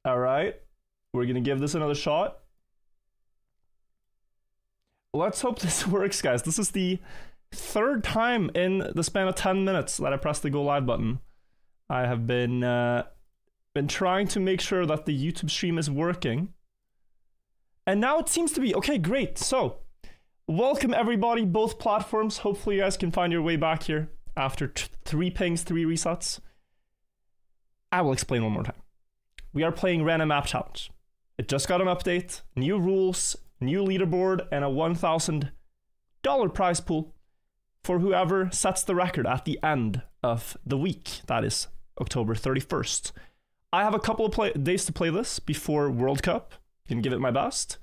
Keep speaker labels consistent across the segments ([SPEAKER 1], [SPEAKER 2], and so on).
[SPEAKER 1] All right. We're going to give this another shot. Let's hope this works, guys. This is the third time in the span of 10 minutes that I pressed the go live button. I have been trying to make sure that the YouTube stream is working. And now it seems to be. Okay, great. So, welcome everybody, both platforms. Hopefully you guys can find your way back here after 3 pings, 3 resets. I will explain one more time. We are playing Random Map Challenge. It just got an update, new rules, new leaderboard, and a $1,000 prize pool for whoever sets the record at the end of the week. That is October 31st. I have a couple of days to play this before World Cup. Can give it my best.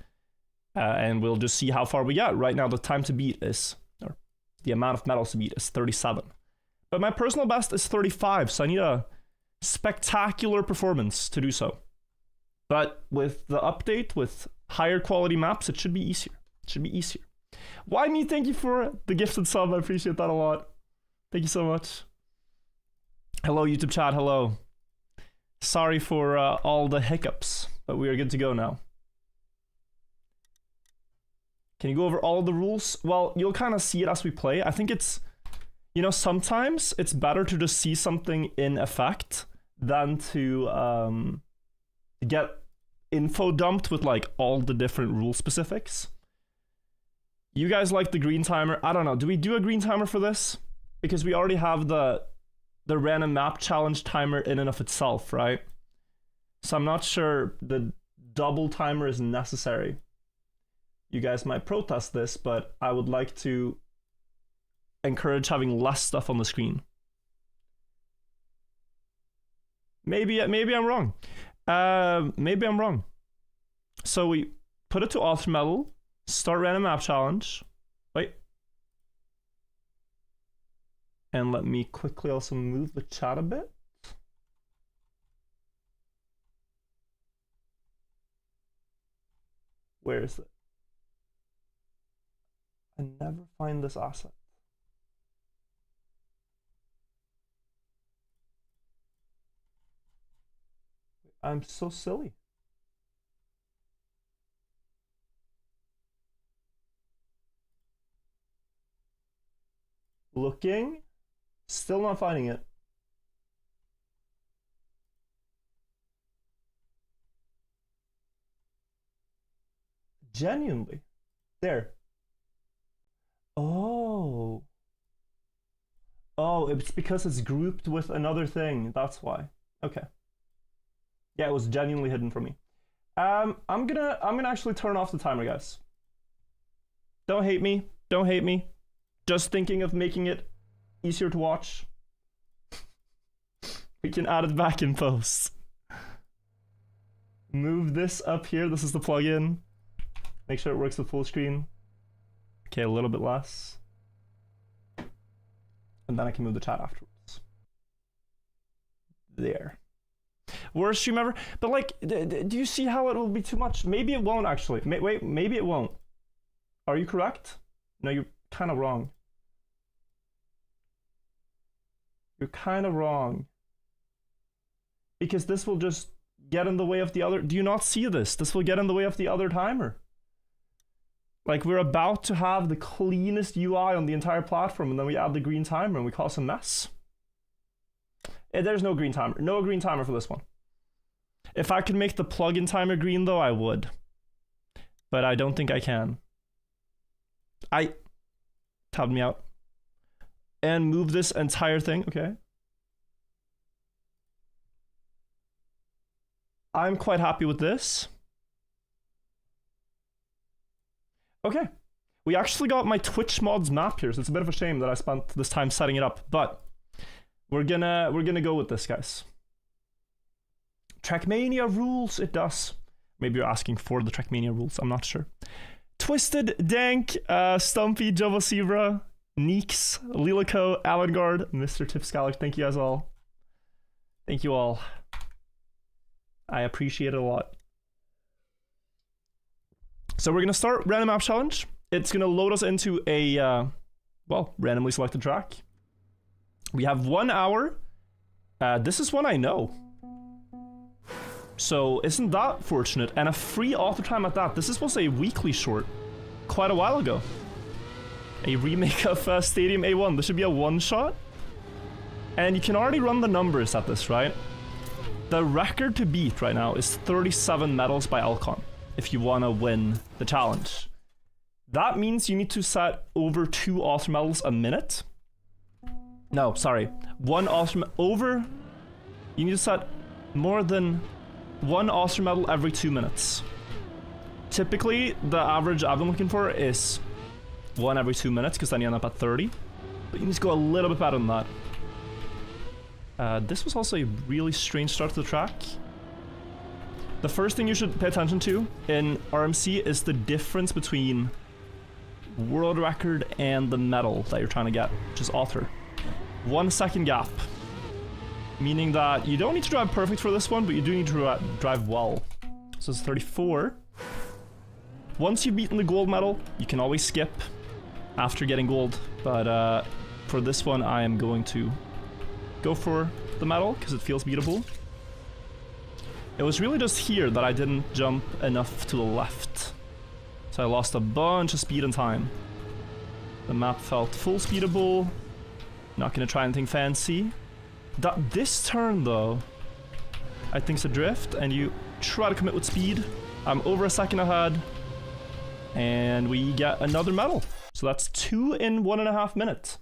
[SPEAKER 1] And we'll just see how far we get. Right now, the time to beat is, or the amount of medals to beat is 37. But my personal best is 35, so I need a spectacular performance to do so. But with the update, with higher quality maps, it should be easier. It should be easier. Why me? Thank you for the gifted sub. I appreciate that a lot. Thank you so much. Hello, YouTube chat. Hello. Sorry for all the hiccups, but we are good to go now. Can you go over all of the rules? Well, you'll kind of see it as we play. I think it's, you know, sometimes it's better to just see something in effect than to get info dumped with like all the different rule specifics. You guys like the green timer? I don't know. Do we do a green timer for this? Because we already have the random map challenge timer in and of itself, right? So I'm not sure the double timer is necessary. You guys might protest this, but I would like to encourage having less stuff on the screen. Maybe I'm wrong. Maybe I'm wrong. So we put it to author medal, start random map challenge. Wait. And let me quickly also move the chat a bit. Where is it? I never find this asset. I'm so silly. Looking, still not finding it. Genuinely. There. Oh. Oh, it's because it's grouped with another thing. That's why. Okay. Yeah, it was genuinely hidden from me. I'm gonna actually turn off the timer, guys. Don't hate me. Don't hate me. Just thinking of making it easier to watch. We can add it back in post. Move this up here. This is the plugin. Make sure it works with full screen. Okay, a little bit less. And then I can move the chat afterwards. There. Worst stream ever. But like, do you see how it will be too much? Maybe it won't actually. Wait, maybe it won't. Are you correct? No, you're kind of wrong. You're kind of wrong. Because this will just get in the way of the other. Do you not see this? This will get in the way of the other timer. Like, we're about to have the cleanest UI on the entire platform, and then we add the green timer and we cause a mess. There's no green timer. No green timer for this one. If I could make the plugin timer green, though, I would. But I don't think I can. Tabbed me out. And move this entire thing. Okay. I'm quite happy with this. Okay. We actually got my Twitch mods map here, so it's a bit of a shame that I spent this time setting it up, but we're gonna go with this, guys. Trackmania rules, it does. Maybe you're asking for the Trackmania rules, I'm not sure. Twisted, Dank, Stumpy, Java Zebra, Neeks, Lilico, Avangard, Mr. Tipscaller, thank you guys all. Thank you all. I appreciate it a lot. So we're gonna start random map challenge. It's gonna load us into a, well, randomly selected track. We have 1 hour. This is one I know. So isn't that fortunate? And a free author time at that. This is supposed to be a weekly short quite a while ago. A remake of Stadium A1. This should be a one-shot. And you can already run the numbers at this, right? The record to beat right now is 37 medals by Alcon if you want to win the challenge. That means you need to set over 2 author medals a minute. No, sorry. 1 author over... You need to set more than 1 author medal every 2 minutes. Typically, the average I've been looking for is 1 every 2 minutes, because then you end up at 30. But you need to go a little bit better than that. This was also a really strange start to the track. The first thing you should pay attention to in RMC is the difference between world record and the medal that you're trying to get, which is author. 1 second gap. Meaning that you don't need to drive perfect for this one, but you do need to drive well. So it's 34. Once you've beaten the gold medal, you can always skip after getting gold. But for this one, I am going to go for the medal because it feels beatable. It was really just here that I didn't jump enough to the left. So I lost a bunch of speed and time. The map felt full speedable. Not gonna try anything fancy. This turn though, I think it's a drift and you try to commit with speed. I'm over a second ahead and we get another medal. So that's 2 in 1.5 minutes.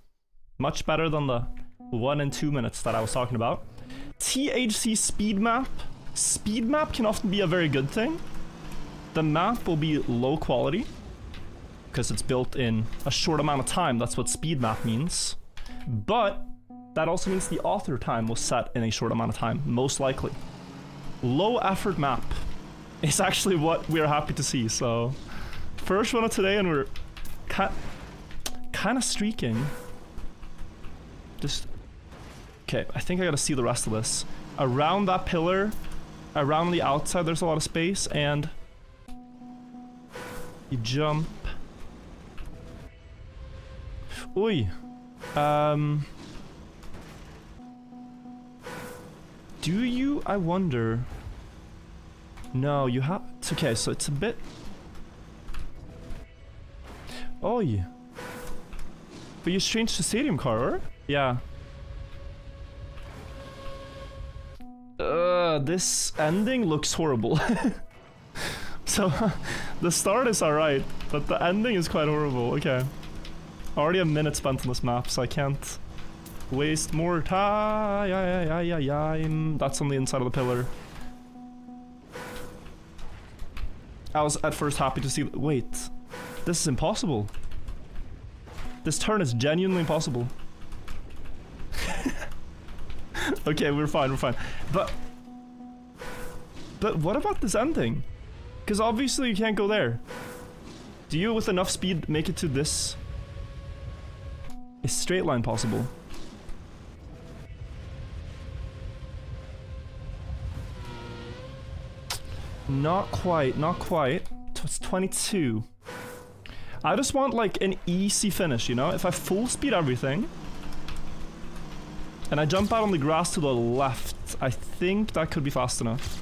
[SPEAKER 1] Much better than the 1 in 2 minutes that I was talking about. THC speed map. Speed map can often be a very good thing. The map will be low quality because it's built in a short amount of time. That's what speed map means. But that also means the author time was set in a short amount of time, most likely. Low effort map is actually what we're happy to see. So first one of today and we're kind of streaking. Just okay, I think I gotta see the rest of this. Around that pillar, around the outside, there's a lot of space, and you jump. Oi. Do you? I wonder. No, you have. It's okay, so it's a bit. Oi. But you changed to stadium car, or? Yeah. This ending looks horrible. So, the start is alright, but the ending is quite horrible. Okay. Already a minute spent on this map, so I can't waste more time. That's on the inside of the pillar. I was at first happy to see... Wait. This is impossible. This turn is genuinely impossible. Okay, we're fine, we're fine. But what about this ending? Because obviously you can't go there. Do you, with enough speed, make it to this? Is straight line possible? Not quite, not quite. It's 22. I just want like an easy finish, you know? If I full speed everything and I jump out on the grass to the left, I think that could be fast enough.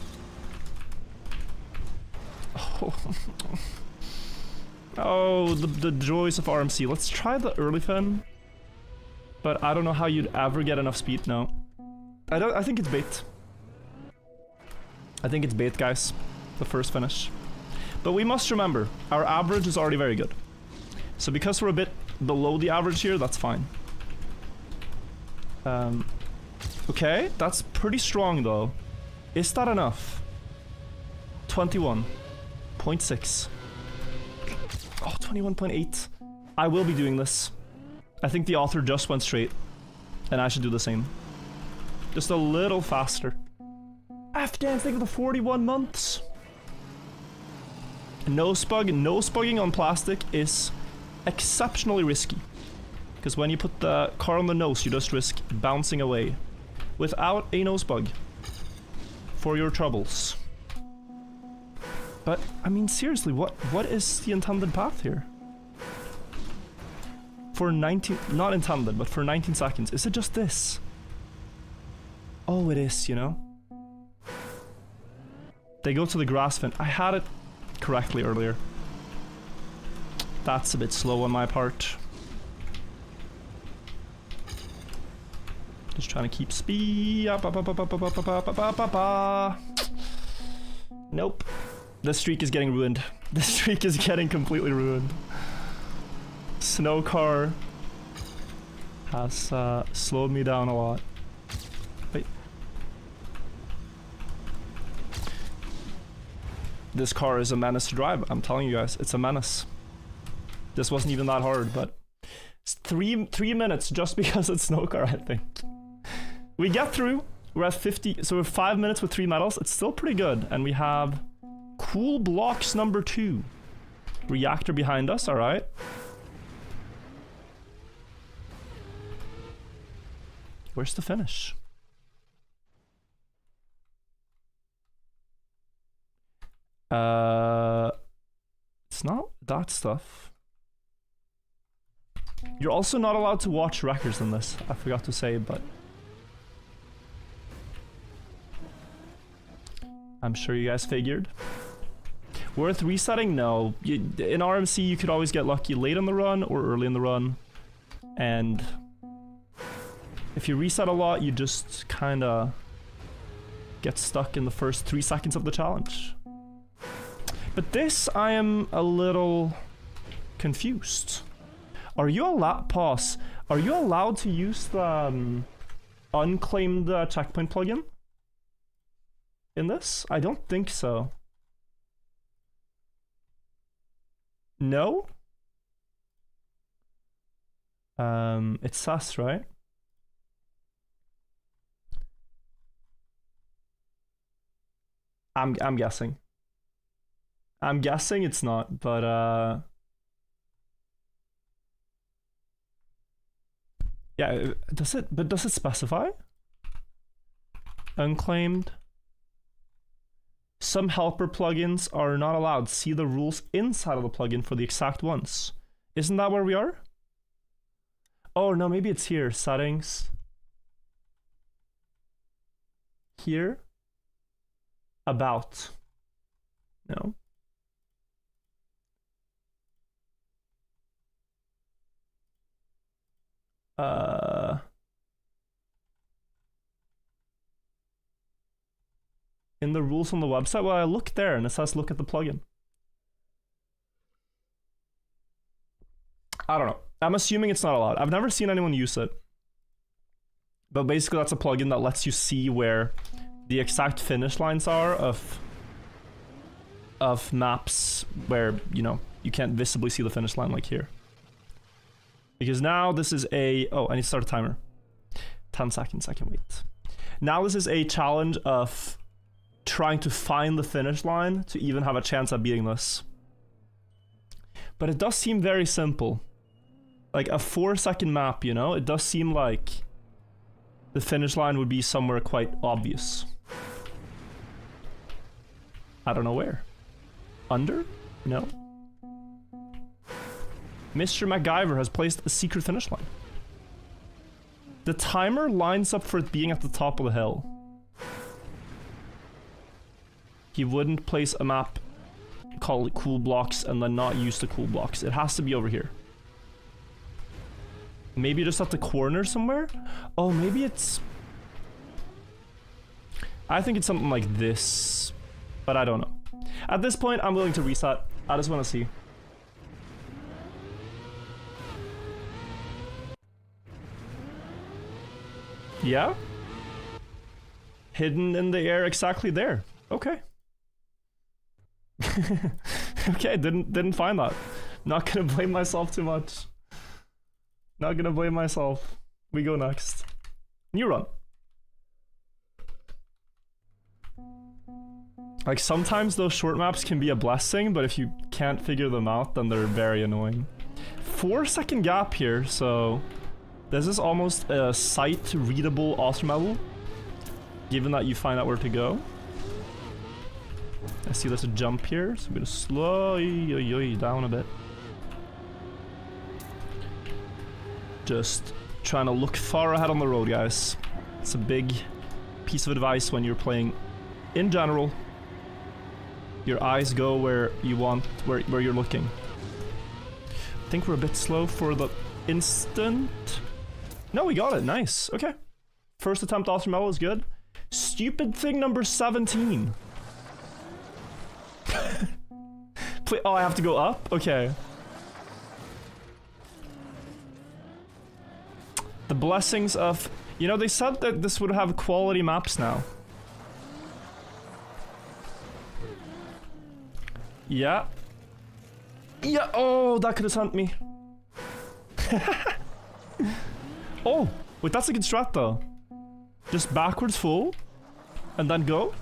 [SPEAKER 1] Oh, the joys of RMC. Let's try the early fin. But I don't know how you'd ever get enough speed. No. I think it's bait. I think it's bait, guys. The first finish. But we must remember, our average is already very good. So because we're a bit below the average here, that's fine. Okay, that's pretty strong though. Is that enough? 21.6. Oh, 21.8. I will be doing this. I think the author just went straight. And I should do the same. Just a little faster. F-dancing for 41 months. No-spugging on plastic is exceptionally risky. Because when you put the car on the nose, you just risk bouncing away. Without a nose-bug. For your troubles. But, I mean, seriously, what is the intended path here? For 19... Not intended, but for 19 seconds. Is it just this? Oh, it is, you know? They go to the grass fin. I had it correctly earlier. That's a bit slow on my part. Just trying to keep speed. Nope. This streak is getting ruined. This streak is getting completely ruined. Snow car has slowed me down a lot. Wait. This car is a menace to drive. I'm telling you guys, it's a menace. This wasn't even that hard, but it's three minutes just because it's snow car, I think. We get through. We're at 50, so we're 5 minutes with 3 medals. It's still pretty good, and we have cool blocks number 2. Reactor behind us, all right. Where's the finish? It's not that stuff. You're also not allowed to watch records in this. I forgot to say, but I'm sure you guys figured. Worth resetting? No. In RMC, you could always get lucky late in the run or early in the run. And if you reset a lot, you just kind of get stuck in the first 3 seconds of the challenge. But this, I am a little confused. Are you allowed, pause, are you allowed to use the unclaimed checkpoint plugin in this? I don't think so. No? It's sus, right? I'm guessing. I'm guessing it's not, but yeah, does it specify? Unclaimed. Some helper plugins are not allowed. See the rules inside of the plugin for the exact ones. Isn't that where we are? Oh no, maybe it's here. Settings. Here. About. No. In the rules on the website, well, I looked there and it says look at the plugin. I don't know. I'm assuming it's not allowed. I've never seen anyone use it. But basically that's a plugin that lets you see where the exact finish lines are of maps where, you know, you can't visibly see the finish line like here. Because now this is a... Oh, I need to start a timer. 10 seconds, I can wait. Now this is a challenge of trying to find the finish line to even have a chance at beating this. But it does seem very simple. Like a 4-second map, you know? It does seem like the finish line would be somewhere quite obvious. I don't know where. Under? No. Mr. MacGyver has placed a secret finish line. The timer lines up for it being at the top of the hill. He wouldn't place a map, call it cool blocks, and then not use the cool blocks. It has to be over here. Maybe just at the corner somewhere? Oh, maybe it's... I think it's something like this, but I don't know. At this point, I'm willing to reset. I just want to see. Yeah? Hidden in the air exactly there. Okay. Okay, didn't find that. Not gonna blame myself too much. Not gonna blame myself. We go next. New run. Like sometimes those short maps can be a blessing, but if you can't figure them out, then they're very annoying. 4-second gap here, so this is almost a sight readable awesome level, given that you find out where to go. I see there's a jump here, so I'm gonna slow down a bit. Just trying to look far ahead on the road, guys. It's a big piece of advice when you're playing in general. Your eyes go where you want, where you're looking. I think we're a bit slow for the instant. No, we got it. Nice. Okay. First attempt off medal is good. Stupid thing number 17. Oh, I have to go up? Okay. The blessings of... You know, they said that this would have quality maps now. Yeah. Yeah, oh, that could have sent me. Oh, wait, that's a good strat though. Just backwards full, and then go.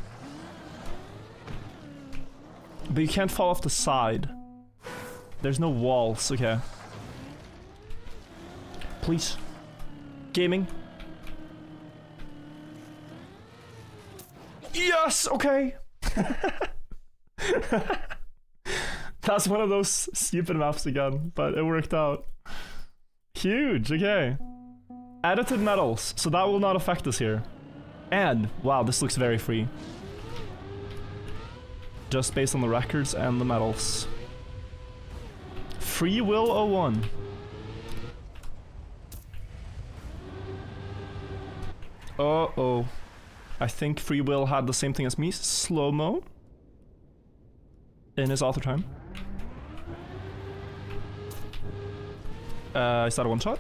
[SPEAKER 1] But you can't fall off the side. There's no walls, okay. Please. Gaming. Yes, okay. That's one of those stupid maps again, but it worked out. Huge, okay. Edited medals, so that will not affect us here. And, wow, this looks very free. Just based on the records and the medals. Free Will 01. Uh-oh. I think Free Will had the same thing as me. Slow-mo. In his author time. Is that a one-shot?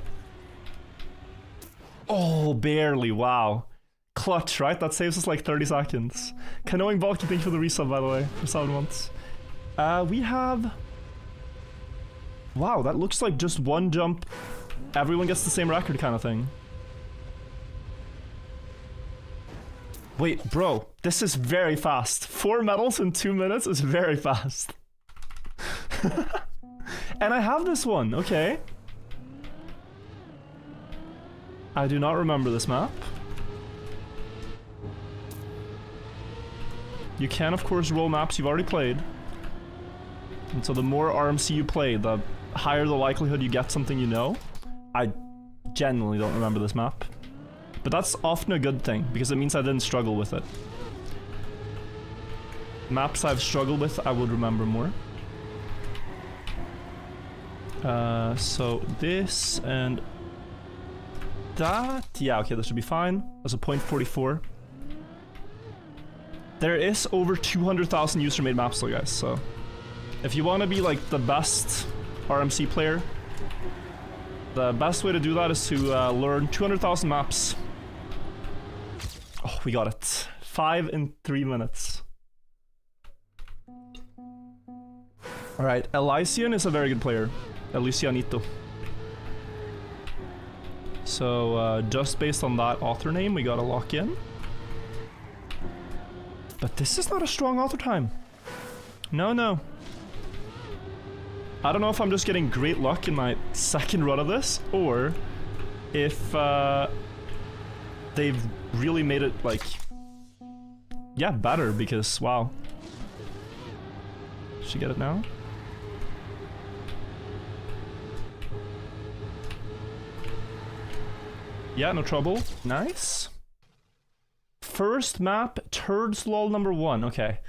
[SPEAKER 1] Oh, barely, wow. Clutch, right? That saves us like 30 seconds. Canoeing Bulky, thank you for the resub, by the way, for 7 months. We have... Wow, that looks like just one jump. Everyone gets the same record kind of thing. Wait, bro, this is very fast. 4 medals in 2 minutes is very fast. And I have this one, okay. I do not remember this map. You can, of course, roll maps you've already played. And so the more RMC you play, the higher the likelihood you get something you know. I genuinely don't remember this map. But that's often a good thing, because it means I didn't struggle with it. Maps I've struggled with, I would remember more. So this and that. Yeah, okay, this should be fine. That's a .44. There is over 200,000 user-made maps though, guys, so... If you want to be, like, the best RMC player, the best way to do that is to learn 200,000 maps. Oh, we got it. 5 in 3 minutes. Alright, Elysian is a very good player. Elysianito. So, just based on that author name, we gotta lock in. But this is not a strong author time. No, no. I don't know if I'm just getting great luck in my second run of this, or if they've really made it, like, yeah, better, because, wow. Should get it now? Yeah, no trouble. Nice. First map, Turds Lol number 1. Okay.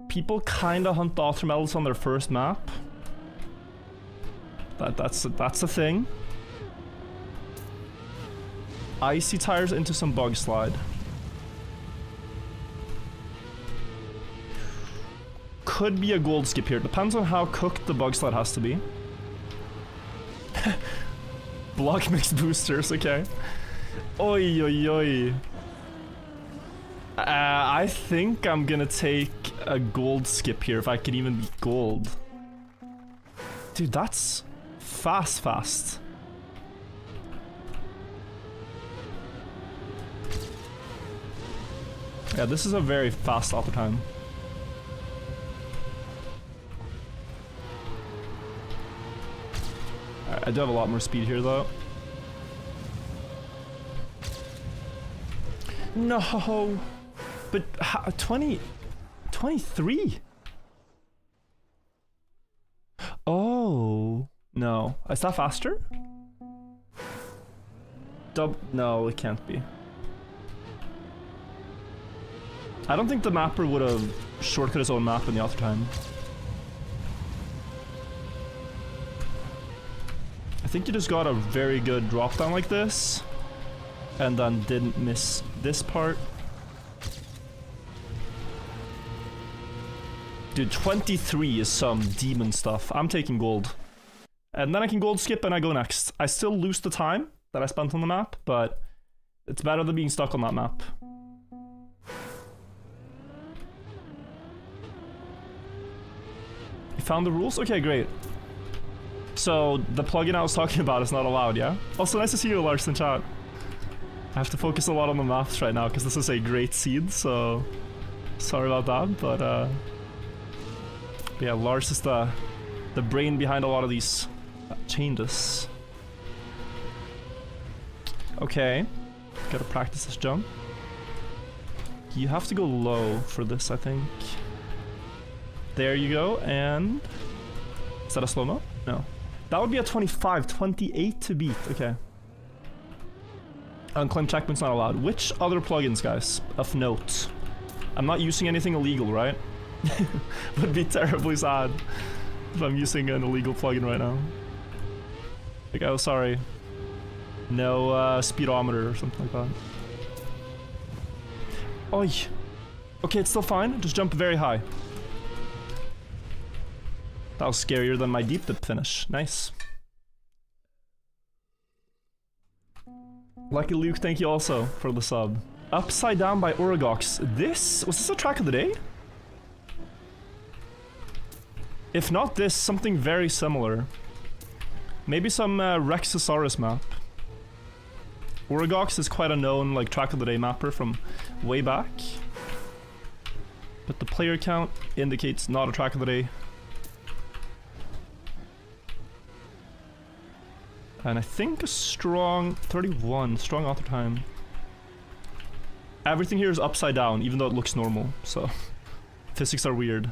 [SPEAKER 1] People kinda hunt the author medals on their first map. That's a thing. Icy tires into some bug slide. Could be a gold skip here. Depends on how cooked the bug slide has to be. Block mixed boosters, okay. Oi, oi, oi. I think I'm gonna take a gold skip here, if I can even be gold. Dude, that's fast. Yeah, this is a very fast author time. I do have a lot more speed here, though. No! But 23? Oh, no. Is that faster? No, it can't be. I don't think the mapper would have shortcut his own map in the other time. I think you just got a very good drop down like this, and then didn't miss this part. Dude, 23 is some demon stuff. I'm taking gold. And then I can gold skip and I go next. I still lose the time that I spent on the map, but it's better than being stuck on that map. You found the rules? Okay, great. So, the plugin I was talking about is not allowed, yeah? Also, nice to see you, Lars, in chat. I have to focus a lot on the maths right now, because this is a great seed, so... Sorry about that, but yeah, Lars is the brain behind a lot of these changes. Okay. Gotta practice this jump. You have to go low for this, I think. There you go, and... Is that a slow-mo? No. That would be a 25, 28 to beat, okay. Unclaimed checkpoint's not allowed. Which other plugins, guys, of note? I'm not using anything illegal, right? Would be terribly sad if I'm using an illegal plugin right now. Like, oh, sorry. No speedometer or something like that. Oi. Okay, it's still fine. Just jump very high. That was scarier than my deep dip finish. Nice. Lucky Luke, thank you also for the sub. Upside Down by Origox. Was this a track of the day? If not this, something very similar. Maybe some Rexosaurus map. Origox is quite a known like track of the day mapper from way back. But the player count indicates not a track of the day. And I think a strong 31, strong author time. Everything here is upside down, even though it looks normal, so physics are weird.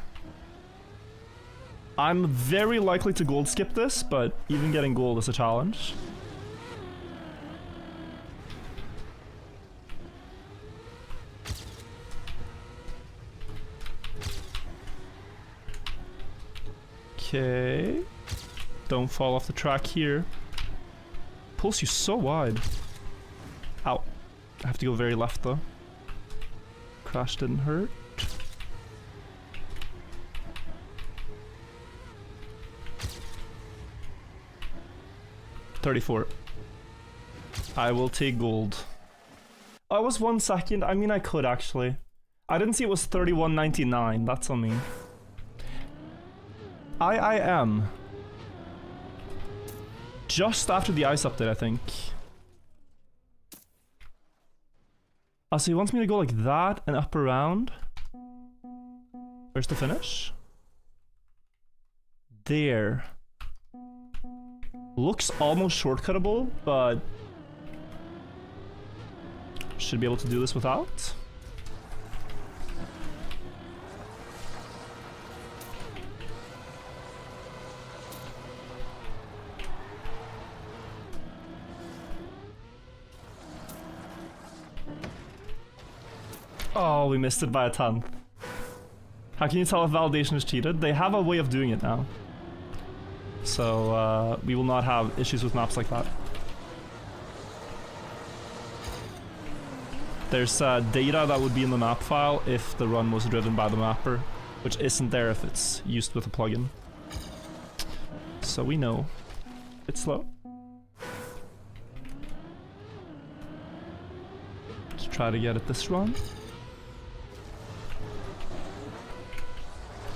[SPEAKER 1] I'm very likely to gold skip this, but even getting gold is a challenge. Okay. Don't fall off the track here. Pulls you so wide. Ow. I have to go very left though. Crash didn't hurt. $34. I will take gold. Oh, it was 1 second. I mean, I could actually. I didn't see it was 31.99. That's on me. I am. Just after the ice update, I think. Oh, so he wants me to go like that and up around. Where's the finish? There. Looks almost shortcuttable, but should be able to do this without. Oh, we missed it by a tenth. How can you tell if validation is cheated? They have a way of doing it now. So, we will not have issues with maps like that. There's data that would be in the map file if the run was driven by the mapper, which isn't there if it's used with a plugin. So we know. It's slow. Let's try to get it this run.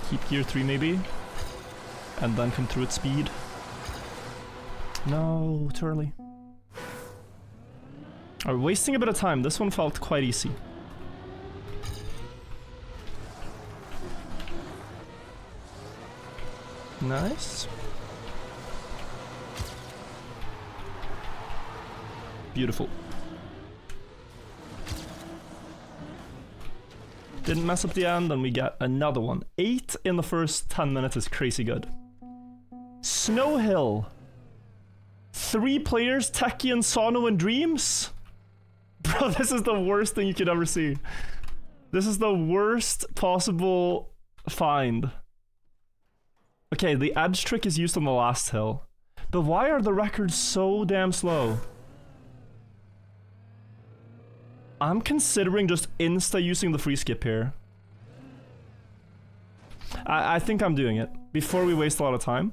[SPEAKER 1] Keep gear 3 maybe. And then come through at speed. No, too early. We're wasting a bit of time. This one felt quite easy. Nice. Beautiful. Didn't mess up the end, and we get another one. 8 in the first 10 minutes is crazy good. Snow Hill. 3 players, Techie and Sono and Dreams? Bro, this is the worst thing you could ever see. This is the worst possible find. Okay, the edge trick is used on the last hill. But why are the records so damn slow? I'm considering just insta using the free skip here. I think I'm doing it before we waste a lot of time.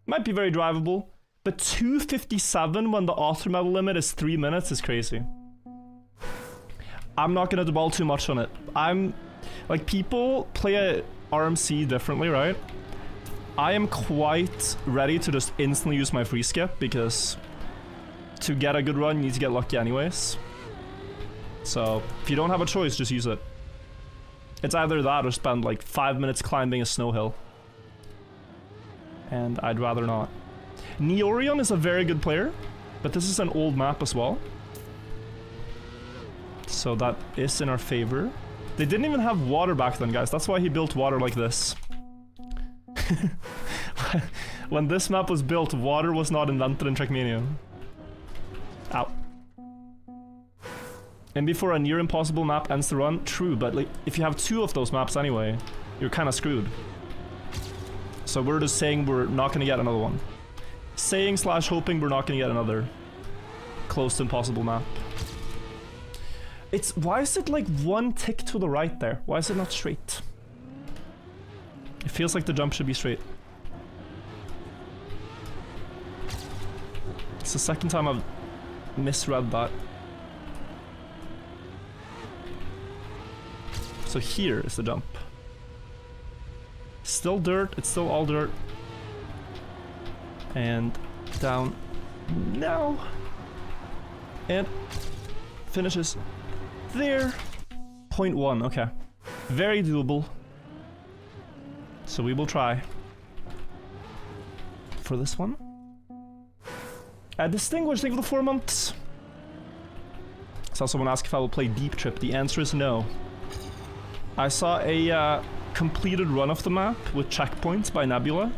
[SPEAKER 1] Might be very drivable, but 2:57 when the author medal limit is 3 minutes is crazy. I'm not gonna dwell too much on it. Like, people play a RMC differently, right? I am quite ready to just instantly use my free skip because to get a good run, you need to get lucky anyways. So if you don't have a choice, just use it. It's either that or spend like 5 minutes climbing a snow hill. And I'd rather not. Neorion is a very good player, but this is an old map as well. So that is in our favor. They didn't even have water back then, guys. That's why he built water like this. When this map was built, water was not invented in Trackmania. Ow. And before a near impossible map ends the run, true, but like, if you have 2 of those maps anyway, you're kind of screwed. So we're just saying we're not going to get another one. Saying / hoping we're not going to get another close to impossible map. Why is it like 1 tick to the right there? Why is it not straight? It feels like the jump should be straight. It's the second time I've misread that. So here is the jump. Still dirt, it's still all dirt. And down now. And finishes there. 0.1, okay. Very doable. So we will try. For this one. Distinguished, thank you for the 4 months. So someone asked if I will play Deep Trip. The answer is no. I saw a completed run of the map with checkpoints by Nebula.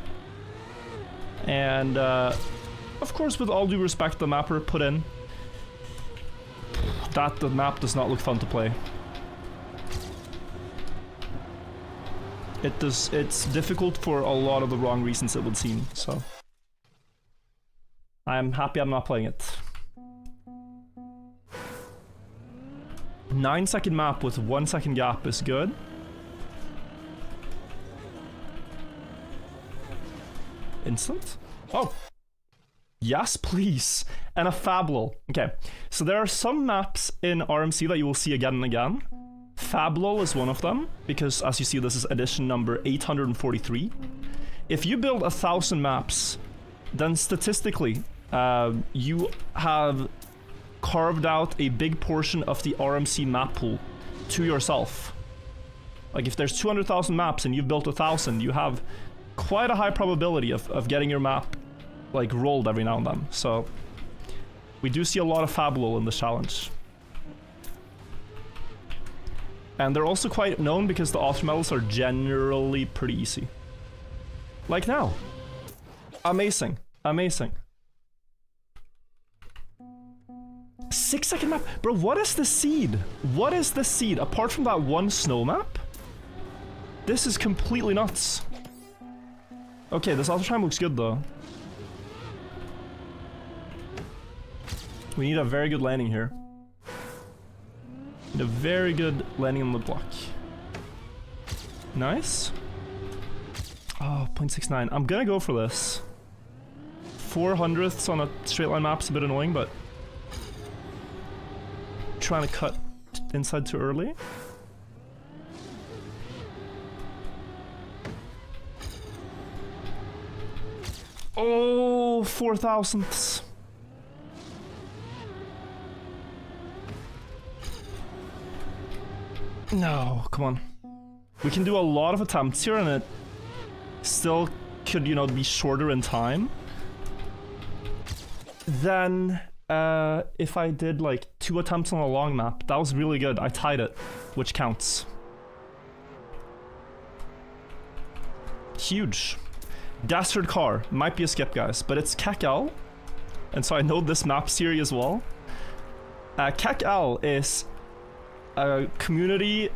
[SPEAKER 1] And of course, with all due respect, the mapper put in that the map does not look fun to play. It's difficult for a lot of the wrong reasons it would seem, so I'm happy I'm not playing it. 9-second map with 1 second gap is good. Instant? Oh. Yes, please. And a Fablol. Okay, so there are some maps in RMC that you will see again and again. Fablol is one of them, because as you see, this is edition number 843. If you build 1,000 maps, then statistically, you have carved out a big portion of the RMC map pool to yourself. Like, if there's 200,000 maps and you've built 1,000, you have quite a high probability of getting your map, like, rolled every now and then. So, we do see a lot of Fablol in this challenge. And they're also quite known because the author medals are generally pretty easy. Like now. Amazing. Amazing. 6-second map. Bro, what is the seed? What is the seed? Apart from that one snow map? This is completely nuts. Okay, this author time looks good though. We need a very good landing here. A very good landing on the block. Nice. Oh, 0.69. I'm gonna go for this. 400ths on a straight line map's a bit annoying, but trying to cut inside too early. Oh, 4,000ths. No, come on. We can do a lot of attempts here and it still could, you know, be shorter in time than if I did like 2 attempts on a long map. That was really good. I tied it, which counts. Huge. Dastard car. Might be a skip, guys, but it's Kek-L. And so I know this map series as well. Kek-L is a community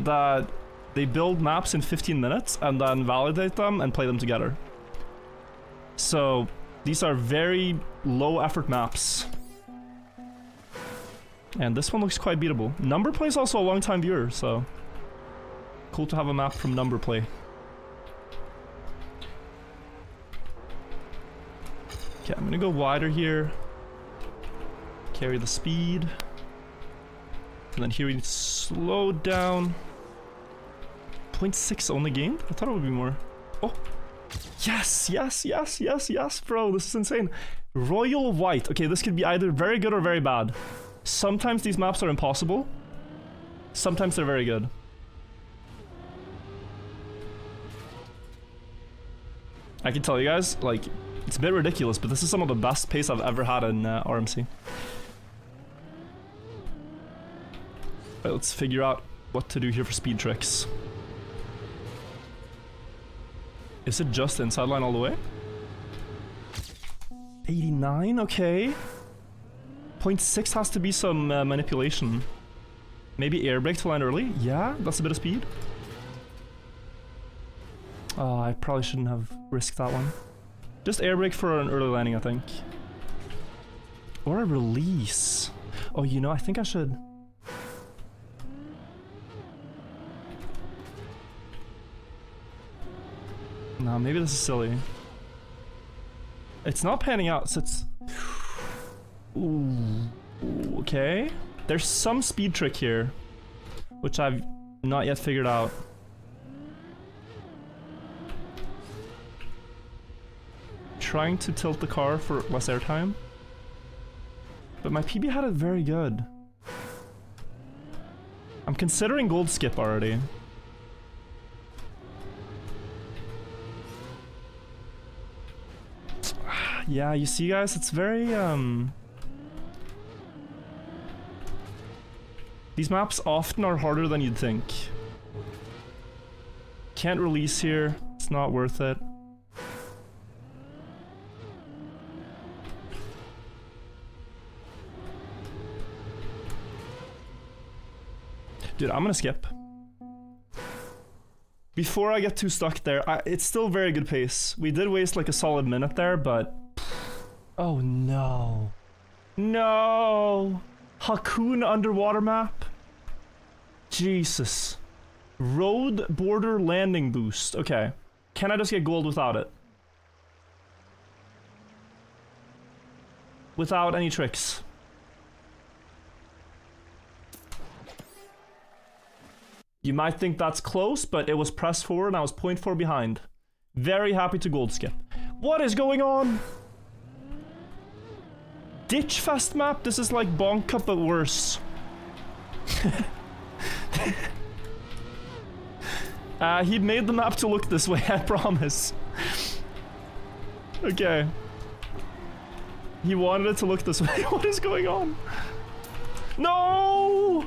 [SPEAKER 1] that they build maps in 15 minutes and then validate them and play them together. So these are very low effort maps. And this one looks quite beatable. Number Play is also a long time viewer, so cool to have a map from Number Play. Okay, I'm gonna go wider here. Carry the speed. And then here we need to slow down. 0.6 only gained? I thought it would be more. Oh! Yes, yes, yes, yes, yes, bro. This is insane. Royal White. Okay, this could be either very good or very bad. Sometimes these maps are impossible. Sometimes they're very good. I can tell you guys, like, it's a bit ridiculous, but this is some of the best pace I've ever had in RMC. Right, let's figure out what to do here for speed tricks. Is it just inside line all the way? 89, okay. 0.6 has to be some manipulation. Maybe air brake to land early? Yeah, that's a bit of speed. Oh, I probably shouldn't have risked that one. Just air brake for an early landing, I think. Or a release. Oh, you know, I think I should... No, maybe this is silly. It's not panning out, so it's... Ooh, okay. There's some speed trick here, which I've not yet figured out. Trying to tilt the car for less airtime. But my PB had it very good. I'm considering gold skip already. Yeah, you see guys, it's very these maps often are harder than you'd think. Can't release here, it's not worth it. Dude, I'm gonna skip. Before I get too stuck there, it's still very good pace. We did waste like a solid minute there, but... Oh no. No! Hakun underwater map? Jesus. Road border landing boost. Okay. Can I just get gold without it? Without any tricks. You might think that's close, but it was press forward and I was 0.4 behind. Very happy to gold skip. What is going on? Ditch fest map? This is like Bonk Cup but worse. He made the map to look this way, I promise. Okay. He wanted it to look this way. What is going on? No!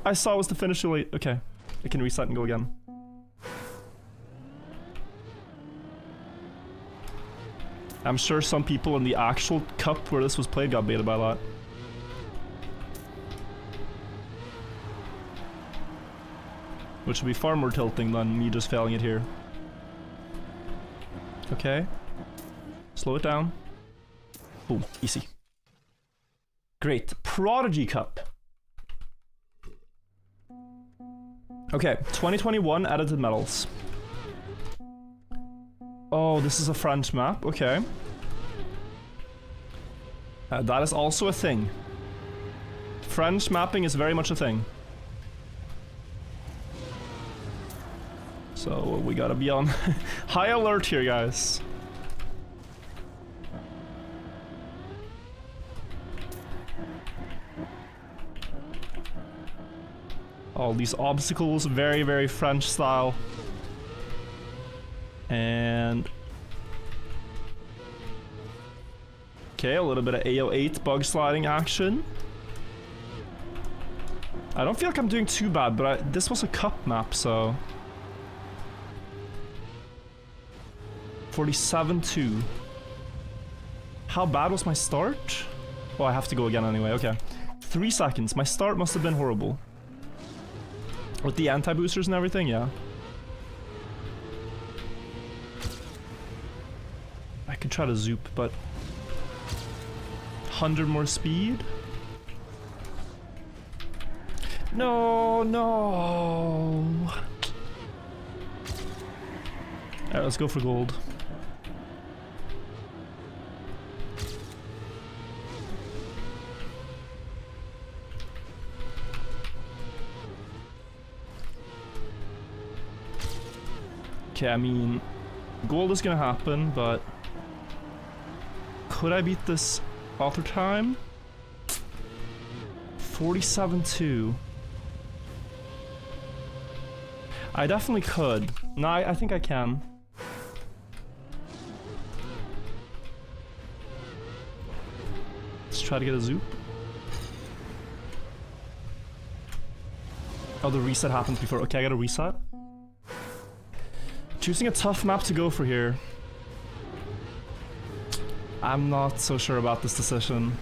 [SPEAKER 1] I saw it was the finish too late. Okay. I can reset and go again. I'm sure some people in the actual cup where this was played got baited by that. Which would be far more tilting than me just failing it here. Okay. Slow it down. Boom. Easy. Great. Prodigy Cup. Okay, 2021 edited medals. Oh, this is a French map. Okay. That is also a thing. French mapping is very much a thing. So we gotta be on high alert here, guys. All these obstacles, very, very French style. And... okay, a little bit of AO8 bug sliding action. I don't feel like I'm doing too bad, but this was a cup map, so... 47-2. How bad was my start? Oh, I have to go again anyway, okay. 3 seconds. My start must have been horrible. With the anti-boosters and everything, yeah. I could try to zoop, but 100 more speed? No, no. Alright, let's go for gold. Okay, I mean, gold is gonna happen, but could I beat this author time? 47-2. I definitely could. No, I think I can. Let's try to get a zoop. Oh, the reset happens before. Okay, I gotta reset. Choosing a tough map to go for here. I'm not so sure about this decision.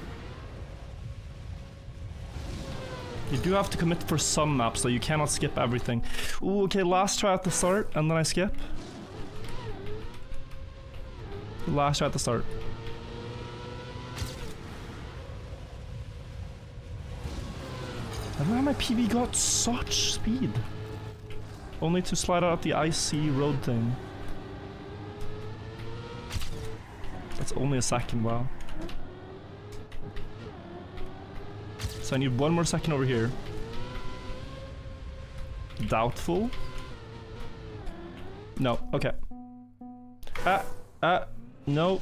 [SPEAKER 1] You do have to commit for some maps, though. You cannot skip everything. Ooh, okay, last try at the start, and then I skip. Last try at the start. I don't know how my PB got such speed. Only to slide out the icy road thing. That's only a second, wow. So I need one more second over here. Doubtful. No, okay. No.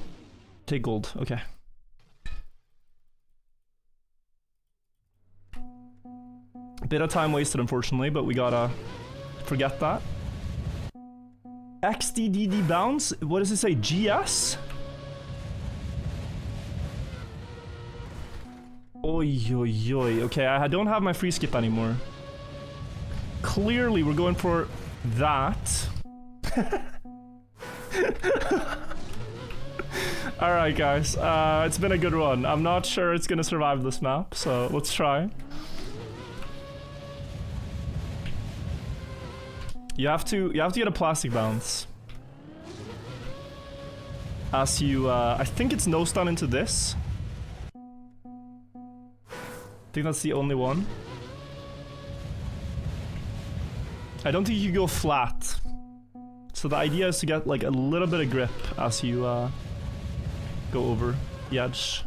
[SPEAKER 1] Take gold, okay. A bit of time wasted, unfortunately, but we gotta forget that. XDDD bounce? What does it say? GS? Oi, oi, oi. Okay, I don't have my free skip anymore. Clearly, we're going for that. Alright, guys. It's been a good run. I'm not sure it's gonna survive this map, so let's try. You have to get a plastic bounce. As you, I think it's no stun into this. I think that's the only one. I don't think you go flat. So the idea is to get like a little bit of grip as you go over the edge.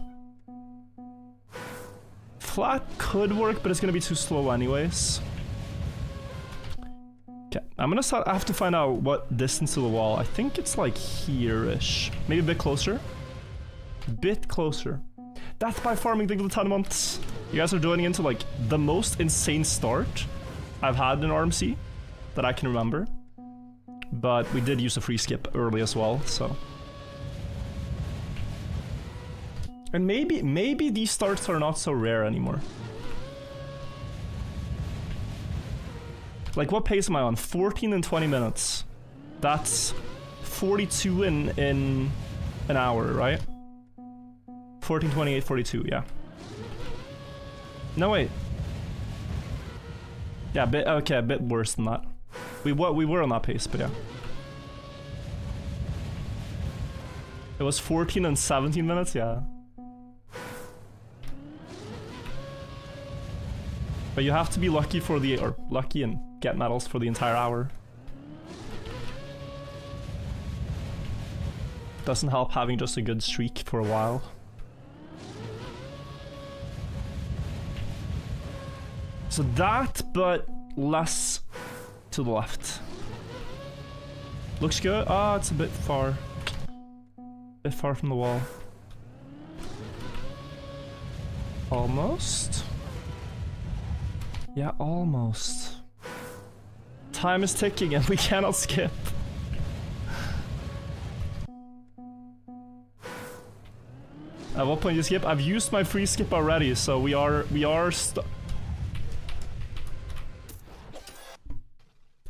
[SPEAKER 1] Flat could work, but it's gonna be too slow anyways. Okay, I have to find out what distance to the wall. I think it's like here-ish. Maybe a bit closer. Bit closer. Death by farming, think of the 10 months. You guys are joining into like the most insane start I've had in RMC that I can remember. But we did use a free skip early as well, so. And maybe these starts are not so rare anymore. Like, what pace am I on? 14 and 20 minutes. That's 42 in an hour, right? 14, 28, 42, yeah. No, wait. Yeah, okay, a bit worse than that. We were on that pace, but yeah. It was 14 and 17 minutes, yeah. But you have to be lucky for lucky and get medals for the entire hour. Doesn't help having just a good streak for a while. So that, but less to the left. Looks good. Ah, it's a bit far. A bit far from the wall. Almost. Yeah, almost. Time is ticking and we cannot skip. At what point do you skip? I've used my free skip already, so we are stuck.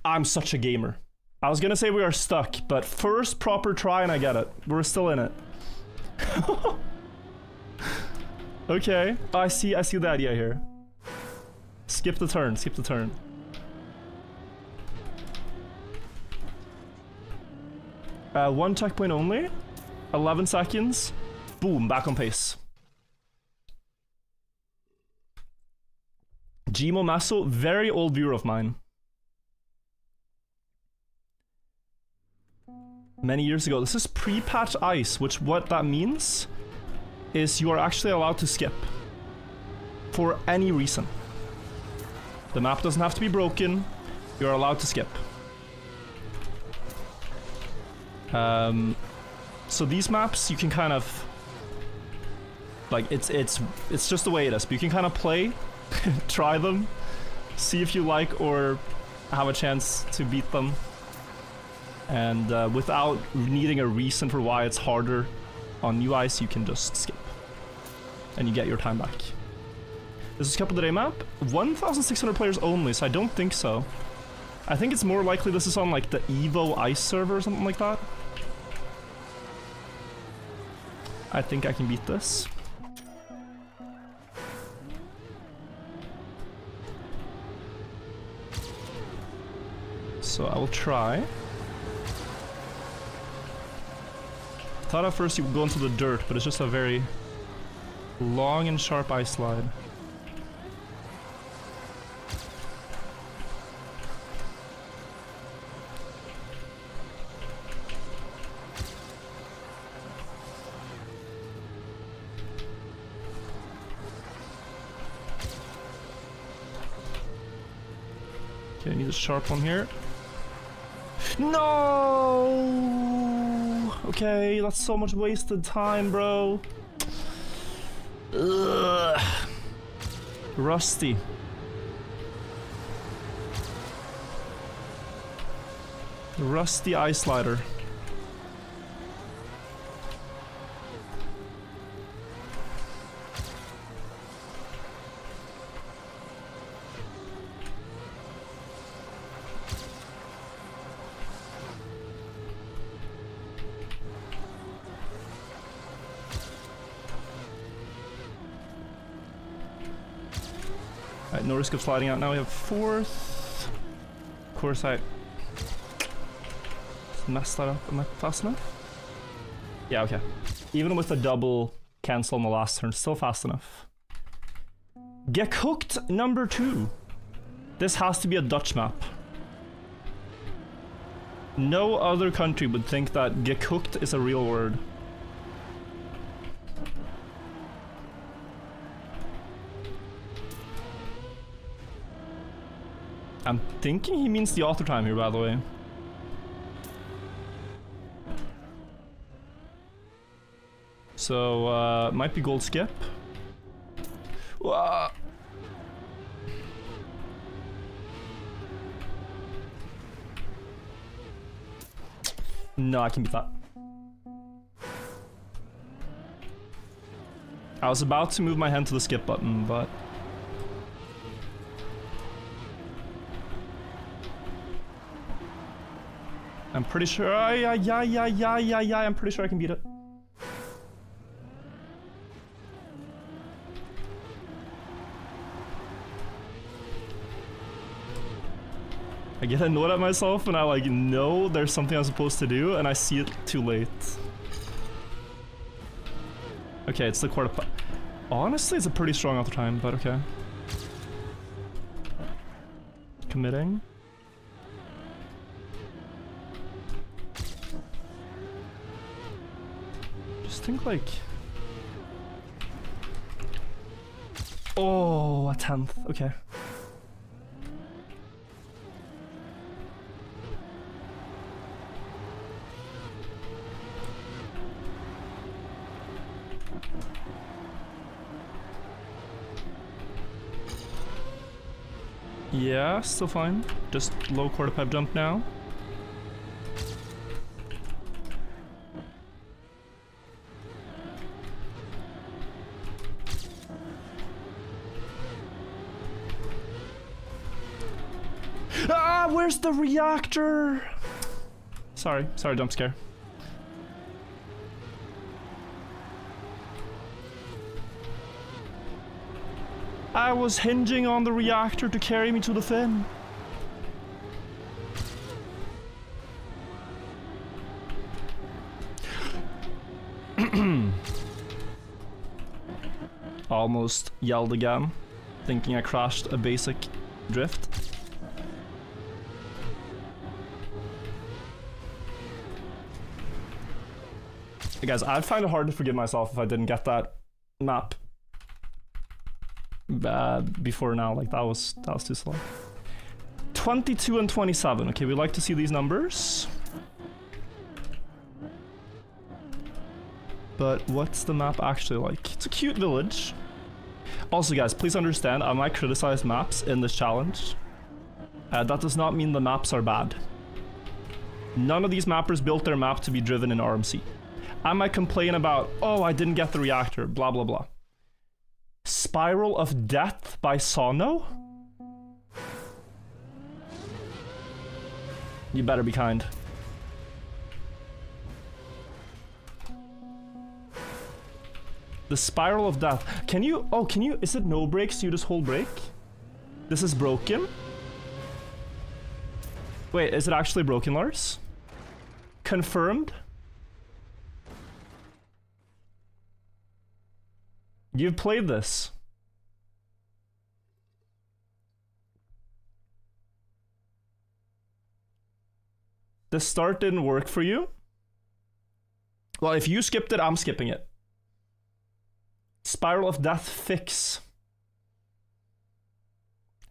[SPEAKER 1] I'm such a gamer. I was gonna say we are stuck, but first proper try and I get it. We're still in it. Okay. Oh, I see the idea here. Skip the turn, skip the turn. One checkpoint only. 11 seconds. Boom, back on pace. Gmo Masso, very old viewer of mine. Many years ago. This is pre-patch ice, which what that means is you are actually allowed to skip. For any reason. The map doesn't have to be broken. You're allowed to skip. So these maps, you can kind of... Like, it's just the way it is. But you can kind of play, try them, see if you like or have a chance to beat them. And without needing a reason for why it's harder on new ice, you can just skip. And you get your time back. This is Couple of the Day map. 1,600 players only, so I don't think so. I think it's more likely this is on like the Evo Ice server or something like that. I think I can beat this. So I will try. Thought at first you would go into the dirt, but it's just a very long and sharp ice slide. Okay, I need a sharp one here. No! Okay, that's so much wasted time, bro. Ugh. Rusty. Rusty ice slider. Alright, no risk of sliding out. Now we have fourth. Of course, I messed that up. Am I fast enough? Yeah, okay. Even with a double cancel on the last turn, still fast enough. Get Cooked number 2. This has to be a Dutch map. No other country would think that Get Cooked is a real word. I'm thinking he means the author time here, by the way. So, might be gold skip. Whoa. No, I can beat that. I was about to move my hand to the skip button, but... I'm pretty sure. I'm pretty sure I can beat it. I get annoyed at myself and I like know there's something I'm supposed to do and I see it too late. Okay, it's the quarter. Honestly, it's a pretty strong auto time, but okay. Committing. Think like... Oh, a 10th. Okay. Yeah, still fine. Just low quarter pipe jump now. Where's the reactor? Sorry, jump scare. I was hinging on the reactor to carry me to the fin. Almost yelled again, thinking I crashed a basic drift. Hey guys, I'd find it hard to forgive myself if I didn't get that map before now. Like that was too slow. 22 and 27. Okay, we like to see these numbers. But what's the map actually like? It's a cute village. Also guys, please understand, I might criticize maps in this challenge. That does not mean the maps are bad. None of these mappers built their map to be driven in RMC. I might complain about, oh, I didn't get the reactor, blah blah blah. Spiral of Death by Sono? You better be kind. The Spiral of Death. Can you, is it no brakes? You just hold brake? This is broken? Wait, is it actually broken, Lars? Confirmed? You've played this. The start didn't work for you? Well, if you skipped it, I'm skipping it. Spiral of Death fix.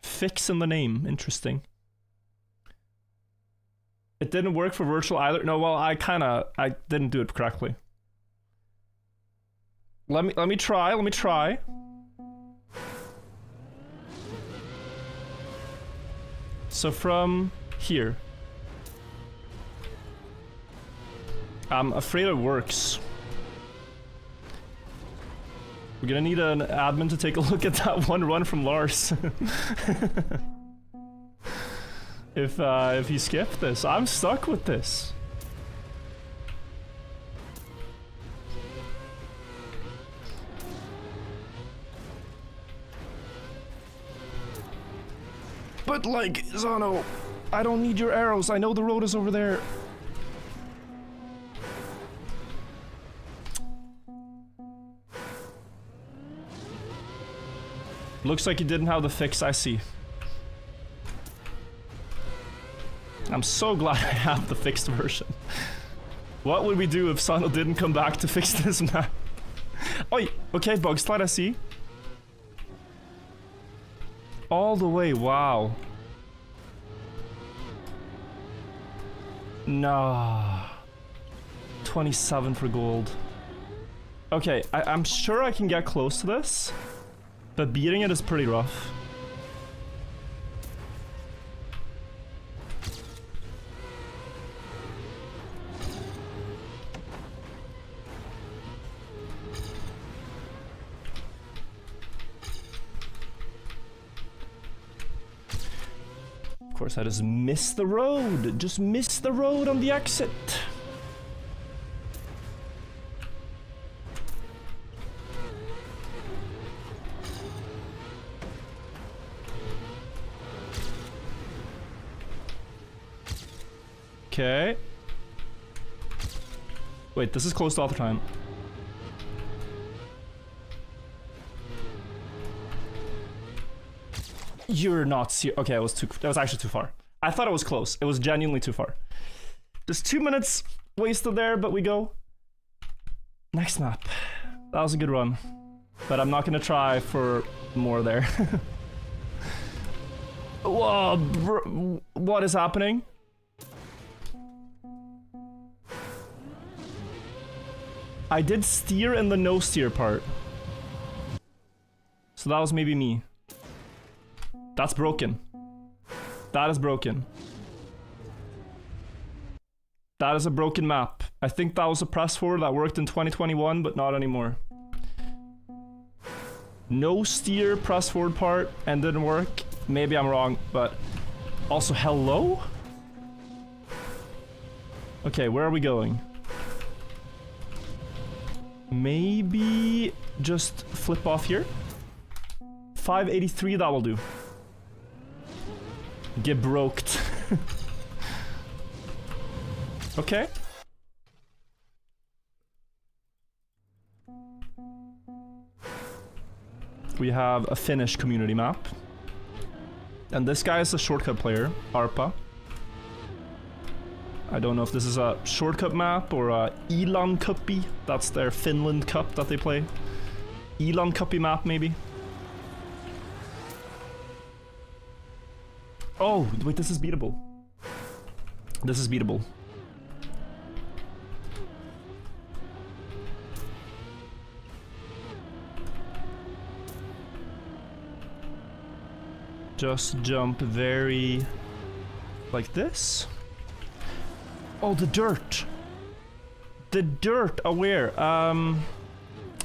[SPEAKER 1] Fix in the name. Interesting. It didn't work for virtual either. No, well, I didn't do it correctly. Let me try. So from here. I'm afraid it works. We're gonna need an admin to take a look at that one run from Lars. If he skipped this. I'm stuck with this. But like, Zano, I don't need your arrows. I know the road is over there. Looks like you didn't have the fix, I see. I'm so glad I have the fixed version. What would we do if Sano didn't come back to fix this map? Oi, okay, bug slide, I see. All the way, wow. Nah. 27 for gold. Okay, I'm sure I can get close to this. But beating it is pretty rough. Of course, I just missed the road. Just missed the road on the exit. Okay. Wait, this is closed all the time. You're not serious. Okay, that was actually too far. I thought it was close. It was genuinely too far. Just 2 minutes wasted there, but we go. Next map. That was a good run. But I'm not gonna try for more there. Whoa, bro, what is happening? I did steer in the no steer part. So that was maybe me. That's broken. That is broken. That is a broken map. I think that was a press forward that worked in 2021, but not anymore. No steer press forward part and didn't work. Maybe I'm wrong, but also hello? Okay, where are we going? Maybe just flip off here. 583, that will do. Get broked. Okay. we have a Finnish community map. And this guy is a shortcut player, Arpa. I don't know if this is a shortcut map or a Elan Cuppi. That's their Finland Cup that they play. Elan Cuppi map, maybe. Oh, wait, this is beatable. This is beatable. Just jump very... like this. Oh, the dirt. The dirt, aware.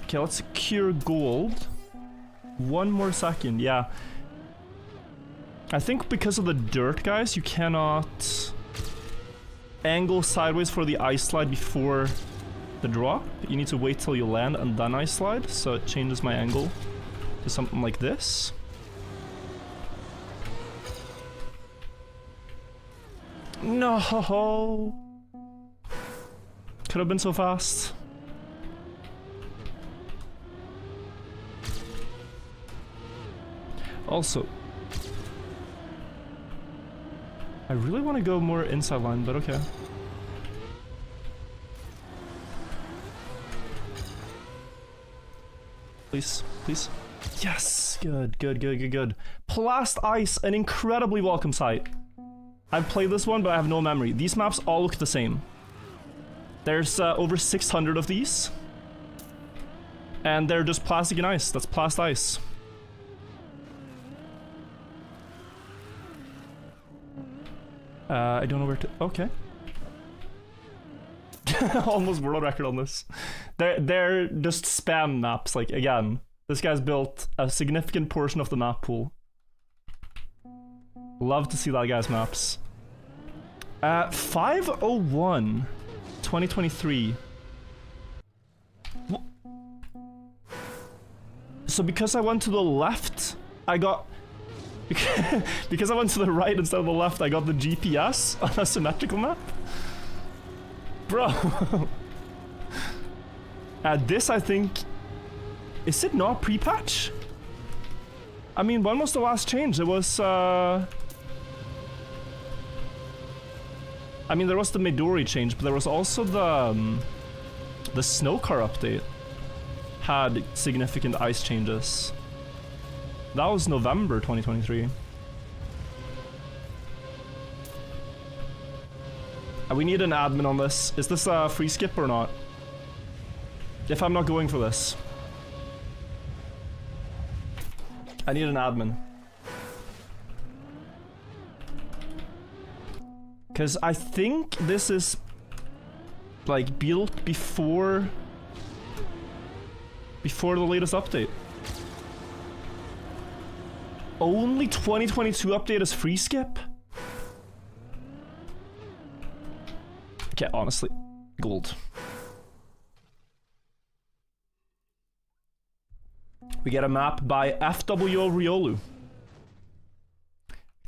[SPEAKER 1] Okay, let's secure gold. 1 more second, yeah. I think because of the dirt, guys, you cannot angle sideways for the ice slide before the drop. You need to wait till you land and then ice slide, so it changes my angle to something like this. No! Could have been so fast. Also, I really want to go more inside line, but okay. Please, please. Yes! Good, good, good, good, good. Plast Ice, an incredibly welcome sight. I've played this one, but I have no memory. These maps all look the same. There's over 600 of these. And they're just plastic and ice. That's Plast Ice. I don't know where to... Okay. Almost world record on this. They're just spam maps, like, again. This guy's built a significant portion of the map pool. Love to see that guy's maps. 501 2023. So because I went to the left, I got... because I went to the right instead of the left, I got the GPS on a symmetrical map? Bro. This, I think... Is it not pre-patch? I mean, when was the last change? It was, I mean, there was the Midori change, but there was also the snow car update. Had significant ice changes. That was November 2023. We need an admin on this. Is this a free skip or not? If I'm not going for this. I need an admin. Because I think this is like built before the latest update. Only 2022 update is free skip? Okay, honestly, gold. We get a map by FWO Riolu.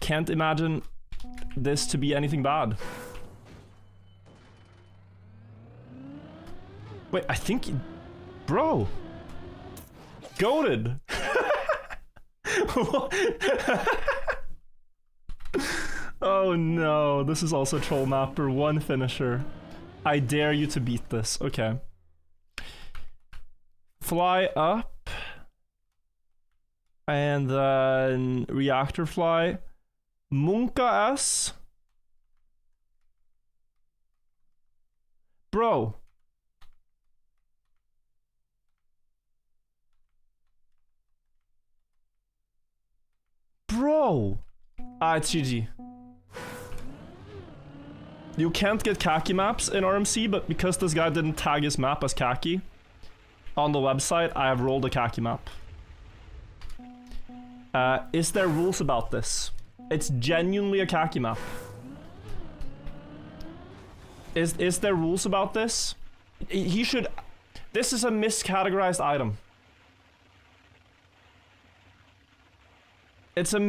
[SPEAKER 1] Can't imagine this to be anything bad. Wait, I think... Bro! Goated! Oh no, this is also troll mapper, 1 finisher. I dare you to beat this. Okay. Fly up. And then reactor fly. Munka S. Bro. Bro. It's GG. You can't get khaki maps in RMC, but because this guy didn't tag his map as khaki on the website, I have rolled a khaki map. Is there rules about this? It's genuinely a khaki map. Is there rules about this? He should... This is a miscategorized item. It's a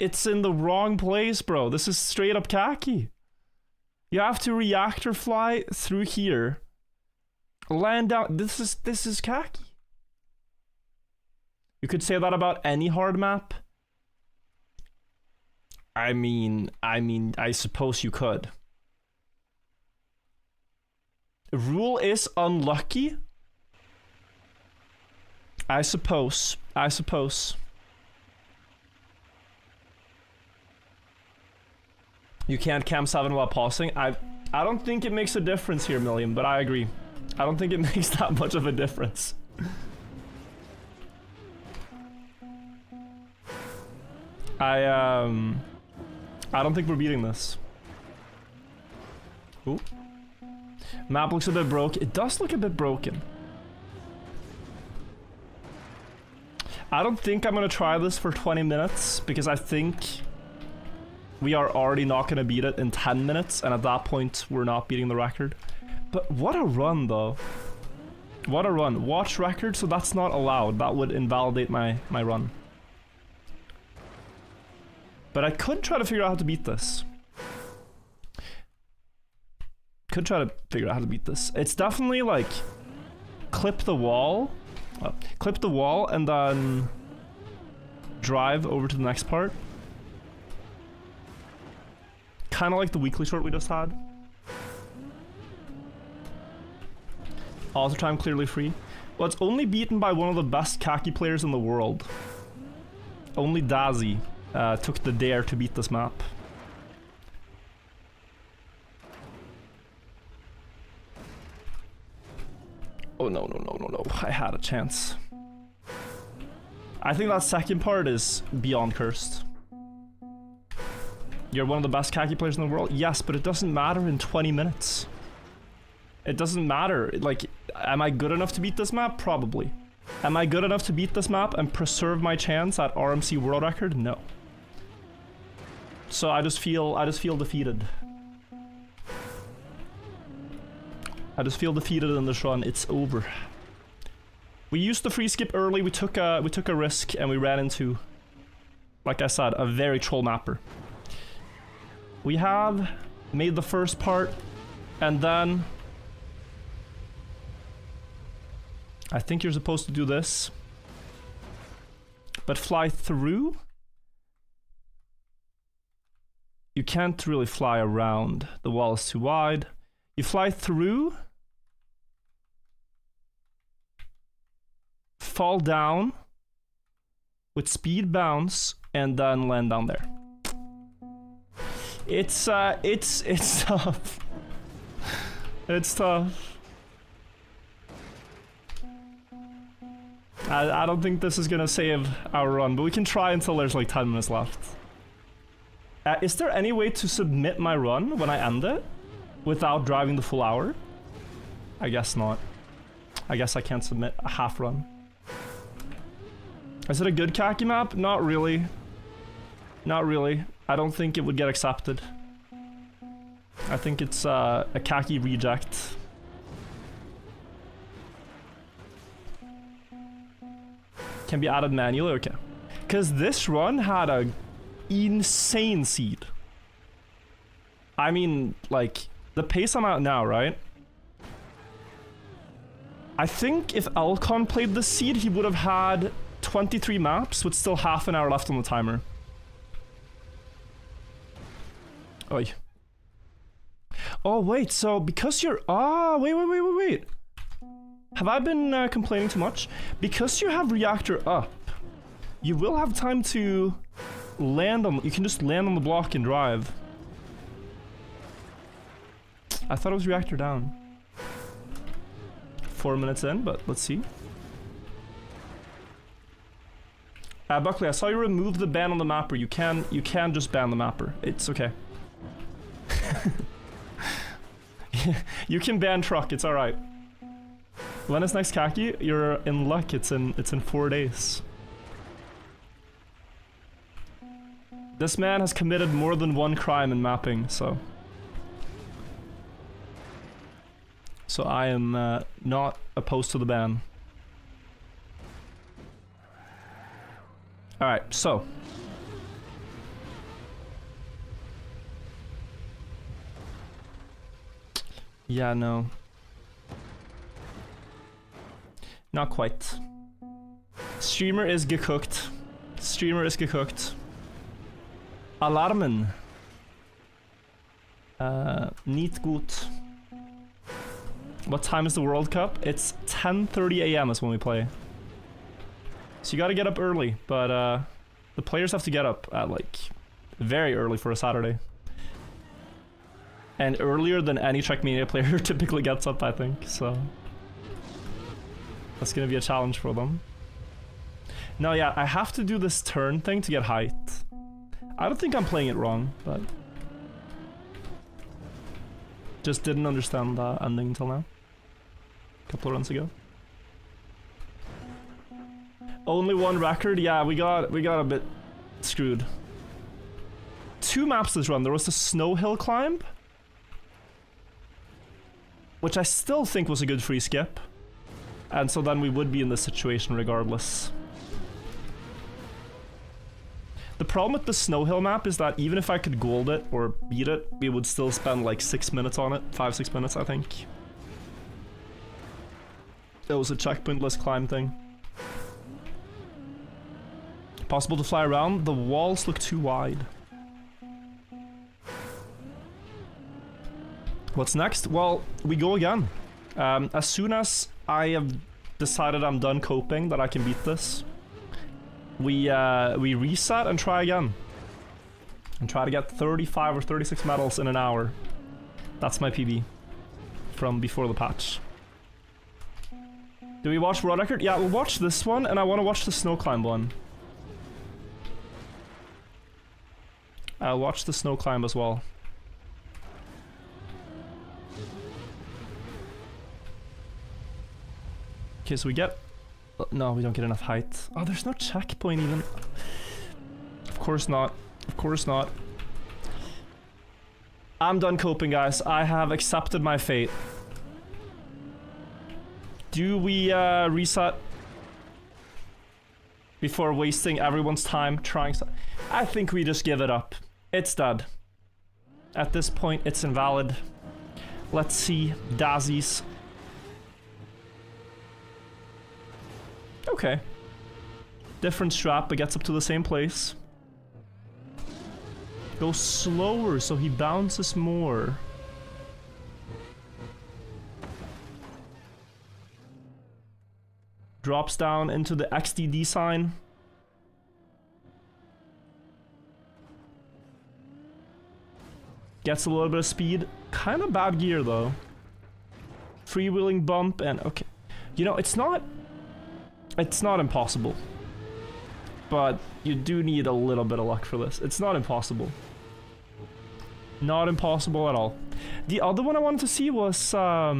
[SPEAKER 1] it's in the wrong place, bro. This is straight up khaki. You have to reactor fly through here. Land down. This is khaki. You could say that about any hard map. I mean, I suppose you could. Rule is unlucky? I suppose. You can't cam 7 while pausing. I don't think it makes a difference here, Million, but I agree. I don't think it makes that much of a difference. I don't think we're beating this. Ooh. Map looks a bit broke. It does look a bit broken. I don't think I'm gonna try this for 20 minutes because I think we are already not gonna beat it in 10 minutes, and at that point we're not beating the record. But what a run though. What a run. Watch record, so that's not allowed. That would invalidate my run. But I could try to figure out how to beat this. Could try to figure out how to beat this. It's definitely like clip the wall. Clip the wall and then drive over to the next part. Kind of like the weekly short we just had. Also time clearly free. Well, it's only beaten by one of the best khaki players in the world. Only Dazzy took the dare to beat this map. Oh no, I had a chance. I think that second part is beyond cursed. You're one of the best khaki players in the world? Yes, but it doesn't matter in 20 minutes. It doesn't matter. Like, am I good enough to beat this map? Probably. Am I good enough to beat this map and preserve my chance at RMC world record? No. So I just feel defeated. I just feel defeated in this run. It's over. We used the free skip early. We took a risk and we ran into, like I said, a very troll mapper. We have made the first part, and then I think you're supposed to do this, but fly through. You can't really fly around. The wall is too wide. You fly through, fall down with speed bounce, and then land down there. It's tough. It's tough. I don't think this is gonna save our run, but we can try until there's like 10 minutes left. Is there any way to submit my run when I end it without driving the full hour? I guess not. I guess I can't submit a half run. Is it a good khaki map? Not really. Not really. I don't think it would get accepted. I think it's a khaki reject. Can be added manually? Okay. Because this run had a insane seed. I mean, like, the pace I'm at now, right? I think if Elcon played this seed, he would have had 23 maps with still half an hour left on the timer. Oy. Oh, wait, so because you're... Ah, wait. Have I been complaining too much? Because you have reactor up, you will have time to land on... You can just land on the block and drive. I thought it was reactor down. 4 minutes in, but let's see. Buckley, I saw you remove the ban on the mapper. You can just ban the mapper. It's okay. You can ban truck, it's alright. When is next khaki? You're in luck, it's in 4 days. This man has committed more than one crime in mapping, so I am not opposed to the ban. Alright, so yeah, no. Not quite. Streamer is gecooked. Streamer is gecooked. Alarmen. Niet gut. What time is the World Cup? It's 10:30 a.m. is when we play. So you gotta get up early, but the players have to get up at like very early for a Saturday. And earlier than any Trackmania player typically gets up, I think, so that's gonna be a challenge for them. No, yeah, I have to do this turn thing to get height. I don't think I'm playing it wrong, but just didn't understand the ending until now. A couple of runs ago. Only one record? Yeah, we got a bit screwed. 2 maps this run. There was the Snow Hill climb, which I still think was a good free skip. And so then we would be in this situation regardless. The problem with the Snow Hill map is that even if I could gold it or beat it, we would still spend like 6 minutes on it. 5-6 minutes, I think. It was a checkpointless climb thing. Possible to fly around? The walls look too wide. What's next? Well, we go again. As soon as I have decided I'm done coping, that I can beat this, we reset and try again. And try to get 35 or 36 medals in an hour. That's my PB from before the patch. Do we watch World Record? Yeah, we'll watch this one, and I want to watch the Snow Climb one. I'll watch the Snow Climb as well. Okay, so we get... No, we don't get enough height. Oh, there's no checkpoint even. Of course not. Of course not. I'm done coping, guys. I have accepted my fate. Do we reset before wasting everyone's time trying? I think we just give it up. It's dead. At this point, it's invalid. Let's see Dazies. Okay. Different strap, but gets up to the same place. Go slower so he bounces more. Drops down into the XDD sign. Gets a little bit of speed. Kind of bad gear though. Freewheeling bump and okay. You know, it's not impossible. But you do need a little bit of luck for this. It's not impossible. Not impossible at all. The other one I wanted to see was where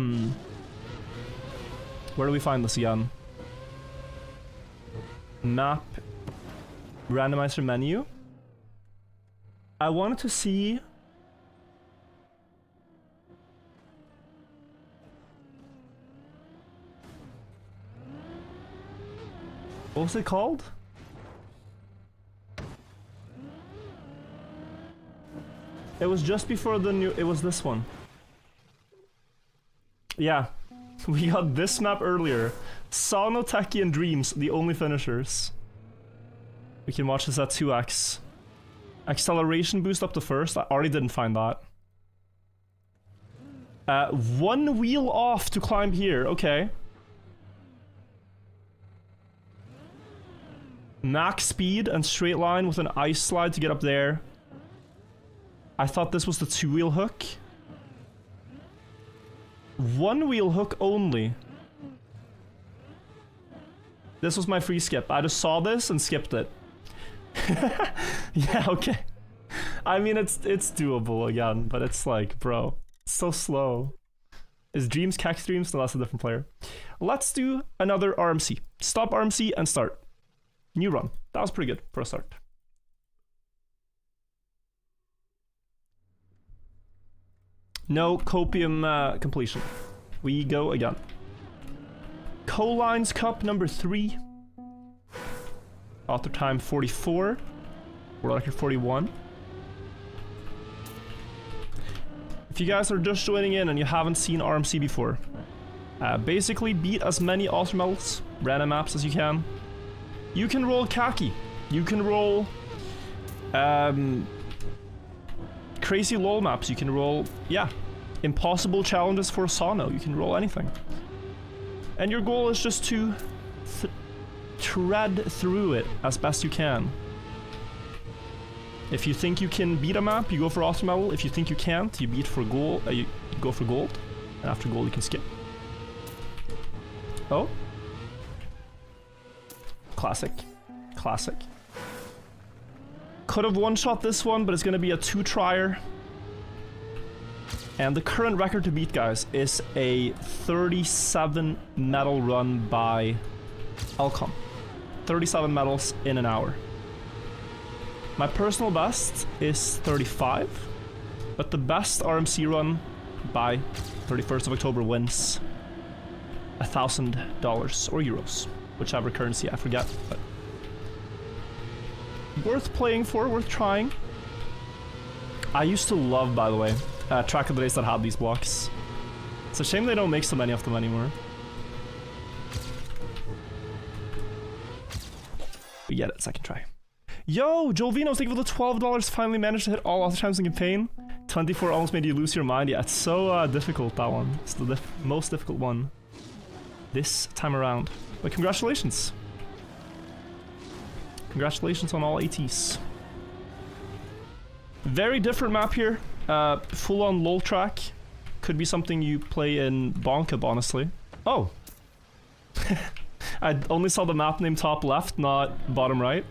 [SPEAKER 1] do we find this again? Map randomizer menu. I wanted to see what was it called? It was just before the new... It was this one. Yeah. We got this map earlier. Sonoteki and Dreams, the only finishers. We can watch this at 2x. Acceleration boost up to first. I already didn't find that. 1 wheel off to climb here. Okay. Max speed and straight line with an ice slide to get up there. I thought this was the 2-wheel hook. 1-wheel hook only. This was my free skip. I just saw this and skipped it. Yeah, okay. I mean, it's doable again, but it's like, bro, it's so slow. Is Dreams Kex Dreams? No, that's a different player. Let's do another RMC. Stop RMC and start. New run. That was pretty good for a start. No copium completion. We go again. Colines Cup number 3. Author time 44. World record 41. If you guys are just joining in and you haven't seen RMC before, basically beat as many author medals, random maps as you can. You can roll khaki. You can roll crazy lol maps. You can roll, yeah, impossible challenges for Sano. You can roll anything. And your goal is just to tread through it as best you can. If you think you can beat a map, you go for awesome level. If you think you can't, you beat for gold. You go for gold, and after gold, you can skip. Oh, classic, classic. Could have one-shot this one, but it's gonna be a two-trier. And the current record to beat, guys, is a 37 medal run by Alcom. 37 medals in an hour. My personal best is 35, but the best RMC run by 31st of October wins $1,000 or euros, whichever currency I forget, but worth playing for, worth trying. I used to love, by the way, track of the days that had these blocks. It's a shame they don't make so many of them anymore. We get it, second try. Yo, Jolvino, thank you for the $12. Finally managed to hit all other times in campaign. 24 almost made you lose your mind. Yeah, it's so difficult, that one. It's the most difficult one this time around. But congratulations. Congratulations on all ATs. Very different map here. Full on lol track. Could be something you play in Bonk Up, honestly. Oh. I only saw the map name top left, not bottom right.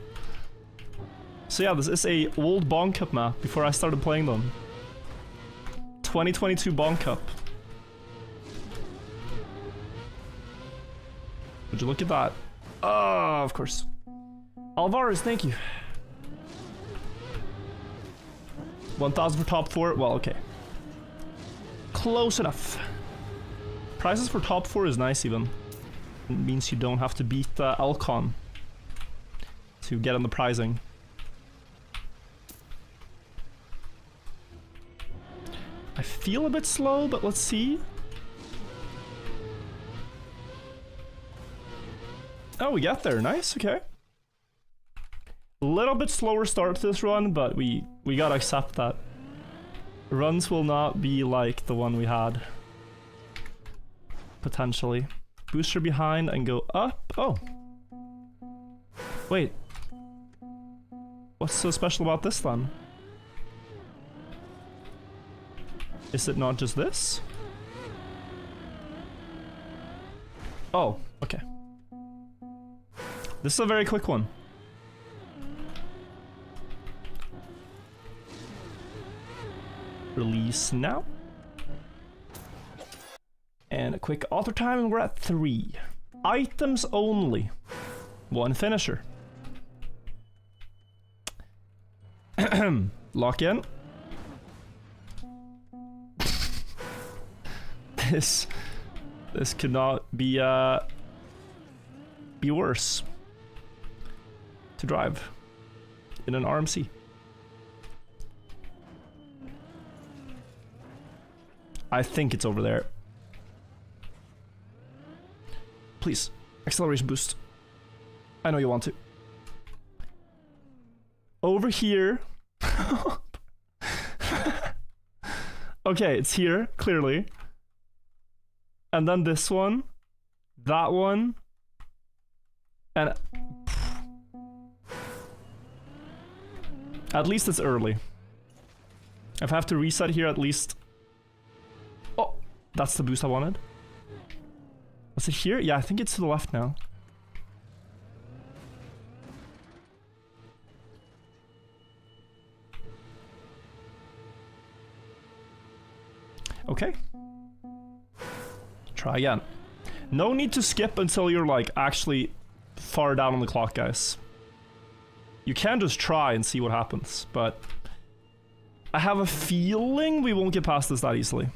[SPEAKER 1] So yeah, this is a old Bonk Cup map before I started playing them. 2022 Bonk Cup. Would you look at that? Oh, of course. Alvarez, thank you. 1,000 for top 4. Well, okay. Close enough. Prizes for top 4 is nice, even. It means you don't have to beat Alcon to get on the prizing. I feel a bit slow, but let's see. Oh, we got there. Nice, okay. A little bit slower start to this run, but we gotta accept that. Runs will not be like the one we had. Potentially. Booster behind and go up. Oh. Wait. What's so special about this then? Is it not just this? Oh, okay. This is a very quick one. Release now. And a quick author time, and we're at 3. Items only. 1 finisher. Lock in. This could not be worse to drive in an RMC. I think it's over there. Please, acceleration boost. I know you want to. Over here. Okay, it's here, clearly. And then this one, that one, and at least it's early. If I have to reset here, at least. Oh, that's the boost I wanted. Was it here? Yeah, I think it's to the left now. Okay. Try again. No need to skip until you're like actually far down on the clock, guys. You can just try and see what happens, but I have a feeling we won't get past this that easily.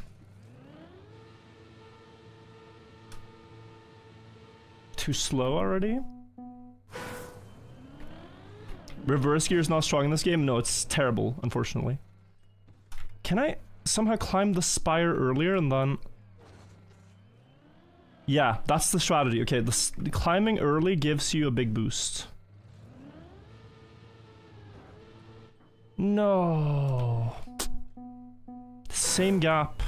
[SPEAKER 1] Too slow already? Reverse gear is not strong in this game? No, it's terrible, unfortunately. Can I somehow climb the spire earlier and then... Yeah, that's the strategy. Okay, the climbing early gives you a big boost. No. Same gap.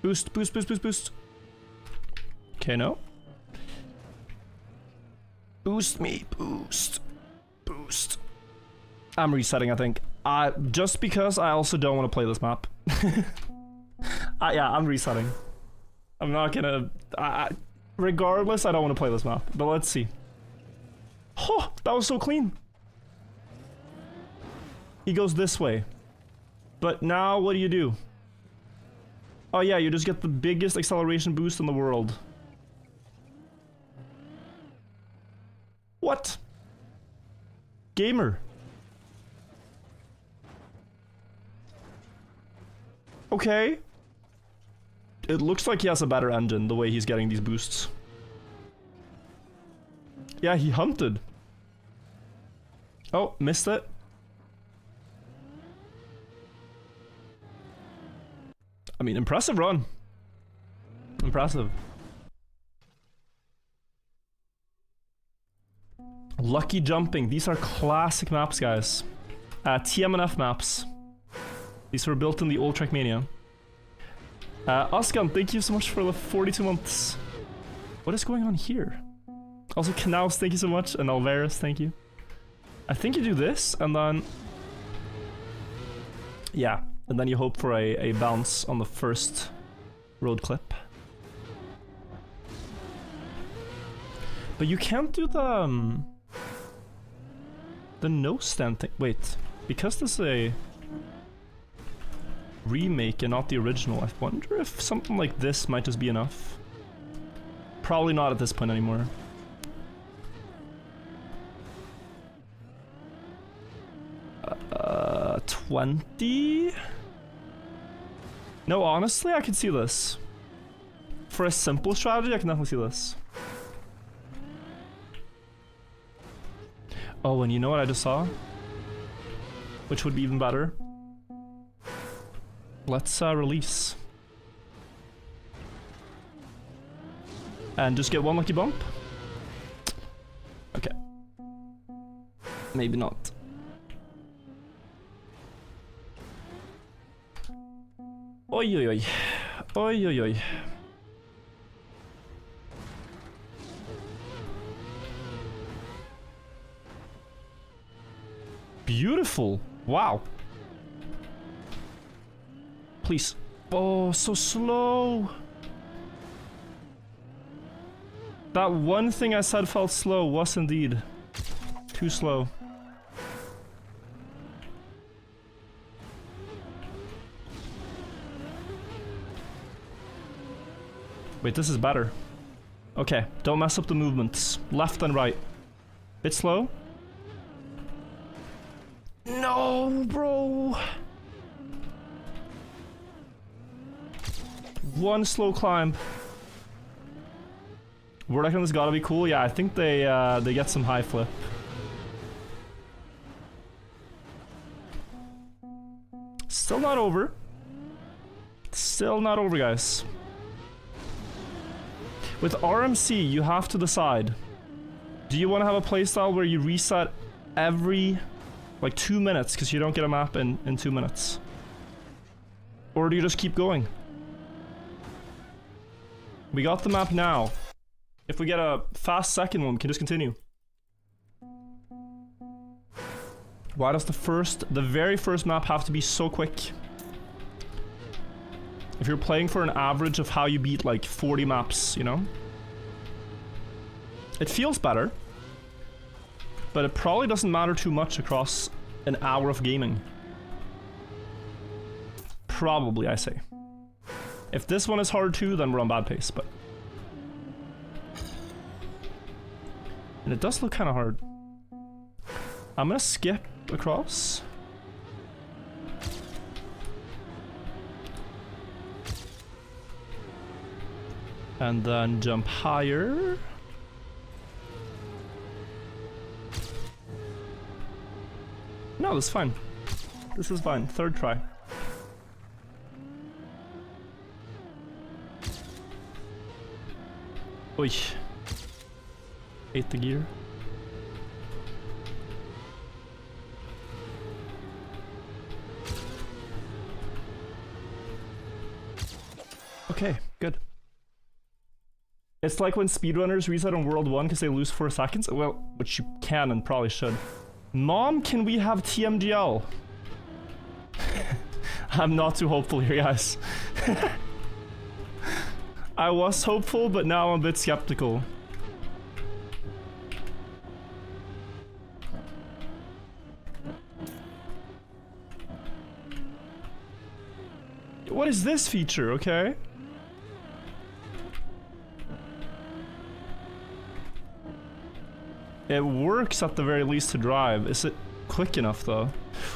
[SPEAKER 1] Boost, boost, boost, boost, boost. Okay, no. Boost me, boost. Boost. I'm resetting, I think. Just because I also don't want to play this map. Yeah, I'm resetting. I'm not gonna... regardless, I don't want to play this map. But let's see. Oh, that was so clean. He goes this way. But now, what do? Oh yeah, you just get the biggest acceleration boost in the world. What? Gamer. Okay. It looks like he has a better engine, the way he's getting these boosts. Yeah, he hunted. Oh, missed it. I mean, impressive run. Impressive. Lucky jumping. These are classic maps, guys. TMNF maps. These were built in the old Trackmania. Askan, thank you so much for the 42 months. What is going on here? Also, Canals, thank you so much. And Alvarez, thank you. I think you do this, and then... yeah, and then you hope for a bounce on the first road clip. But you can't do the nose stand thing. Wait, because this is a remake and not the original, I wonder if something like this might just be enough. Probably not at this point anymore. Uh, 20? No, honestly, I could see this. For a simple strategy, I can definitely see this. Oh, and you know what I just saw? Which would be even better. Let's release. And just get one lucky bump. Okay. Maybe not. Oi oi oi. Oi oi oi. Beautiful. Wow. Please. Oh, so slow. That one thing I said felt slow was indeed too slow. Wait, this is better. Okay, don't mess up the movements. Left and right. Bit slow. No, bro. One slow climb. Word icon has gotta be cool. Yeah, I think they get some high flip. Still not over. Still not over, guys. With RMC, you have to decide. Do you want to have a playstyle where you reset every, like, 2 minutes because you don't get a map in 2 minutes? Or do you just keep going? We got the map now. If we get a fast second one, we can just continue. Why does the very first map have to be so quick? If you're playing for an average of how you beat like 40 maps, you know? It feels better. But it probably doesn't matter too much across an hour of gaming. Probably, I say. If this one is hard too, then we're on bad pace, but... And it does look kind of hard. I'm gonna skip across. And then jump higher. No, this is fine. This is fine. Third try. Oy. ate the gear. Okay, good. It's like when speedrunners reset on World 1 because they lose 4 seconds. Well, which you can and probably should. Mom, can we have TMGL? I'm not too hopeful here, guys. I was hopeful, but now I'm a bit skeptical. What is this feature, okay? It works at the very least to drive. Is it quick enough though?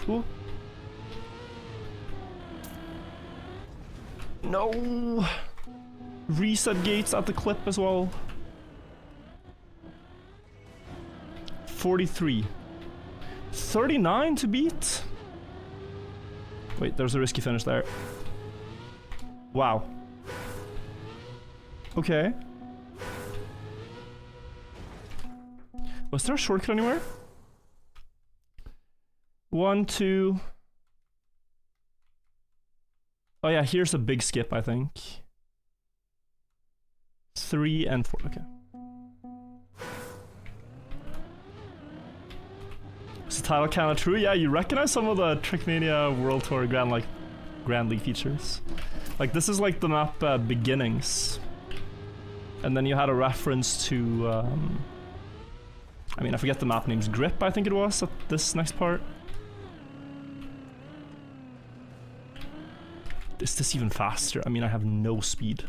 [SPEAKER 1] Ooh. No! Reset gates at the clip as well. 43. 39 to beat? Wait, there's a risky finish there. Wow. Okay. Was there a shortcut anywhere? 1, 2. Oh yeah, here's a big skip, I think. 3 and 4, okay. Is the title kinda true? Yeah, you recognize some of the Trickmania World Tour Grand League features. Like, this is like the map Beginnings. And then you had a reference to, I mean, I forget the map name's Grip, I think it was, at this next part. Is this even faster? I mean, I have no speed.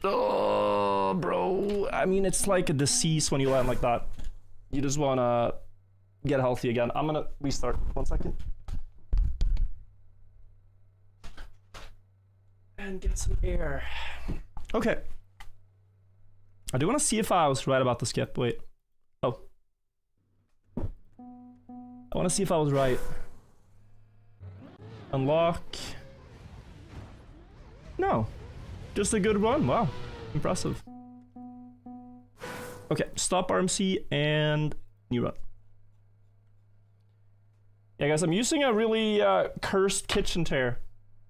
[SPEAKER 1] Oh, bro. I mean, it's like a disease when you land like that. You just wanna get healthy again. I'm gonna restart. 1 second. And get some air. Okay. I do want to see if I was right about the skip. Wait. Oh. I want to see if I was right. Unlock. No. Just a good run. Wow. Impressive. Okay. Stop RMC and new run. Yeah, guys, I'm using a really cursed kitchen chair.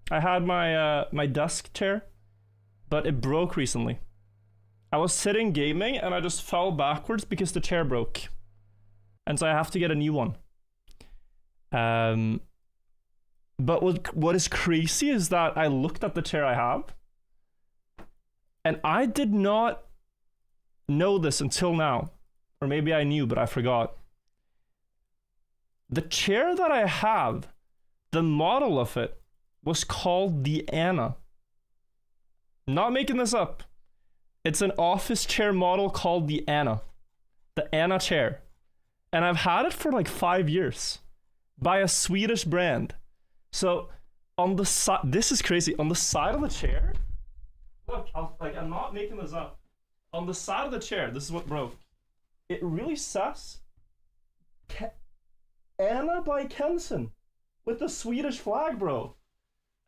[SPEAKER 1] I had my my desk chair, but it broke recently. I was sitting gaming and I just fell backwards because the chair broke. And so I have to get a new one. But what is crazy is that I looked at the chair I have and I did not know this until now. Or maybe I knew, but I forgot. The chair that I have, the model of it, was called the Anna. Not making this up. It's an office chair model called the Anna. The Anna chair. And I've had it for like 5 years. By a Swedish brand. So, on the side, this is crazy. On the side of the chair, look, I'm not making this up. On the side of the chair, this is what broke. It really says Anna by Kensen with the Swedish flag, bro.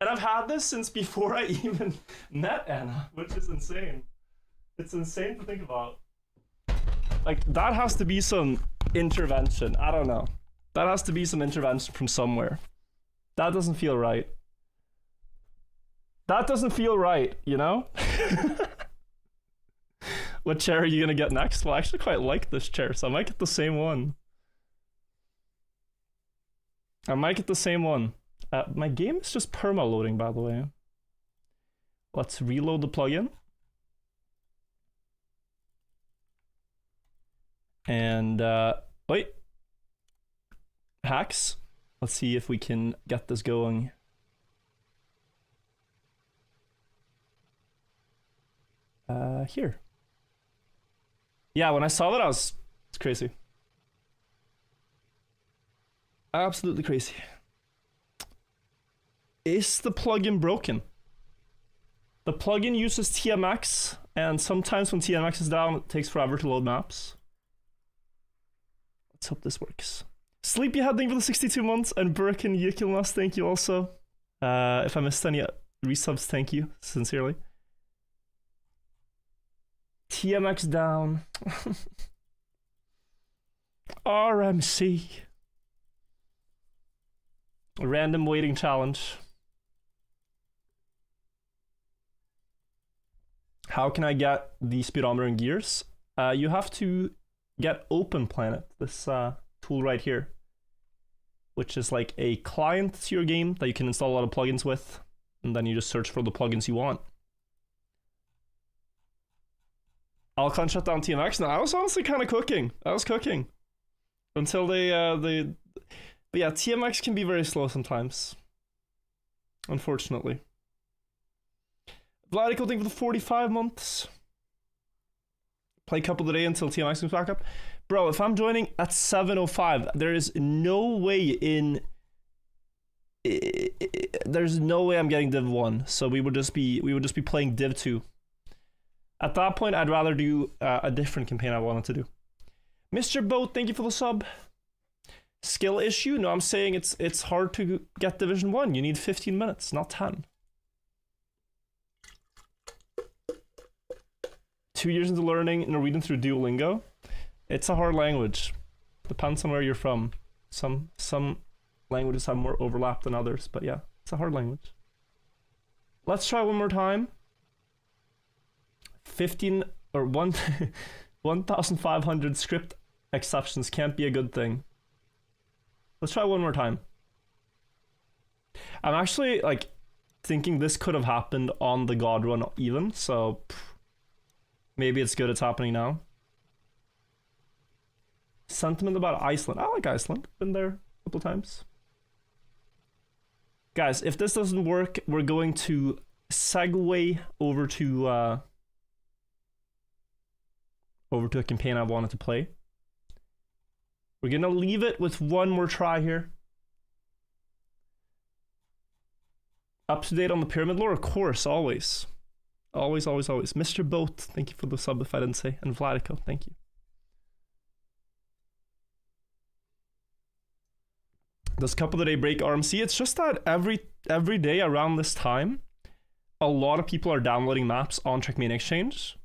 [SPEAKER 1] And I've had this since before I even met Anna, which is insane. It's insane to think about. Like, that has to be some intervention. I don't know. That has to be some intervention from somewhere. That doesn't feel right. That doesn't feel right, you know? What chair are you gonna get next? Well, I actually quite like this chair, so I might get the same one. My game is just perma-loading, by the way. Let's reload the plugin. And, wait. Hacks. Let's see if we can get this going. Here. Yeah, when I saw that, it's crazy. Absolutely crazy. Is the plugin broken? The plugin uses TMX, and sometimes when TMX is down, it takes forever to load maps. Let's hope this works. Sleepyhead, thank you for the 62 months, and Burke and Yikilmas, thank you also. If I missed any resubs, thank you, sincerely. TMX down. RMC. Random waiting challenge. How can I get the speedometer in gears? You have to get Open Planet, this tool right here, which is like a client to your game that you can install a lot of plugins with, and then you just search for the plugins you want. Alcon shut down TMX. No, I was honestly kind of cooking. I was cooking until they. But yeah, TMX can be very slow sometimes, unfortunately. Vladico, thank you for the 45 months. Play a couple today until TMX comes back up. Bro, if I'm joining at 7:05, there is no way in... There's no way I'm getting Div 1, so we would just be playing Div 2. At that point, I'd rather do a different campaign I wanted to do. Mr. Boat, thank you for the sub. Skill issue? No, I'm saying it's hard to get Division 1. You need 15 minutes, not 10. 2 years into learning Norwegian through Duolingo. It's a hard language. Depends on where you're from. Some languages have more overlap than others, but yeah, it's a hard language. Let's try one more time. 15 or 1,500 script exceptions can't be a good thing. Let's try one more time. I'm actually like thinking this could have happened on the God run even, so maybe it's good it's happening now. Sentiment about Iceland. I like Iceland. Been there a couple times. Guys, if this doesn't work, we're going to segue over to a campaign I wanted to play. We're gonna leave it with one more try here. Up to date on the pyramid lore, of course, always. Always, always, always. Mr. Boat, thank you for the sub if I didn't say. And Vladico, thank you. Does Cup of the Day break RMC? It's just that every day around this time, a lot of people are downloading maps on Trackmania Exchange,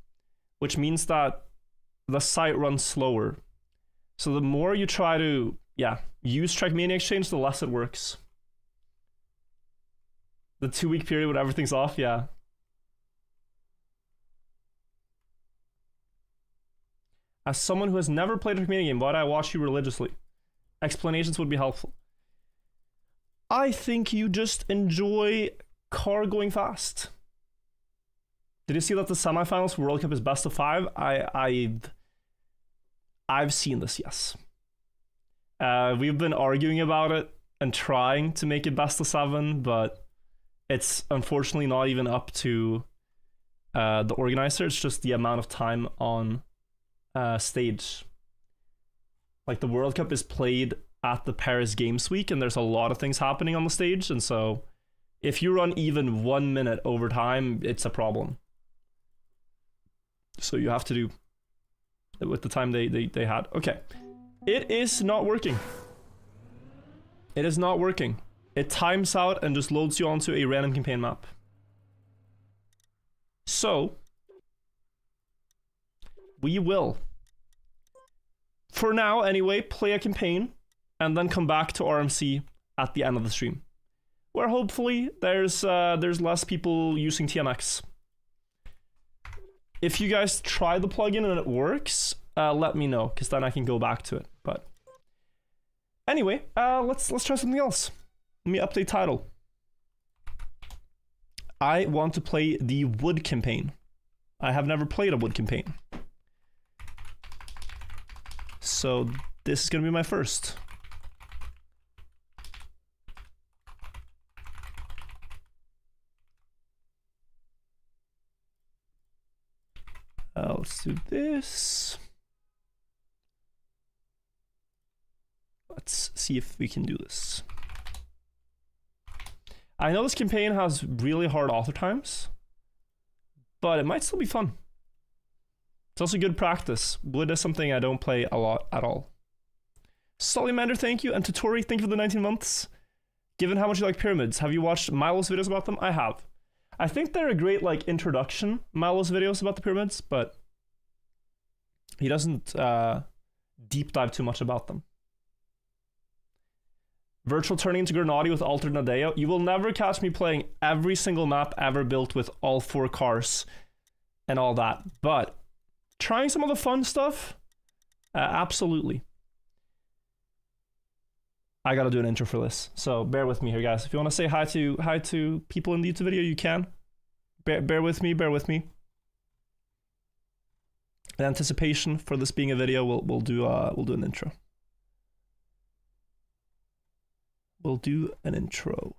[SPEAKER 1] which means that the site runs slower. So the more you try to, use Trackmania Exchange, the less it works. The 2-week period when everything's off, yeah. As someone who has never played a Trackmania game, why do I watch you religiously? Explanations would be helpful. I think you just enjoy car going fast. Did you see that the semifinals for World Cup is best of 5? I've seen this, yes. We've been arguing about it and trying to make it best of 7, but it's unfortunately not even up to the organizer. It's just the amount of time on stage. Like, the World Cup is played at the Paris Games Week, and there's a lot of things happening on the stage, and so if you run even 1 minute over time, it's a problem. So you have to do with the time they had. Okay. It is not working. It is not working. It times out and just loads you onto a random campaign map. So we will, for now anyway, play a campaign and then come back to RMC at the end of the stream, where hopefully there's less people using TMX. If you guys try the plugin and it works, let me know, because then I can go back to it. But anyway, let's try something else. Let me update title. I want to play the Wood campaign. I have never played a Wood campaign, so this is gonna be my first. Let's do this. Let's see if we can do this. I know this campaign has really hard author times, but it might still be fun. It's also good practice. Wood is something I don't play a lot at all. Solimander, thank you. And Tutori, thank you for the 19 months. Given how much you like pyramids, have you watched Milo's videos about them? I have. I think they're a great, like, introduction, Milo's videos about the pyramids, but he doesn't deep dive too much about them. Virtual turning into Grenadier with altered Nadeo. You will never catch me playing every single map ever built with all 4 cars and all that. But trying some of the fun stuff, absolutely. I gotta do an intro for this, so bear with me here, guys. If you want to say hi to people in the YouTube video, you can. Bear with me. In anticipation for this being a video, we'll do an intro. We'll do an intro.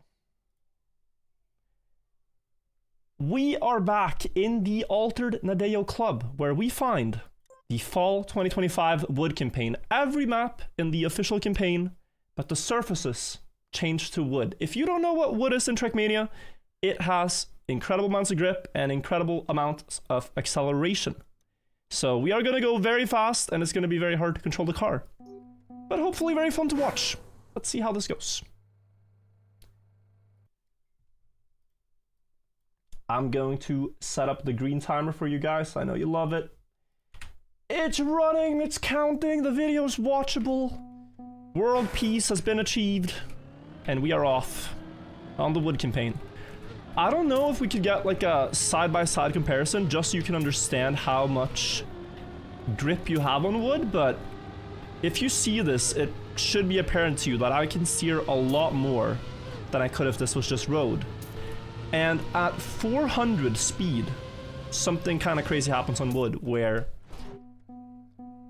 [SPEAKER 1] We are back in the Altered Nadeo Club, where we find the Fall 2025 wood campaign. Every map in the official campaign, but the surfaces changed to wood. If you don't know what wood is in Trackmania, it has incredible amounts of grip and incredible amounts of acceleration. So we are going to go very fast, and it's going to be very hard to control the car. But hopefully very fun to watch. Let's see how this goes. I'm going to set up the green timer for you guys. I know you love it. It's running, it's counting, the video's watchable. World peace has been achieved. And we are off on the wood campaign. I don't know if we could get like a side-by-side comparison just so you can understand how much grip you have on wood, but if you see this, it should be apparent to you that I can steer a lot more than I could if this was just road. And at 400 speed, something kind of crazy happens on wood, where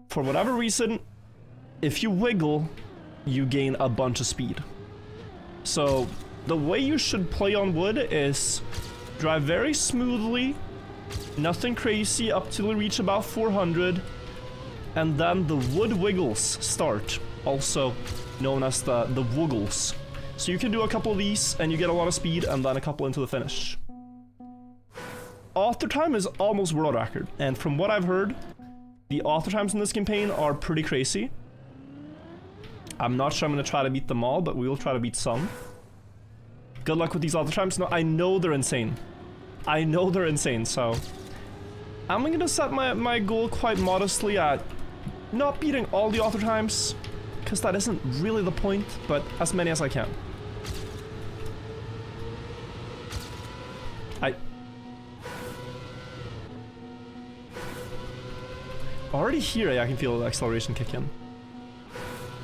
[SPEAKER 1] for whatever reason, if you wiggle, you gain a bunch of speed. So the way you should play on wood is drive very smoothly, nothing crazy up till you reach about 400, and then the wood wiggles start, also known as the woogles. So you can do a couple of these and you get a lot of speed, and then a couple into the finish. Author time is almost world record, and from what I've heard, the author times in this campaign are pretty crazy. I'm not sure I'm going to try to beat them all, but we will try to beat some. Good luck with these author times. No, I know they're insane. I know they're insane, so I'm going to set my goal quite modestly at not beating all the author times, because that isn't really the point, but as many as I can. Already here, I can feel the acceleration kick in.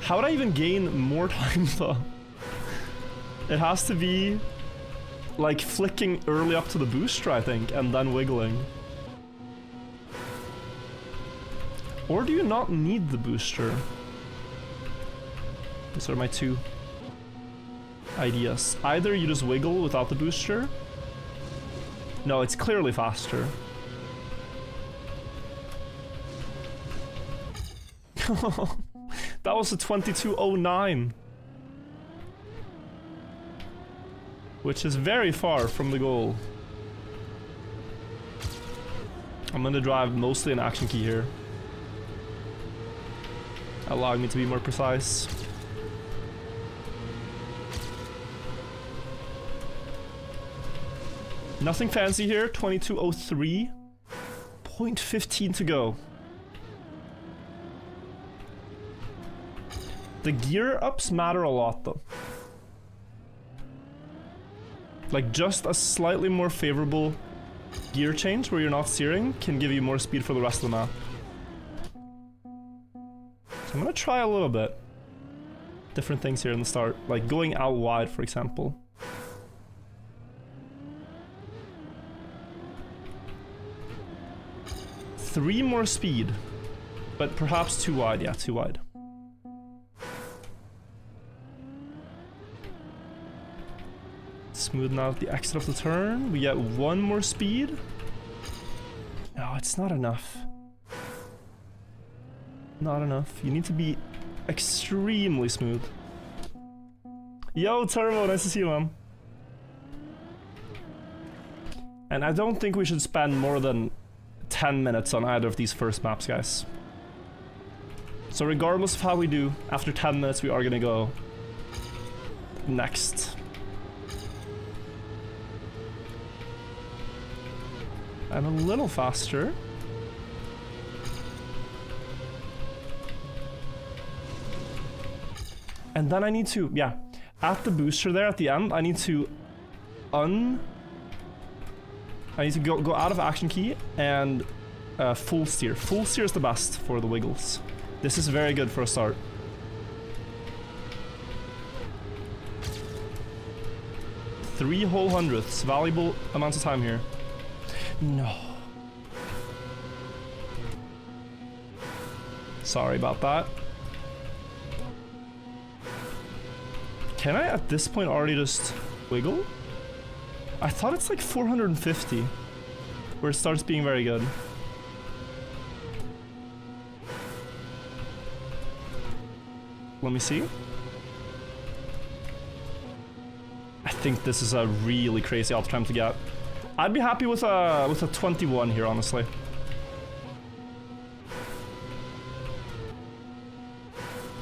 [SPEAKER 1] How would I even gain more time though? It has to be like flicking early up to the booster, I think, and then wiggling. Or do you not need the booster? Those are my two ideas. Either you just wiggle without the booster. No, it's clearly faster. That was a 2209. Which is very far from the goal. I'm gonna drive mostly an action key here, allowing me to be more precise. Nothing fancy here, 2203. 0.15 to go. The gear ups matter a lot though. Like just a slightly more favorable gear change where you're not steering can give you more speed for the rest of the map. So I'm gonna try a little bit. Different things here in the start, like going out wide, for example. Three more speed, but perhaps too wide. Yeah, too wide. Smoothing out the exit of the turn. We get one more speed. No, it's not enough. Not enough. You need to be extremely smooth. Yo, Turbo, nice to see you, man. And I don't think we should spend more than 10 minutes on either of these first maps, guys. So regardless of how we do, after 10 minutes we are gonna go next. I'm a little faster. And then I need to, yeah, at the booster there at the end, I need to go out of action key and full steer. Full steer is the best for the wiggles. This is very good for a start. Three whole hundredths, valuable amounts of time here. No. Sorry about that. Can I at this point already just wiggle? I thought it's like 450 where it starts being very good. Let me see. I think this is a really crazy auto time to get. I'd be happy with a 21 here, honestly.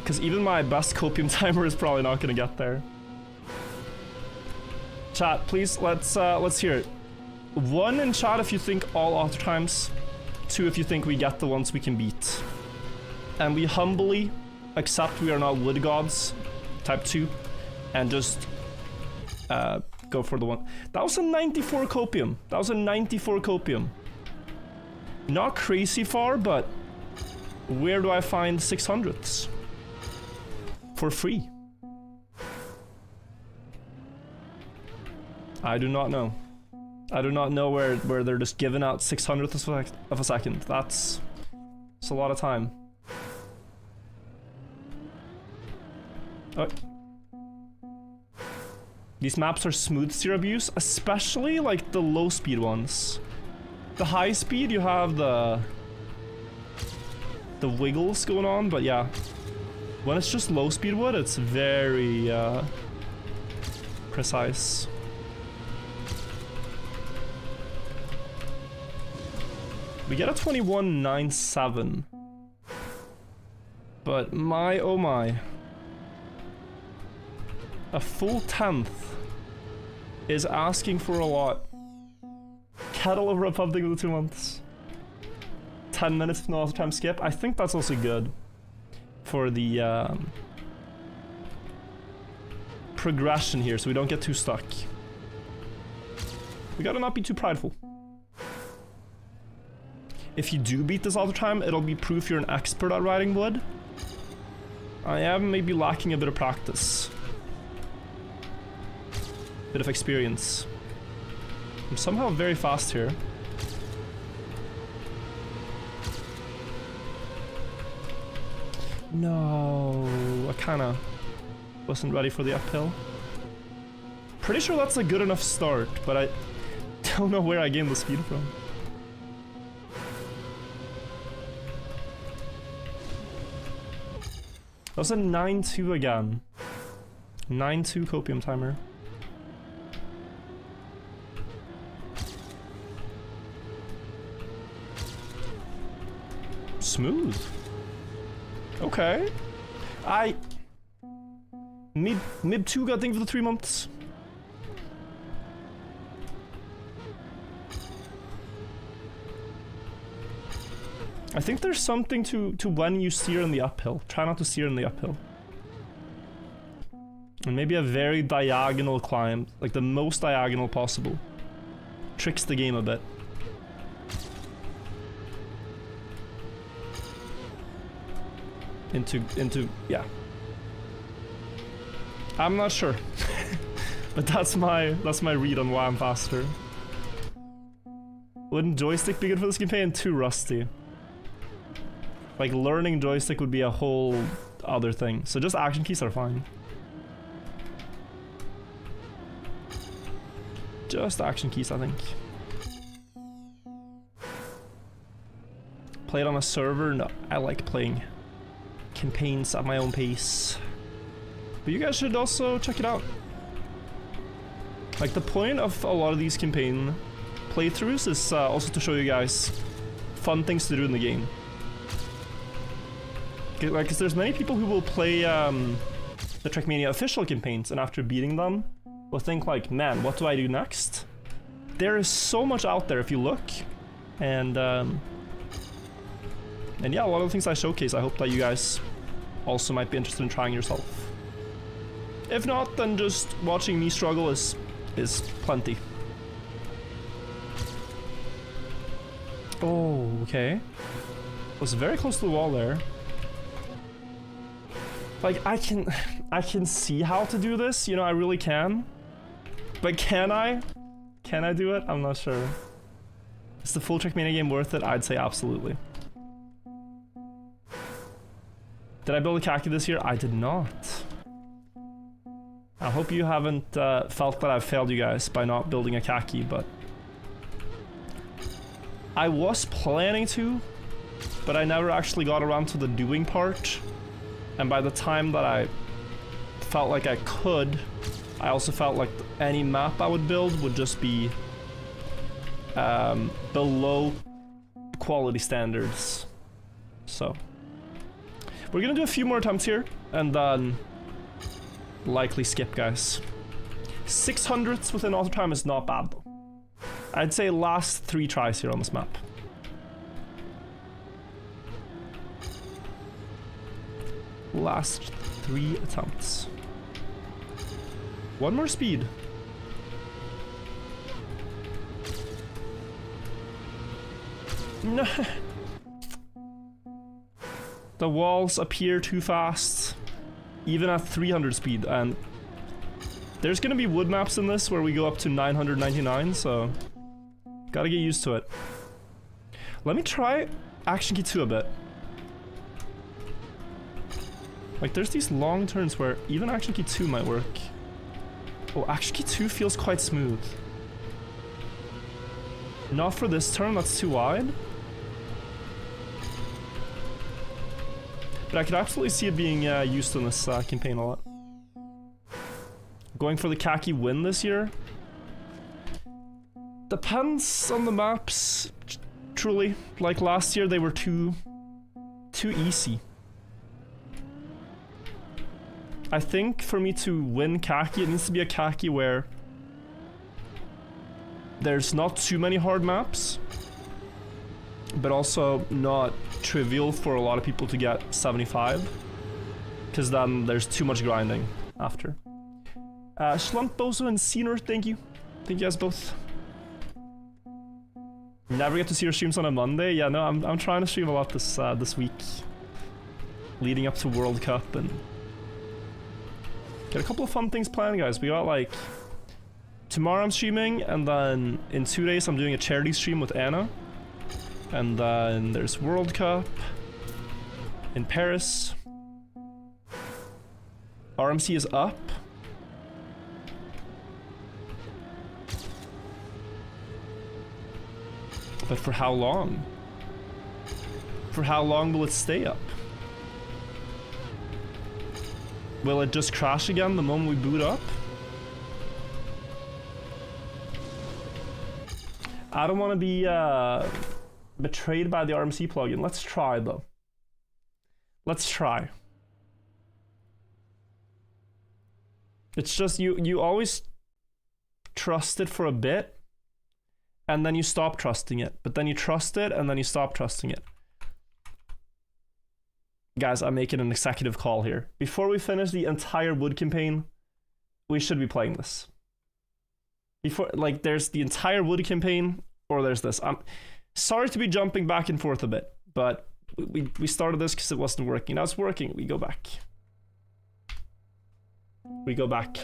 [SPEAKER 1] Because even my best copium timer is probably not gonna get there. Chat, please, let's hear it. 1 in chat if you think all auto times. 2 if you think we get the ones we can beat. And we humbly accept we are not wood gods, type 2, and just go for the one. That was a 94 copium. That was a 94 copium. Not crazy far, but where do I find 600ths? For free. I do not know. I do not know where they're just giving out 600ths of a second. That's a lot of time. Oh. These maps are smooth steer abuse, especially like the low speed ones. The high speed you have the wiggles going on, but yeah. When it's just low speed wood, it's very precise. We get a 21.97. But my oh my. A full 10th is asking for a lot. Kettle over a pub thing with the 2 months. 10 minutes with no auto time skip. I think that's also good for the progression here, so we don't get too stuck. We gotta not be too prideful. If you do beat this all the time, it'll be proof you're an expert at riding wood. I am maybe lacking a bit of practice. Bit of experience. I'm somehow very fast here. No, I kinda wasn't ready for the uphill. Pretty sure that's a good enough start, but I don't know where I gained the speed from. That was a 9-2 again. 9-2 copium timer. Smooth. Okay. Mib 2 got thing for the 3 months. I think there's something to when you steer in the uphill. Try not to steer in the uphill. And maybe a very diagonal climb, like the most diagonal possible. Tricks the game a bit. Into yeah. I'm not sure. But that's my read on why I'm faster. Wouldn't joystick be good for this campaign? Too rusty. Like learning joystick would be a whole other thing. So just action keys are fine. Just action keys, I think. Play it on a server? No, I like playing campaigns at my own pace. But you guys should also check it out. Like the point of a lot of these campaign playthroughs is also to show you guys fun things to do in the game. Like, cause there's many people who will play the Trackmania official campaigns, and after beating them, will think like, man, what do I do next? There is so much out there if you look, and yeah, a lot of the things I showcase, I hope that you guys also might be interested in trying yourself. If not, then just watching me struggle is plenty. Oh, okay. Was very close to the wall there. Like, I can see how to do this, you know, I really can. But can I? Can I do it? I'm not sure. Is the full trick minigame worth it? I'd say absolutely. Did I build a khaki this year? I did not. I hope you haven't felt that I've failed you guys by not building a khaki, but... I was planning to, but I never actually got around to the doing part. And by the time that I felt like I could, I also felt like any map I would build would just be below quality standards. So we're gonna do a few more attempts here and then likely skip, guys. 600ths within auto time is not bad though. I'd say last 3 tries here on this map. Last 3 attempts. 1 more speed. No. The walls appear too fast, even at 300 speed, and there's gonna be wood maps in this where we go up to 999, so gotta get used to it. Let me try Action Key 2 a bit. Like, there's these long turns where even Action Key 2 might work. Oh, Action Key 2 feels quite smooth. Not for this turn, that's too wide. But I could absolutely see it being used in this campaign a lot. Going for the khaki win this year? Depends on the maps, truly. Like last year, they were too easy. I think for me to win khaki, it needs to be a khaki where there's not too many hard maps, but also not trivial for a lot of people to get 75, because then there's too much grinding after. Schlunt, Bozo, and Scener, thank you. Thank you guys both. Never get to see your streams on a Monday. Yeah, no, I'm trying to stream a lot this week, leading up to World Cup, and got a couple of fun things planned, guys. We got like tomorrow I'm streaming, and then in 2 days I'm doing a charity stream with Anna, and then there's World Cup in Paris. RMC is up. But for how long? For how long will it stay up? Will it just crash again the moment we boot up? I don't want to be betrayed by the RMC plugin. Let's try though. Let's try. It's just you always trust it for a bit, and then you stop trusting it. But then you trust it, and then you stop trusting it. Guys, I'm making an executive call here. Before we finish the entire wood campaign, we should be playing this. Before, like, there's the entire wood campaign, or there's this. I'm sorry to be jumping back and forth a bit, but we started this because it wasn't working. Now it's working. We go back. We go back.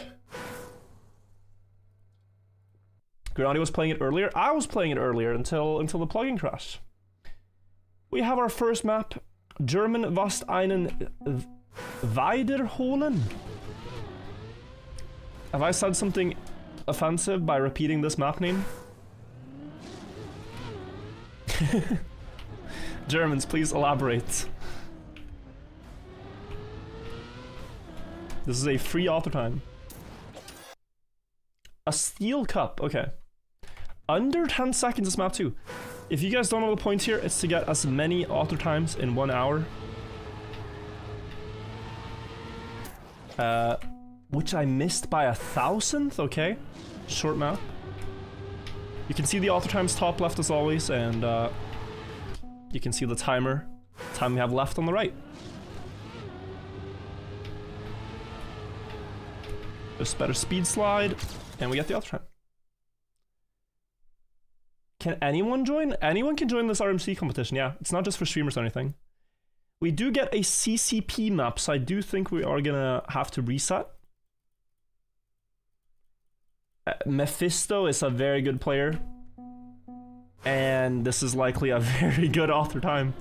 [SPEAKER 1] Grandi was playing it earlier. I was playing it earlier until the plugin crashed. We have our first map. German was einen Weiderholen. Have I said something offensive by repeating this map name? Germans, please elaborate. This is a free auto time. A steel cup, okay. Under 10 seconds this map too. If you guys don't know the point here, it's to get as many auto times in 1 hour. Which I missed by 1,000th, okay. Short map. You can see the auto times top left as always, and you can see the time we have left on the right. Just better speed slide, and we get the ultra time. Can anyone join? Anyone can join this RMC competition, yeah. It's not just for streamers or anything. We do get a CCP map, so I do think we are gonna have to reset. Mephisto is a very good player. And this is likely a very good author time.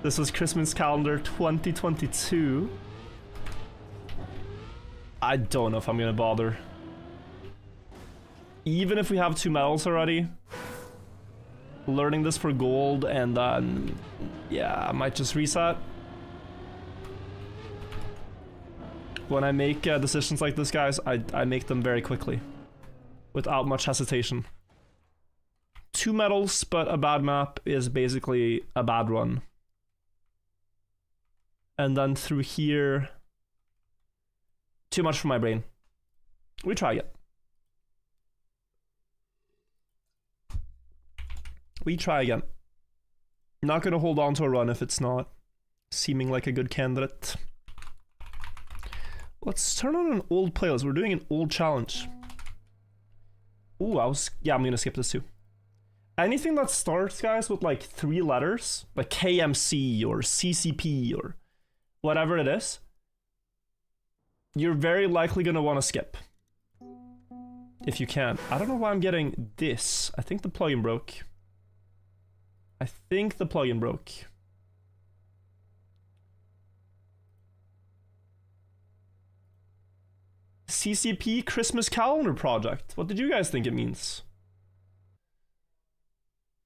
[SPEAKER 1] This was Christmas calendar 2022. I don't know if I'm gonna bother. Even if we have 2 medals already, learning this for gold, and then, yeah, I might just reset. When I make decisions like this, guys, I make them very quickly, without much hesitation. 2 medals, but a bad map is basically a bad run. And then through here, too much for my brain. We try again. We try again. Not gonna hold on to a run if it's not seeming like a good candidate. Let's turn on an old playlist. We're doing an old challenge. Ooh, I'm gonna skip this too. Anything that starts, guys, with like 3 letters, like KMC or CCP or whatever it is, you're very likely gonna want to skip. If you can. I don't know why I'm getting this. I think the plugin broke. CCP Christmas calendar project. What did you guys think it means?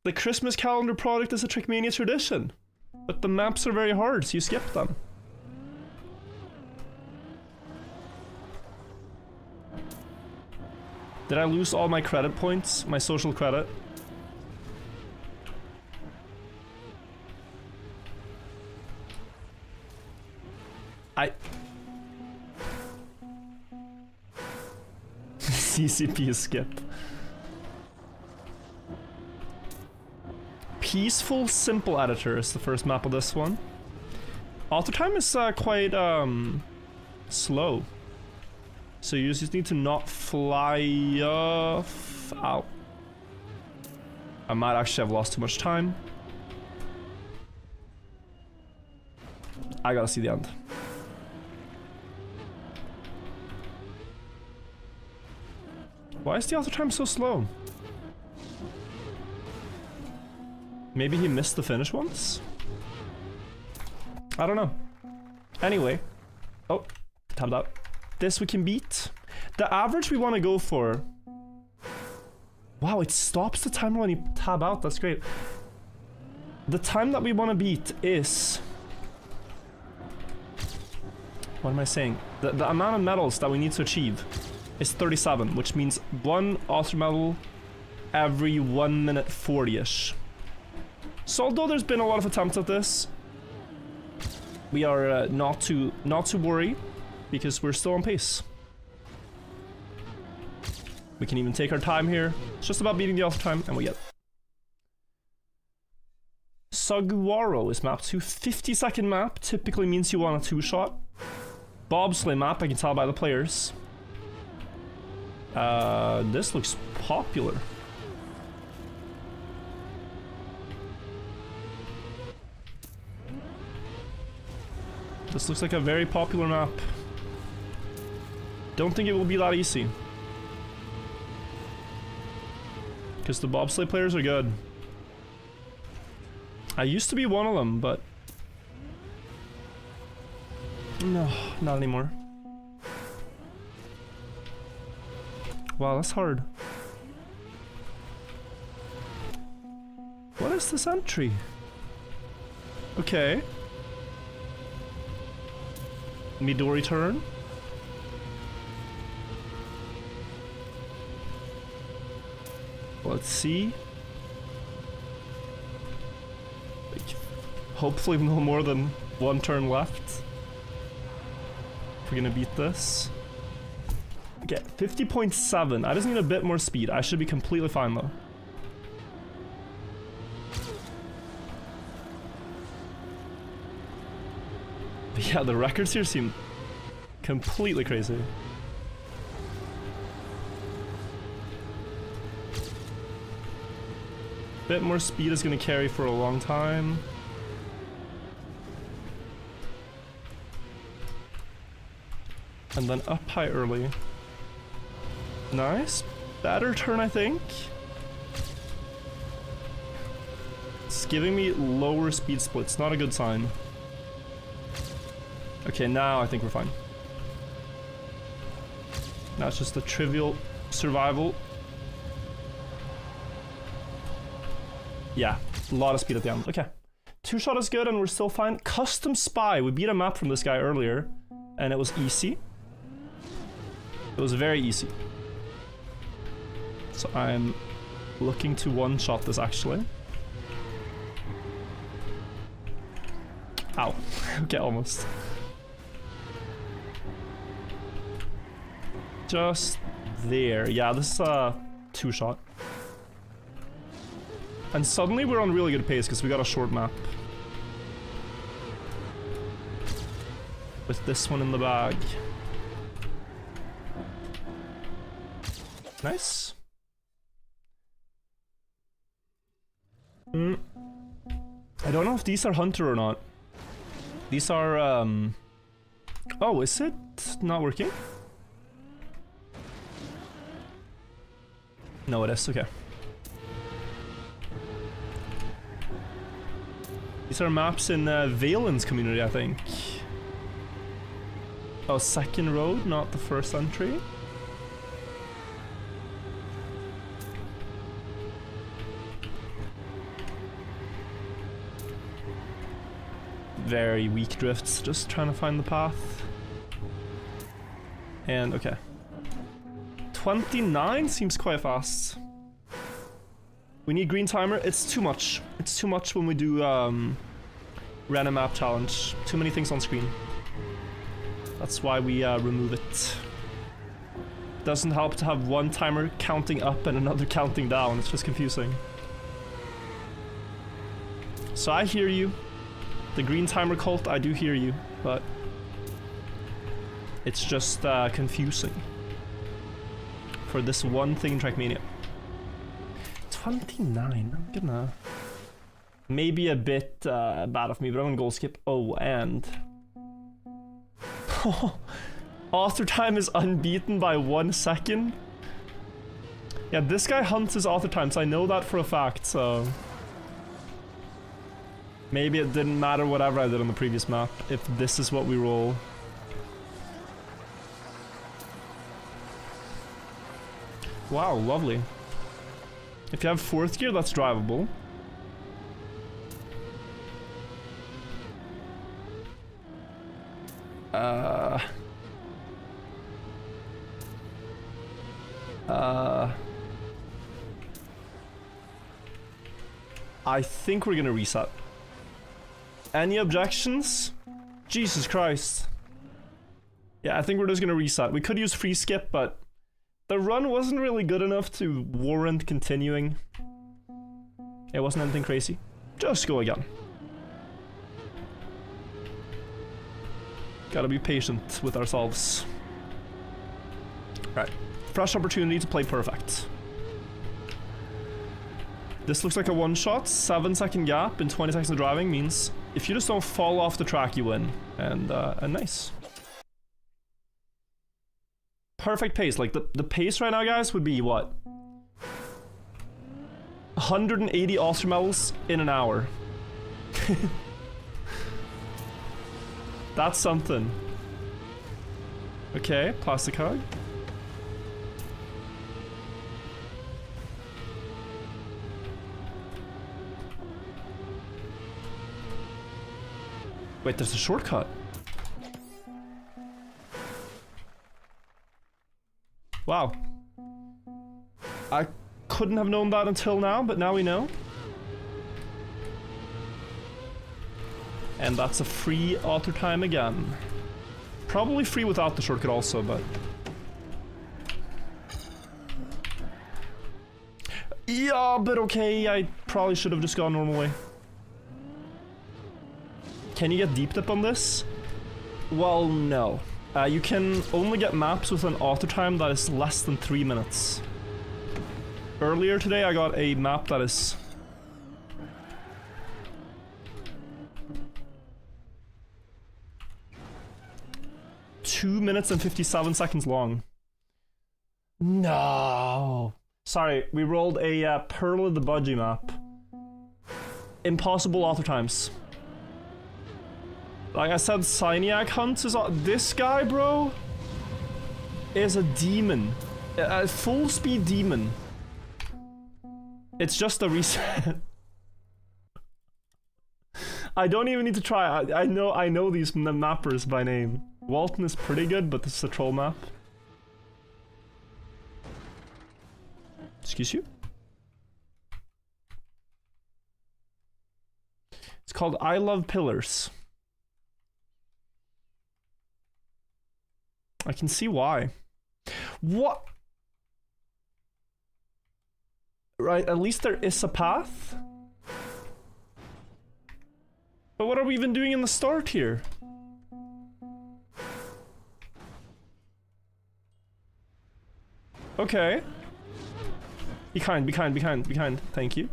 [SPEAKER 1] The Christmas calendar project is a Trickmania tradition, but the maps are very hard, so you skip them. Did I lose all my credit points? My social credit? CCP skip. Peaceful Simple Editor is the first map of this one. Author time is quite slow. So you just need to not fly off. Ow. I might actually have lost too much time. I gotta see the end. Why is the author time so slow? Maybe he missed the finish once? I don't know. Anyway. Oh, tabbed out. This we can beat. The average we want to go for... Wow, it stops the timer when you tab out. That's great. The time that we want to beat is... What am I saying? The amount of medals that we need to achieve is 37, which means 1 author medal every 1 minute 40-ish. So although there's been a lot of attempts at this, we are not to worry, because we're still on pace. We can even take our time here. It's just about beating the author time, and we get it. Saguaro is map 2. 50-second map typically means you want a 2-shot. Bobsleigh map, I can tell by the players. This looks popular. This looks like a very popular map. Don't think it will be that easy. Because the bobsleigh players are good. I used to be one of them, but... No, not anymore. Wow, that's hard. What is this entry? Okay. Midori turn. Let's see. Hopefully no more than 1 turn left. If we're gonna beat this. Okay, 50.7. I just need a bit more speed. I should be completely fine though. But yeah, the records here seem completely crazy. bit more speed is gonna carry for a long time. And then up high early. Nice. Better turn, I think. It's giving me lower speed splits, not a good sign. Okay, now I think we're fine. Now it's just a trivial survival. Yeah, a lot of speed at the end. Okay. 2-shot is good and we're still fine. Custom Spy. We beat a map from this guy earlier and it was easy. It was very easy. So I'm looking to 1-shot this actually. Ow. Okay, almost. Just there. Yeah, this is a 2-shot. And suddenly we're on really good pace because we got a short map. With this one in the bag. Nice. I don't know if these are Hunter or not. These are, oh, is it not working? No, it is. Okay. These are maps in Valen's community, I think. Oh, second road, not the first entry. Very weak drifts, just trying to find the path. And okay. 29 seems quite fast. We need green timer. It's too much. It's too much when we do random map challenge. Too many things on screen. That's why we remove it. Doesn't help to have one timer counting up and another counting down. It's just confusing. So I hear you. The green timer cult, I do hear you, but it's just confusing for this one thing in Trackmania. 29, I'm gonna... Maybe a bit bad of me, but I'm gonna goal skip. Oh, and... author time is unbeaten by 1 second? Yeah, this guy hunts his author times, I know that for a fact, so... Maybe it didn't matter whatever I did on the previous map, if this is what we roll. Wow, lovely. If you have 4th gear, that's drivable. I think we're gonna reset. Any objections? Jesus Christ. Yeah, I think we're just gonna reset. We could use free skip, but the run wasn't really good enough to warrant continuing. It wasn't anything crazy. Just go again. Gotta be patient with ourselves. Right. Fresh opportunity to play perfect. This looks like a 1-shot. 7-second gap in 20 seconds of driving means if you just don't fall off the track, you win. And nice. Perfect pace. Like, the pace right now, guys, would be what? 180 Ultra medals in an hour. That's something. Okay, plastic hug. Wait, there's a shortcut. Wow. I couldn't have known that until now, but now we know. And that's a free author time again. Probably free without the shortcut also, but... Yeah, but okay, I probably should have just gone normal way. Can you get deep dip on this? Well, no. You can only get maps with an author time that is less than 3 minutes. Earlier today I got a map that is 2 minutes and 57 seconds long. No. Sorry, we rolled a Pearl of the Budgie map. Impossible author times. Like I said, Cyniac Hunt is... This guy, bro, is a demon. A full speed demon. It's just a reset. I don't even need to try. I know these mappers by name. Walton is pretty good, but this is a troll map. Excuse you? It's called I Love Pillars. I can see why. What? Right, at least there is a path. But what are we even doing in the start here? Okay. Be kind, be kind, be kind, be kind. Thank you.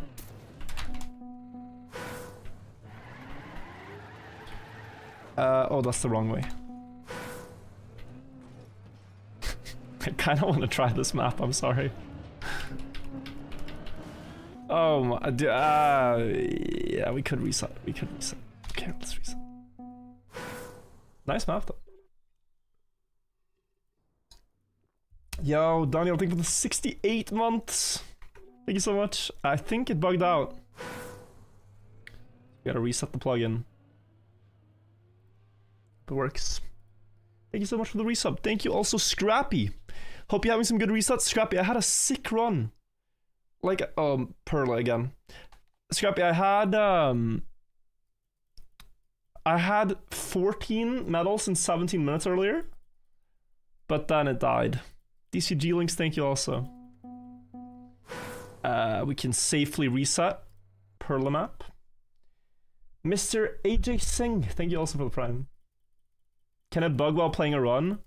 [SPEAKER 1] Oh, that's the wrong way. I kind of want to try this map, I'm sorry. Oh my, yeah, we could reset, we could reset. Okay, let's reset. Nice map though. Yo, Daniel, thank you for the 68 months. Thank you so much. I think it bugged out. Gotta reset the plugin. It works. Thank you so much for the resub. Thank you also, Scrappy. Hope you're having some good resets. Scrappy, I had a sick run. Like, Perla again. Scrappy, I had 14 medals in 17 minutes earlier. But then it died. DCG links, thank you also. We can safely reset Perla map. Mr. AJ Singh, thank you also for the prime. Can it bug while playing a run?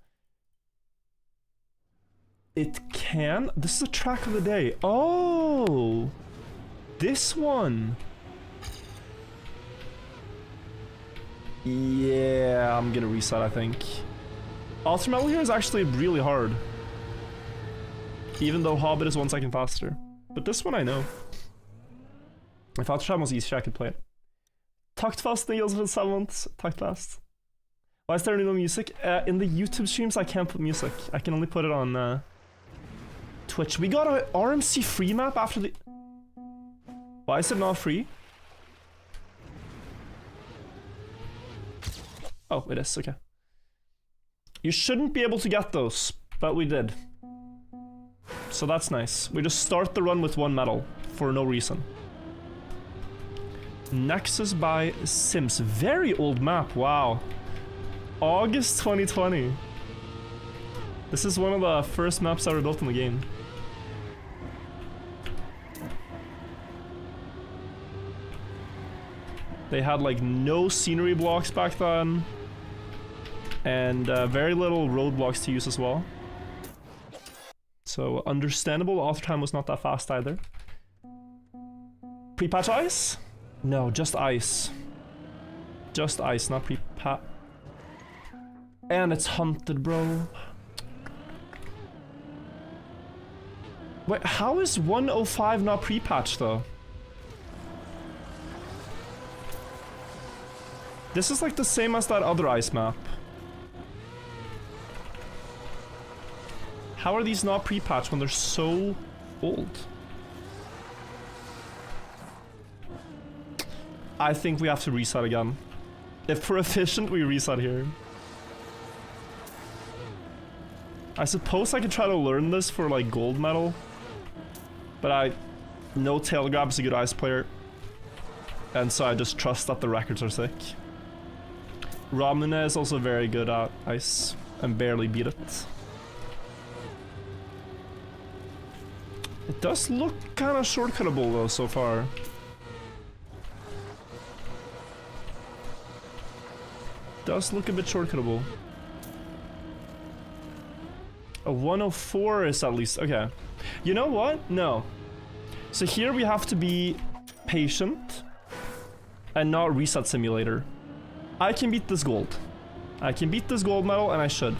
[SPEAKER 1] It can? This is a track of the day. Oh! This one! Yeah, I'm gonna reset, I think. Ultra Metal here is actually really hard. Even though Hobbit is 1 second faster. But this one I know. If Ultra Time was easier, I could play it. Talked fast, thank you also for the 7 months. Talked fast. Why is there no music? In the YouTube streams, I can't put music. I can only put it on Twitch. We got a RMC free map after the... Why is it not free? Oh, it is, okay. You shouldn't be able to get those, but we did. So that's nice. We just start the run with 1 medal, for no reason. Nexus by Sims. Very old map, wow. August 2020. This is one of the first maps ever built in the game. They had like no scenery blocks back then. And very little roadblocks to use as well. So understandable, author time was not that fast either. Pre-patch ice? No, just ice. Just ice, not pre-patch. And it's hunted, bro. Wait, how is 105 not pre-patched though? This is like the same as that other ice map. How are these not pre-patched when they're so old? I think we have to reset again. If we're efficient, we reset here. I suppose I could try to learn this for like gold medal. But I know Tailgrab is a good ice player. And so I just trust that the records are sick. Ramune is also very good at ice and barely beat it. It does look kind of shortcuttable though so far. Does look a bit shortcuttable. A 104 is at least, okay. You know what? No. So here we have to be patient and not reset simulator. I can beat this gold. I can beat this gold medal and I should.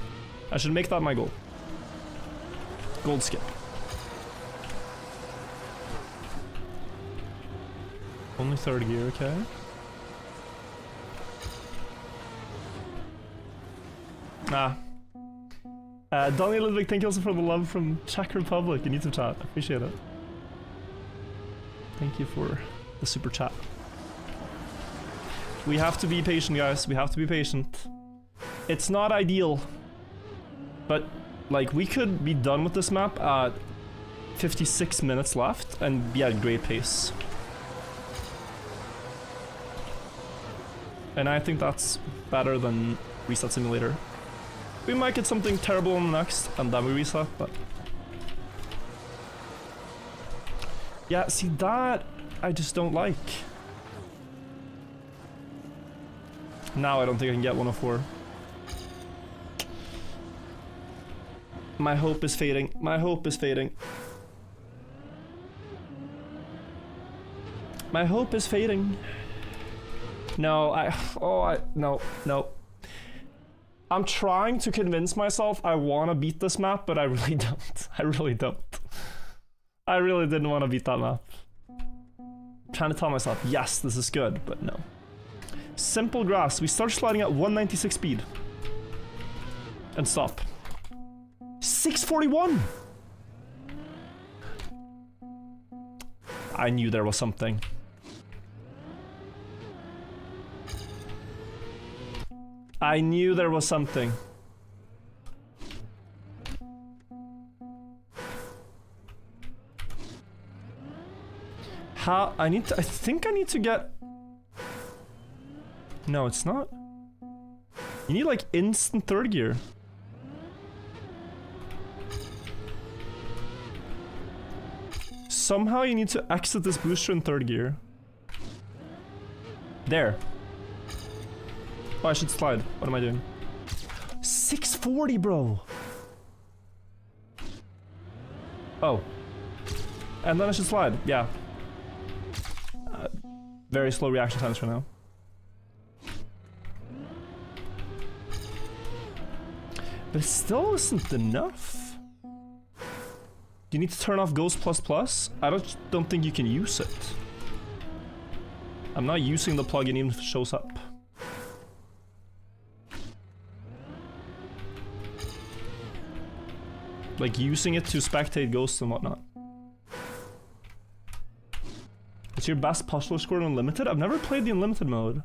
[SPEAKER 1] I should make that my goal. Gold skip. Only third gear, okay. Nah. Donnie Ludwig, thank you also for the love from Czech Republic in YouTube chat. I appreciate it. Thank you for the super chat. We have to be patient, guys. We have to be patient. It's not ideal. But, like, we could be done with this map at 56 minutes left and be at great pace. And I think that's better than Reset Simulator. We might get something terrible on the next, and then we reset, but... Yeah, see that I just don't like. Now I don't think I can get 104. My hope is fading. My hope is fading. My hope is fading. No, no. I'm trying to convince myself I want to beat this map, but I really don't. I really don't. I really didn't want to beat that map. I'm trying to tell myself, yes, this is good, but no. Simple grass. We start sliding at 196 speed. And stop. 641! I knew there was something. I knew there was something. How? I think I need to get... No, it's not. You need like instant third gear. Somehow you need to exit this booster in third gear. There. Oh, I should slide. What am I doing? 640, bro! Oh. And then I should slide, yeah. Very slow reaction times for now. But it still isn't enough. Do you need to turn off Ghost++? I don't think you can use it. I'm not using the plugin even if it shows up. Like using it to spectate ghosts and whatnot. It's your best puzzler score in Unlimited? I've never played the Unlimited mode.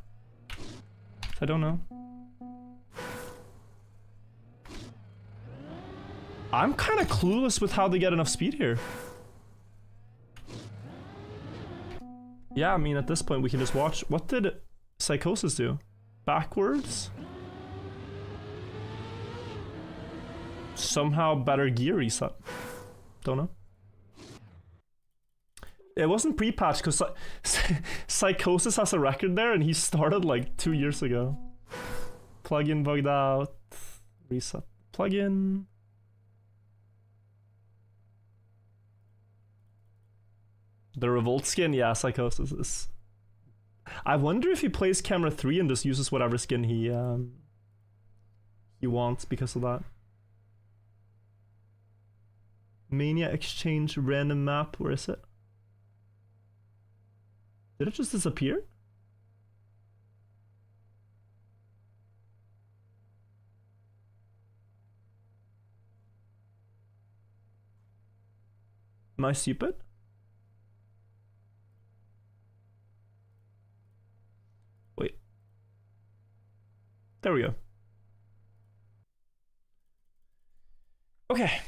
[SPEAKER 1] So I don't know. I'm kind of clueless with how they get enough speed here. Yeah, I mean at this point we can just watch. What did Psychosis do? Backwards? Somehow better gear reset. Don't know. It wasn't pre-patched because Psychosis has a record there and he started like 2 years ago. Plugin bugged out. Reset. Plugin. The Revolt skin? Yeah, Psychosis is... I wonder if he plays camera 3 and just uses whatever skin he wants because of that. Mania Exchange random map, where is it? Did it just disappear? Am I stupid? Wait. There we go. Okay.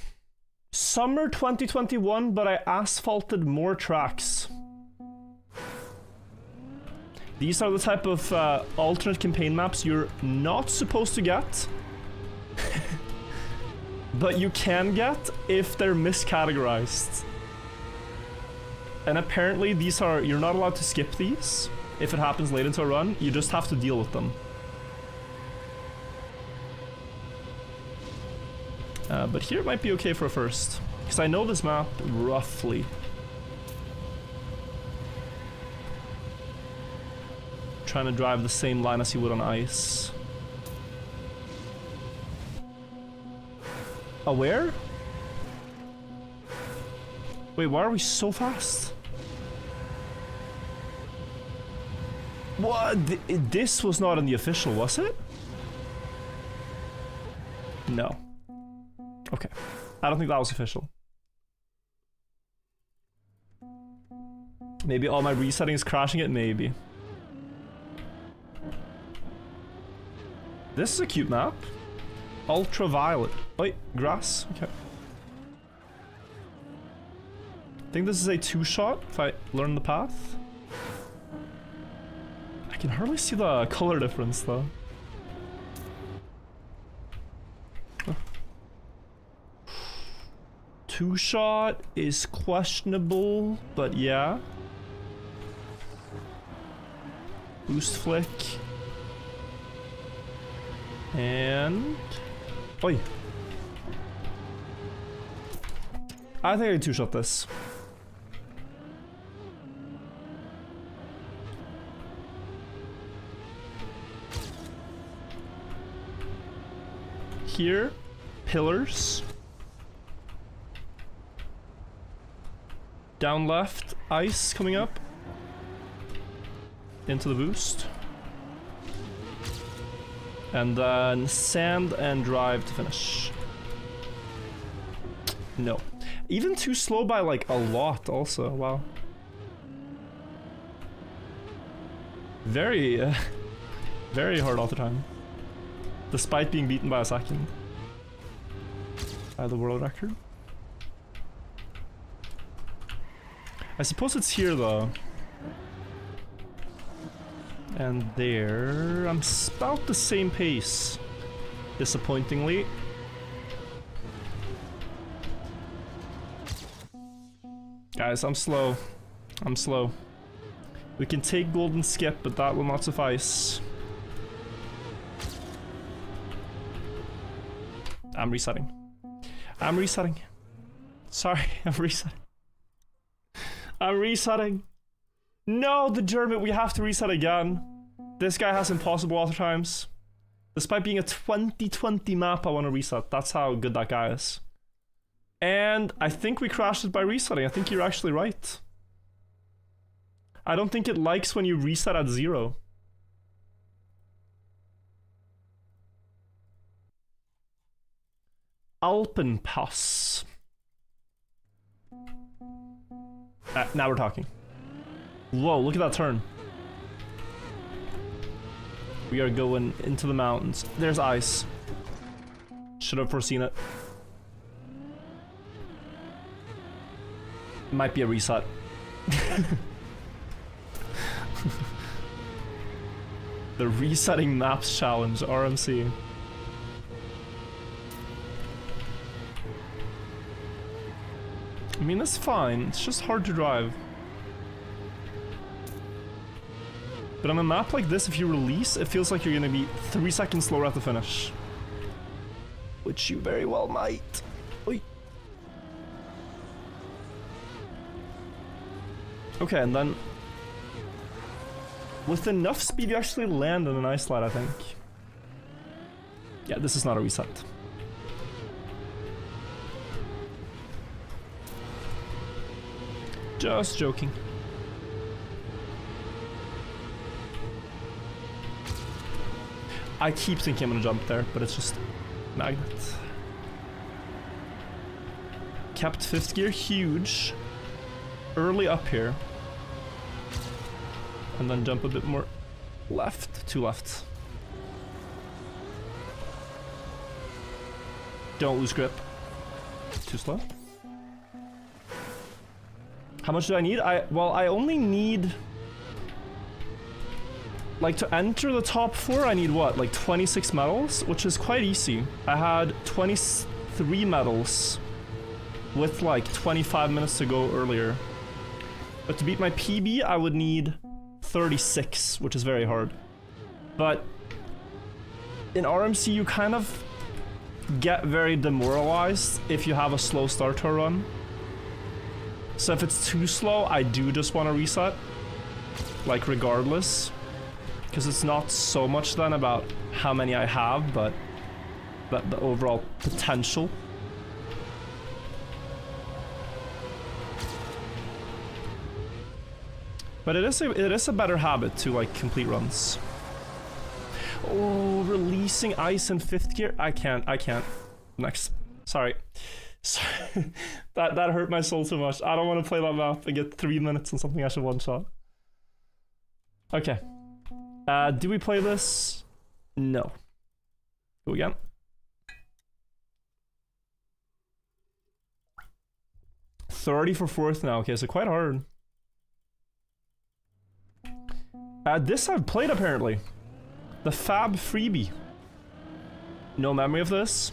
[SPEAKER 1] Summer 2021, but I asphalted more tracks. These are the type of alternate campaign maps you're not supposed to get. But you can get if they're miscategorized. And apparently these are... You're not allowed to skip these. If it happens late into a run, you just have to deal with them. But here it might be okay for a first. Because I know this map roughly. Trying to drive the same line as you would on ice. Aware? Wait, why are we so fast? What? This was not in the official, was it? No. Okay. I don't think that was official. Maybe all my resetting is crashing it? Maybe. This is a cute map. Ultraviolet. Wait, grass? Okay. I think this is a 2-shot if I learn the path. I can hardly see the color difference though. Huh. 2-shot is questionable, but yeah. Boost flick. And... Oi. I think I can 2-shot this. Here, pillars. Down left, ice coming up. Into the boost. And then sand and drive to finish. No. Even too slow by like a lot also, wow. Very, very hard all the time. Despite being beaten by a second. By the world record. I suppose it's here though. And there, I'm about the same pace. Disappointingly. Guys, I'm slow. I'm slow. We can take golden skip, but that will not suffice. I'm resetting. I'm resetting. Sorry, I'm resetting. I'm resetting. No, the German, we have to reset again. This guy has impossible auto times. Despite being a 2020 map, I want to reset. That's how good that guy is. And I think we crashed it by resetting. I think you're actually right. I don't think it likes when you reset at 0. Alpenpass. Now we're talking. Whoa, look at that turn. We are going into the mountains. There's ice. Should have foreseen it. Might be a reset. The resetting maps challenge, RMC. I mean, that's fine. It's just hard to drive. But on a map like this, if you release, it feels like you're gonna be 3 seconds slower at the finish. Which you very well might. Oi. Okay, and then... with enough speed, you actually land on an ice slide, I think. Yeah, this is not a reset. Just joking. I keep thinking I'm gonna jump there, but it's just magnet. Kept 5th gear, huge. Early up here. And then jump a bit more left, to left. Don't lose grip. Too slow. How much do I need? Well, I only need... like, to enter the top 4, I need what? Like 26 medals? Which is quite easy. I had 23 medals with like 25 minutes to go earlier. But to beat my PB, I would need 36, which is very hard. But in RMC, you kind of get very demoralized if you have a slow start to a run. So if it's too slow, I do just want to reset. Like, regardless. Because it's not so much then about how many I have, but the overall potential. But it is a better habit to like complete runs. Oh, releasing ice in 5th gear? I can't. Next. Sorry. that hurt my soul so much. I don't want to play that map and get 3 minutes on something I should one-shot. Okay. Do we play this? No. Go again. $30 for 4th now. Okay, so quite hard. This I've played apparently. The Fab freebie. No memory of this.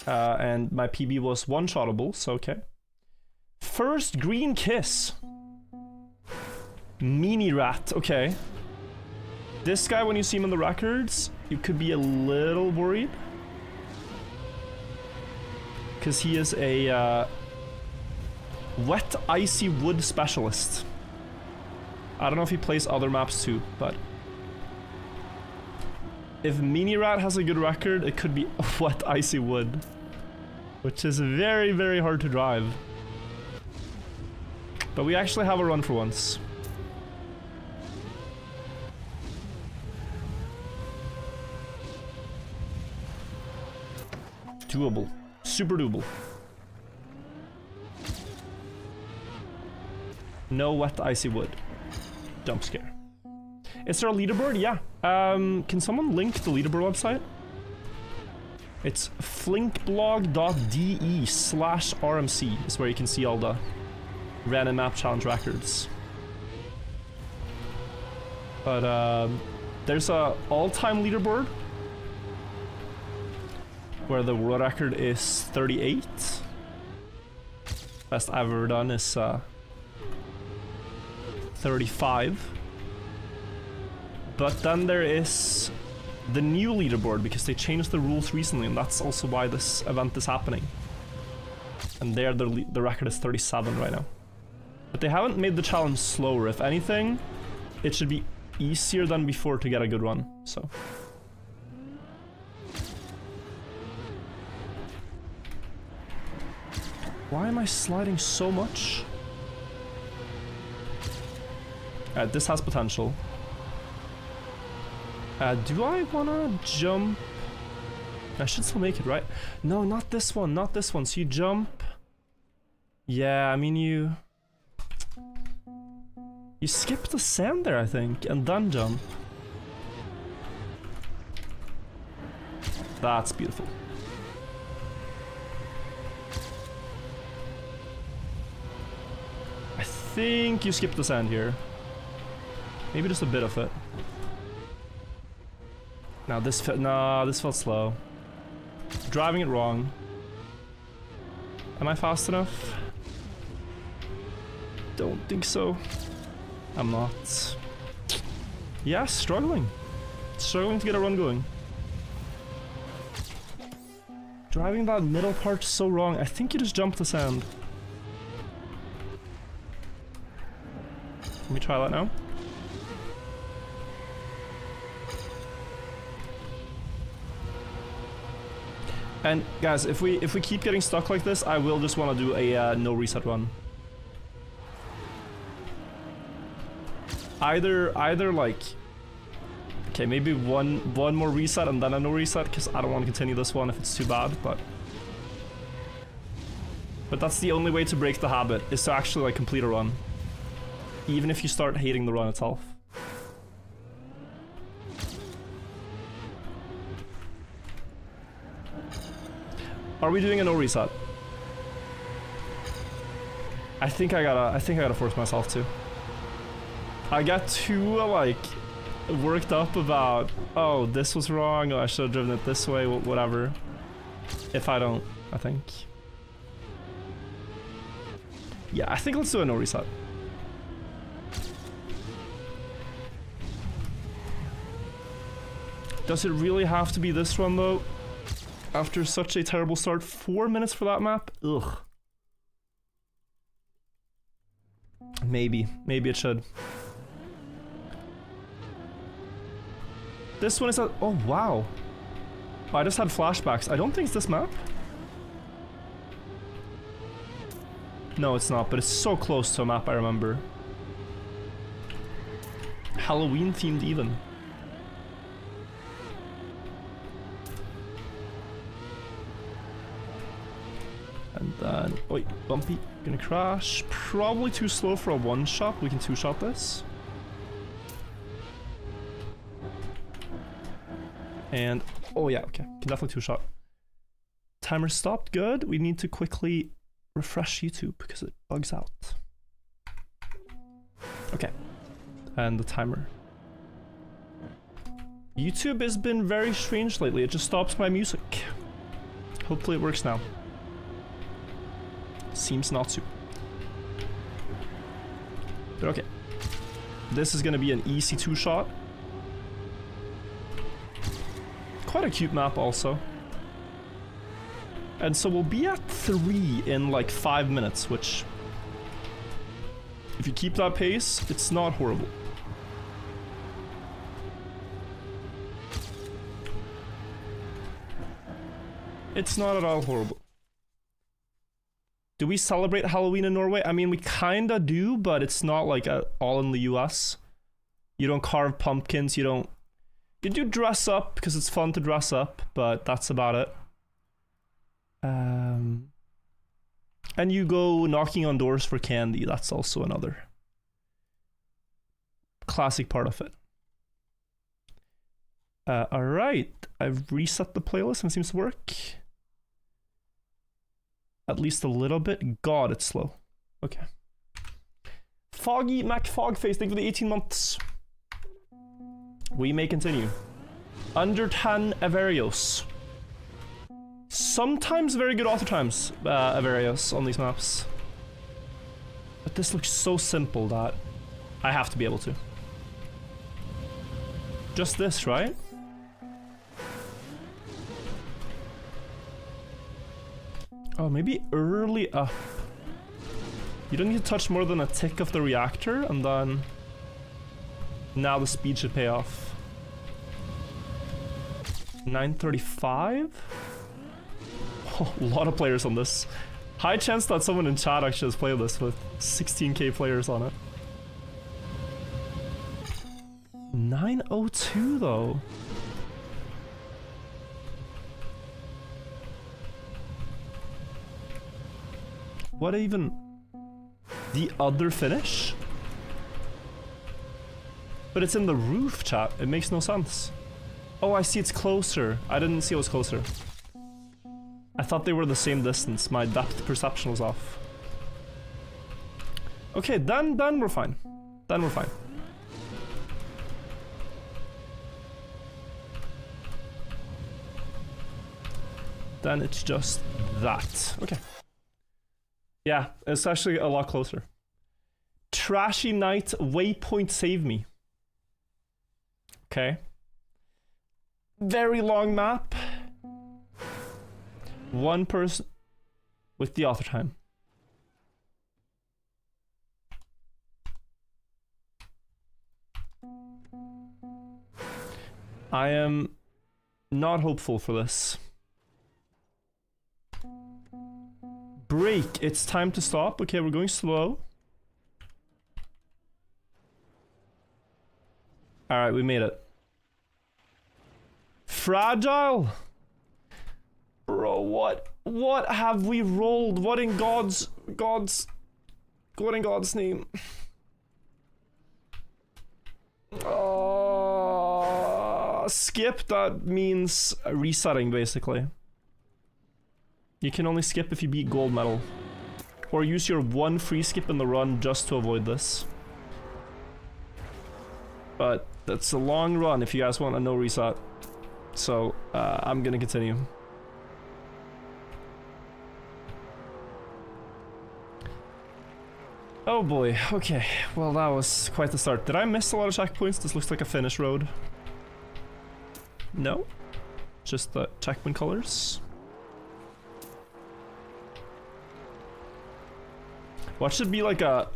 [SPEAKER 1] And my PB was one-shotable, so okay. First green kiss. Mini rat, okay. This guy, when you see him in the records, you could be a little worried. Because he is a wet, icy wood specialist. I don't know if he plays other maps too, but if Mini Rat has a good record, it could be wet, icy wood, which is very, very hard to drive. But we actually have a run for once. Doable. Super doable. No wet, icy wood. Dump scare. Is there a leaderboard? Yeah. Can someone link the leaderboard website? It's flinkblog.de/RMC is where you can see all the random map challenge records. But there's a all-time leaderboard where the world record is 38. Best I've ever done is 35. But then there is the new leaderboard because they changed the rules recently, and that's also why this event is happening. And there the record is 37 right now. But they haven't made the challenge slower. If anything, it should be easier than before to get a good run, so. Why am I sliding so much? This has potential. Do I wanna jump? I should still make it, right? No, not this one, not this one. So you jump. Yeah, I mean you skip the sand there, I think, and then jump. That's beautiful. I think you skip the sand here. Maybe just a bit of it. Now this felt slow. Driving it wrong. Am I fast enough? Don't think so. I'm not. Yeah, struggling. Struggling to get a run going. Driving that middle part so wrong. I think you just jumped the sand. Let me try that now. And guys, if we keep getting stuck like this, I will just want to do a no reset run. Either like, okay, maybe one more reset and then a no reset, because I don't want to continue this one if it's too bad. But that's the only way to break the habit, is to actually like complete a run, even if you start hating the run itself. Are we doing a no reset? I think I gotta force myself to. I got too like worked up about, oh, this was wrong, or I should have driven it this way, whatever. If I don't, I think. Yeah, I think let's do a no reset. Does it really have to be this run though? After such a terrible start, 4 minutes for that map? Ugh. Maybe it should. This one is a, oh wow. I just had flashbacks. I don't think it's this map. No, it's not, but it's so close to a map I remember. Halloween themed even. And then, wait, bumpy, gonna crash. Probably too slow for a one shot. We can two shot this. And, oh yeah, okay, can definitely two shot. Timer stopped, good. We need to quickly refresh YouTube because it bugs out. Okay, and the timer. YouTube has been very strange lately. It just stops my music. Hopefully it works now. Seems not to. But okay. This is gonna be an easy two shot. Quite a cute map also. And so we'll be at 3 in like 5 minutes, which, if you keep that pace, it's not horrible. It's not at all horrible. Do we celebrate Halloween in Norway? I mean, we kinda do, but it's not like all in the US. You don't carve pumpkins, you don't... You do dress up, because it's fun to dress up, but that's about it. And you go knocking on doors for candy, that's also another classic part of it. Alright, I've reset the playlist and it seems to work. At least a little bit. God, it's slow. Okay. Foggy MacFogface, thank you for the 18 months. We may continue. Under 10 Averios. Sometimes very good author times, Averios, on these maps. But this looks so simple that I have to be able to. Just this, right? Oh, maybe early up. You don't need to touch more than a tick of the reactor, and then... Now the speed should pay off. 9:35? Oh, a lot of players on this. High chance that someone in chat actually has played this with 16k players on it. 9:02 though. What even? The other finish? But it's in the roof, chat. It makes no sense. Oh, I see it's closer. I didn't see it was closer. I thought they were the same distance. My depth perception was off. Okay, then we're fine. Then we're fine. Then it's just that. Okay. Yeah, it's actually a lot closer. Trashy Night, waypoint save me. Okay. Very long map. One person with the author time. I am not hopeful for this. Break. It's time to stop. Okay, we're going slow. Alright, we made it. Fragile? Bro, what have we rolled? What in God's name? Skip, that means resetting basically. You can only skip if you beat gold medal. Or use your one free skip in the run just to avoid this. But that's a long run if you guys want a no reset. So, I'm gonna continue. Oh boy, okay. Well, that was quite the start. Did I miss a lot of checkpoints? This looks like a finish road. No. Just the checkpoint colors. What should be like a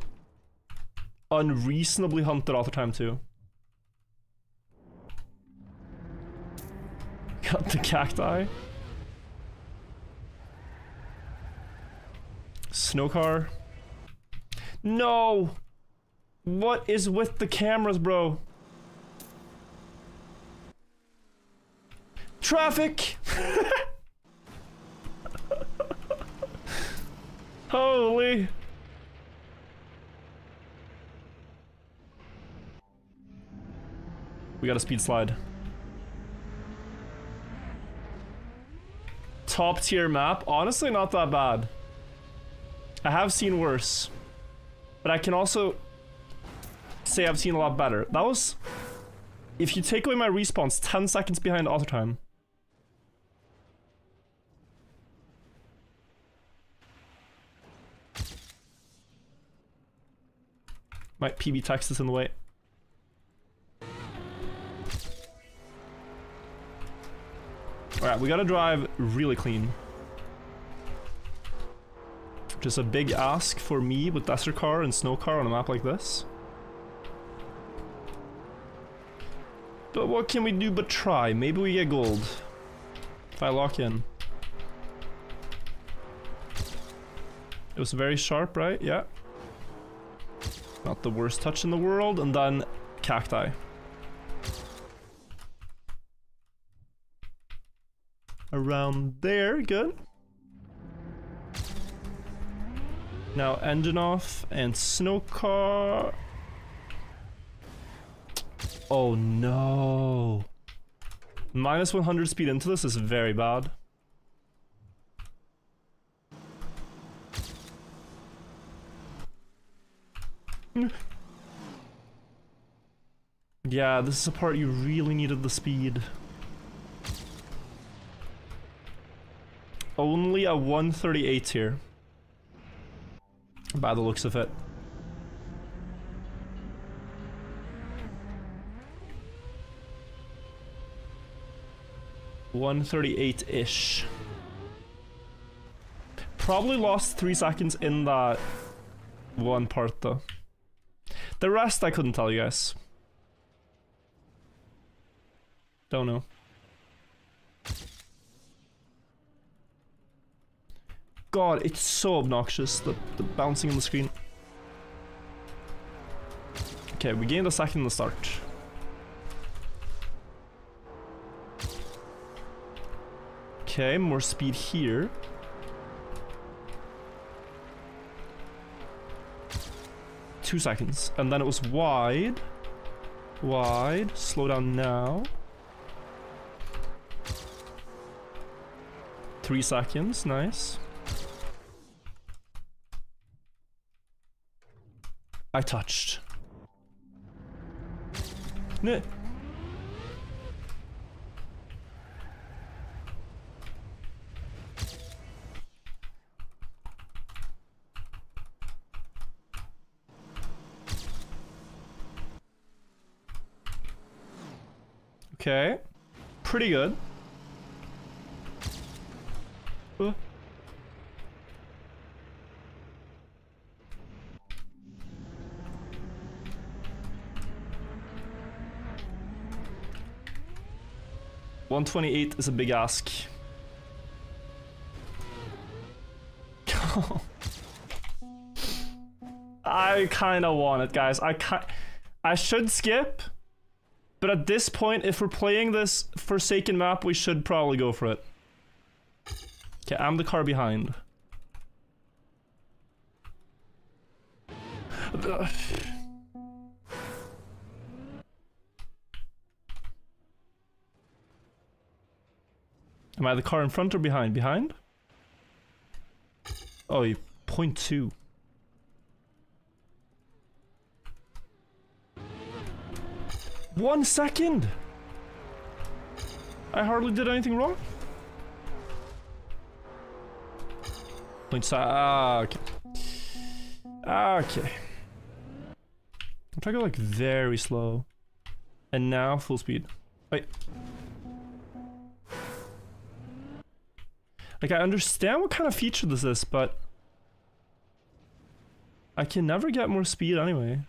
[SPEAKER 1] unreasonably hunted author time too? Got the cacti. Snow car. No! What is with the cameras, bro? Traffic! Holy! We got a speed slide. Top tier map, honestly not that bad. I have seen worse. But I can also say I've seen a lot better. That was, if you take away my respawns, 10 seconds behind auto time. My PB text is in the way. Alright, we gotta drive really clean. Just a big ask for me with desert car and snow car on a map like this. But what can we do but try? Maybe we get gold. If I lock in. It was very sharp, right? Yeah. Not the worst touch in the world, and then cacti. Around there, good. Now engine off and snow car. Oh no. Minus 100 speed into this is very bad. Yeah, this is a part you really needed the speed. Only a 138 here. By the looks of it. $138-ish. Probably lost 3 seconds in that one part though. The rest I couldn't tell you guys. Don't know. God, it's so obnoxious, the bouncing on the screen. Okay, we gained a second in the start. Okay, more speed here. Two seconds, and then it was wide. Wide, slow down now. 3 seconds, nice. I touched. No. Okay. Pretty good. 128 is a big ask. I kind of want it, guys. I should skip, but at this point, if we're playing this Forsaken map, we should probably go for it. Okay, I'm the car behind. Am I the car in front or behind? Behind? Oh, you 0.2. One second! I hardly did anything wrong. Okay. Okay. I'm trying to go like very slow. And now full speed. Wait. Like I understand what kind of feature this is, but I can never get more speed anyway.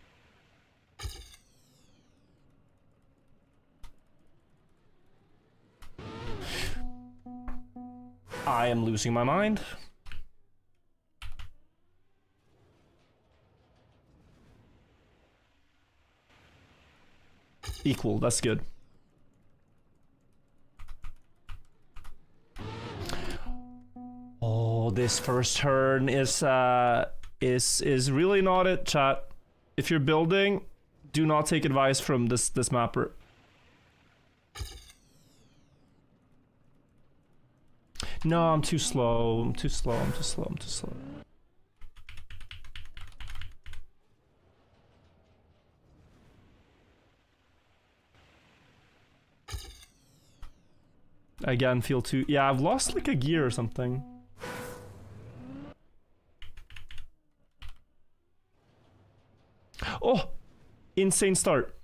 [SPEAKER 1] I am losing my mind. Equal, that's good. Oh, this first turn is really not it, chat. If you're building, do not take advice from this mapper. No, I'm too slow. I'm too slow. I'm too slow. I'm too slow. Again, feel too... Yeah, I've lost like a gear or something. Oh! Insane start.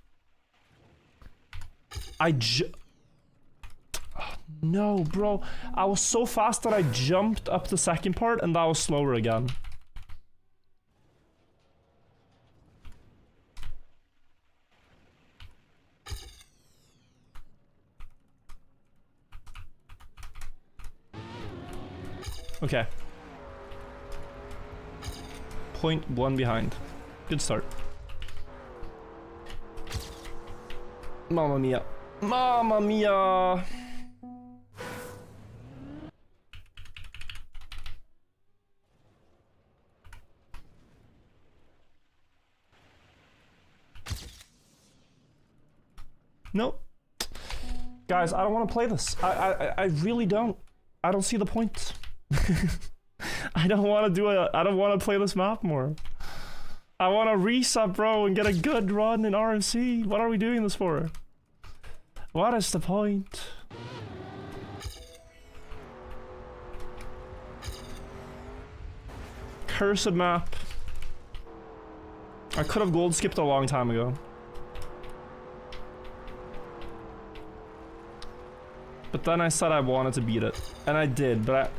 [SPEAKER 1] No, bro. I was so fast that I jumped up the second part and that was slower again. Okay. 0.1 behind. Good start. Mamma mia. Mamma mia! Nope. Guys, I don't want to play this. I really don't. I don't see the point. I don't want to play this map more. I want to reset, bro, and get a good run in RMC. What are we doing this for? What is the point? Cursed map. I could have gold skipped a long time ago. But then I said I wanted to beat it. And I did, but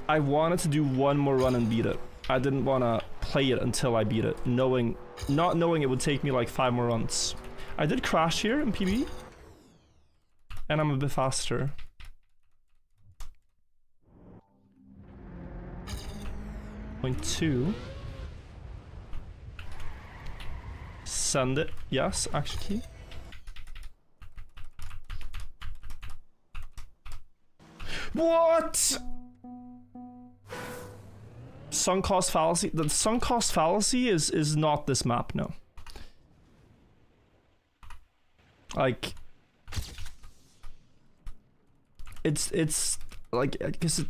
[SPEAKER 1] I wanted to do one more run and beat it. I didn't want to play it until I beat it, not knowing it would take me like 5 more runs. I did crash here in PB. And I'm a bit faster. Point 2. Send it. Yes, action key. What? Sunk cost fallacy. The sunk cost fallacy is not this map, no. Like it's like, because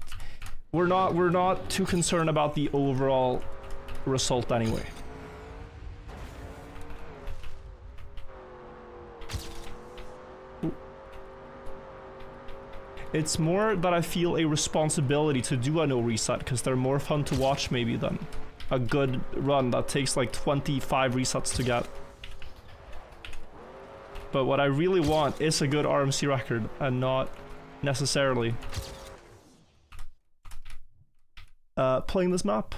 [SPEAKER 1] we're not too concerned about the overall result anyway. It's more that I feel a responsibility to do a no reset, because they're more fun to watch maybe than a good run that takes like 25 resets to get. But what I really want is a good RMC record, and not necessarily playing this map,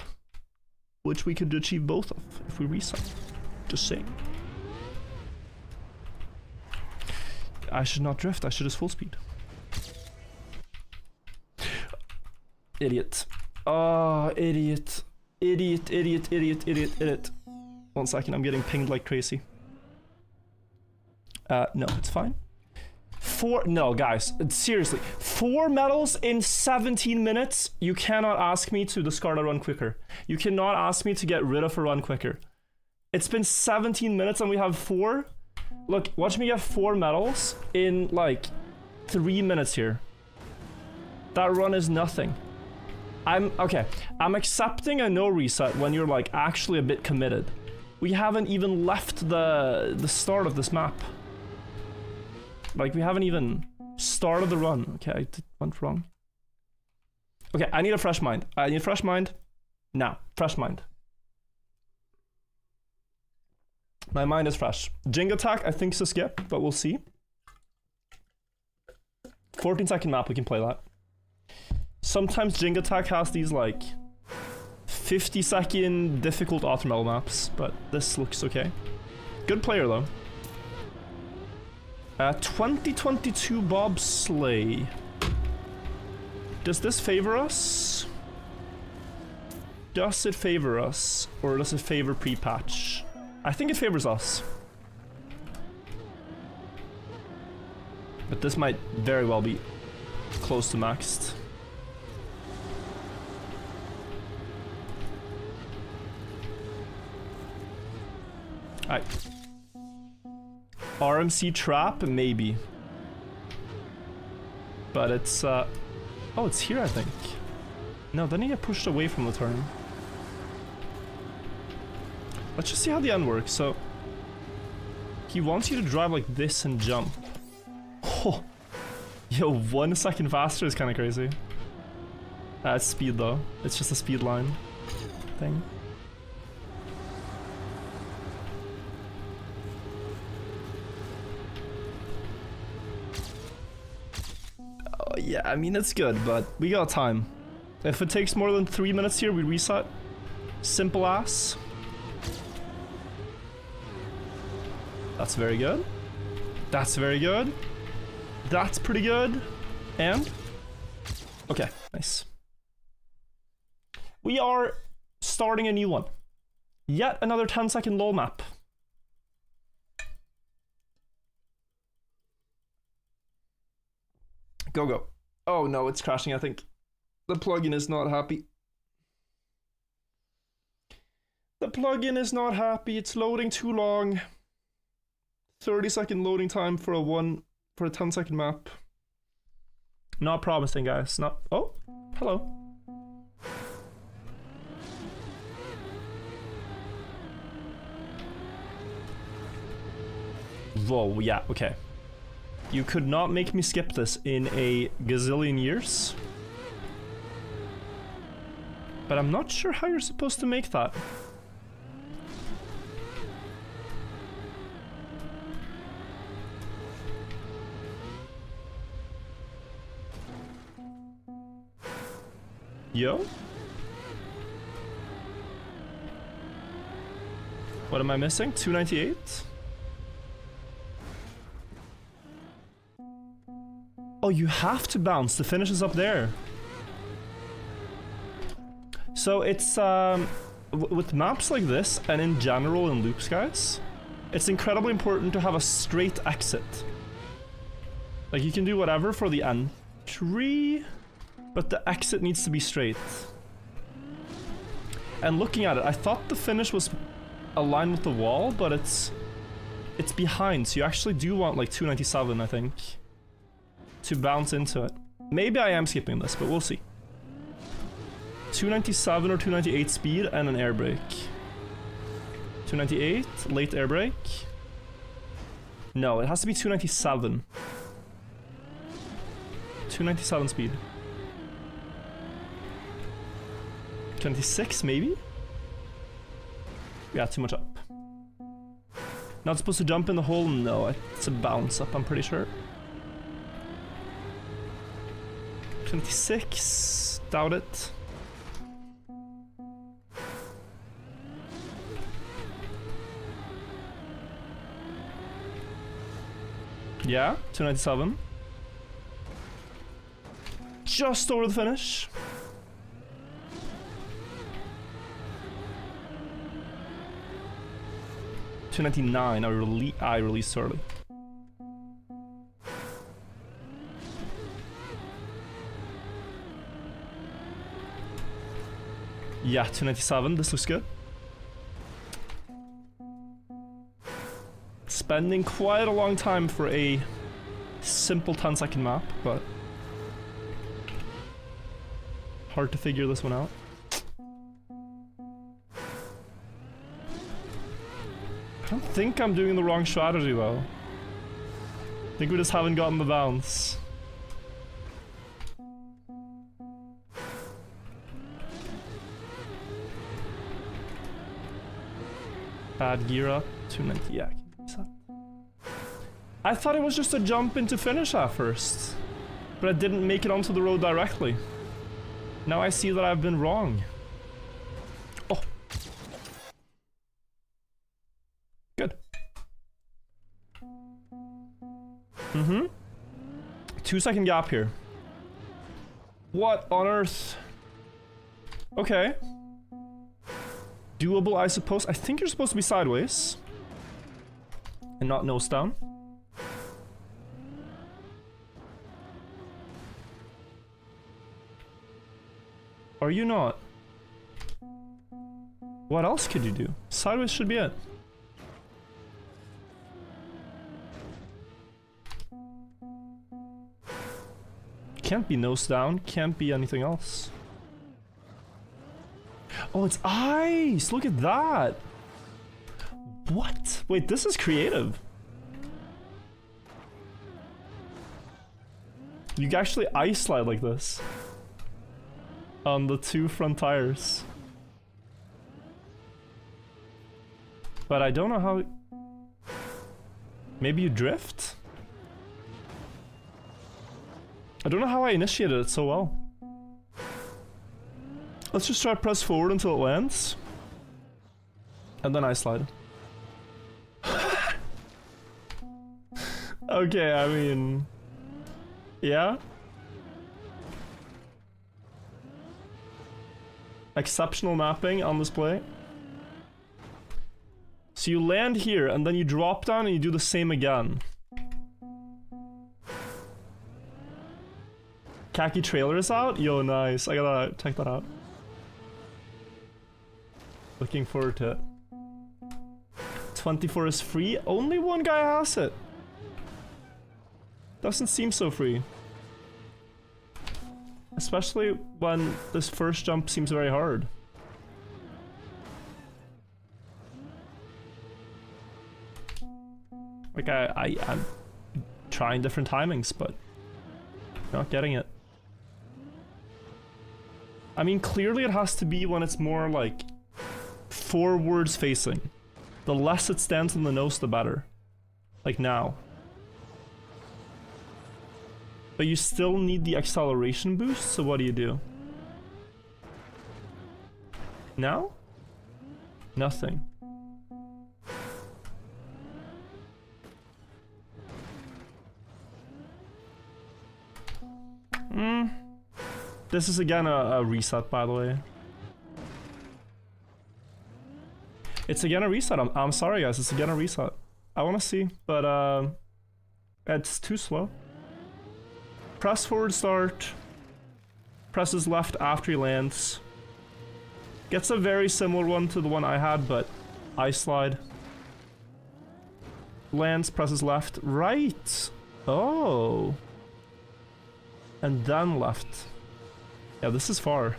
[SPEAKER 1] which we could achieve both of if we reset. Just saying. I should not drift, I should just full speed. Idiot. Oh, idiot. Idiot, idiot, idiot, idiot, idiot. 1 second, I'm getting pinged like crazy. No, it's fine. No, guys, seriously. 4 medals in 17 minutes? You cannot ask me to discard a run quicker. You cannot ask me to get rid of a run quicker. It's been 17 minutes and we have 4? Look, watch me get 4 medals in, like, 3 minutes here. That run is nothing. Okay, I'm accepting a no reset when you're like actually a bit committed. We haven't even left the start of this map. Like, we haven't even started the run. Okay, I went wrong. Okay, I need a fresh mind. I need a fresh mind. Now, fresh mind. My mind is fresh. Jing attack, I think is a skip, but we'll see. 14-second map, we can play that. Sometimes Jing attack has these like 50-second difficult automel maps, but this looks okay. Good player though. 2022 bobsleigh. Does this favor us? Does it favor us, or does it favor pre-patch? I think it favors us. But this might very well be close to maxed. Alright. RMC trap, maybe. But it's, oh, it's here, I think. No, then you get pushed away from the turn. Let's just see how the end works. So, he wants you to drive like this and jump. Oh, yo, 1 second faster is kind of crazy. It's speed though. It's just a speed line thing. Oh yeah, I mean it's good, but we got time. If it takes more than 3 minutes here, we reset. Simple ass. That's very good. That's very good. That's pretty good. And? Okay, nice. We are starting a new one. Yet another 10-second lull map. Go, go. Oh no, it's crashing, I think. The plugin is not happy. The plugin is not happy. It's loading too long. 30-second loading time for a 10-second map. Not promising, guys. Not. Oh, hello. Whoa, yeah, okay. You could not make me skip this in a gazillion years. But I'm not sure how you're supposed to make that. Yo? What am I missing? 298? Oh, you have to bounce. The finish is up there. So it's, with maps like this, and in general in loops, guys, it's incredibly important to have a straight exit. Like, you can do whatever for the entry, but the exit needs to be straight. And looking at it, I thought the finish was aligned with the wall, but it's behind, so you actually do want like 297, I think, to bounce into it. Maybe I am skipping this, but we'll see. 297 or 298 speed and an air brake. 298, late air brake. No, it has to be 297. 297 speed. 26 maybe? Yeah, too much up. Not supposed to jump in the hole? No, it's a bounce up, I'm pretty sure. 26, doubt it. Yeah, 297. Just over the finish. $299. I released early. Yeah, 297. This looks good. Spending quite a long time for a simple 10-second map, but hard to figure this one out. I don't think I'm doing the wrong strategy though. I think we just haven't gotten the bounce. Bad gear up, 290, yeah. I thought it was just a jump into finish at first, but I didn't make it onto the road directly. Now I see that I've been wrong. Oh. Good. 2-second gap here. What on earth? Okay. Doable, I suppose. I think you're supposed to be sideways and not nose down. Are you not? What else could you do? Sideways should be it. Can't be nose down, can't be anything else. Oh, it's ice! Look at that! What? Wait, this is creative. You can actually ice slide like this. On the two front tires. But I don't know how... Maybe you drift? I don't know how I initiated it so well. Let's just try to press forward until it lands. And then I slide. Okay, I mean... Yeah? Exceptional mapping on display. So you land here, and then you drop down and you do the same again. Khaki trailer is out? Yo, nice. I gotta check that out. Looking forward to it. 24 is free? Only one guy has it. Doesn't seem so free. Especially when this first jump seems very hard. Like I'm trying different timings, but not getting it. I mean, clearly it has to be when it's more like forwards facing. The less it stands on the nose, the better. Like now. But you still need the acceleration boost, so what do? Now? Nothing. This is again a reset, by the way. It's again a reset. I'm sorry, guys. It's again a reset. I want to see, but it's too slow. Press forward start. Presses left after he lands. Gets a very similar one to the one I had, but ice slide. Lands, presses left, right. Oh. And then left. Yeah, this is far.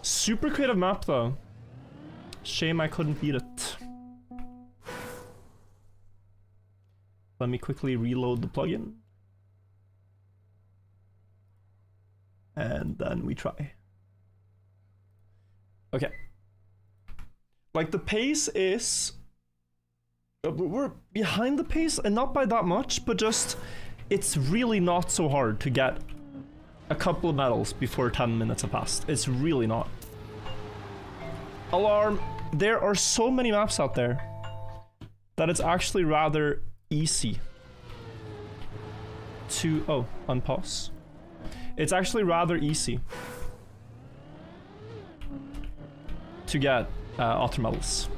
[SPEAKER 1] Super creative map though. Shame I couldn't beat it. Let me quickly reload the plugin. And then we try. Okay. Like the pace is... we're behind the pace, and not by that much, but just... It's really not so hard to get a couple of medals before 10 minutes have passed. It's really not. Alarm. There are so many maps out there that it's actually rather easy to... Oh, unpause. It's actually rather easy to get auto medals.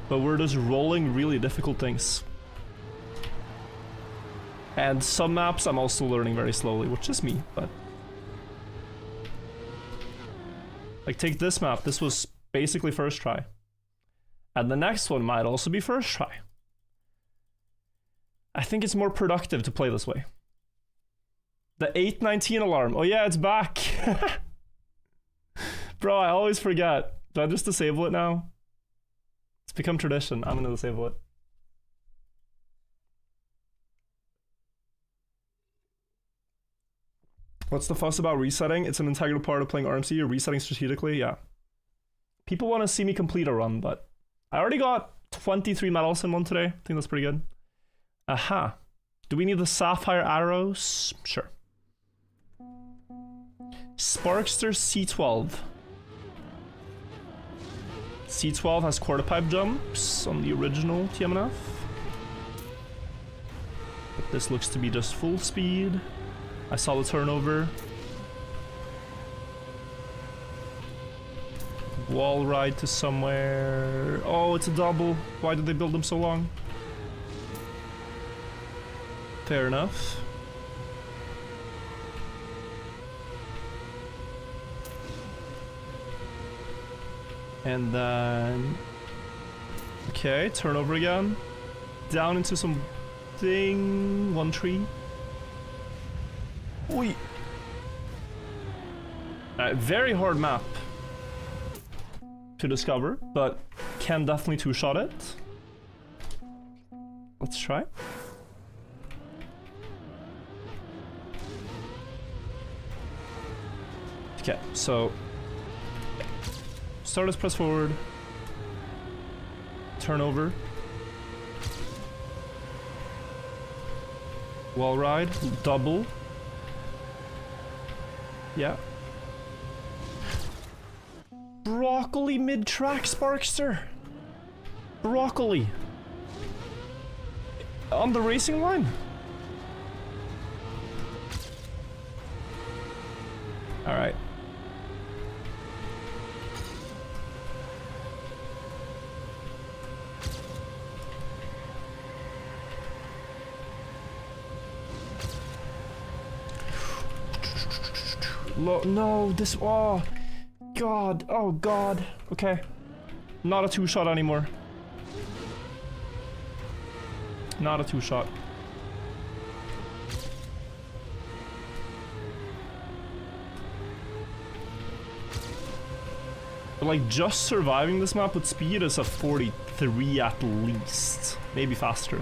[SPEAKER 1] But we're just rolling really difficult things. And some maps I'm also learning very slowly, which is me, but... Like, take this map. This was basically first try. And the next one might also be first try. I think it's more productive to play this way. The 819 alarm. Oh yeah, it's back. Bro, I always forget. Do I just disable it now? It's become tradition. I'm gonna disable it. What's the fuss about resetting? It's an integral part of playing RMC. You're resetting strategically, yeah. People want to see me complete a run, but I already got 23 medals in one today. I think that's pretty good. Aha. Do we need the sapphire arrows? Sure. Sparkster C12. C12 has quarter pipe jumps on the original TMNF. But this looks to be just full speed. I saw the turnover. Wall ride to somewhere. Oh, it's a double. Why did they build them so long? Fair enough. And then... Okay, turn over again. Down into some thing. One tree. Oi. Very hard map to discover, but can definitely two-shot it. Let's try. Okay, so start as press forward, turn over, wall ride, double. Yeah. Broccoli mid-track, Sparkster. Broccoli. On the racing line. All right. No, this, oh, God, oh God, okay. Not a two-shot anymore. Not a two-shot. But like, just surviving this map with speed is a 43 at least. Maybe faster.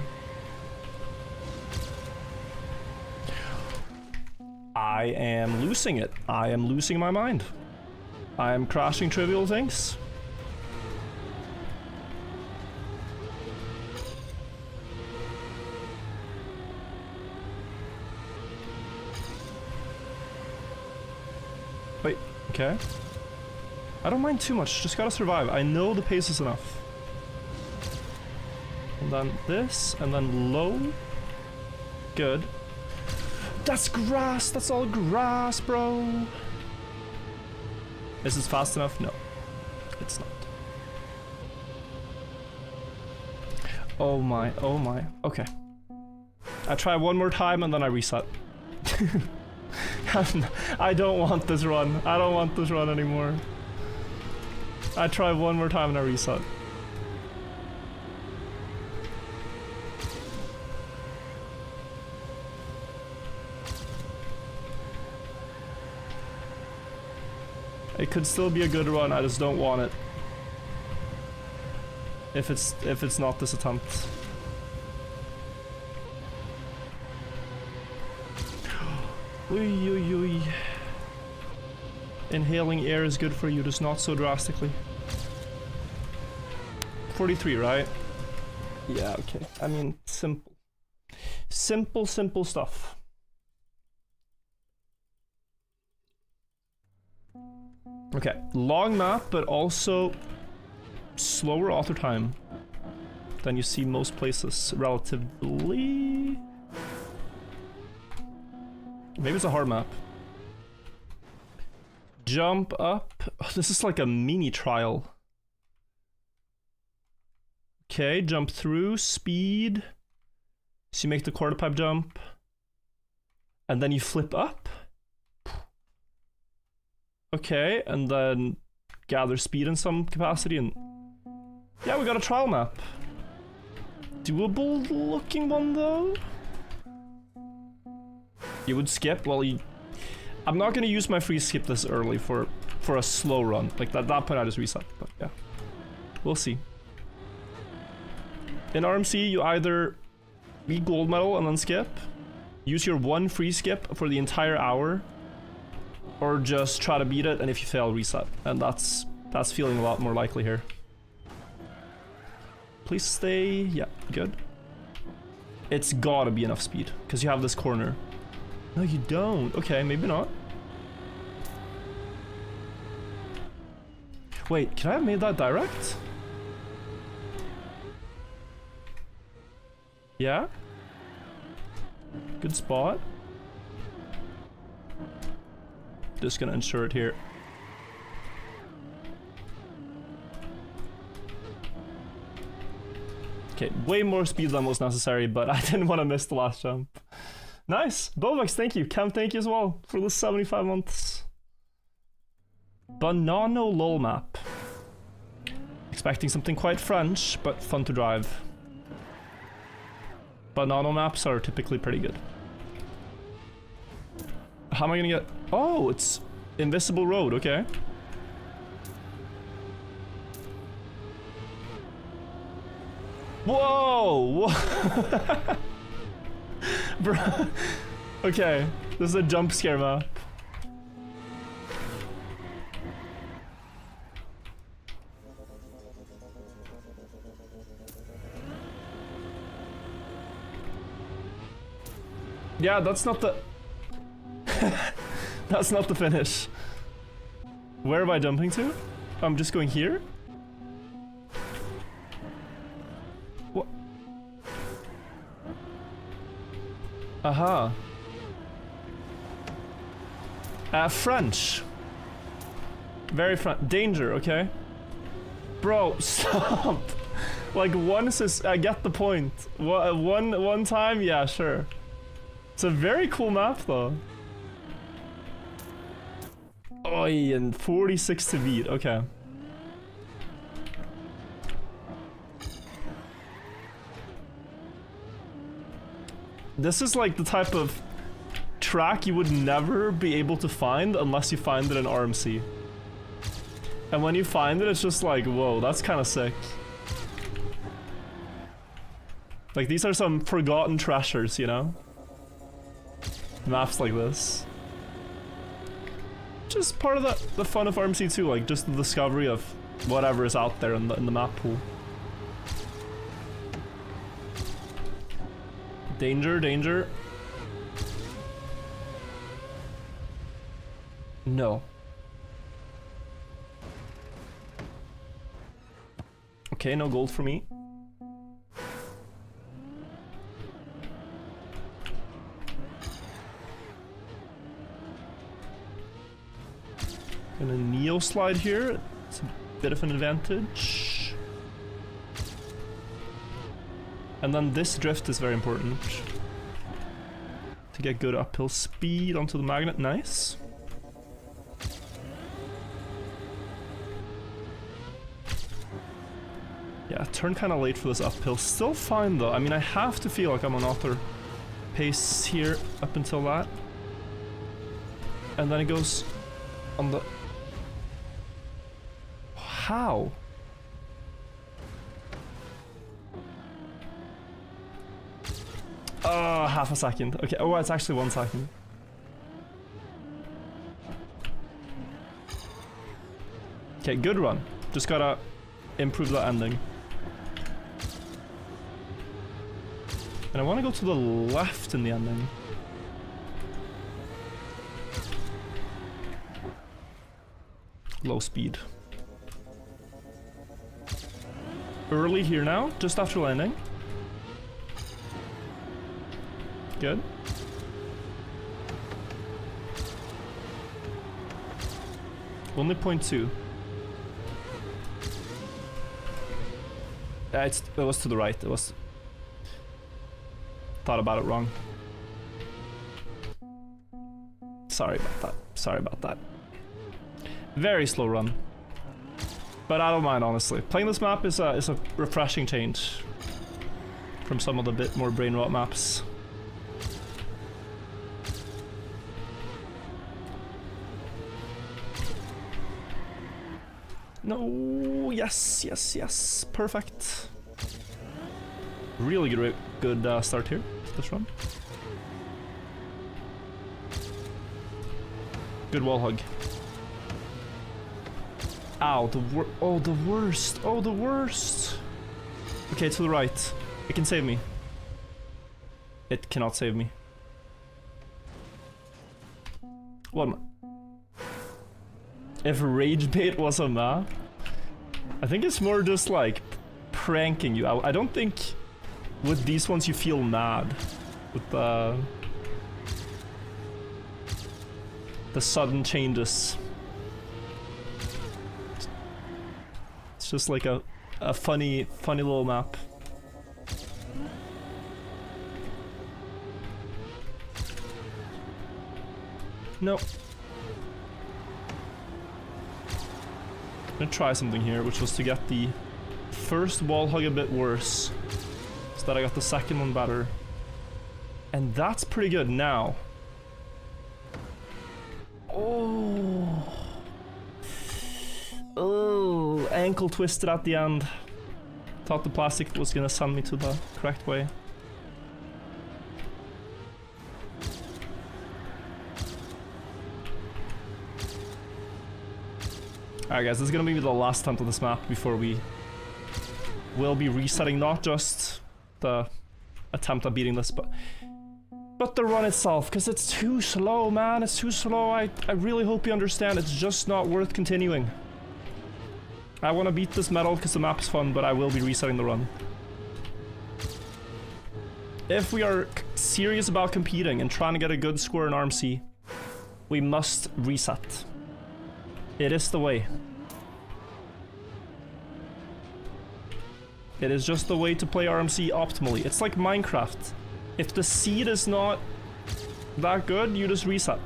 [SPEAKER 1] I am losing it. I am losing my mind. I am crashing trivial things. Wait, okay. I don't mind too much, just gotta survive. I know the pace is enough. And then this, and then low. Good. That's grass! That's all grass, bro! Is this fast enough? No. It's not. Oh my, oh my. Okay. I try one more time and then I reset. I don't want this run. I don't want this run anymore. I try one more time and I reset. It could still be a good run, I just don't want it. If it's not this attempt. Ui, ui, ui. Inhaling air is good for you, just not so drastically. 43, right? Yeah, okay. I mean, simple. Simple, simple stuff. Okay, long map, but also slower author time than you see most places, relatively. Maybe it's a hard map. Jump up. Oh, this is like a mini trial. Okay, jump through, speed. So you make the quarter pipe jump. And then you flip up. Okay, and then gather speed in some capacity, and yeah, we got a trial map. Doable looking one though. You would skip? Well, I'm not gonna use my free skip this early for a slow run. Like at that point I just reset, but yeah. We'll see. In RMC you either beat gold medal and then skip, use your one free skip for the entire hour, or just try to beat it, and if you fail, reset. And that's feeling a lot more likely here. Please stay, yeah, good. It's gotta be enough speed, because you have this corner. No, you don't. Okay, maybe not. Wait, can I have made that direct? Yeah? Good spot. Just gonna ensure it here. Okay, way more speed than was necessary, but I didn't want to miss the last jump. Nice! Bovex, thank you. Cam, thank you as well for the 75 months. Banano lol map. Expecting something quite French, but fun to drive. But nano maps are typically pretty good. How am I gonna get... Oh, it's invisible road, okay. Whoa! Whoa. Bro. Okay, this is a jump scare map. Yeah, that's not the... That's not the finish. Where am I jumping to? I'm just going here? What? Aha. French. Very French. Danger, okay. Bro, stop. Like, once is... I get the point. One time? Yeah, sure. It's a very cool map, though. Oh, and 46 to beat. Okay. This is like the type of track you would never be able to find unless you find it in RMC. And when you find it, it's just like, whoa, that's kind of sick. Like, these are some forgotten treasures, you know? Maps like this. Just part of the fun of RMC too, like just the discovery of whatever is out there in the map pool. Danger, danger. No. Okay, no gold for me. And a Neo slide here. It's a bit of an advantage. And then this drift is very important. To get good uphill speed onto the magnet. Nice. Yeah, turn kind of late for this uphill. Still fine though. I mean, I have to feel like I'm on author pace here up until that. And then it goes on the... How? Oh, half a second. Okay, oh, it's actually 1 second. Okay, good run. Just gotta improve the ending. And I want to go to the left in the ending. Low speed. Early here now, just after landing. Good. Only 0.2. Yeah, it was to the right. It was... Thought about it wrong. Sorry about that. Sorry about that. Very slow run. But I don't mind, honestly. Playing this map is a refreshing change from some of the bit more brain rot maps. No, yes, yes, yes, perfect. Really good start here to this run. Good wall hug. Ow, the worst. Oh, the worst. Okay, to the right. It can save me. It cannot save me. What? If rage bait was a map, I think it's more just like pranking you. I don't think with these ones you feel mad with the sudden changes. It's just like a funny little map. No. gonna try something here, which was to get the first wall hug a bit worse, so that I got the second one better. And that's pretty good now. Oh. Oh, ankle twisted at the end. Thought the plastic was gonna send me to the correct way. Alright guys, this is gonna be the last attempt on this map before we will be resetting not just the attempt at beating this, but the run itself, because it's too slow, man. It's too slow. I really hope you understand. It's just not worth continuing. I want to beat this medal because the map is fun, but I will be resetting the run. If we are serious about competing and trying to get a good score in RMC, we must reset. It is the way. It is just the way to play RMC optimally. It's like Minecraft. If the seed is not that good, you just reset.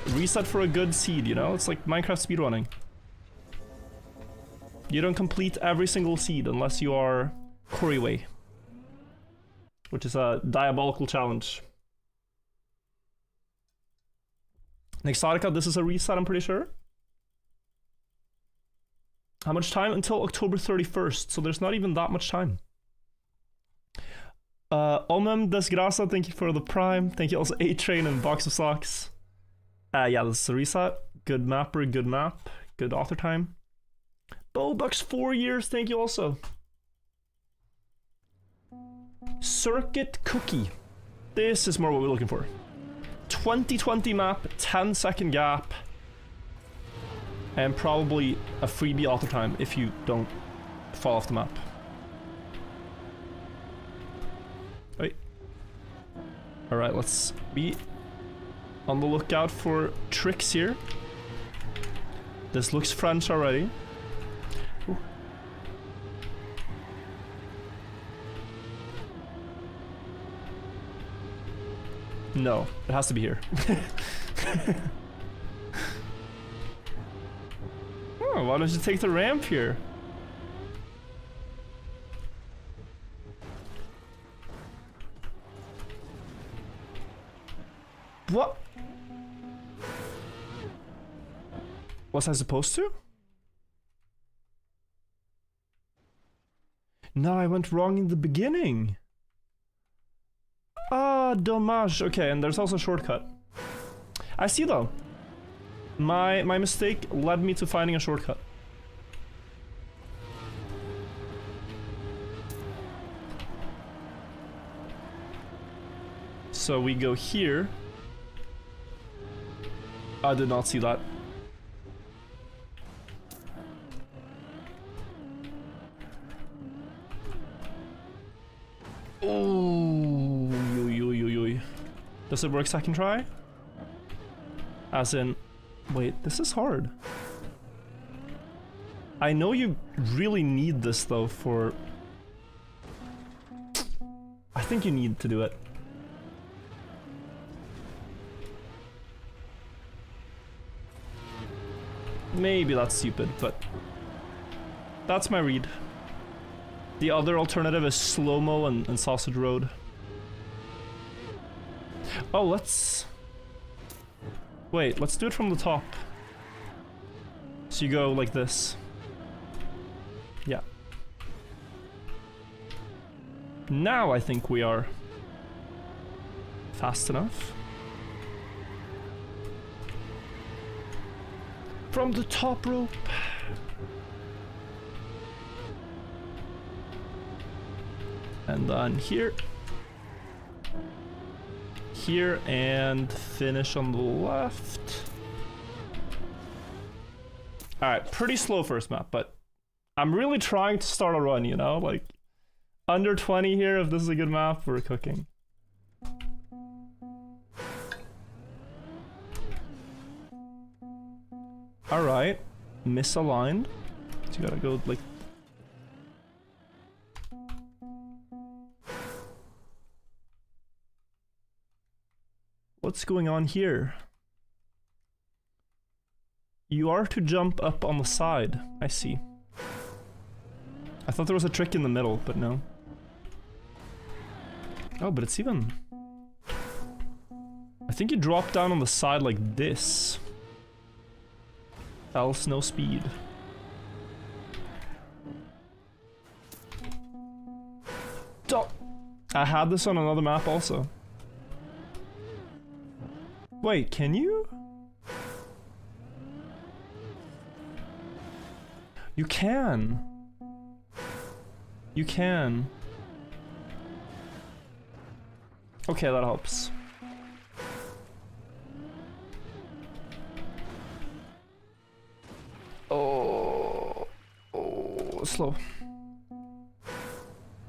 [SPEAKER 1] Reset for a good seed, you know? It's like Minecraft speedrunning. You don't complete every single seed unless you are Koriway, which is a diabolical challenge. Nexotica, this is a reset, I'm pretty sure. How much time? Until October 31st, so there's not even that much time. Omem Desgrasa, thank you for the prime. Thank you also A-Train and Box of Socks. Yeah, this is a reset. Good mapper, good map. Good author time. Bobucks 4 years, thank you also. Circuit Cookie. This is more what we're looking for. 2020 map, 10-second gap. And probably a freebie author time if you don't fall off the map. Wait. Alright, let's be on the lookout for tricks here. This looks French already. Ooh. No, it has to be here. Oh, why don't you take the ramp here? What? Was I supposed to? No, I went wrong in the beginning. Ah, dommage. Okay, and there's also a shortcut. I see though. My mistake led me to finding a shortcut. So we go here. I did not see that. Oh, does it work second try? As in, wait, this is hard. I know you really need this though for... I think you need to do it. Maybe that's stupid, but that's my read. The other alternative is slow-mo and Sausage Road. Oh, let's... Wait, let's do it from the top. So you go like this. Yeah. Now I think we are fast enough. From the top rope. And then here. Here and finish on the left. Alright, pretty slow first map, but I'm really trying to start a run, you know? Like, under 20 here, if this is a good map, we're cooking. Alright, misaligned. So you gotta go like... What's going on here? You are to jump up on the side. I see. I thought there was a trick in the middle, but no. Oh, but it's even... I think you drop down on the side like this. Else no speed. I had this on another map also. Wait, can you? You can. You can. Okay, that helps. Oh, slow.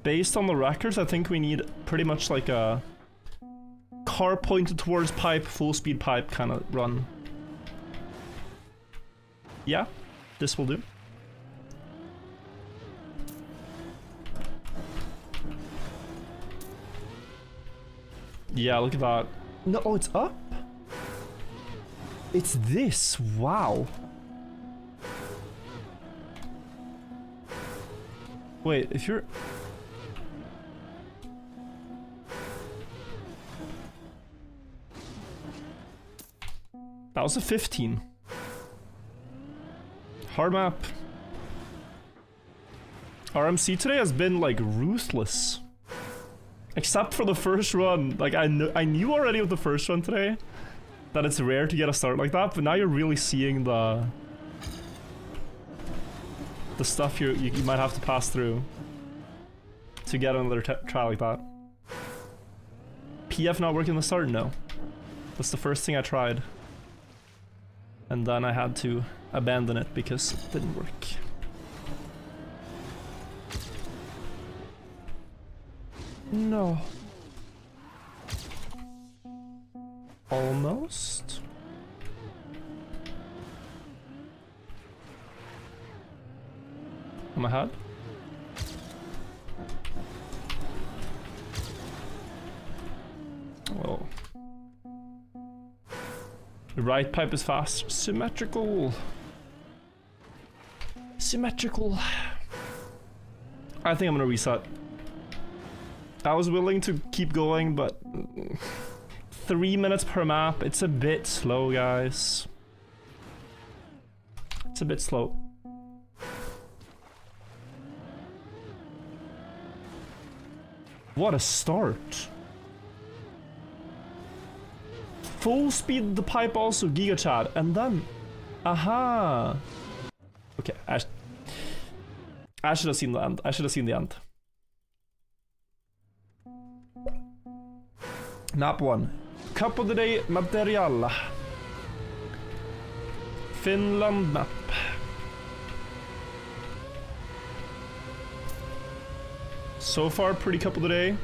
[SPEAKER 1] Based on the records, I think we need pretty much like a car pointed towards pipe, full speed pipe kind of run. Yeah, this will do. Yeah, look at that. No, oh, it's up? It's this, wow. Wait, if you're... That was a 15. Hard map. RMC today has been like ruthless. Except for the first run. Like I knew already with the first run today that it's rare to get a start like that, but now you're really seeing the stuff you might have to pass through to get another try like that. PF not working the start? No. That's the first thing I tried. And then I had to abandon it because it didn't work. No. Almost. Am I ahead? Oh. The right pipe is fast. Symmetrical. Symmetrical. I think I'm gonna reset. I was willing to keep going, but 3 minutes per map, it's a bit slow, guys. It's a bit slow. What a start. Full speed the pipe also, Giga Chat, and then... Aha! Okay, I should have seen the end. I should have seen the end. Map 1. Cup of the day material. Finland map. So far, pretty cup of the day.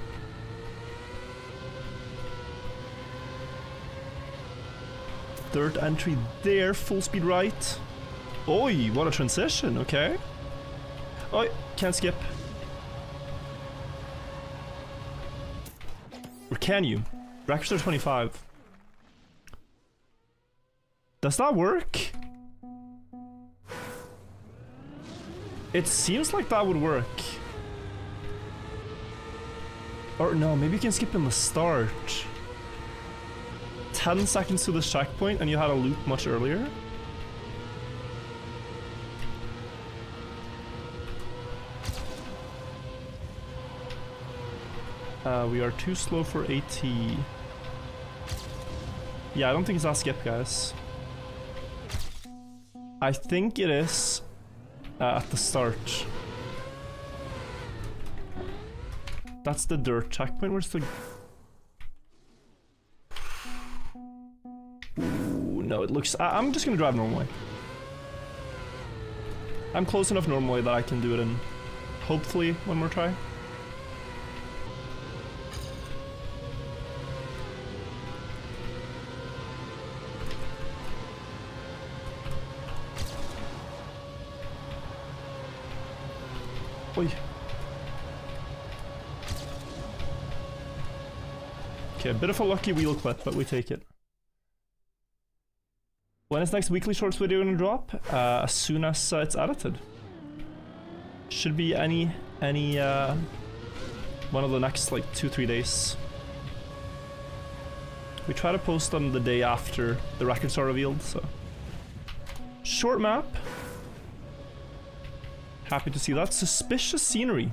[SPEAKER 1] Dirt entry there, full speed right. Oi, what a transition, okay. Oi, can't skip. Or can you? Records are 25. Does that work? It seems like that would work. Or no, maybe you can skip in the start. 10 seconds to this checkpoint and you had a loop much earlier. We are too slow for AT. Yeah, I don't think it's that skip, guys. I think it is at the start. That's the dirt checkpoint. Where's the... Ooh, no, it looks... I'm just gonna drive normally. I'm close enough normally that I can do it in hopefully one more try. Oi. Okay, a bit of a lucky wheel clip, but we take it. When is next weekly shorts video gonna drop? As soon as it's edited. Should be any one of the next like 2-3 days. We try to post them the day after the records are revealed, so. Short map. Happy to see that. Suspicious scenery.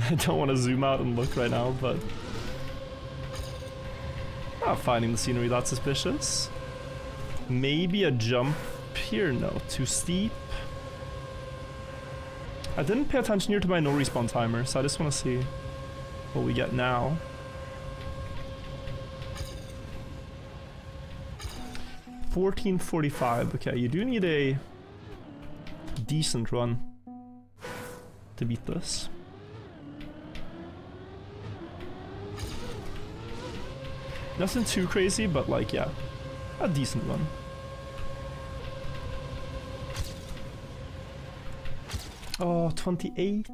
[SPEAKER 1] I don't want to zoom out and look right now, but... Not finding the scenery that suspicious. Maybe a jump here? No, too steep. I didn't pay attention here to my no respawn timer, so I just want to see what we get now. $14.45. Okay, you do need a decent run to beat this. Nothing too crazy, but like, yeah, a decent run. Oh, 28.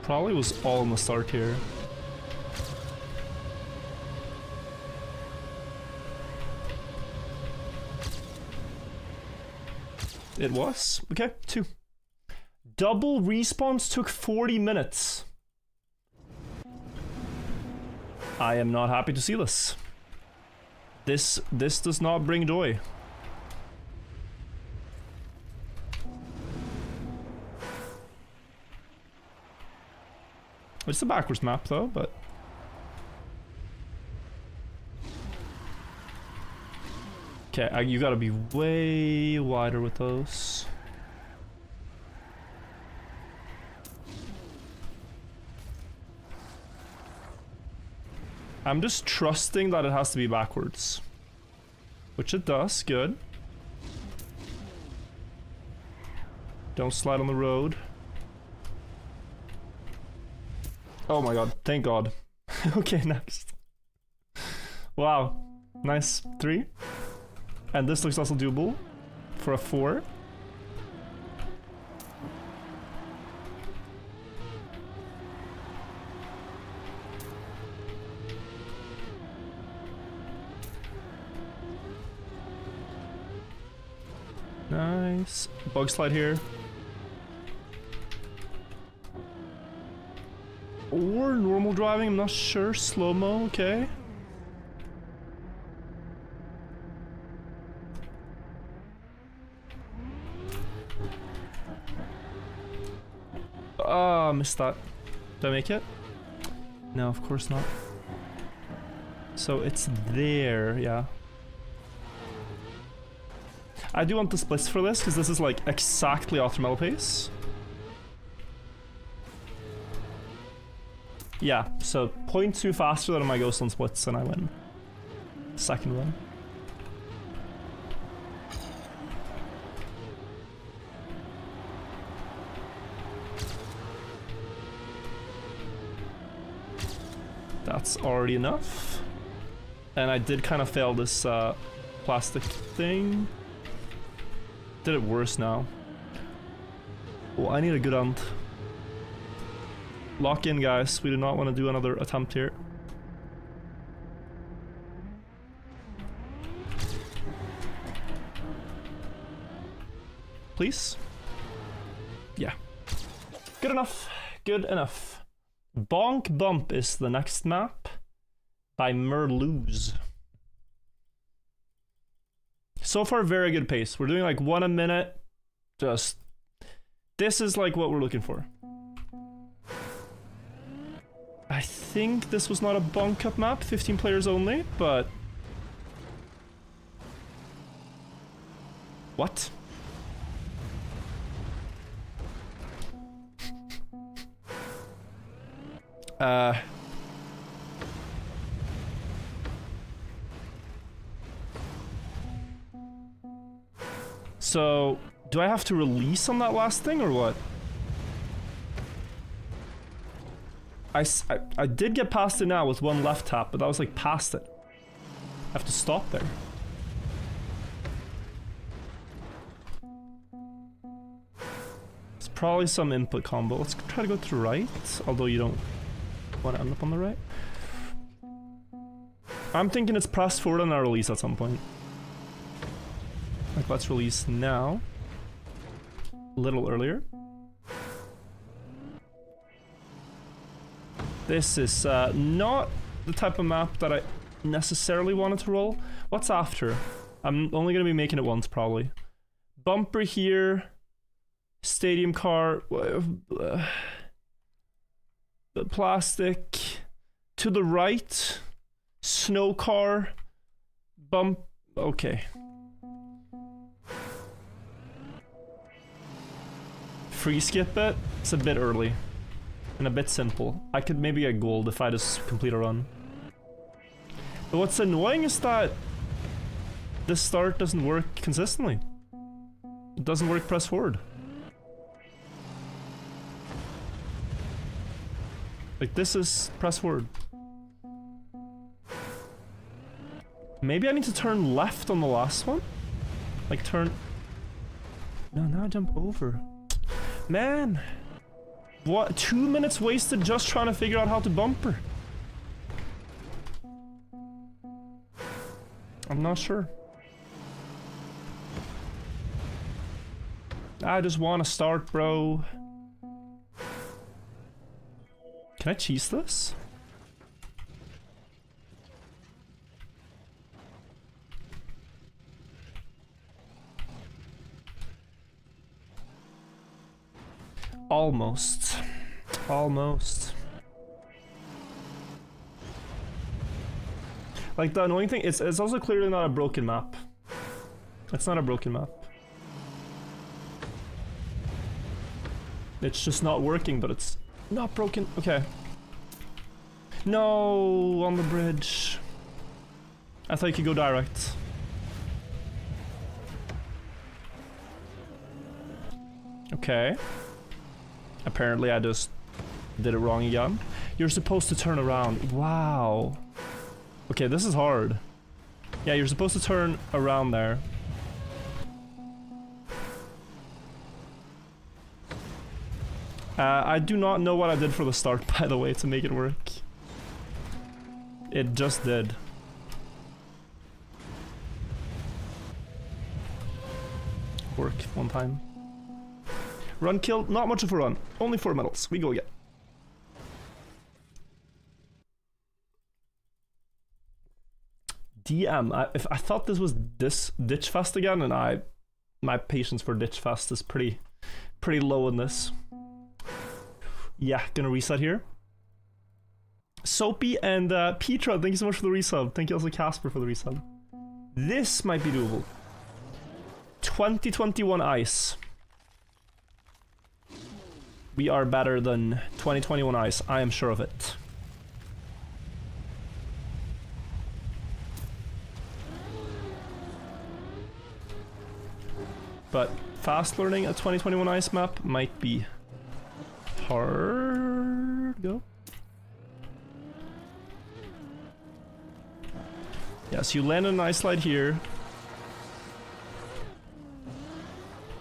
[SPEAKER 1] Probably was all in the start here. It was. Okay, 2. Double respawns took 40 minutes. I am not happy to see this. This does not bring joy. It's a backwards map though, but... Okay, you gotta be way wider with those. I'm just trusting that it has to be backwards. Which it does, good. Don't slide on the road. Oh my god, thank god. Okay, next. Wow, nice. 3. And this looks also doable for a 4. Nice. Bug slide here. Or normal driving, I'm not sure. Slow-mo, okay. Ah, missed that. Did I make it? No, of course not. So it's there, yeah. I do want the splits for this, because this is like exactly optimal pace. Yeah, so 0.2 faster than my ghost on splits and I win. Second one. That's already enough. And I did kind of fail this plastic thing. Did it worse now. Oh, I need a good end. Lock in, guys. We do not want to do another attempt here. Please? Yeah. Good enough. Good enough. Bonk Bump is the next map by Merluz. So far, very good pace. We're doing like 1 a minute. Just... This is like what we're looking for. I think this was not a bonk up map, 15 players only, but... What? So, do I have to release on that last thing or what? I did get past it now with 1 left tap, but that was like past it. I have to stop there. It's probably some input combo. Let's try to go to the right, although you don't Want to end up on the right? I'm thinking it's press forward and I release at some point. Like, let's release now. A little earlier. This is not the type of map that I necessarily wanted to roll. What's after? I'm only going to be making it once, probably. Bumper here. Stadium car. Plastic. To the right. Snow car. Bump. Okay. Free skip it. It's a bit early. And a bit simple. I could maybe get gold if I just complete a run. But what's annoying is that this start doesn't work consistently. It doesn't work press forward. Like, this is press forward. Maybe I need to turn left on the last one? Like, turn... No, now I jump over. Man! What? 2 minutes wasted just trying to figure out how to bumper. I'm not sure. I just want to start, bro. Can I cheese this? Almost. Almost. Like, the annoying thing, it's also clearly not a broken map. It's not a broken map. It's just not working, but it's not broken. Okay. No, on the bridge. I thought you could go direct. Okay. Apparently I just did it wrong again. You're supposed to turn around. Wow. Okay, this is hard. Yeah, you're supposed to turn around there. I do not know what I did for the start, by the way, to make it work. It just did. Work one time. Run kill, not much of a run. Only 4 medals. We go again. DM. I thought this was this Ditch Fest again, and my patience for Ditch Fest is pretty low in this. Yeah, gonna reset here. Soapy and Petra, thank you so much for the resub. Thank you also Casper for the resub. This might be doable. 2021 ice. We are better than 2021 ice. I am sure of it. But fast learning a 2021 ice map might be hard. Go. Yeah, so you land on an ice slide here.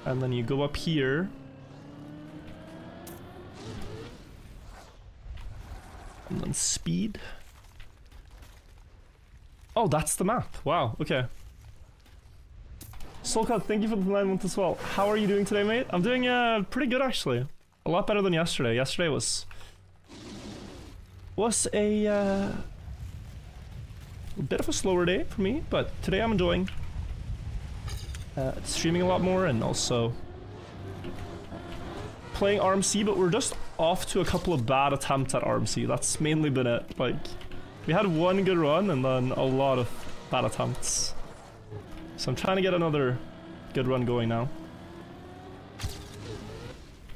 [SPEAKER 1] And then you go up here. And then speed. Oh, that's the map. Wow, okay. Soulcut, thank you for the 9 months as well. How are you doing today, mate? I'm doing pretty good, actually. A lot better than yesterday. Yesterday was a bit of a slower day for me, but today I'm enjoying streaming a lot more and also playing RMC, but we're just off to a couple of bad attempts at RMC. That's mainly been it. Like, we had one good run and then a lot of bad attempts. So I'm trying to get another good run going now.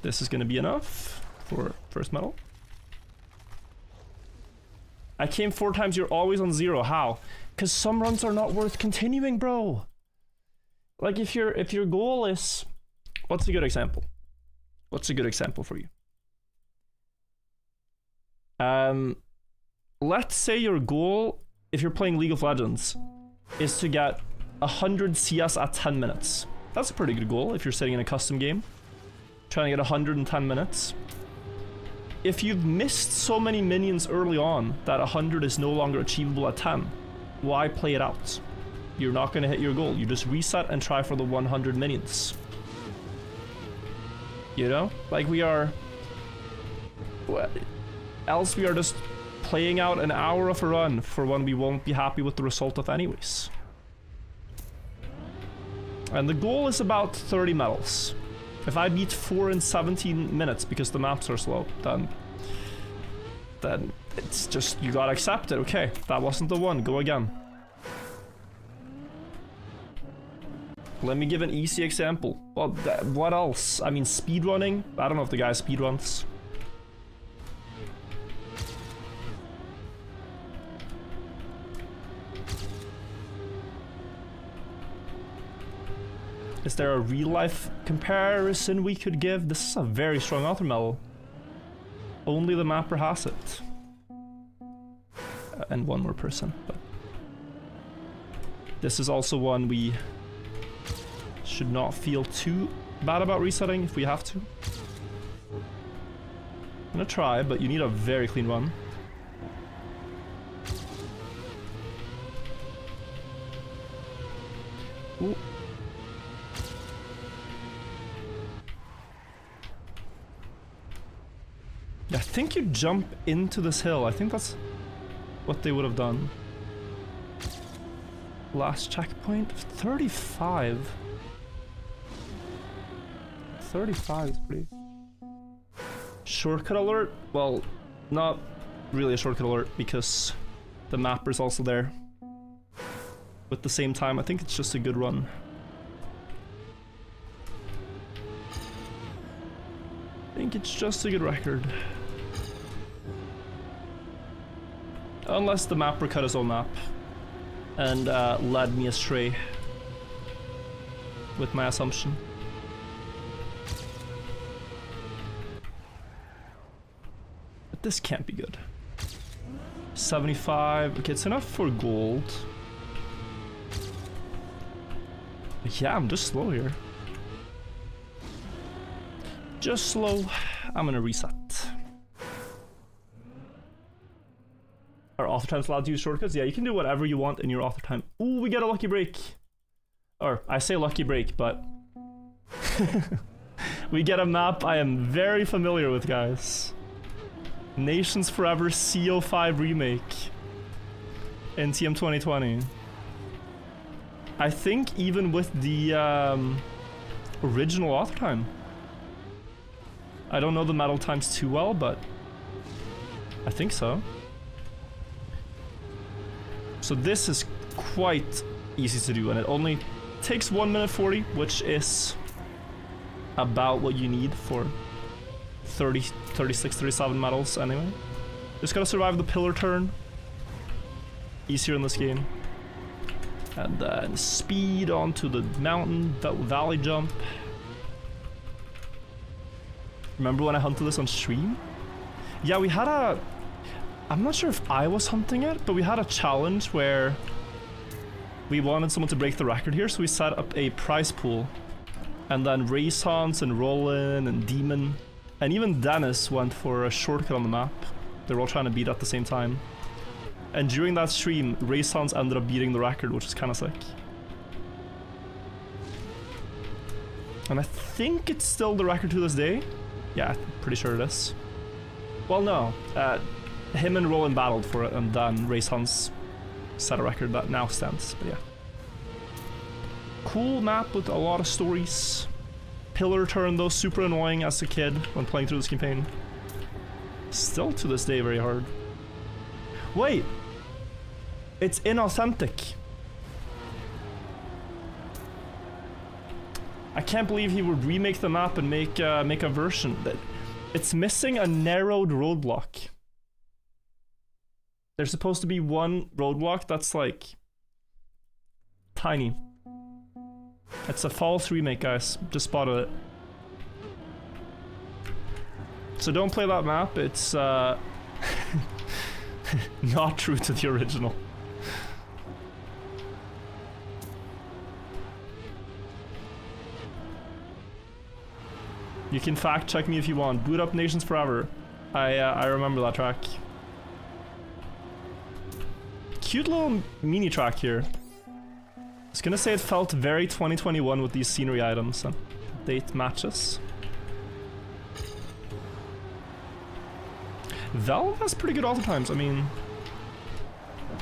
[SPEAKER 1] This is gonna be enough for first medal. I came 4 times, you're always on 0. How? Because some runs are not worth continuing, bro. Like, if your goal is... What's a good example? What's a good example for you? Let's say your goal, if you're playing League of Legends, is to get 100 CS at 10 minutes. That's a pretty good goal if you're sitting in a custom game. Trying to get 110 minutes. if you've missed so many minions early on that 100 is no longer achievable at 10, why play it out? You're not going to hit your goal. You just reset and try for the 100 minions. You know? Like we are... Else we are just playing out an hour of a run for one we won't be happy with the result of anyways. And the goal is about 30 medals. If I beat 4 in 17 minutes because the maps are slow, then it's just, you gotta accept it. Okay, that wasn't the one, go again. Let me give an easy example. Well, what else? I mean, speedrunning? I don't know if the guy speedruns. Is there a real-life comparison we could give? This is a very strong author medal. Only the mapper has it. And one more person. But this is also one we should not feel too bad about resetting if we have to. I'm gonna try, but you need a very clean run. Ooh. I think you jump into this hill. I think that's what they would have done. Last checkpoint, 35. 35 is pretty... Shortcut alert? Well, not really a shortcut alert because the mapper's also there. But at the same time, I think it's just a good run. I think it's just a good record. Unless the mapper cut his own map and led me astray with my assumption. But this can't be good. 75, okay, it's enough for gold. But yeah, I'm just slow here. Just slow. I'm gonna reset. Are author times allowed to use shortcuts? Yeah, you can do whatever you want in your author time. Ooh, we get a lucky break. Or, I say lucky break, but... we get a map I am very familiar with, guys. Nations Forever CO5 Remake. In TM 2020. I think even with the original author time. I don't know the medal times too well, but I think so. So this is quite easy to do, and it only takes 1 minute 40, which is about what you need for 30, 36, 37 medals anyway. Just gotta survive the pillar turn. Easier in this game. And then speed onto the mountain, valley jump. Remember when I hunted this on stream? Yeah, we had a... I'm not sure if I was hunting it, but we had a challenge where we wanted someone to break the record here, so we set up a prize pool. And then Race Hans and Roland and Demon, and even Dennis went for a shortcut on the map. They were all trying to beat at the same time. And during that stream, Race Hans ended up beating the record, which is kind of sick. And I think it's still the record to this day. Yeah, I'm pretty sure it is. Well, no. Him and Roland battled for it, and then Race Hans set a record that now stands, but yeah. Cool map with a lot of stories. Pillar turn, though, super annoying as a kid when playing through this campaign. Still to this day very hard. Wait! It's inauthentic. I can't believe he would remake the map and make a version that it's missing a narrowed roadblock. There's supposed to be one roadblock that's like tiny. It's a false remake, guys. Just spotted it. So don't play that map. It's not true to the original. You can fact check me if you want. Boot up Nations Forever. I remember that track. Cute little mini track here. I was gonna say it felt very 2021 with these scenery items and date matches. Valve has pretty good auto times. I mean,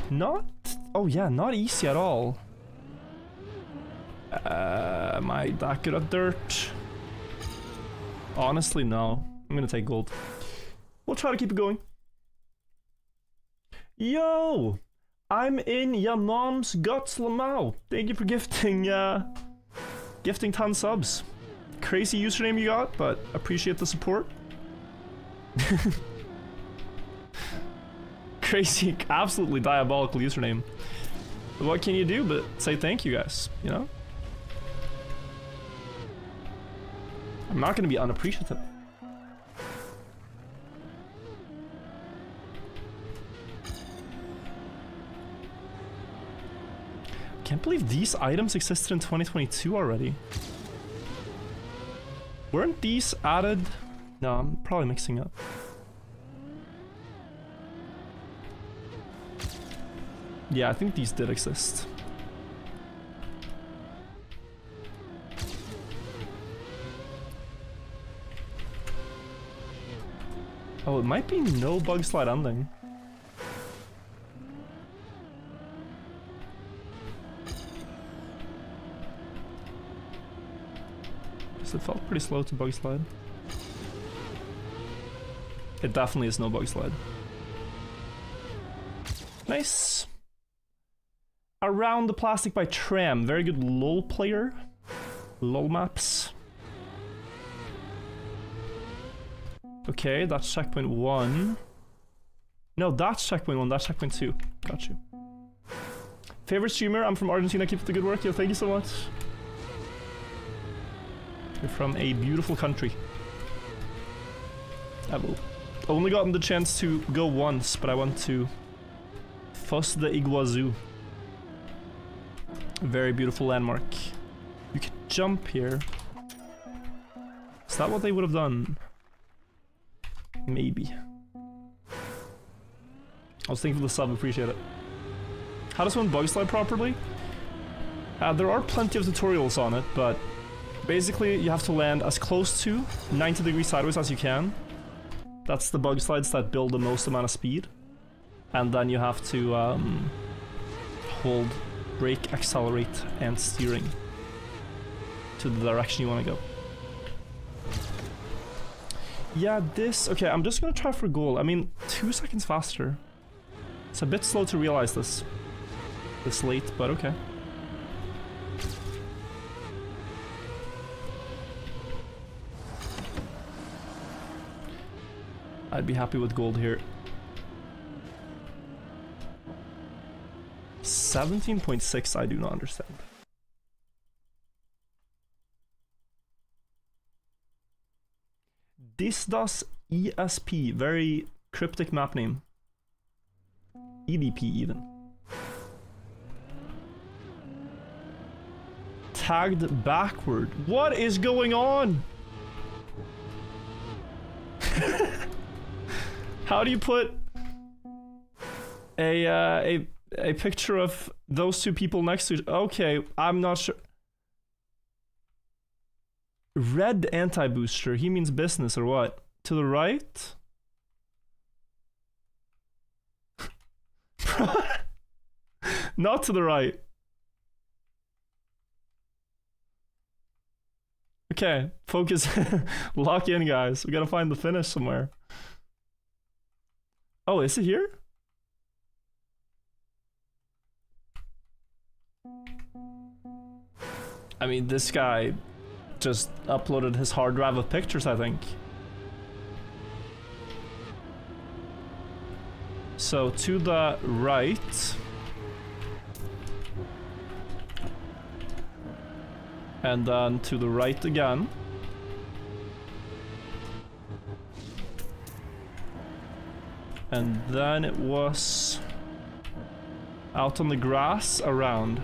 [SPEAKER 1] not... Oh yeah, not easy at all. Am I that good at dirt? Honestly, no. I'm gonna take gold. We'll try to keep it going. Yo! I'm in your mom's guts, Lamau. Thank you for gifting 10 subs. Crazy username you got, but appreciate the support. Crazy, absolutely diabolical username. What can you do but say thank you, guys, you know? I'm not gonna be unappreciative. Can't believe these items existed in 2022 already. Weren't these added? No, I'm probably mixing up. Yeah, I think these did exist. Oh, it might be no bug slide ending. So it felt pretty slow to bug slide. It definitely is no bug slide. Nice. Around the Plastic by Tram. Very good LOL player. LOL maps. Okay, that's checkpoint 1. No, that's checkpoint 1, that's checkpoint 2. Got you. Favorite streamer? I'm from Argentina. Keep up the good work. Yo, thank you so much. You're from a beautiful country. I've only gotten the chance to go once, but I went to Foz de Iguazu. A very beautiful landmark. You could jump here. Is that what they would have done? Maybe. I was thinking for the sub, appreciate it. How does one bug slide properly? There are plenty of tutorials on it, but basically you have to land as close to 90 degrees sideways as you can. That's the bug slides that build the most amount of speed. And then you have to hold brake, accelerate, and steering to the direction you want to go. Yeah, this... Okay, I'm just gonna try for goal. I mean, 2 seconds faster. It's a bit slow to realize this late, but okay. I'd be happy with gold here. 17.6, I do not understand. This does ESP, very cryptic map name. EDP even. Tagged backward. What is going on? How do you put a picture of those two people next to each? Okay, I'm not sure. Red anti-booster, he means business or what? To the right? Not to the right. Okay, focus. Lock in, guys. We gotta find the finish somewhere. Oh, is it here? I mean, this guy just uploaded his hard drive of pictures, I think. So, to the right. And then to the right again. And then it was out on the grass around.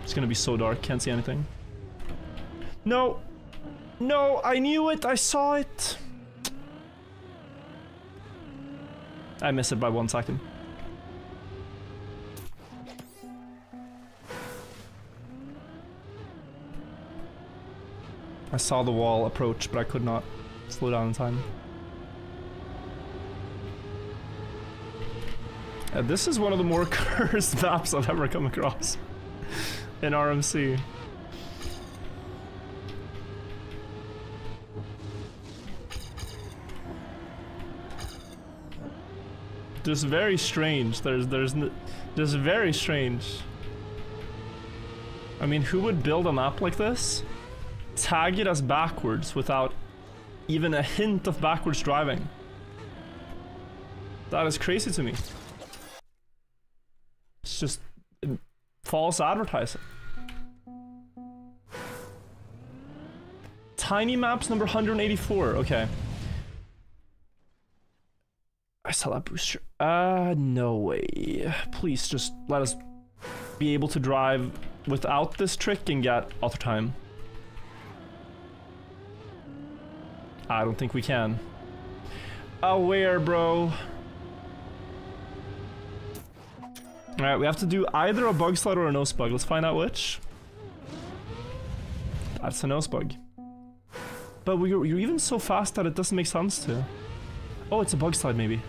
[SPEAKER 1] It's gonna be so dark, can't see anything. No! No, I knew it. I saw it. I missed it by 1 second. I saw the wall approach, but I could not slow down in time. This is one of the more cursed maps I've ever come across in RMC. Just very strange. There's very strange. I mean, who would build a map like this? Tag it as backwards without even a hint of backwards driving. That is crazy to me. It's just false advertising. Tiny maps number 184. Okay. I saw that booster. No way. Please just let us be able to drive without this trick and get auto time. I don't think we can. Where, bro? Alright, we have to do either a bug slide or a nose bug. Let's find out which. That's a nose bug. But you're even so fast that it doesn't make sense to. Oh, it's a bug slide maybe.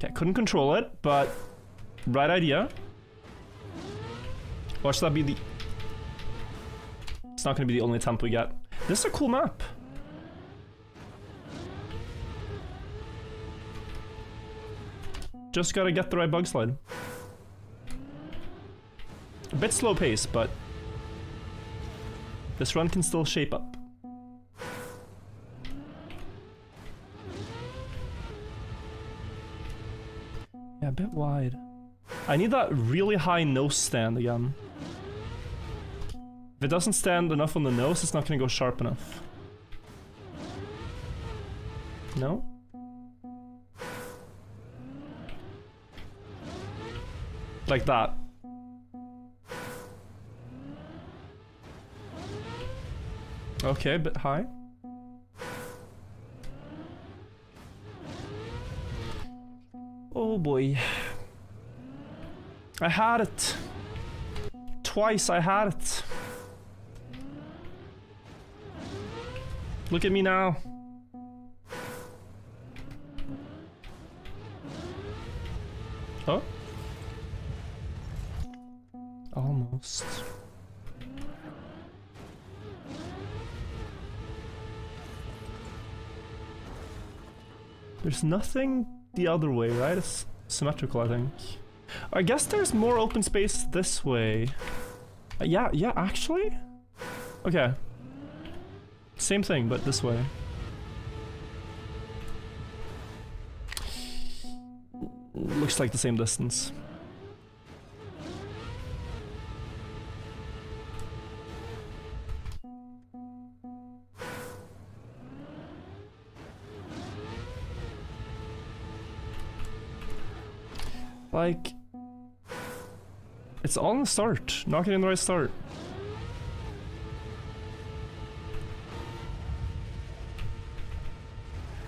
[SPEAKER 1] Okay, couldn't control it, but right idea. Watch that be the... It's not gonna be the only attempt we get. This is a cool map. Just gotta get the right bug slide. A bit slow pace, but this run can still shape up. Yeah, a bit wide. I need that really high nose stand again. If it doesn't stand enough on the nose, it's not gonna go sharp enough. No? Like that. Okay, a bit high. Oh boy. I had it. Twice I had it. Look at me now. Oh? Almost. There's nothing the other way, right? It's symmetrical, I think. I guess there's more open space this way. Yeah, actually? Okay. Same thing, but this way. Looks like the same distance. Like, it's all in the start, not getting the right start.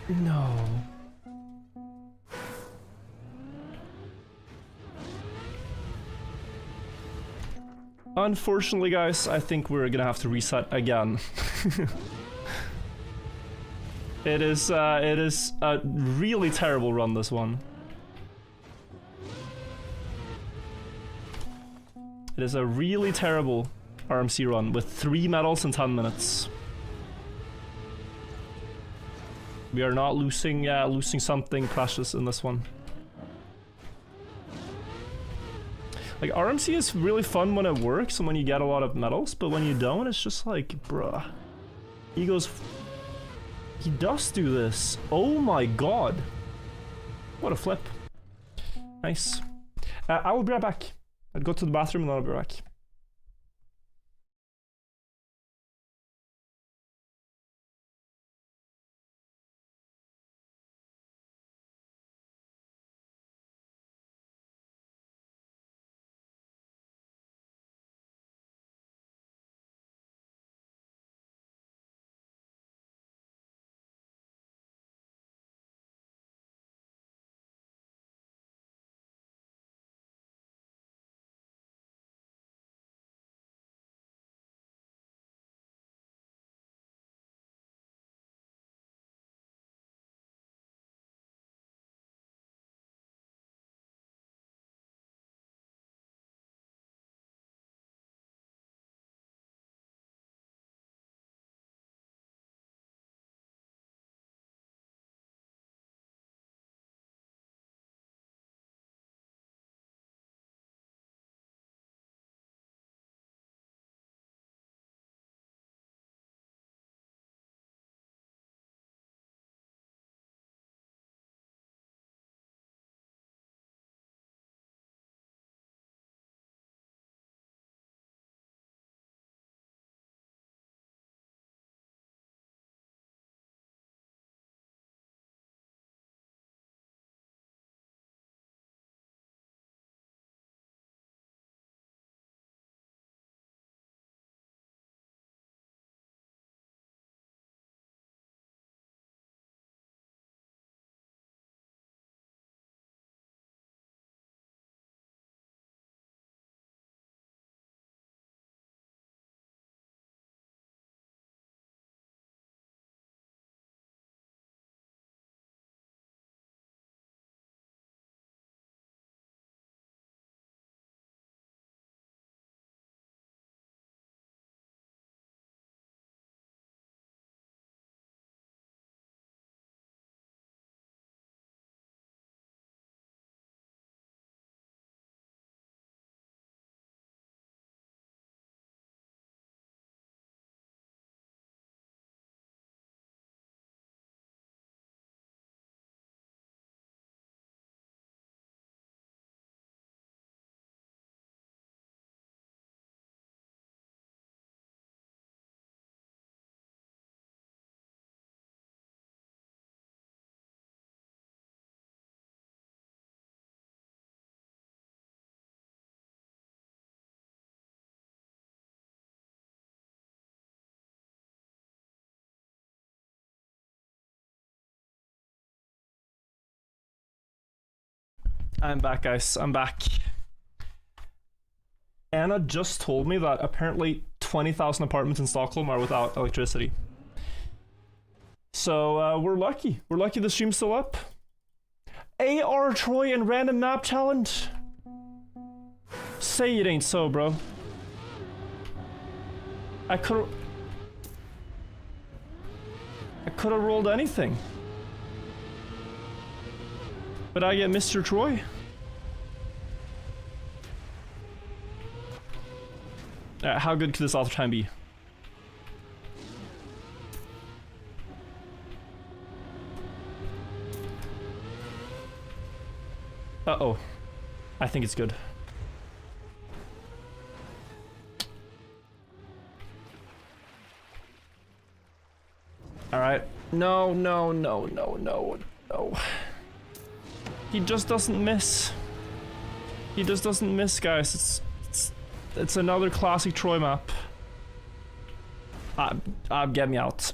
[SPEAKER 1] No. Unfortunately, guys, I think we're gonna have to reset again. It is a really terrible run, this one. It is a really terrible RMC run with 3 medals in 10 minutes. We are not losing something precious in this one. Like, RMC is really fun when it works and when you get a lot of medals, but when you don't, it's just like, bruh. He goes... He does do this. Oh my god. What a flip. Nice. I will be right back. I'd go to the bathroom and then I'll be back. I'm back, guys. I'm back. Anna just told me that apparently 20,000 apartments in Stockholm are without electricity. So we're lucky. We're lucky the stream's still up. AR Troy and random map challenge. Say it ain't so, bro. I could've rolled anything. But I get Mr. Troy. How good could this author time be? Uh-oh. I think it's good. Alright. No, no, no, no, no, no. He just doesn't miss. He just doesn't miss, guys. It's another classic Troy map. Get me out.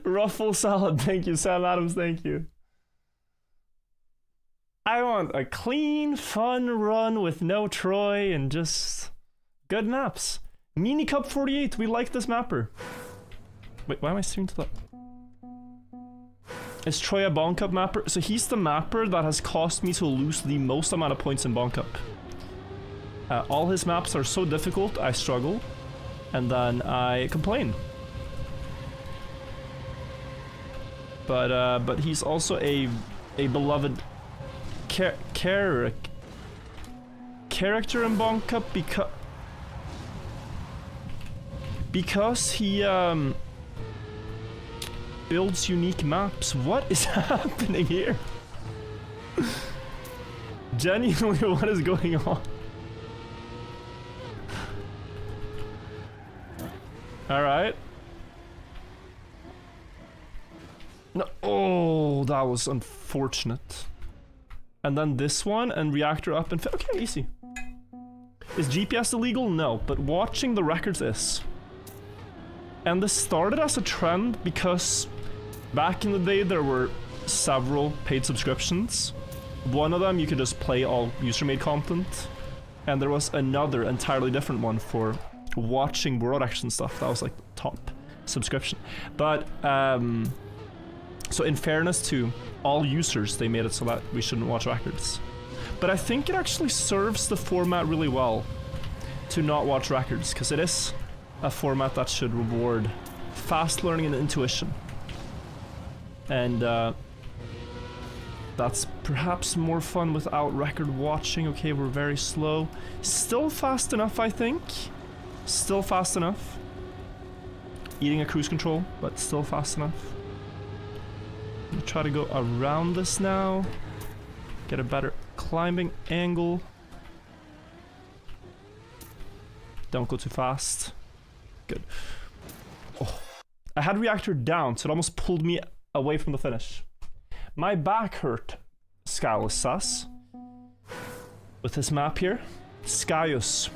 [SPEAKER 1] Ruffle salad, thank you. Sam Adams, thank you. I want a clean, fun run with no Troy and just good maps. Mini Cup 48, we like this mapper. Wait, why am I streaming to that? Is Troy a Bond Cup mapper? So he's the mapper that has caused me to lose the most amount of points in Bond Cup. All his maps are so difficult, I struggle. And then I complain. But he's also a beloved character in Bond Cup because he builds unique maps. What is happening here? Genuinely, what is going on? Alright. No, oh, that was unfortunate. And then this one, and reactor up and... Okay, easy. Is GPS illegal? No, but watching the records is. And this started as a trend because back in the day there were several paid subscriptions. One of them you could just play all user-made content. And there was another entirely different one for watching world action stuff. That was like the top subscription. But, so in fairness to all users, they made it so that we shouldn't watch records. But I think it actually serves the format really well to not watch records, because it is a format that should reward fast learning and intuition. And that's perhaps more fun without record watching. Okay, we're very slow. Still fast enough, I think. Still fast enough. Eating a cruise control, but still fast enough. I'm gonna try to go around this now. Get a better climbing angle. Don't go too fast. Good. Oh, I had reactor down, so it almost pulled me away from the finish. My back hurt. Scal is sus. With this map here. Skyus.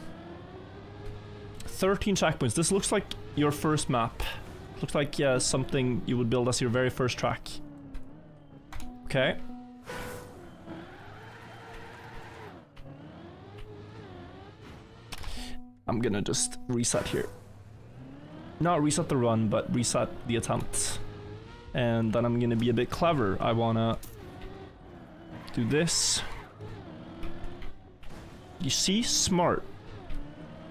[SPEAKER 1] 13 checkpoints. This looks like your first map. Looks like something you would build as your very first track. Okay. I'm gonna just reset here. Not reset the run, but reset the attempt. And then I'm gonna be a bit clever. I wanna do this. You see? Smart.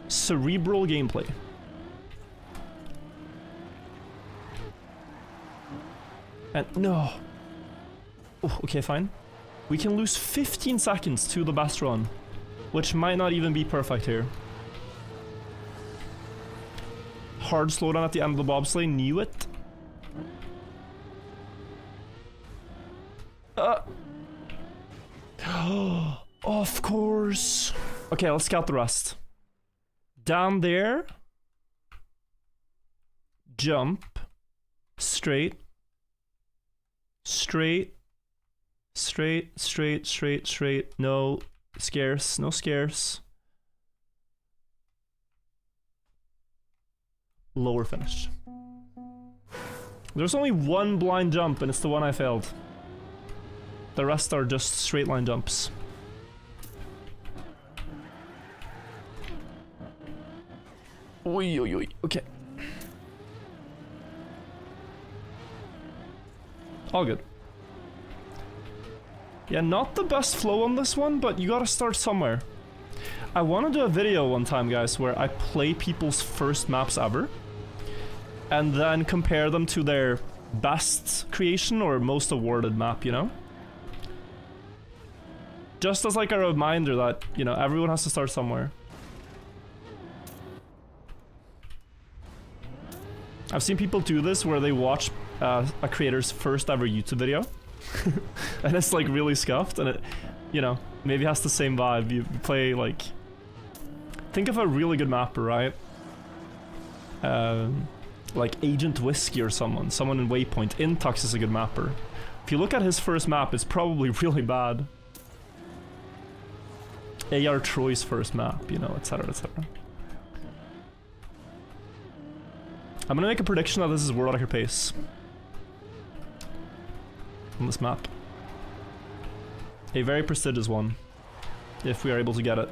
[SPEAKER 1] Cerebral gameplay. And no. Oh, okay, fine. We can lose 15 seconds to the best run, which might not even be perfect here. Hard slowdown at the end of the bobsleigh, knew it. Of course. Okay, let's scout the rest. Down there. Jump. Straight. Straight. Straight, straight, straight, straight. No scarce, no scarce. Lower finish. There's only one blind jump, and it's the one I failed. The rest are just straight line jumps. Oi, oi, oi. Okay. All good. Yeah, not the best flow on this one, but you gotta start somewhere. I want to do a video one time, guys, where I play people's first maps ever and then compare them to their best creation or most awarded map, you know? Just as like a reminder that, you know, everyone has to start somewhere. I've seen people do this where they watch a creator's first ever YouTube video and it's like really scuffed, and it, you know, maybe has the same vibe. You play like, think of a really good mapper, right? Like Agent Whiskey or someone in Waypoint. Intux is a good mapper. If you look at his first map, it's probably really bad. AR Troy's first map, you know, etc, etc. I'm gonna make a prediction that this is world record pace on this map. A very prestigious one, if we are able to get it.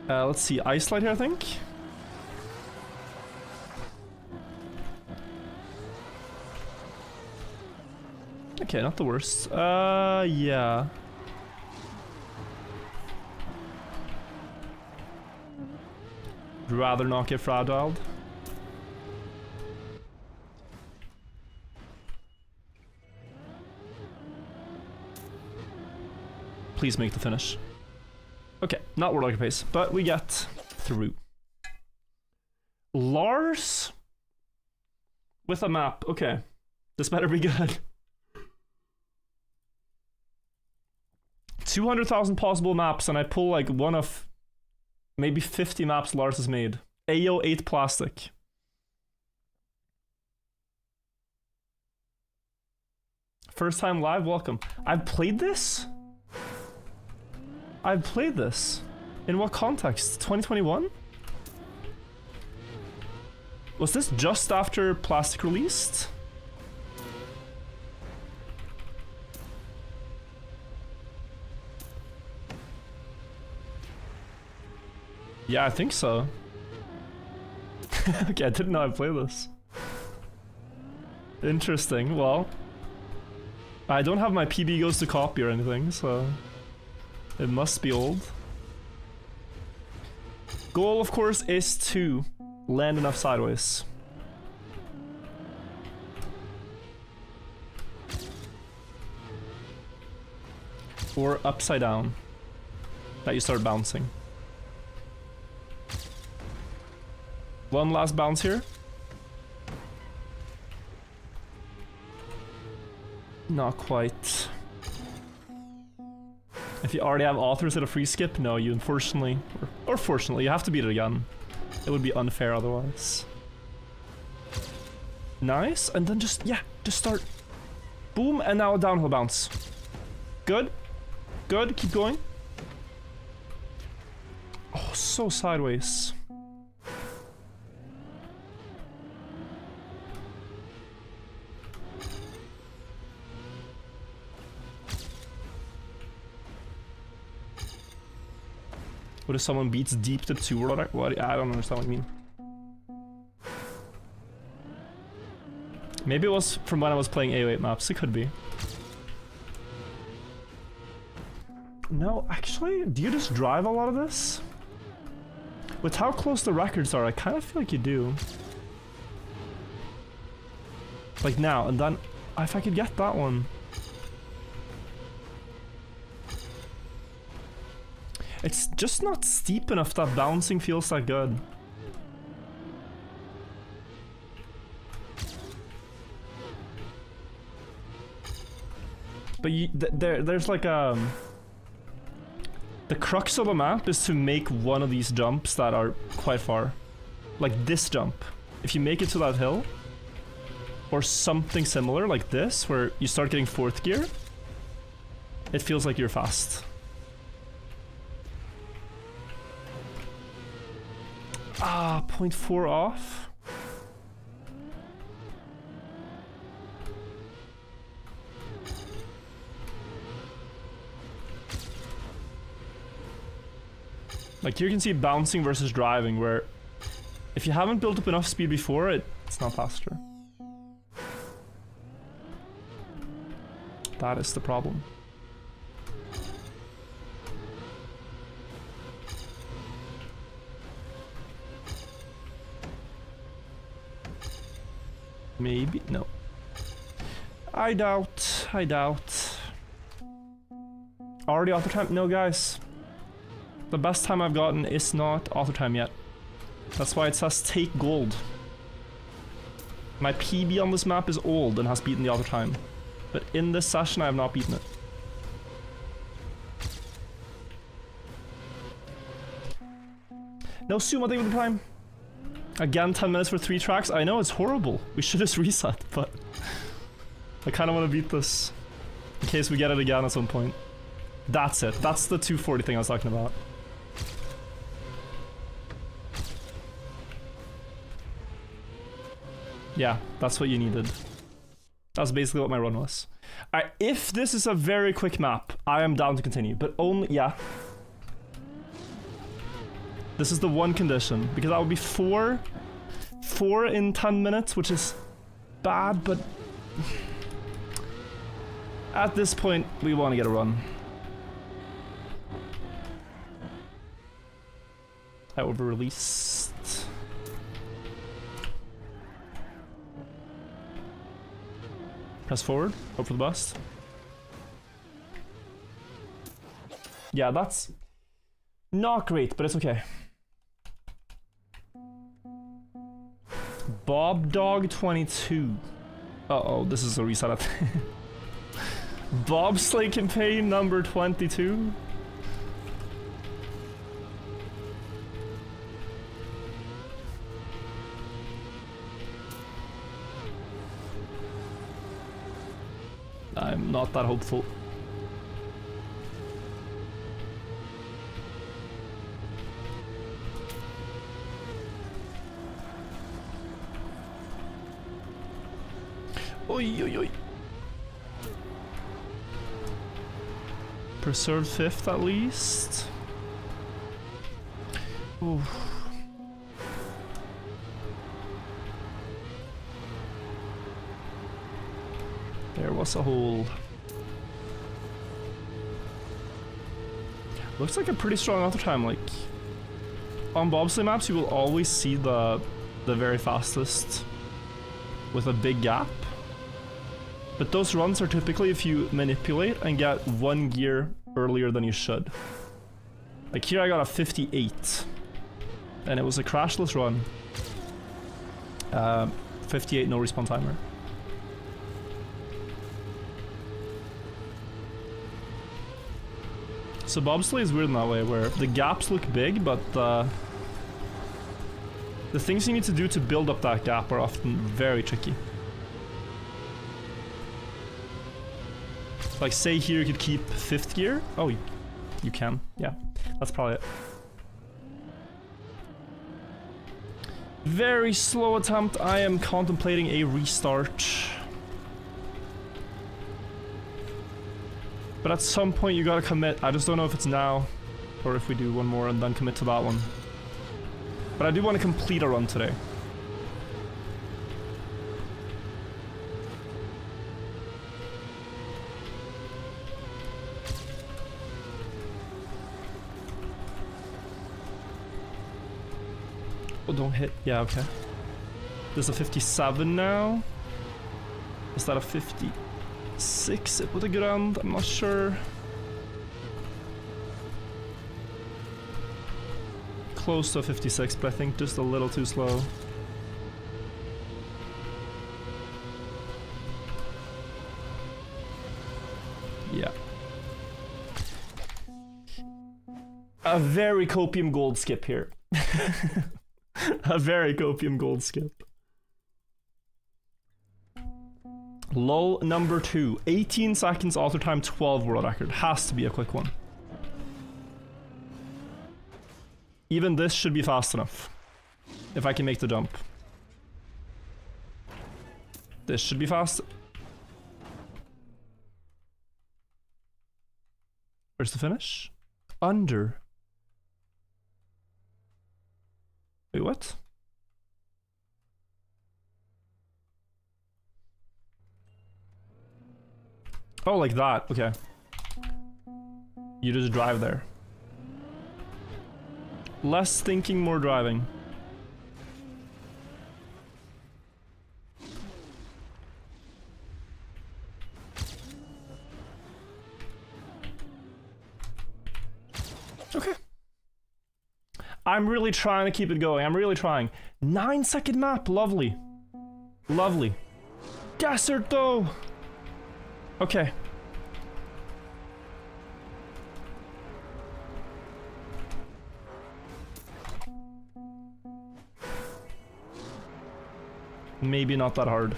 [SPEAKER 1] Let's see, ice slide here, I think. Okay, not the worst. Yeah. Rather not get fragiled. Please make the finish. Okay, not world record pace, but we get through. Lars with a map. Okay, this better be good. 200,000 possible maps, and I pull like one of maybe 50 maps Lars has made. AO 8 plastic. First time live, welcome. I've played this? I've played this. In what context? 2021? Was this just after Plastic released? Yeah, I think so. Okay, I didn't know I played this. Interesting, well. I don't have my PB goes to copy or anything, so it must be old. Goal, of course, is to land enough sideways. Or upside down. That you start bouncing. One last bounce here. Not quite. If you already have authors at a free skip, no, you unfortunately, or fortunately, you have to beat it again. It would be unfair otherwise. Nice, and then just, yeah, just start. Boom, and now a downhill bounce. Good. Good, keep going. Oh, so sideways. What if someone beats deep to 2 or what? I don't understand what you mean. Maybe it was from when I was playing AO8 maps, it could be. No, actually, do you just drive a lot of this? With how close the records are, I kind of feel like you do. Like now, and then, if I could get that one. It's just not steep enough that bouncing feels that good. But you, there's like the crux of the map is to make one of these jumps that are quite far. Like this jump. If you make it to that hill, or something similar like this, where you start getting 4th gear, it feels like you're fast. Ah, 0.4 off. Like here you can see bouncing versus driving, where if you haven't built up enough speed before, it's not faster. That is the problem. Maybe? No. I doubt. I doubt. Already auto time? No, guys. The best time I've gotten is not auto time yet. That's why it says take gold. My PB on this map is old and has beaten the auto time. But in this session I have not beaten it. No sumo thing with the prime. Again, 10 minutes for 3 tracks. I know, it's horrible. We should just reset, but I kind of want to beat this in case we get it again at some point. That's it. That's the 240 thing I was talking about. Yeah, that's what you needed. That's basically what my run was. Alright, if this is a very quick map, I am down to continue, but only, yeah. This is the one condition, because that would be 4 in 10 minutes, which is bad, but at this point, we want to get a run. I over-released. Press forward, hope for the bust. Yeah, that's not great, but it's okay. Bob Dog 22. Uh-oh, this is a reset. Bobsleigh campaign number 22. I'm not that hopeful. Oi, oi, oi. Preserved 5th at least. Oof. There was a hole. Looks like a pretty strong auto time. Like on bobsleigh maps, you will always see the very fastest with a big gap. But those runs are typically if you manipulate and get 1 gear earlier than you should. Like here I got a 58 and it was a crashless run. 58 no respawn timer. So bobsleigh is weird in that way, where the gaps look big, but the things you need to do to build up that gap are often very tricky. Like say here you could keep 5th gear. Oh, you can. Yeah, that's probably it. Very slow attempt. I am contemplating a restart. But at some point you gotta commit. I just don't know if it's now or if we do one more and then commit to that one. But I do want to complete a run today. Oh, don't hit. Yeah, okay. There's a 57 now. Is that a 56 with a ground? I'm not sure. Close to a 56, but I think just a little too slow. Yeah. A very copium gold skip here. A very copium gold skip. Lull number 2. 18 seconds auto time, 12 world record. Has to be a quick one. Even this should be fast enough. If I can make the jump. This should be fast. Where's the finish? Under. Wait, what? Oh, like that. Okay. You just drive there. Less thinking, more driving. Okay. I'm really trying to keep it going. I'm really trying. 9-second map. Lovely. Lovely. Desert though. Okay. Maybe not that hard.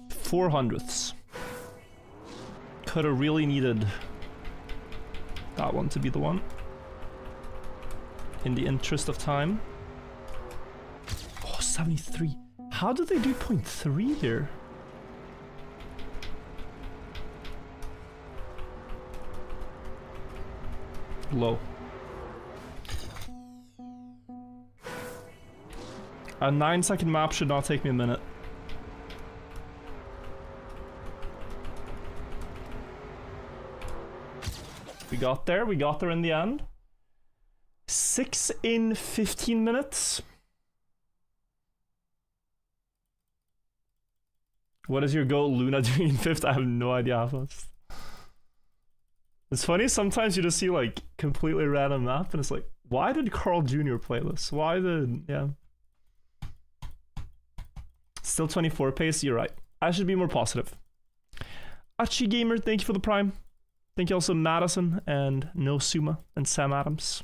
[SPEAKER 1] Four hundredths. Could have really needed that one to be the one. In the interest of time. Oh, 73. How did they do 0.3 here? Low. A 9-second map should not take me a minute. We got there in the end. 6 in 15 minutes. What is your goal, Luna, doing in 5th? I have no idea how fast. It's funny, sometimes you just see like completely random map and it's like, why did Carl Jr. play this? Why did, yeah. Still 24 pace, you're right. I should be more positive. Achi Gamer, thank you for the prime. Thank you also Madison and No Suma and Sam Adams.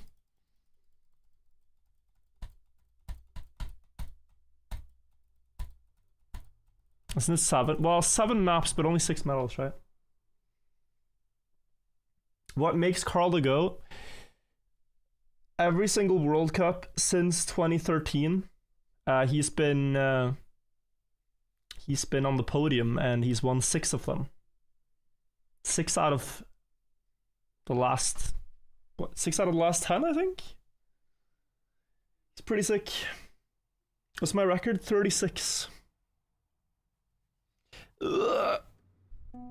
[SPEAKER 1] Isn't it 7? Well, 7 maps, but only 6 medals, right? What makes Carl the GOAT? Every single World Cup since 2013, he's been on the podium and he's won 6 of them. 6 out of the last, what? 6 out of the last 10, I think. It's pretty sick. What's my record? 36. Ugh.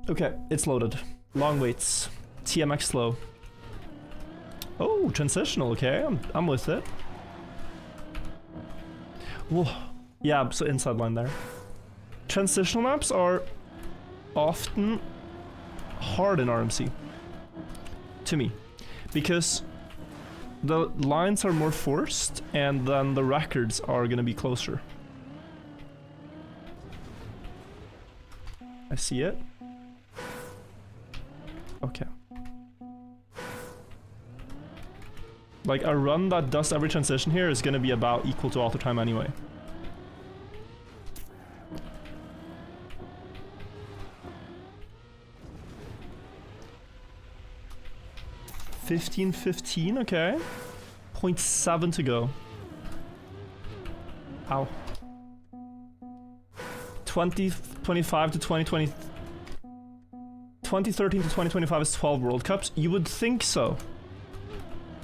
[SPEAKER 1] Okay, it's loaded. Long waits. TMX slow. Oh, transitional. Okay, I'm with it. Whoa. Yeah, so inside line there. Transitional maps are often hard in RMC. To me. Because the lines are more forced and then the records are gonna be closer. I see it. Okay. Like a run that does every transition here is gonna be about equal to auto time anyway. $15.15, okay. 0.7 to go. Ow. 2025 to 2020. 2013 to 2025 is 12 World Cups. You would think so.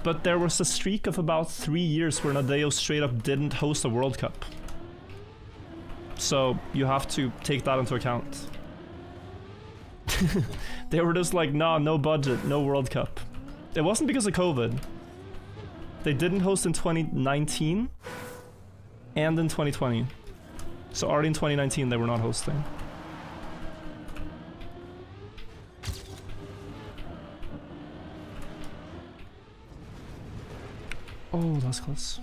[SPEAKER 1] But there was a streak of about 3 years where Nadeo straight up didn't host a World Cup. So you have to take that into account. They were just like, nah, no budget, no World Cup. It wasn't because of COVID. They didn't host in 2019 and in 2020. So already in 2019 they were not hosting. Oh, that's close.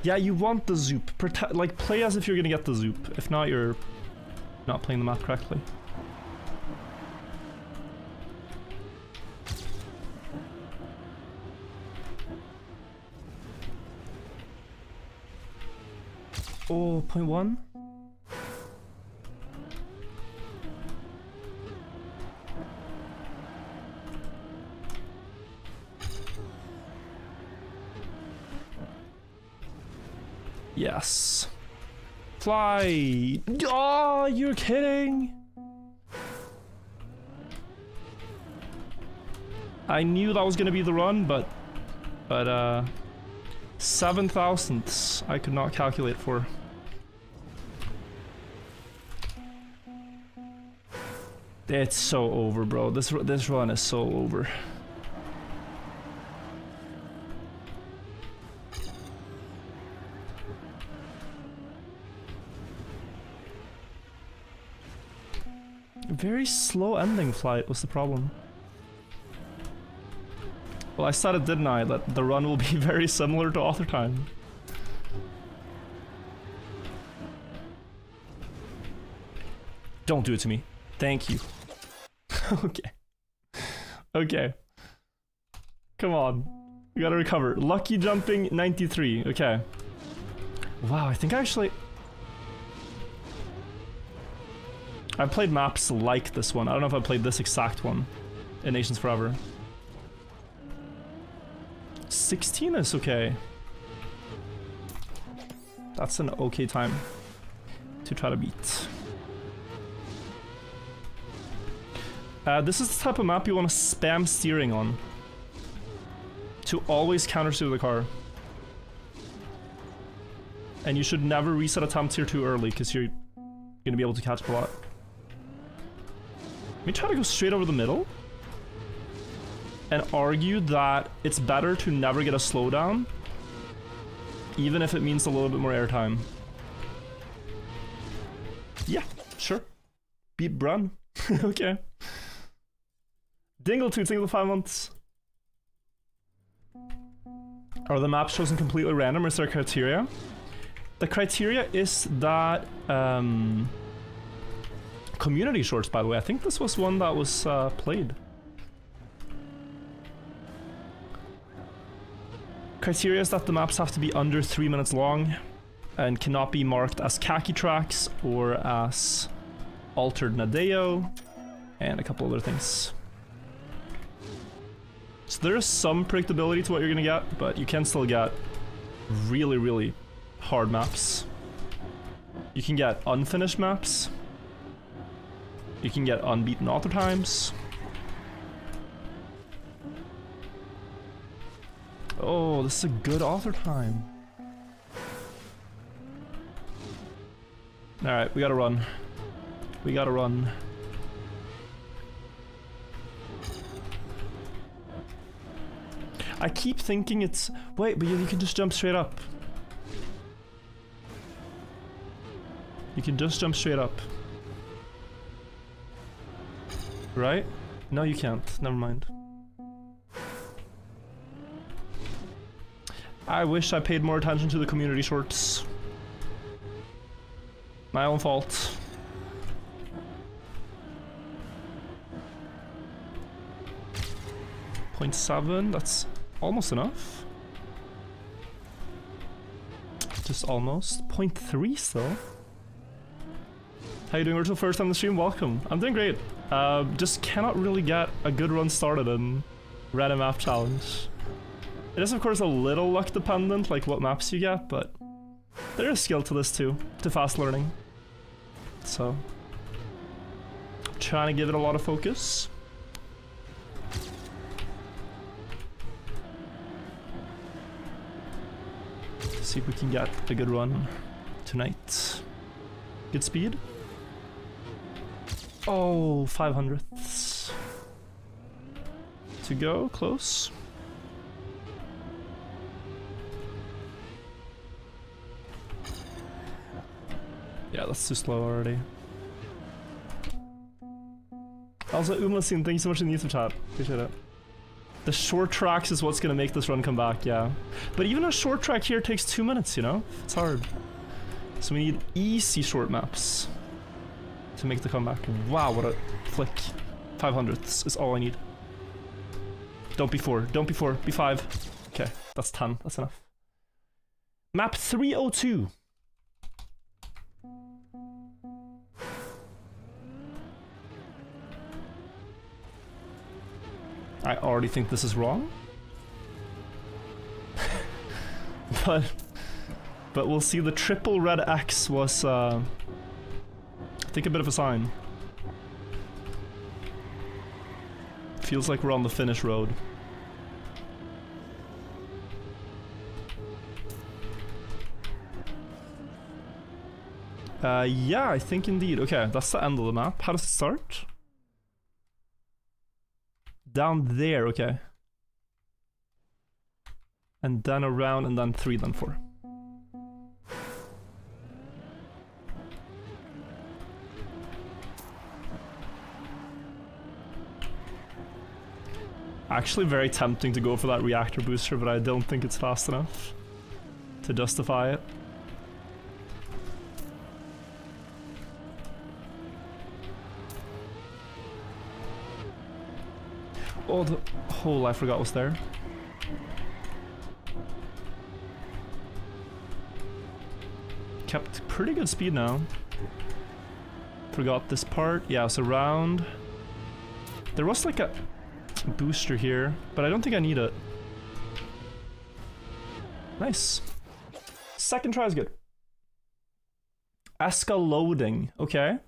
[SPEAKER 1] Yeah, you want the zoop. Like, play as if you're gonna get the zoop. If not, you're not playing the map correctly. Oh, 0.1? Yes. Fly! Oh, you're kidding! I knew that was gonna be the run, but 7 thousandths I could not calculate for. It's so over, bro. This run is so over. Very slow ending flight was the problem. Well, I said it, didn't I? That the run will be very similar to other time. Don't do it to me. Thank you. Okay. Okay. Come on. We gotta recover. Lucky jumping 93. Okay. Wow, I think actually... I've played maps like this one. I don't know if I played this exact one in Nations Forever. 16 is okay. That's an okay time to try to beat. This is the type of map you want to spam steering on to always countersteer the car. And you should never reset attempts here too early because you're going to be able to catch up a lot. Let me try to go straight over the middle and argue that it's better to never get a slowdown, even if it means a little bit more airtime. Yeah, sure. Beat Brun. Okay. Dingle 2, Dingle 5 months. Are the maps chosen completely random or is there a criteria? The criteria is that community shorts, by the way. I think this was one that was played. Criteria is that the maps have to be under 3 minutes long and cannot be marked as khaki tracks or as altered Nadeo and a couple other things. So there is some predictability to what you're gonna get, but you can still get really, really hard maps. You can get unfinished maps. You can get unbeaten auto times. Oh, this is a good author time. Alright, we gotta run. We gotta run. I keep thinking it's... Wait, but you can just jump straight up. You can just jump straight up. Right? No, you can't. Never mind. I wish I paid more attention to the community shorts. My own fault. .7, that's almost enough. Just almost. 0.3 still. How you doing, Virtual? First time on the stream? Welcome. I'm doing great. Just cannot really get a good run started in random map challenge. It is of course a little luck dependent, like what maps you get, but there is skill to this too, to fast learning. So, trying to give it a lot of focus. See if we can get a good run tonight. Good speed. Oh, 500ths. To go, close. Yeah, that's too slow already. Also, Umlasin, thank you so much in the YouTube chat. Appreciate it. The short tracks is what's gonna make this run come back, yeah. But even a short track here takes 2 minutes, you know? It's hard. So we need easy short maps to make the comeback. Wow, what a flick. 500ths is all I need. Don't be 4, don't be 4, be 5. Okay, that's 10, that's enough. Map 302. I already think this is wrong. but we'll see. The triple red X was, I think, a bit of a sign. Feels like we're on the finish road. Yeah, I think indeed. Okay, that's the end of the map. How does it start? Down there, okay. And then around, and then 3, then 4. Actually very tempting to go for that reactor booster, but I don't think it's fast enough to justify it. Oh, the hole I forgot was there. Kept pretty good speed now. Forgot this part. Yeah, it's around. There was like a booster here, but I don't think I need it. Nice. Second try is good. Escaloding. Okay.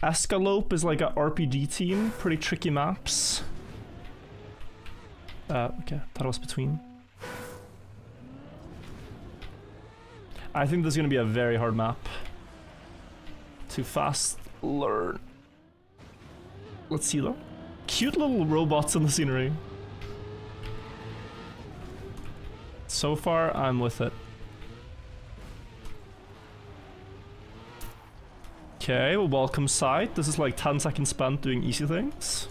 [SPEAKER 1] Escalope is like a RPG team. Pretty tricky maps. Okay. Thought it was between. I think this is gonna be a very hard map. Too fast. Learn. Let's see though. Cute little robots in the scenery. So far, I'm with it. Okay, well, welcome sight. This is like 10 seconds spent doing easy things.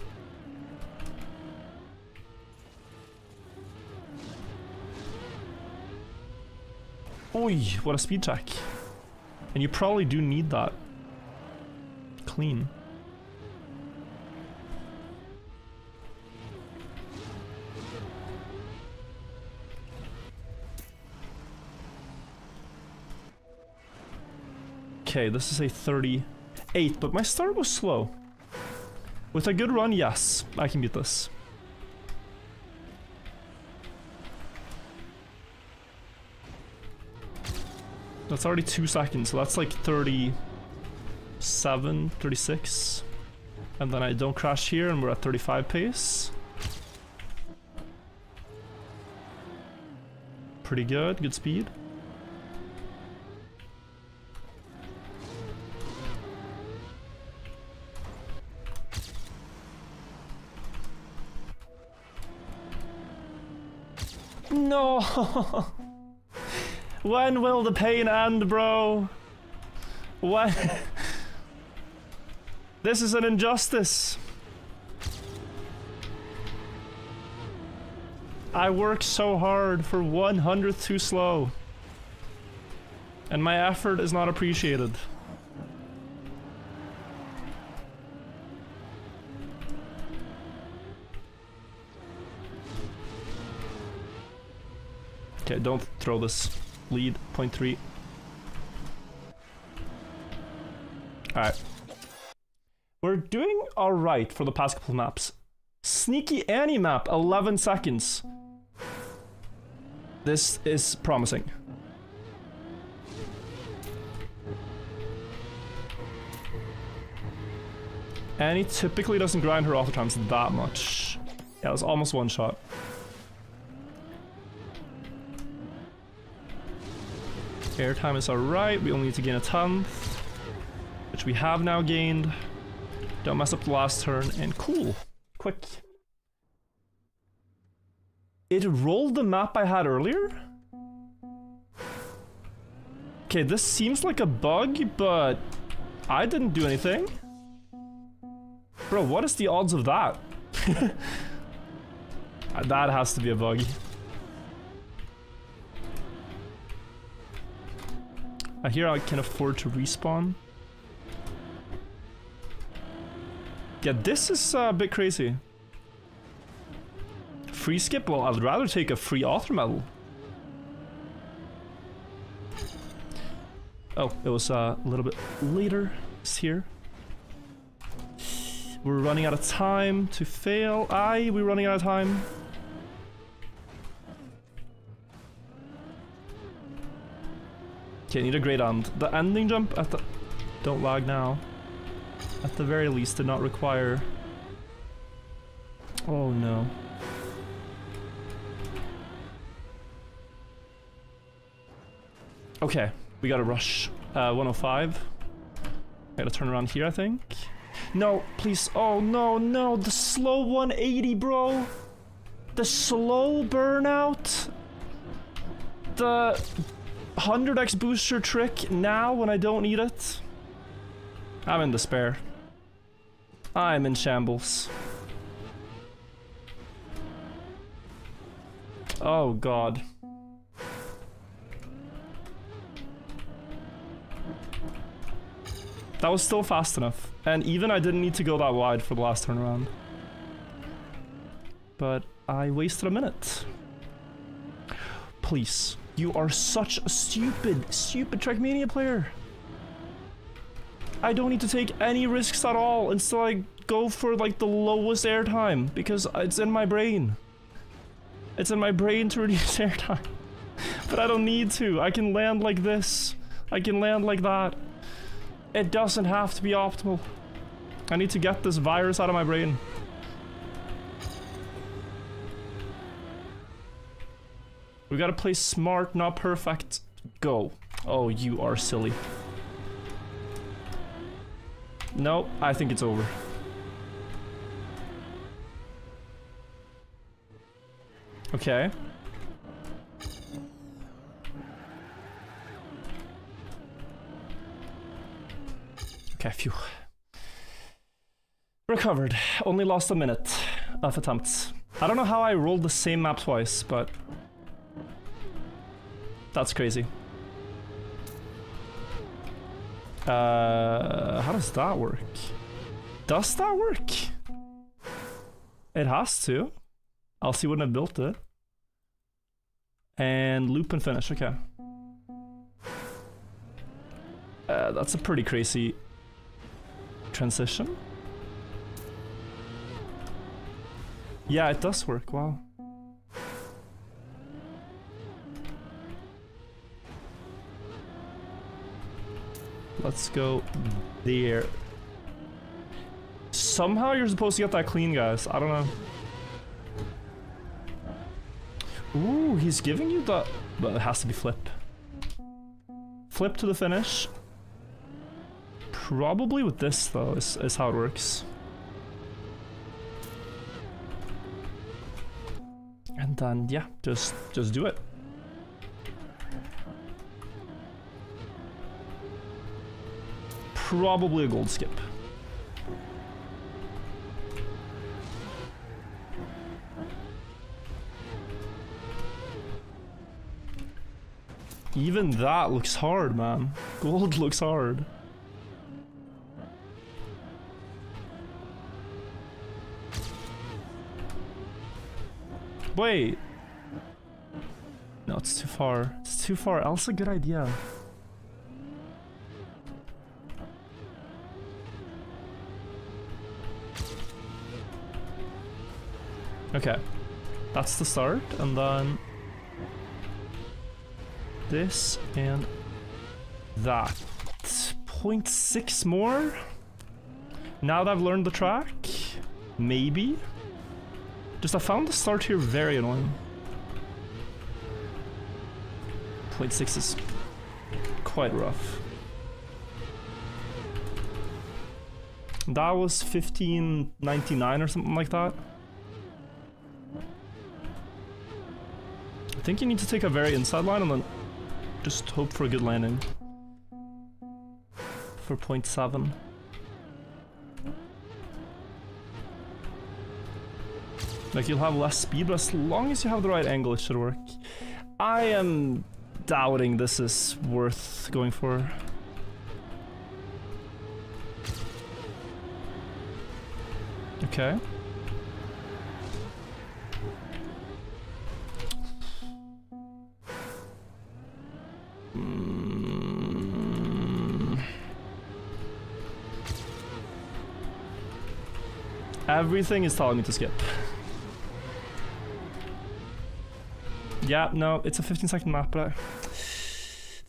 [SPEAKER 1] Oi, what a speed check. And you probably do need that. Clean. Okay, this is a 38, but my start was slow. With a good run, yes, I can beat this. That's already 2 seconds, so that's like 37, 36. And then I don't crash here, and we're at 35 pace. Pretty good, good speed. No! When will the pain end, bro? When? This is an injustice. I work so hard for 100th too slow. And my effort is not appreciated. Okay, don't throw this. Lead, 0.3. Alright. We're doing alright for the past couple maps. Sneaky Annie map, 11 seconds. This is promising. Annie typically doesn't grind her auto times that much. Yeah, it was almost one shot. Airtime is alright, we only need to gain a 10th, which we have now gained. Don't mess up the last turn, and cool. Quick. It rolled the map I had earlier? Okay, this seems like a bug, but I didn't do anything. Bro, what is the odds of that? That has to be a bug. I hear I can afford to respawn. Yeah, this is a bit crazy. Free skip? Well, I'd rather take a free author medal. Oh, it was a little bit later. It's here. We're running out of time to fail. Aye, we're running out of time. Okay, need a great end. The ending jump at the... Don't lag now. At the very least did not require... Oh no. Okay, we gotta rush. 105. Gotta turn around here, I think. No, please. Oh no, no, the slow 180, bro. The slow burnout. The 100x booster trick now when I don't need it. I'm in despair. I'm in shambles. Oh god. That was still fast enough. And even I didn't need to go that wide for the last turnaround. But I wasted a minute. Please. You are such a stupid Trackmania player. I don't need to take any risks at all. Instead I go for like the lowest airtime because it's in my brain. It's in my brain to reduce airtime. But I don't need to. I can land like this. I can land like that. It doesn't have to be optimal. I need to get this virus out of my brain. We gotta play smart, not perfect. Go. Oh, you are silly. No, I think it's over. Okay. Okay, phew. Recovered. Only lost a minute of attempts. I don't know how I rolled the same map twice, but... That's crazy. How does that work? Does that work? It has to. Else he wouldn't have built it. And loop and finish, okay. That's a pretty crazy transition. Yeah, it does work, wow. Let's go there. Somehow you're supposed to get that clean, guys. I don't know. Ooh, he's giving you the... But it has to be flip. Flip to the finish. Probably with this, though, is how it works. And then, yeah, just do it. Probably a gold skip. Even that looks hard, man. Gold looks hard. Wait. No, it's too far. It's too far. Else a good idea. Okay. That's the start, and then this and that. 0.6 more? Now that I've learned the track? Maybe? Just I found the start here very annoying. 0.6 is quite rough. That was 1599 or something like that. I think you need to take a very inside line and then just hope for a good landing. For 0.7. Like, you'll have less speed, but as long as you have the right angle, it should work. I am doubting this is worth going for. Okay. Everything is telling me to skip. Yeah, no, it's a 15-second map, but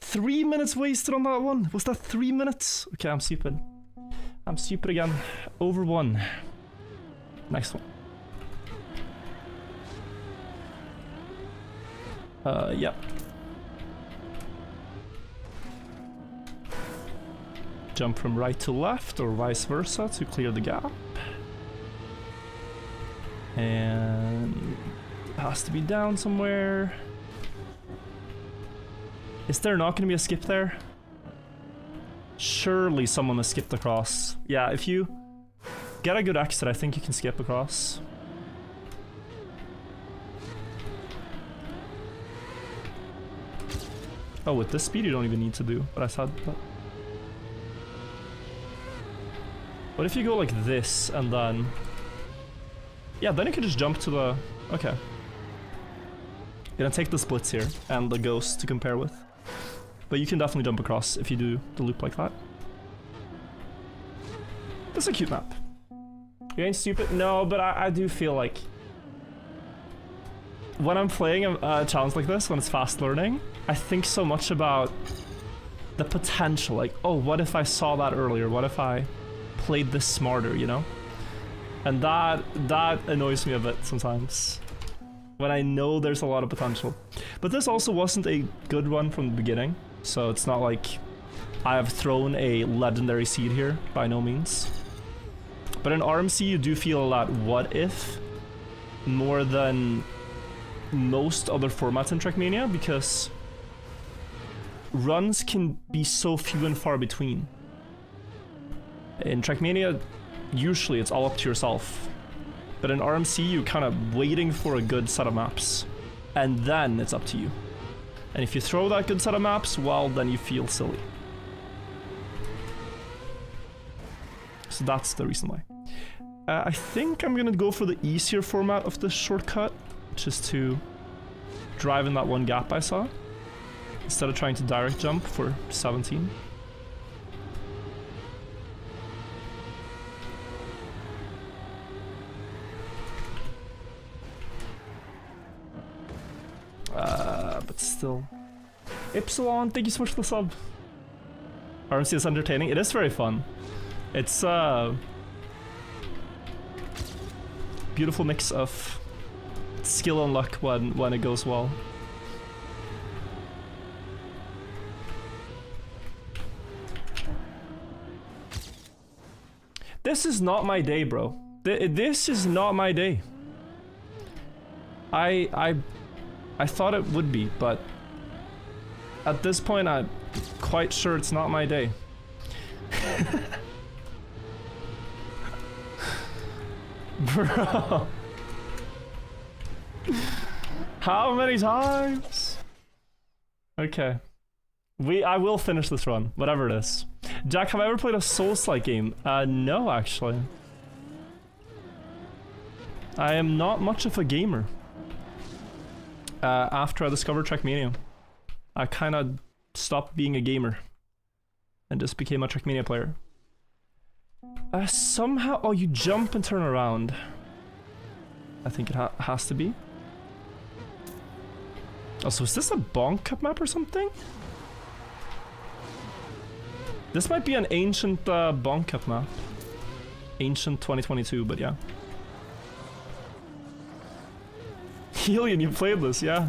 [SPEAKER 1] 3 minutes wasted on that one. Was that 3 minutes? Okay, I'm stupid. I'm stupid again. Over 1. Next one. Yep. Jump from right to left or vice versa to clear the gap. And it has to be down somewhere. Is there not going to be a skip there? Surely someone has skipped across. Yeah, if you get a good exit, I think you can skip across. Oh, with this speed you don't even need to do what I said. But what if you go like this and then... Yeah, then you can just jump to the... Okay. Gonna take the splits here and the ghost to compare with. But you can definitely jump across if you do the loop like that. This is a cute map. You ain't stupid? No, but I do feel like... When I'm playing a challenge like this, when it's fast learning, I think so much about the potential. Like, oh, what if I saw that earlier? What if I played this smarter, you know? And that annoys me a bit sometimes. When I know there's a lot of potential. But this also wasn't a good one from the beginning. So it's not like I have thrown a legendary seed here, by no means. But in RMC you do feel a lot what if more than most other formats in Trackmania, because runs can be so few and far between. In Trackmania, usually it's all up to yourself. But in RMC, you're kind of waiting for a good set of maps. And then it's up to you. And if you throw that good set of maps, well, then you feel silly. So that's the reason why. I think I'm gonna go for the easier format of this shortcut, just to drive in that one gap I saw, instead of trying to direct jump for 17. But still. Ypsilon, thank you so much for the sub. RMC is entertaining. It is very fun. It's beautiful mix of skill and luck when it goes well. This is not my day, bro. This is not my day. I thought it would be, but at this point I'm quite sure it's not my day. Bro. How many times? Okay. I will finish this run, whatever it is. Jack, have I ever played a Souls-like game? No, actually. I am not much of a gamer. After I discovered Trackmania, I kind of stopped being a gamer and just became a Trackmania player. Somehow... Oh, you jump and turn around. I think it has to be. Oh, so is this a Bonk Cup map or something? This might be an ancient Bonk Cup map. Ancient 2022, but yeah. Helion, you played this, yeah.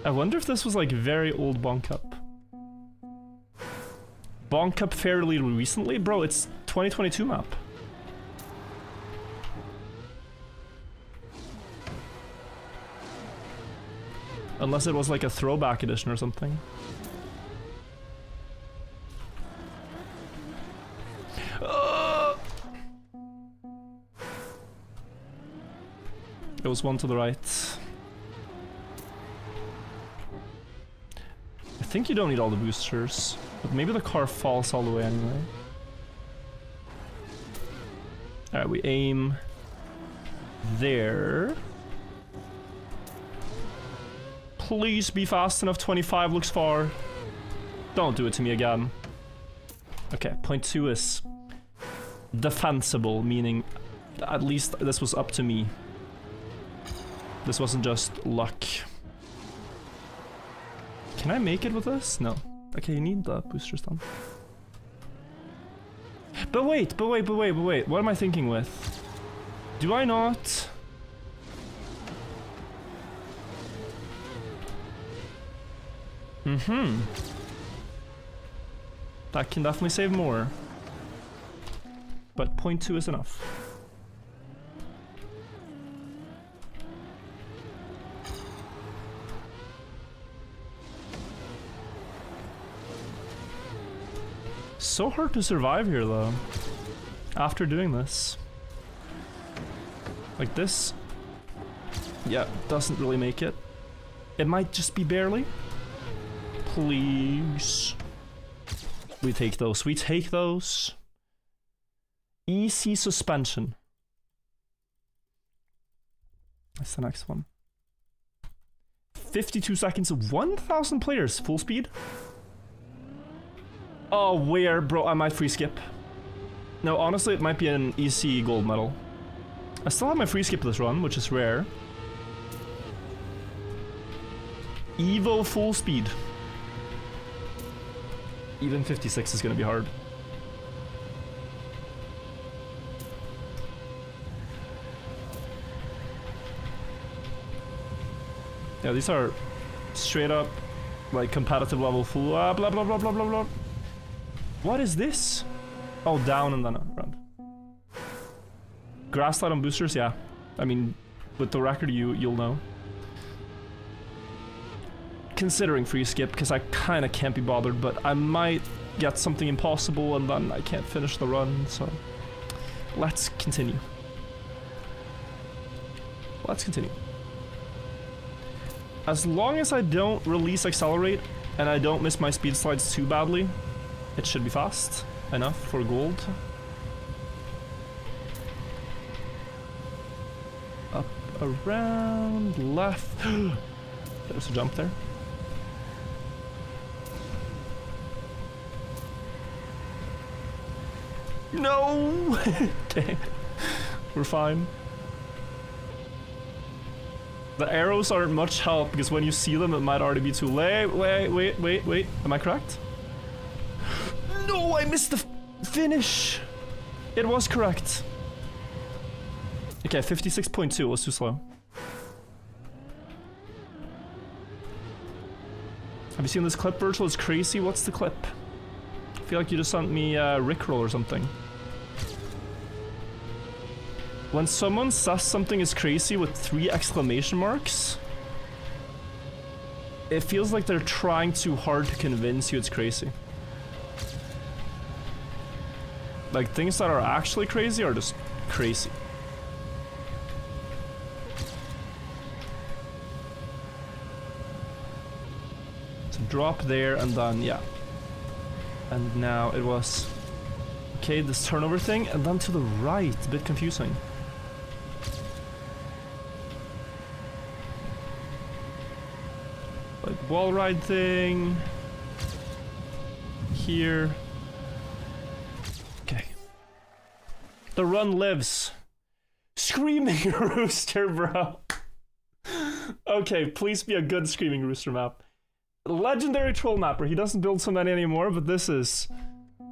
[SPEAKER 1] I wonder if this was like very old Bonk Cup. Bonk Cup fairly recently? Bro, it's 2022 map. Unless it was like a throwback edition or something. There was one to the right. I think you don't need all the boosters, but maybe the car falls all the way anyway. Alright, we aim there. Please be fast enough, 25 looks far. Don't do it to me again. Okay, point 2 is defensible, meaning at least this was up to me. This wasn't just luck. Can I make it with this? No. Okay, you need the booster stun. But wait. What am I thinking with? Do I not... That can definitely save more. But 0.2 is enough. So hard to survive here though. After doing this. Like this. Yeah, doesn't really make it. It might just be barely. Please. We take those. We take those. EC suspension. That's the next one. 52 seconds. 1,000 players. Full speed. Oh, where, bro? I might free skip. No, honestly, it might be an EC gold medal. I still have my free skip this run, which is rare. Evo full speed. Even 56 is gonna be hard. Yeah, these are straight up, like, competitive level full, blah blah blah blah blah blah. What is this? Oh, down and then around. Grass slide on boosters, yeah. I mean, with the record, you'll know. Considering free skip, because I kind of can't be bothered, but I might get something impossible and then I can't finish the run, so... Let's continue. Let's continue. As long as I don't release accelerate and I don't miss my speed slides too badly, it should be fast enough for gold. Up, around, left. There's a jump there. No! Dang. We're fine. The arrows aren't much help because when you see them it might already be too late. Wait. Am I correct? No, I missed the finish! It was correct. Okay, 56.2 was too slow. Have you seen this clip, Virtual? It's crazy. What's the clip? I feel like you just sent me a Rickroll or something. When someone says something is crazy with 3 exclamation marks, it feels like they're trying too hard to convince you it's crazy. Like, things that are actually crazy are just crazy. So drop there and then, yeah. And now it was... Okay, this turnover thing, and then to the right. A bit confusing. Like, wall ride thing. Here. Okay. The run lives. Screaming Rooster, bro. Okay, please be a good Screaming Rooster map. Legendary troll mapper. He doesn't build so many anymore, but this is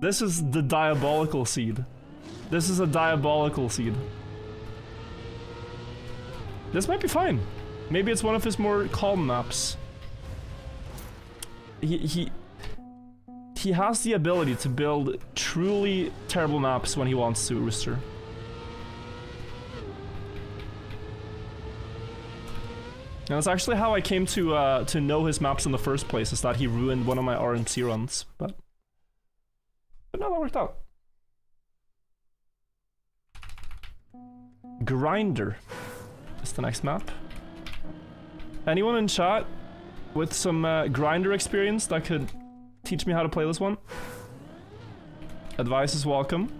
[SPEAKER 1] the diabolical seed. This is a diabolical seed. This might be fine. Maybe it's one of his more calm maps. He has the ability to build truly terrible maps when he wants to, Rooster. And that's actually how I came to know his maps in the first place, is that he ruined one of my RMC runs, but no, that worked out. Grinder is the next map. Anyone in chat with some Grinder experience that could teach me how to play this one? Advice is welcome.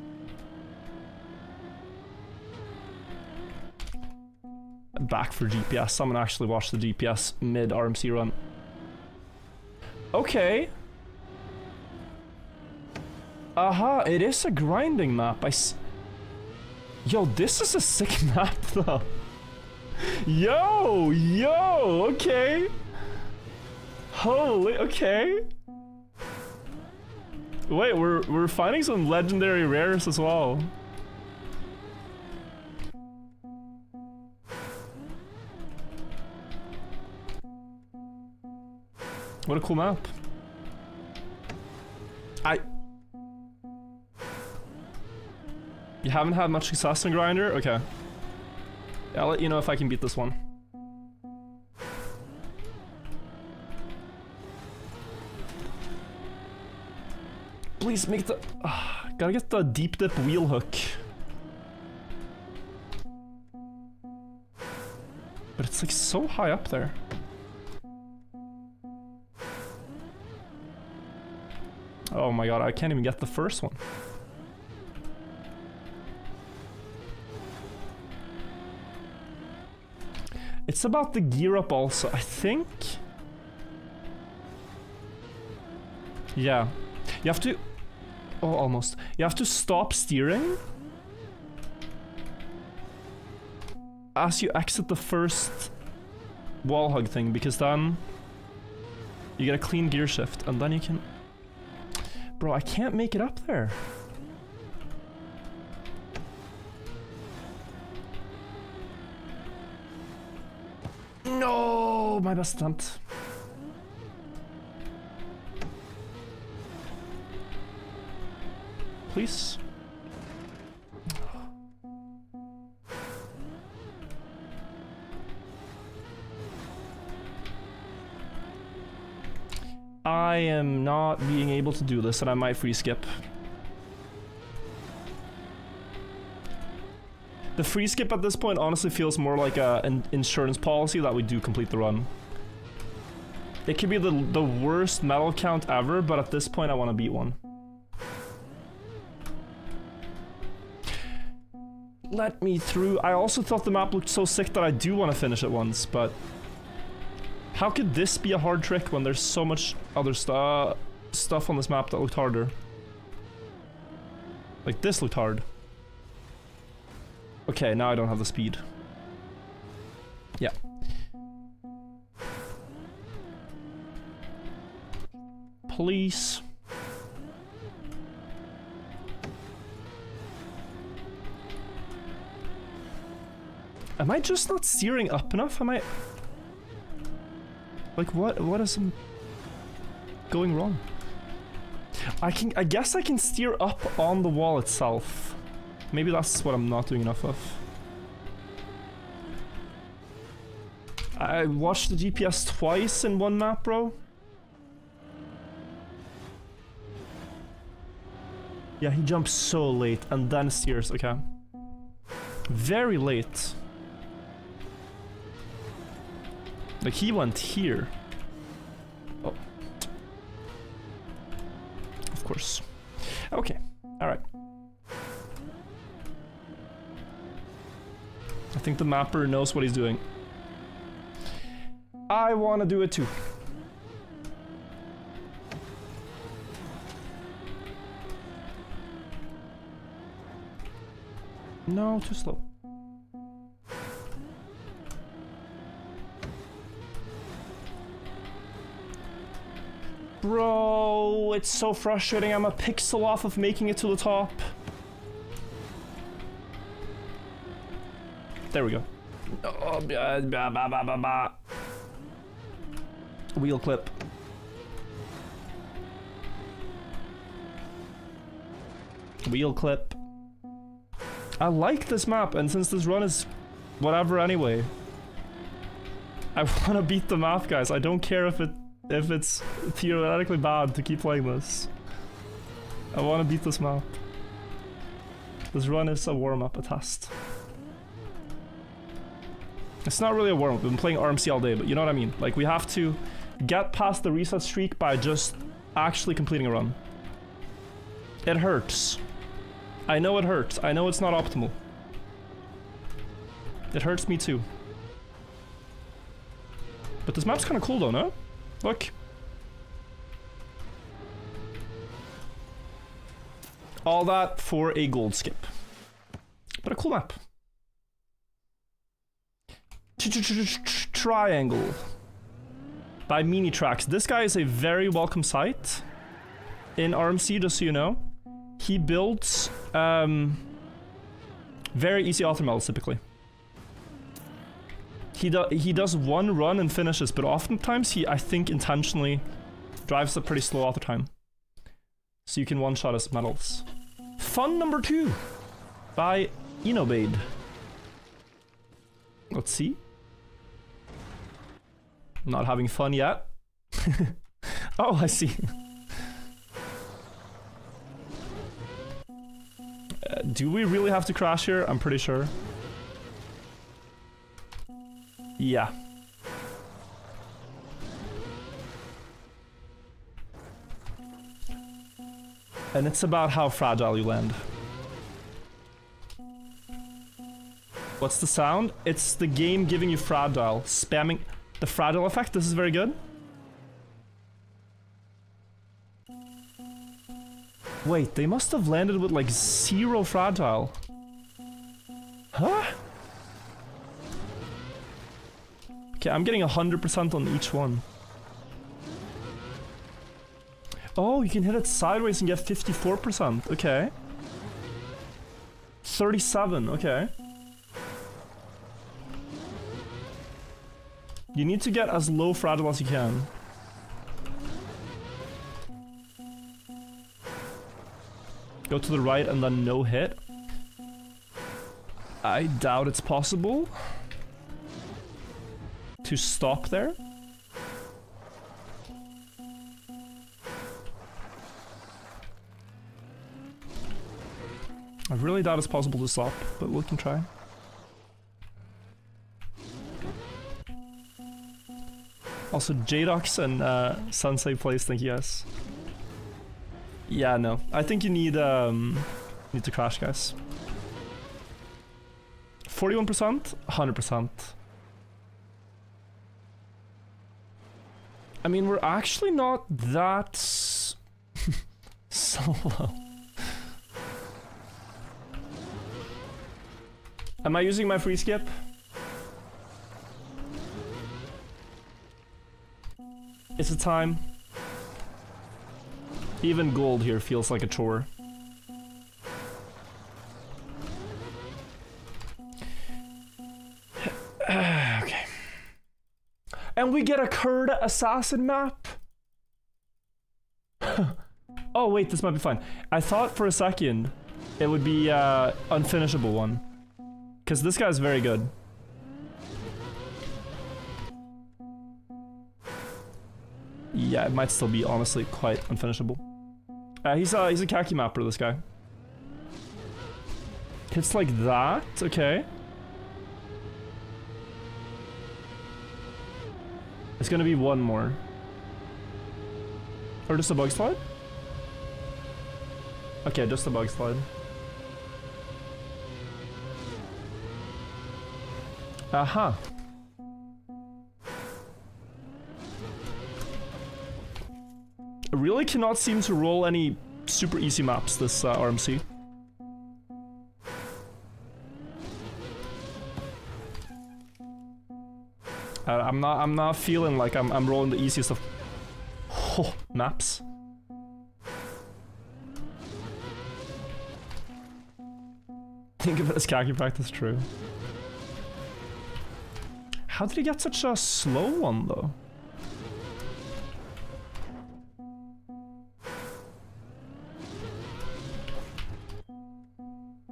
[SPEAKER 1] Back for GPS. Someone actually watched the GPS mid RMC run. Okay. Aha, it is a grinding map. Yo, this is a sick map though. Yo, okay. Holy, okay. Wait, we're finding some legendary rares as well. What a cool map. You haven't had much success in Grinder? Okay. Yeah, I'll let you know if I can beat this one. Please make the... gotta get the deep dip wheel hook. But it's like so high up there. Oh my god, I can't even get the first one. It's about the gear up also, I think. Yeah. You have to... Oh, almost. You have to stop steering as you exit the first wall hug thing, because then you get a clean gear shift, and then you can... Bro, I can't make it up there. No, my best attempt. Please. I am not being able to do this, and I might free skip. The free skip at this point honestly feels more like an insurance policy that we do complete the run. It could be the worst medal count ever, but at this point I want to beat one. Let me through. I also thought the map looked so sick that I do want to finish it once, but... How could this be a hard trick when there's so much other stuff on this map that looked harder? Like, this looked hard. Okay, now I don't have the speed. Yeah. Please. Am I just not steering up enough? Am I... Like, what is going wrong? I guess I can steer up on the wall itself. Maybe that's what I'm not doing enough of. I watched the GPS twice in one map, bro. Yeah, he jumps so late and then steers, okay. Very late. Like, he went here. Oh. Of course. Okay, alright. I think the mapper knows what he's doing. I want to do it too. No, too slow. Bro, it's so frustrating. I'm a pixel off of making it to the top. There we go. Oh, wheel clip. Wheel clip. I like this map, and since this run is whatever anyway, I want to beat the map, guys. I don't care if it's theoretically bad to keep playing this. I want to beat this map. This run is a warm-up, a test. It's not really a warm-up. We've been playing RMC all day, but you know what I mean. Like, we have to get past the reset streak by just actually completing a run. It hurts. I know it hurts. I know it's not optimal. It hurts me too. But this map's kind of cool though, no? Look. All that for a gold skip. But a cool map. Triangle by Mini Tracks. This guy is a very welcome sight in RMC, just so you know. He builds very easy auto medals typically. He does one run and finishes, but oftentimes he, I think, intentionally drives a pretty slow auto time, so you can one-shot his medals. Fun number 2 by Inobade. Let's see. Not having fun yet. Oh, I see. Do we really have to crash here? I'm pretty sure. Yeah. And it's about how fragile you land. What's the sound? It's the game giving you fragile. Spamming the fragile effect. This is very good. Wait, they must have landed with like 0 fragile. Huh? Okay, I'm getting 100% on each one. Oh, you can hit it sideways and get 54%. Okay. 37. Okay. You need to get as low fragile as you can. Go to the right and then no hit. I doubt it's possible to stop there. I really doubt it's possible to stop, but we can try. Also, Jadox and Sensei Plays, thank you guys. Yeah, no. I think you need to crash, guys. 41%? 100%. I mean, we're actually not that so low. Am I using my free skip? Is it time? Even gold here feels like a chore. Okay. And we get a Kurd assassin map? Oh wait, this might be fine. I thought for a second it would be unfinishable one. Because this guy's very good. Yeah, it might still be honestly quite unfinishable. He's a khaki mapper, this guy. Hits like that, okay. It's gonna be one more. Or just a bug slide? Okay, just a bug slide. Aha. I really cannot seem to roll any super easy maps this RMC. I'm not feeling like I'm rolling the easiest of maps. Think of it as khaki practice, true. How did he get such a slow one though?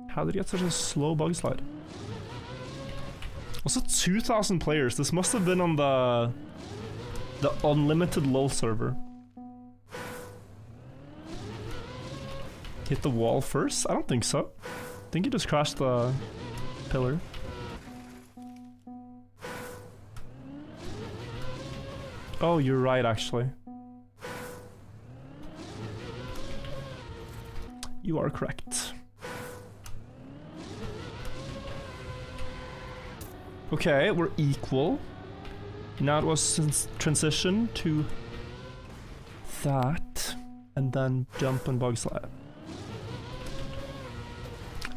[SPEAKER 1] How did he get such a slow bug slide? Also 2,000 players. This must have been on the unlimited LoL server. Hit the wall first? I don't think so. I think he just crashed the pillar. Oh, you're right, actually. You are correct. Okay, we're equal. Now it was since transition to that, and then jump and bug slide.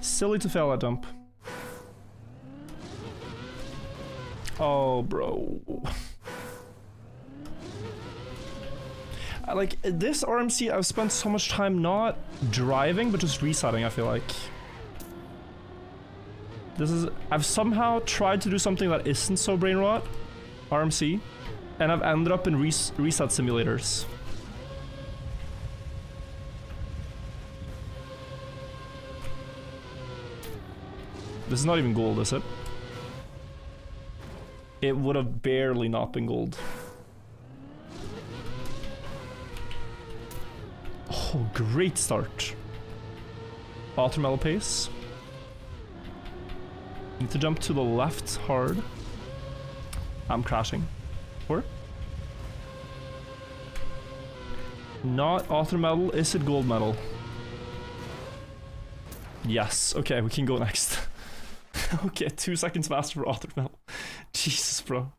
[SPEAKER 1] Silly to fail that jump. Oh, bro. Like, this RMC, I've spent so much time not driving, but just resetting, I feel like. This is... I've somehow tried to do something that isn't so brain rot, RMC, and I've ended up in reset simulators. This is not even gold, is it? It would have barely not been gold. Oh, great start. Watermelon pace. Need to jump to the left hard. I'm crashing. Or? Not author medal, is it gold medal? Yes, okay, we can go next. Okay, 2 seconds faster for author medal. Jesus, bro.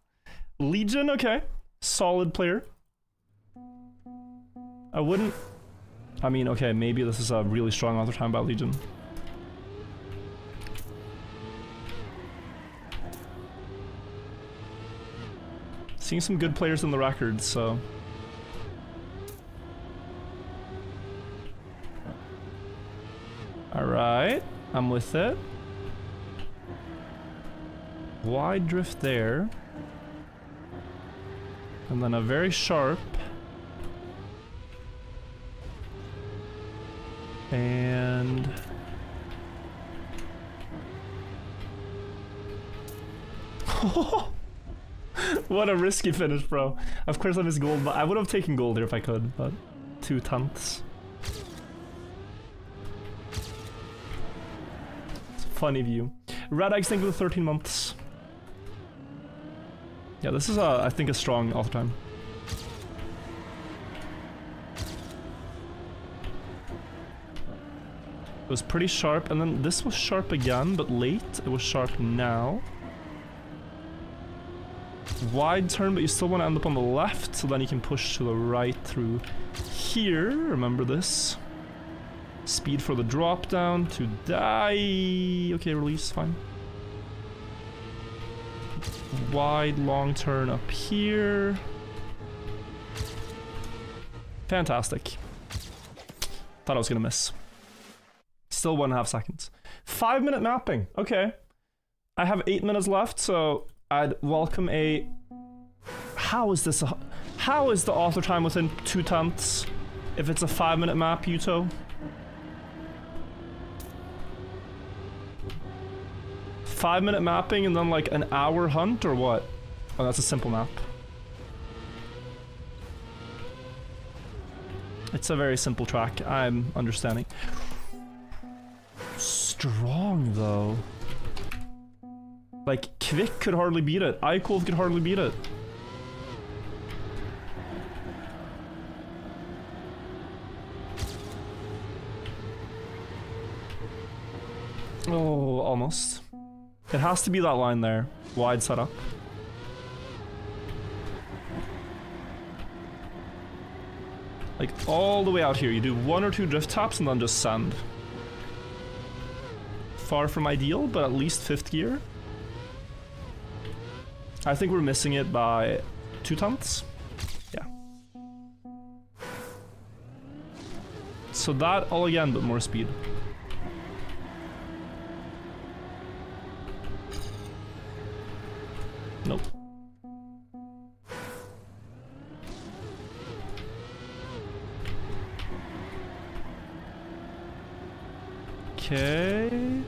[SPEAKER 1] Legion, okay. Solid player. I wouldn't... I mean, okay, maybe this is a really strong author time by Legion. Seeing some good players in the records, so... Alright, I'm with it. Wide drift there. And then a very sharp. And... What a risky finish, bro. Of course I missed gold, but I would have taken gold here if I could, but 2/10. It's a funny view. Red Eggs, thank you for 13 months. Yeah, this is, I think, a strong all the time. It was pretty sharp, and then this was sharp again, but late. It was sharp now. Wide turn, but you still want to end up on the left, so then you can push to the right through here. Remember this. Speed for the drop down to die. Okay, release, fine. Wide, long turn up here. Fantastic. Thought I was gonna miss. Still 1.5 seconds. 5-minute mapping. Okay. I have 8 minutes left, so I'd welcome a... How is this a... How is the author time within 2/10 if it's a 5-minute map, Yuto? 5-minute mapping and then like an hour hunt, or what? Oh, that's a simple map. It's a very simple track, I'm understanding. Strong though. Like, Quick could hardly beat it. iCold could hardly beat it. Oh, almost. It has to be that line there. Wide setup. Like, all the way out here. You do 1 or 2 drift taps and then just sand. Far from ideal, but at least 5th gear. I think we're missing it by 2/10. Yeah. So that all again, but more speed. Nope. Okay.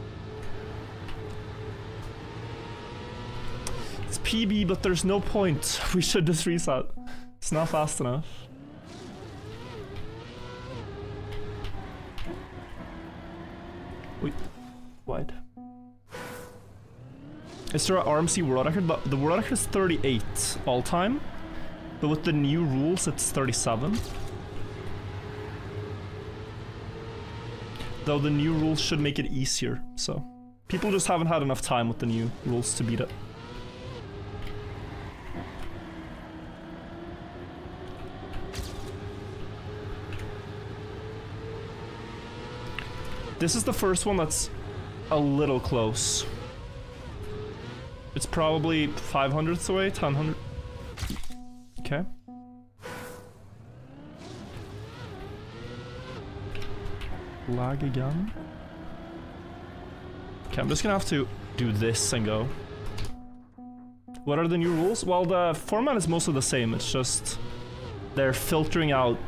[SPEAKER 1] It's PB, but there's no point. We should just reset. It's not fast enough. Wait. Wide. Is there an RMC world record? The world record is 38 all time, but with the new rules it's 37. Though the new rules should make it easier, so people just haven't had enough time with the new rules to beat it. This is the first one that's a little close. It's probably 500ths away, 1000. Okay. Lag again. Okay, I'm just gonna have to do this and go. What are the new rules? Well, the format is mostly the same. It's just they're filtering out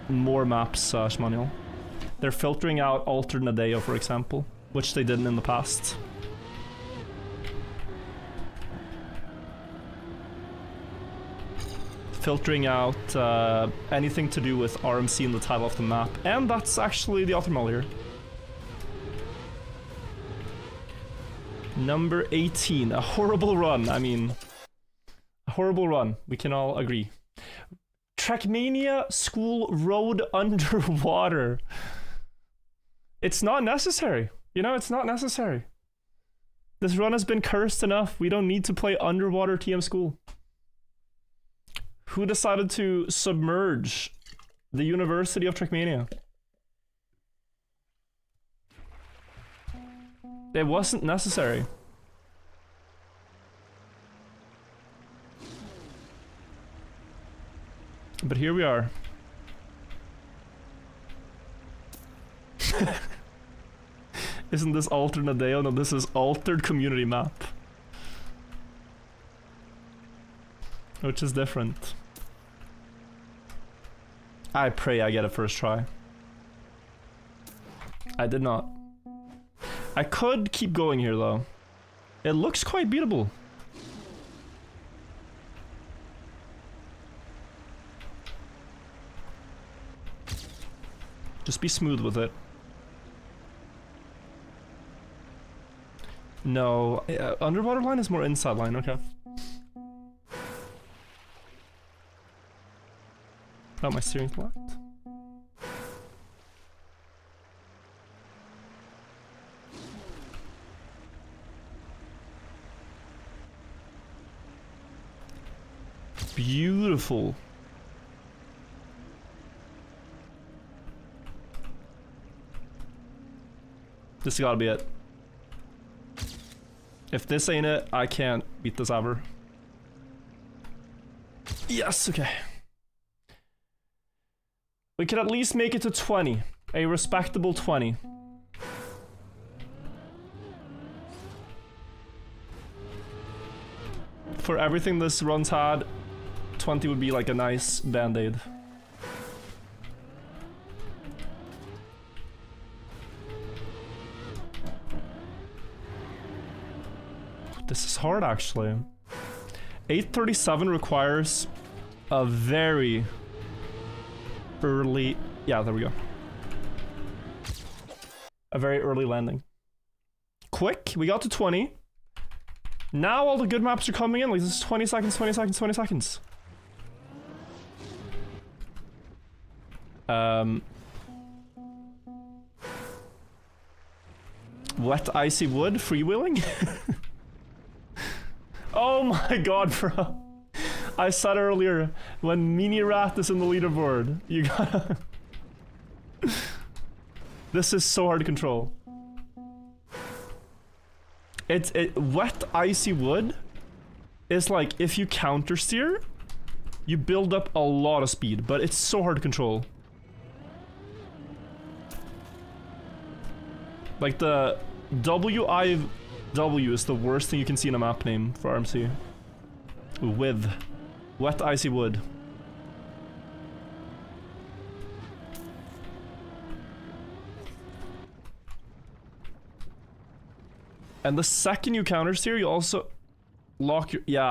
[SPEAKER 1] more maps, Shmanuel. They're filtering out Altered Nadeo, for example, which they didn't in the past. Filtering out anything to do with RMC in the title of the map, and that's actually the optimal here. Number 18, a horrible run. I mean, a horrible run. We can all agree. Trackmania School Road underwater. It's not necessary. You know, it's not necessary. This run has been cursed enough. We don't need to play underwater TM School. Who decided to submerge the University of Trackmania? It wasn't necessary. But here we are. Isn't this Altered Nadeo? No, this is Altered Community Map. Which is different. I pray I get a first try. I did not. I could keep going here though. It looks quite beatable. Just be smooth with it. No, underwater line is more inside line, okay. Oh, my steering's locked. Beautiful. This gotta be it. If this ain't it, I can't beat this ever. Yes, okay. We could at least make it to 20. A respectable 20. For everything this run's had, 20 would be like a nice band-aid. This is hard, actually. 837 requires a very early... Yeah, there we go. A very early landing. Quick, we got to 20. Now all the good maps are coming in. Like, this is 20 seconds, 20 seconds, 20 seconds. Wet icy wood, freewheeling? Oh my god, bro. I said earlier, when Mini Rat is in the leaderboard, you gotta... This is so hard to control. Wet icy wood is like, if you counter steer, you build up a lot of speed, but it's so hard to control. Like the WIW is the worst thing you can see in a map name for RMC. With wet icy wood. And the second you counter steer, you also lock your... Yeah,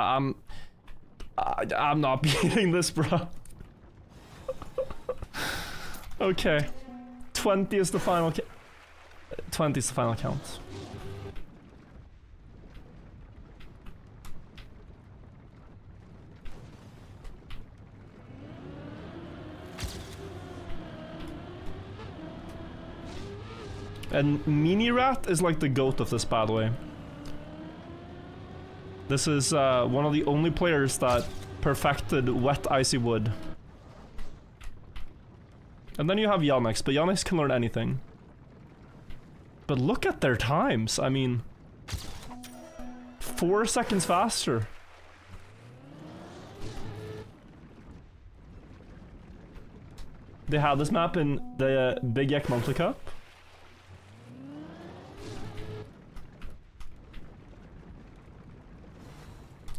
[SPEAKER 1] I'm not beating this, bro. Okay. 20 is the final 20 is the final count. And Mini Rat is like the GOAT of this, by the way. This is one of the only players that perfected wet icy wood. And then you have Yannick's, but Yannick's can learn anything. But look at their times, I mean... 4 seconds faster. They had this map in the Big Yak Monthly Cup.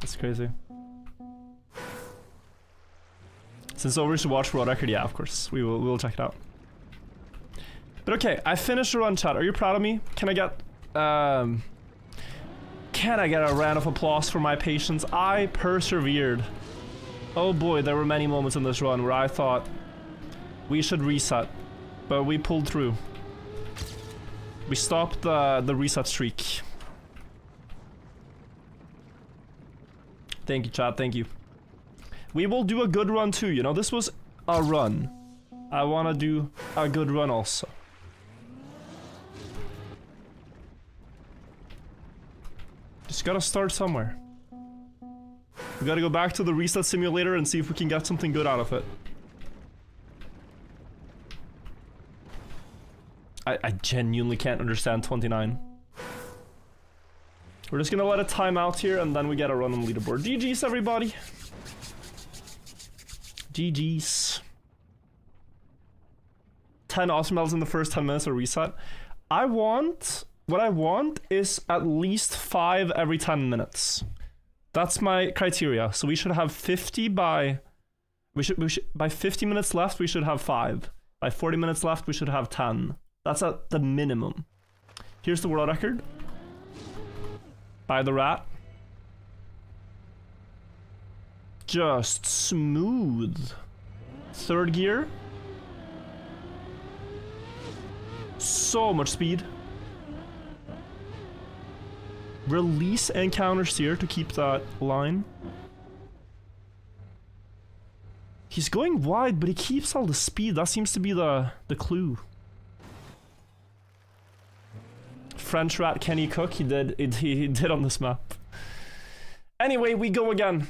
[SPEAKER 1] That's crazy. Since over to watch World Record, yeah, of course. We will check it out. But okay, I finished the run, chat. Are you proud of me? Can I get a round of applause for my patience? I persevered. Oh boy, there were many moments in this run where I thought we should reset, but we pulled through. We stopped the reset streak. Thank you, chat. Thank you. We will do a good run too, you know? This was a run. I want to do a good run also. Just gotta start somewhere. We gotta go back to the reset simulator and see if we can get something good out of it. I genuinely can't understand 29. We're just gonna let it time out here and then we get a run on the leaderboard. GG's, everybody. GG's. 10 awesome medals in the first 10 minutes of reset. What I want is at least 5 every 10 minutes. That's my criteria. So we should have 50 by... by 50 minutes left, we should have 5. By 40 minutes left, we should have 10. That's at the minimum. Here's the world record. By the rat. Just smooth. Third gear. So much speed. Release and counter steer to keep that line. He's going wide, but he keeps all the speed. That seems to be the clue. French rat, can he cook? He did on this map. Anyway, we go again.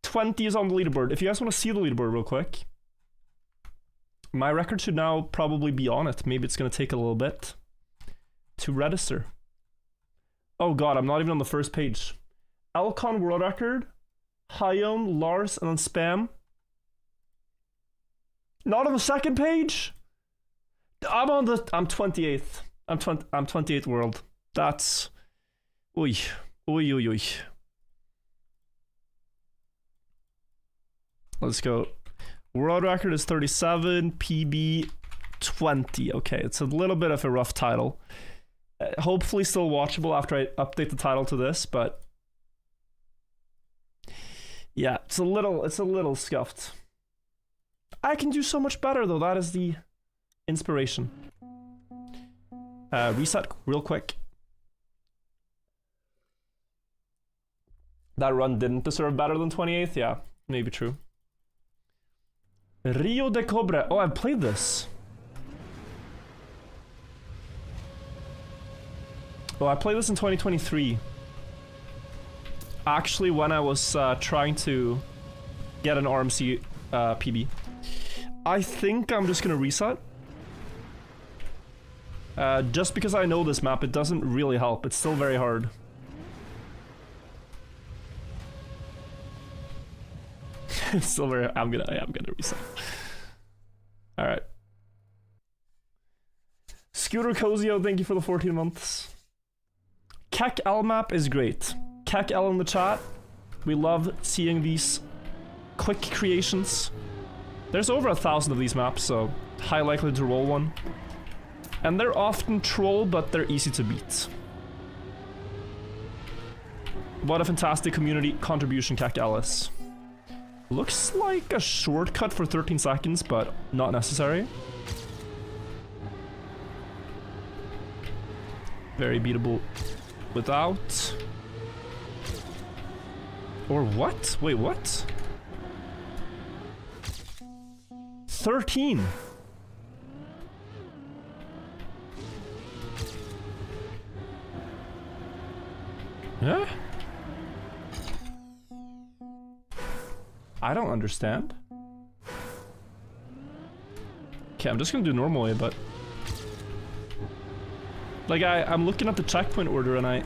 [SPEAKER 1] 20 is on the leaderboard. If you guys want to see the leaderboard real quick, my record should now probably be on it. Maybe it's going to take a little bit to register. Oh god, I'm not even on the first page. Elcon world record, Hyom, Lars, and then Spam. Not on the second page? I'm 28th. I'm 28th world. That's... Oy. Oy, oy, oy. Let's go. World record is 37, PB 20. Okay, it's a little bit of a rough title. Hopefully still watchable after I update the title to this, but... yeah, it's a little scuffed. I can do so much better though, that is the inspiration. Reset real quick. That run didn't deserve better than 28th? Yeah, maybe true. Rio de Cobre. Oh, I've played this. Oh, I played this in 2023. Actually, when I was trying to get an RMC PB. I think I'm just gonna reset. Just because I know this map, it doesn't really help. It's still very hard. It's still very... I'm gonna reset. Alright. Scooter Cozio, thank you for the 14 months. Kek L map is great. Kek L in the chat. We love seeing these quick creations. There's over 1,000 of these maps, so high likelihood to roll one. And they're often troll, but they're easy to beat. What a fantastic community contribution, Kek Ellis. Looks like a shortcut for 13 seconds, but not necessary. Very beatable without. Or what? Wait, what? 13. Huh? I don't understand. Okay, I'm just gonna do normally, but... like, I'm looking at the checkpoint order and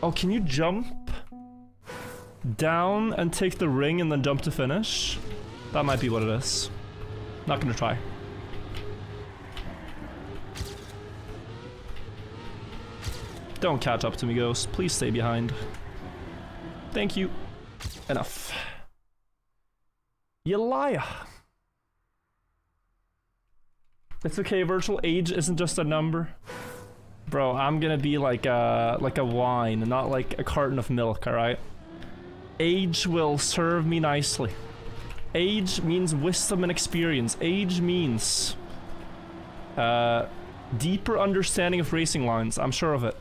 [SPEAKER 1] Oh, can you jump down and take the ring and then jump to finish? That might be what it is. Not gonna try. Don't catch up to me, Ghost. Please stay behind. Thank you. Enough. You liar. It's okay, virtual age isn't just a number. Bro, I'm gonna be like a wine, not like a carton of milk, alright? Age will serve me nicely. Age means wisdom and experience. Age means deeper understanding of racing lines. I'm sure of it.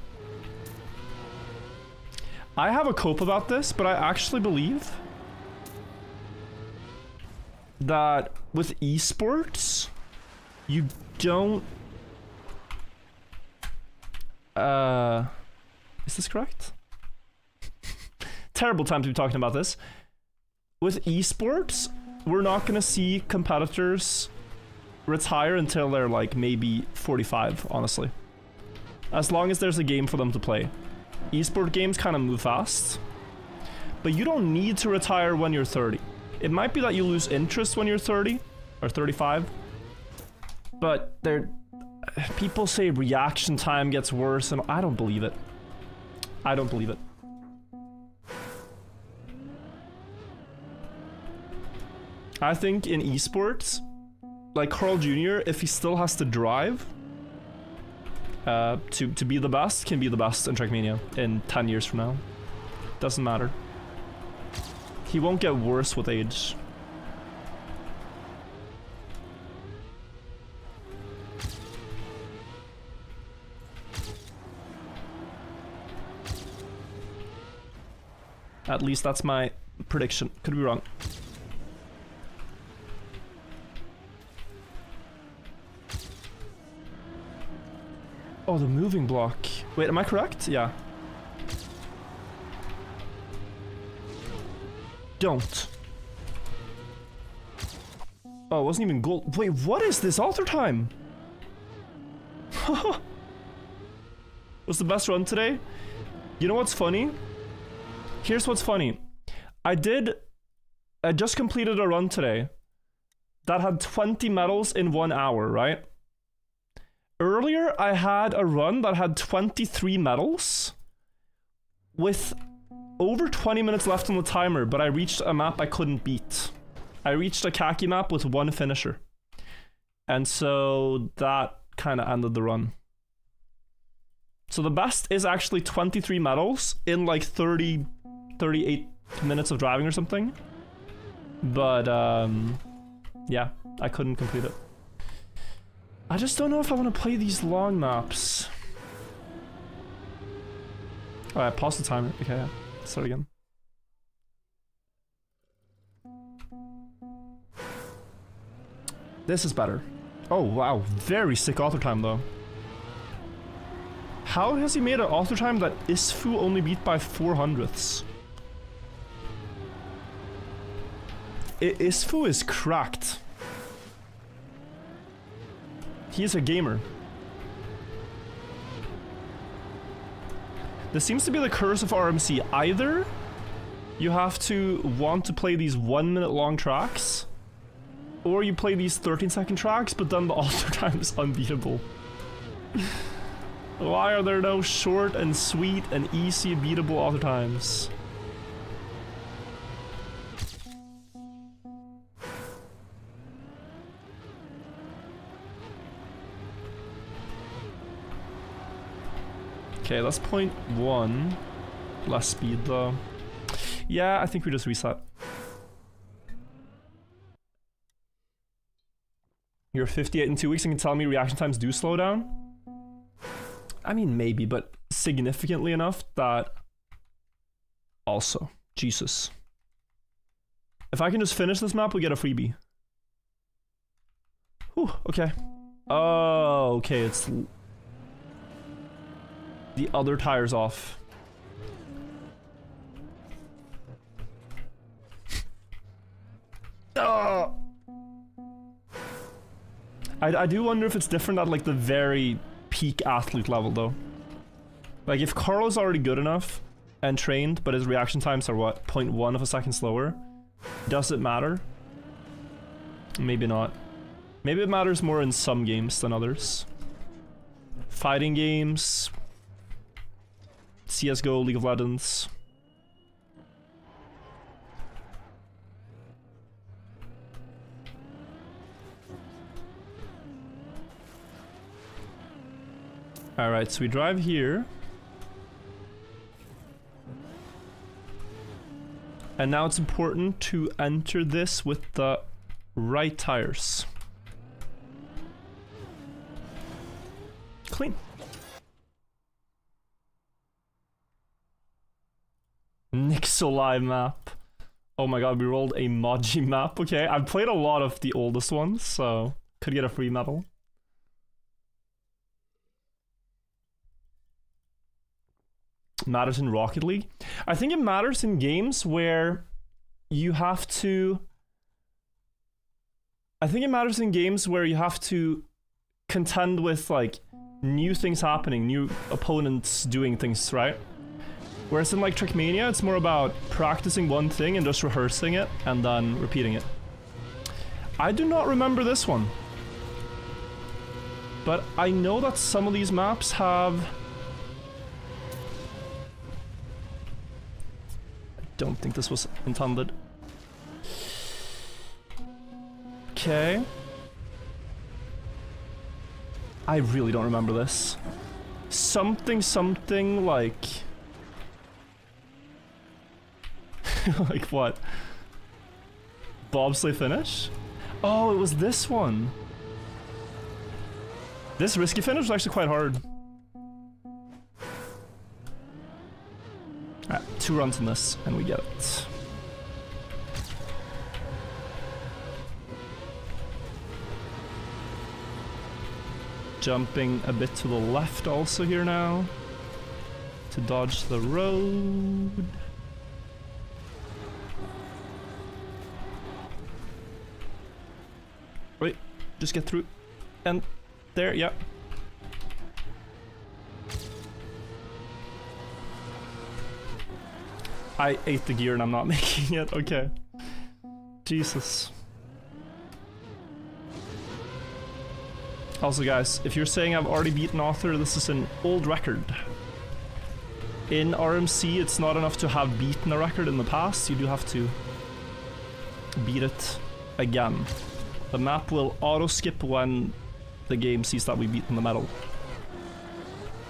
[SPEAKER 1] I have a cope about this, but I actually believe that with esports, you don't... is this correct? Terrible time to be talking about this. With esports, we're not gonna see competitors retire until they're like maybe 45, honestly. As long as there's a game for them to play. Esport games kind of move fast, but you don't need to retire when you're 30. It might be that you lose interest when you're 30 or 35, but people say reaction time gets worse, and I don't believe it. I don't believe it. I think in esports, like Carl Jr., if he still has to drive to be the best, can be the best in Trackmania in 10 years from now. Doesn't matter. He won't get worse with age. At least that's my prediction. Could be wrong. Oh, the moving block. Wait, am I correct? Yeah. Don't. Oh, it wasn't even gold. Wait, what is this author time? Was the best run today? You know what's funny? Here's what's funny. I just completed a run today that had 20 medals in 1 hour, right? Earlier, I had a run that had 23 medals with over 20 minutes left on the timer, but I reached a map I couldn't beat. I reached a khaki map with 1 finisher. And so that kind of ended the run. So the best is actually 23 medals in like 38 minutes of driving or something. But yeah, I couldn't complete it. I just don't know if I want to play these long maps. Alright, pause the timer. Okay, yeah. Start again. This is better. Oh, wow. Very sick author time, though. How has he made an author time that Isfu only beat by 400ths? Isfu is cracked. He is a gamer. This seems to be the curse of RMC. Either you have to want to play these 1 minute long tracks, or you play these 13-second tracks, but then the author time is unbeatable. Why are there no short and sweet and easy beatable author times? Okay, that's 0.1. Less speed though. Yeah, I think we just reset. You're 58 in 2 weeks and can tell me reaction times do slow down? I mean, maybe, but significantly enough that... Also, Jesus. If I can just finish this map, we get a freebie. Whew, okay. Oh, okay, it's... The other tire's off. Oh! I do wonder if it's different at like the very peak athlete level though. Like if Carlo's already good enough and trained, but his reaction times are what, 0.1 of a second slower? Does it matter? Maybe not. Maybe it matters more in some games than others. Fighting games, CSGO, League of Legends. Alright, so we drive here. And now it's important to enter this with the right tires. Clean. Nixolive map. Oh my god, we rolled a Moji map. Okay, I've played a lot of the oldest ones, so could get a free medal. Matters in Rocket League. I think it matters in games where you have to... I think it matters in games where you have to contend with, like, new things happening, new opponents doing things, right? Whereas in, like, Trackmania, it's more about practicing one thing and just rehearsing it and then repeating it. I do not remember this one. But I know that some of these maps have... I don't think this was intended. Okay. I really don't remember this. Something like... like what? Bobsleigh finish? Oh, it was this one. This risky finish was actually quite hard. Alright, 2 runs in this, and we get it. Jumping a bit to the left also here now, to dodge the road. Wait, just get through. And there, yeah. I ate the gear and I'm not making it, okay. Jesus. Also guys, if you're saying I've already beaten Author, this is an old record. In RMC, it's not enough to have beaten a record in the past, you do have to beat it again. The map will auto-skip when the game sees that we've beaten the medal.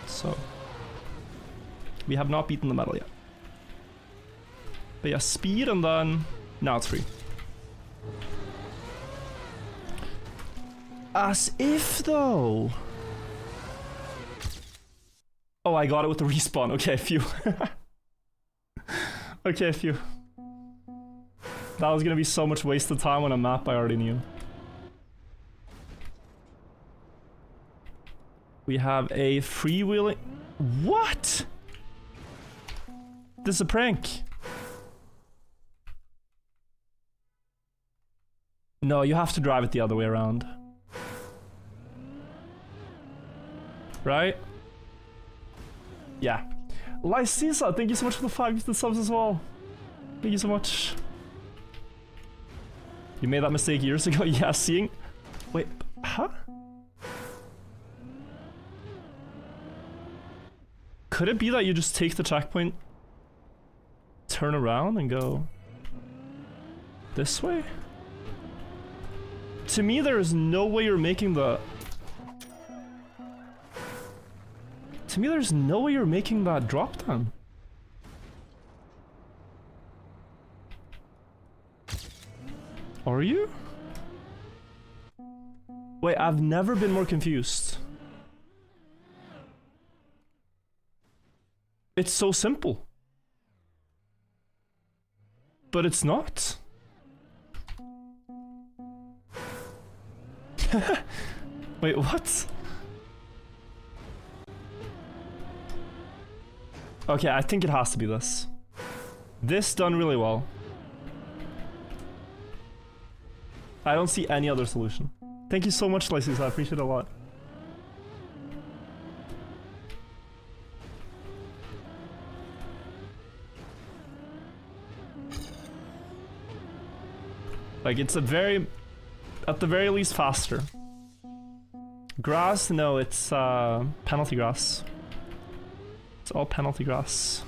[SPEAKER 1] So, we have not beaten the medal yet. But yeah, speed and then... now it's free. As if, though. Oh, I got it with the respawn. Okay, phew. Okay, phew. That was gonna be so much wasted time on a map I already knew. We have a freewheeling... What? This is a prank. No, you have to drive it the other way around. Right? Yeah. Lysisa, thank you so much for the 5 gifted subs as well. Thank you so much. You made that mistake years ago? Yeah, seeing... Wait, huh? Could it be that you just take the checkpoint, turn around and go this way? To me, there is no way you're making the... To me, there's no way you're making that drop down. Are you? Wait, I've never been more confused. It's so simple. But it's not. Wait, what? Okay, I think it has to be this. This done really well. I don't see any other solution. Thank you so much, Lysis. I appreciate it a lot. Like, it's at the very least faster. Grass? No, it's penalty grass. It's all penalty grass.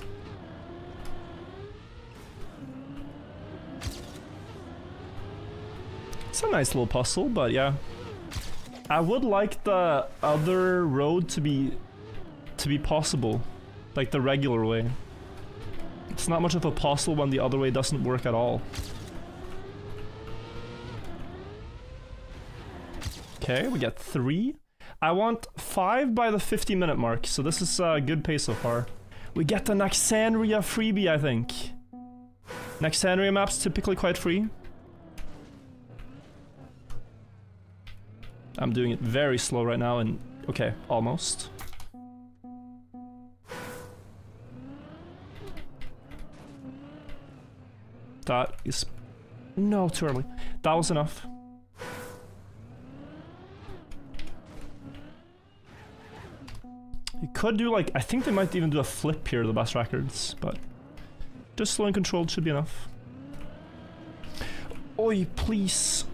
[SPEAKER 1] It's a nice little puzzle, but yeah. I would like the other road to be possible. Like the regular way. It's not much of a puzzle when the other way doesn't work at all. Okay, we get 3. I want 5 by the 50-minute mark, so this is a good pace so far. We get the Naxandria freebie, I think. Naxandria map's typically quite free. I'm doing it very slow right now, and okay, almost. That is... no, too early. That was enough. You could do like... I think they might even do a flip here, the best records, but... just slow and controlled should be enough. Oi, please.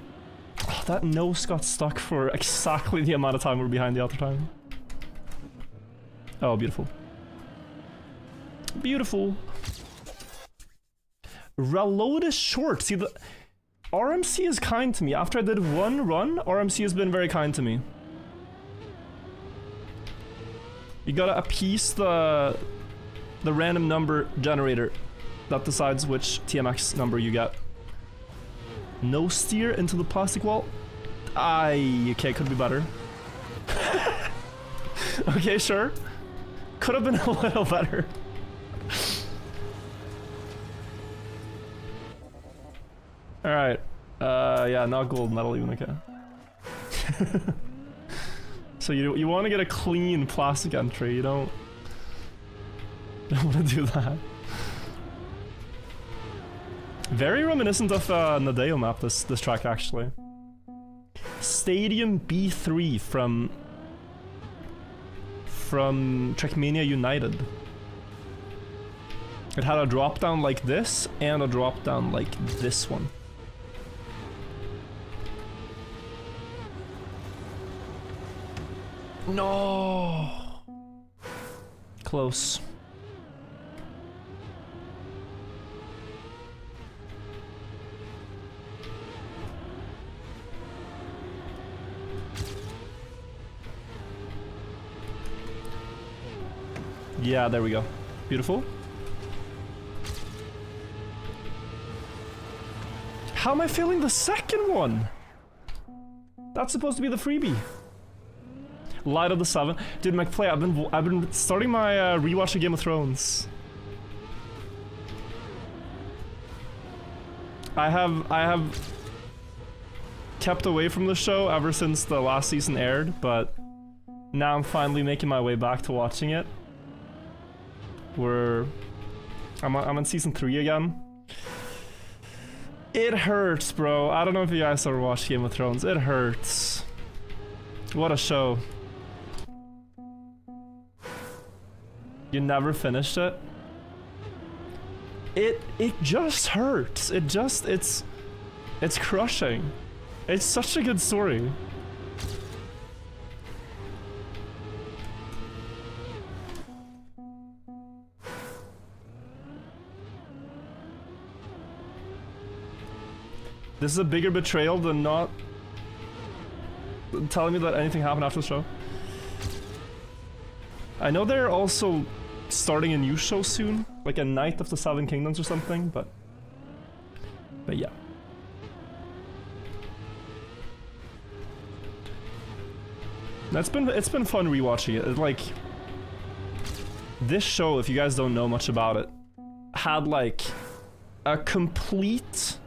[SPEAKER 1] Oh, that nose got stuck for exactly the amount of time we're behind the other time. Oh, beautiful. Beautiful. Reload is short. See, the RMC is kind to me. After I did one run, RMC has been very kind to me. You gotta appease the random number generator that decides which TMX number you get. No steer into the plastic wall. Okay, could be better. Okay, sure. Could have been a little better. Alright. Yeah, not gold medal even, okay. So you want to get a clean plastic entry, you don't want to do that. Very reminiscent of Nadeo map, this track actually. Stadium B3 from Trackmania United. It had a drop down like this and a drop down like this one. No. Close. Yeah, there we go. Beautiful. How am I failing the second one? That's supposed to be the freebie. Light of the 7. Dude, McPlay, I've been starting my rewatch of Game of Thrones. I have kept away from the show ever since the last season aired, but now I'm finally making my way back to watching it. I'm on season 3 again. It hurts, bro. I don't know if you guys ever watched Game of Thrones. It hurts. What a show. You never finished it? It just hurts. It's crushing. It's such a good story. This is a bigger betrayal than not telling me that anything happened after the show. I know they're also starting a new show soon, like a Knight of the Seven Kingdoms or something, but yeah. It's been fun rewatching it. It's like this show, if you guys don't know much about it, had like a complete...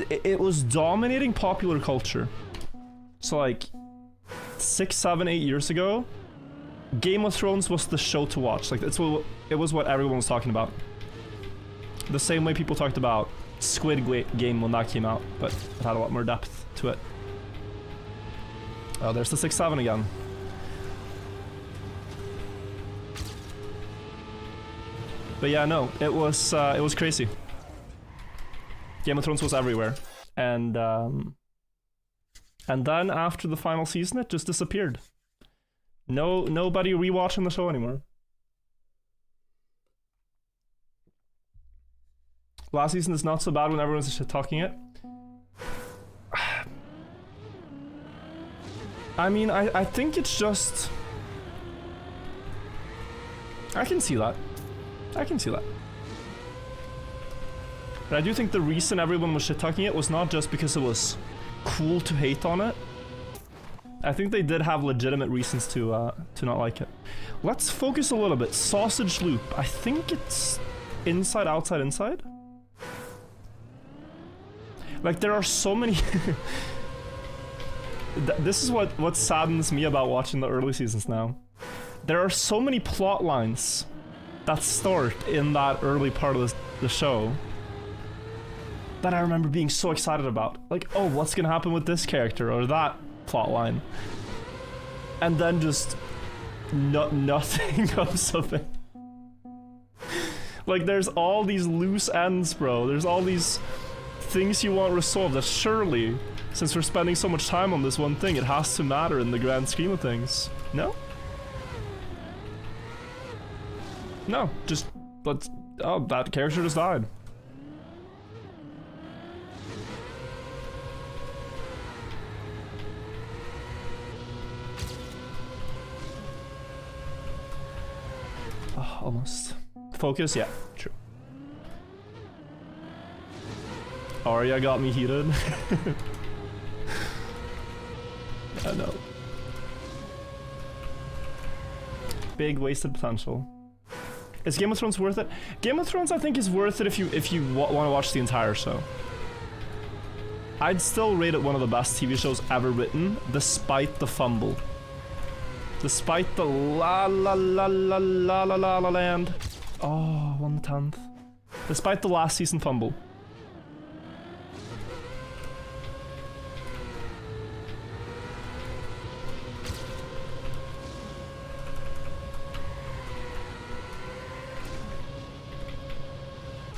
[SPEAKER 1] It was dominating popular culture. So like 6, 7, 8 years ago, Game of Thrones was the show to watch. Like it was what everyone was talking about. The same way people talked about Squid Game when that came out, but it had a lot more depth to it. Oh, there's the 6-7 again. But yeah, no, it was crazy. Game of Thrones was everywhere. And then after the final season, it just disappeared. Nobody rewatching the show anymore. Last season is not so bad when everyone's shit talking it. I mean, I think it's just... I can see that. I can see that. But I do think the reason everyone was shit talking it was not just because it was cool to hate on it. I think they did have legitimate reasons to not like it. Let's focus a little bit. Sausage Loop. I think it's inside, outside, inside. Like, there are so many... This is what saddens me about watching the early seasons now. There are so many plot lines that start in that early part of the show that I remember being so excited about. Like, oh, what's gonna happen with this character or that plot line? And then just nothing comes of it. Like, there's all these loose ends, bro. There's all these things you want resolved that surely, since we're spending so much time on this one thing, it has to matter in the grand scheme of things. No? No, just let's... Oh, that character just died. Oh, almost. Focus? Yeah, true. Arya got me heated. I know. Big wasted potential. Is Game of Thrones worth it? Game of Thrones, I think, is worth it if you want to watch the entire show. I'd still rate it one of the best TV shows ever written, despite the fumble. Despite the la la la la la la la la land. Oh, 1/10. Despite the last season fumble.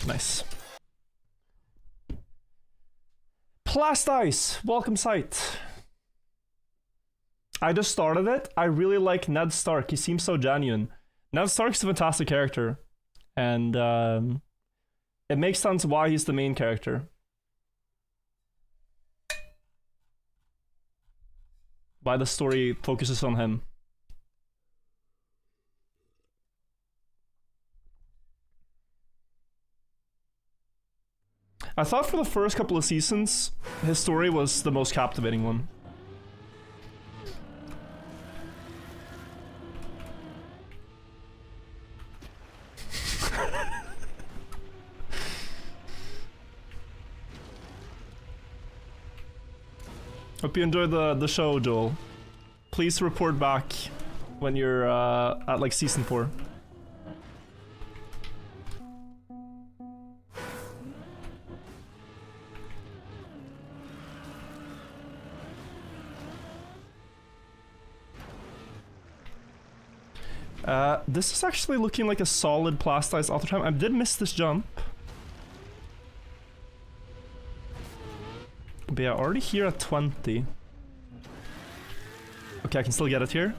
[SPEAKER 1] Nice. Plast Ice, welcome site. I just started it. I really like Ned Stark. He seems so genuine. Ned Stark's a fantastic character. And it makes sense why he's the main character. Why the story focuses on him. I thought for the first couple of seasons, his story was the most captivating one. Hope you enjoyed the show, Joel. Please report back when you're at like season 4. This is actually looking like a solid Plastize all the time. I did miss this jump. But yeah, already here at 20. Okay, I can still get it here.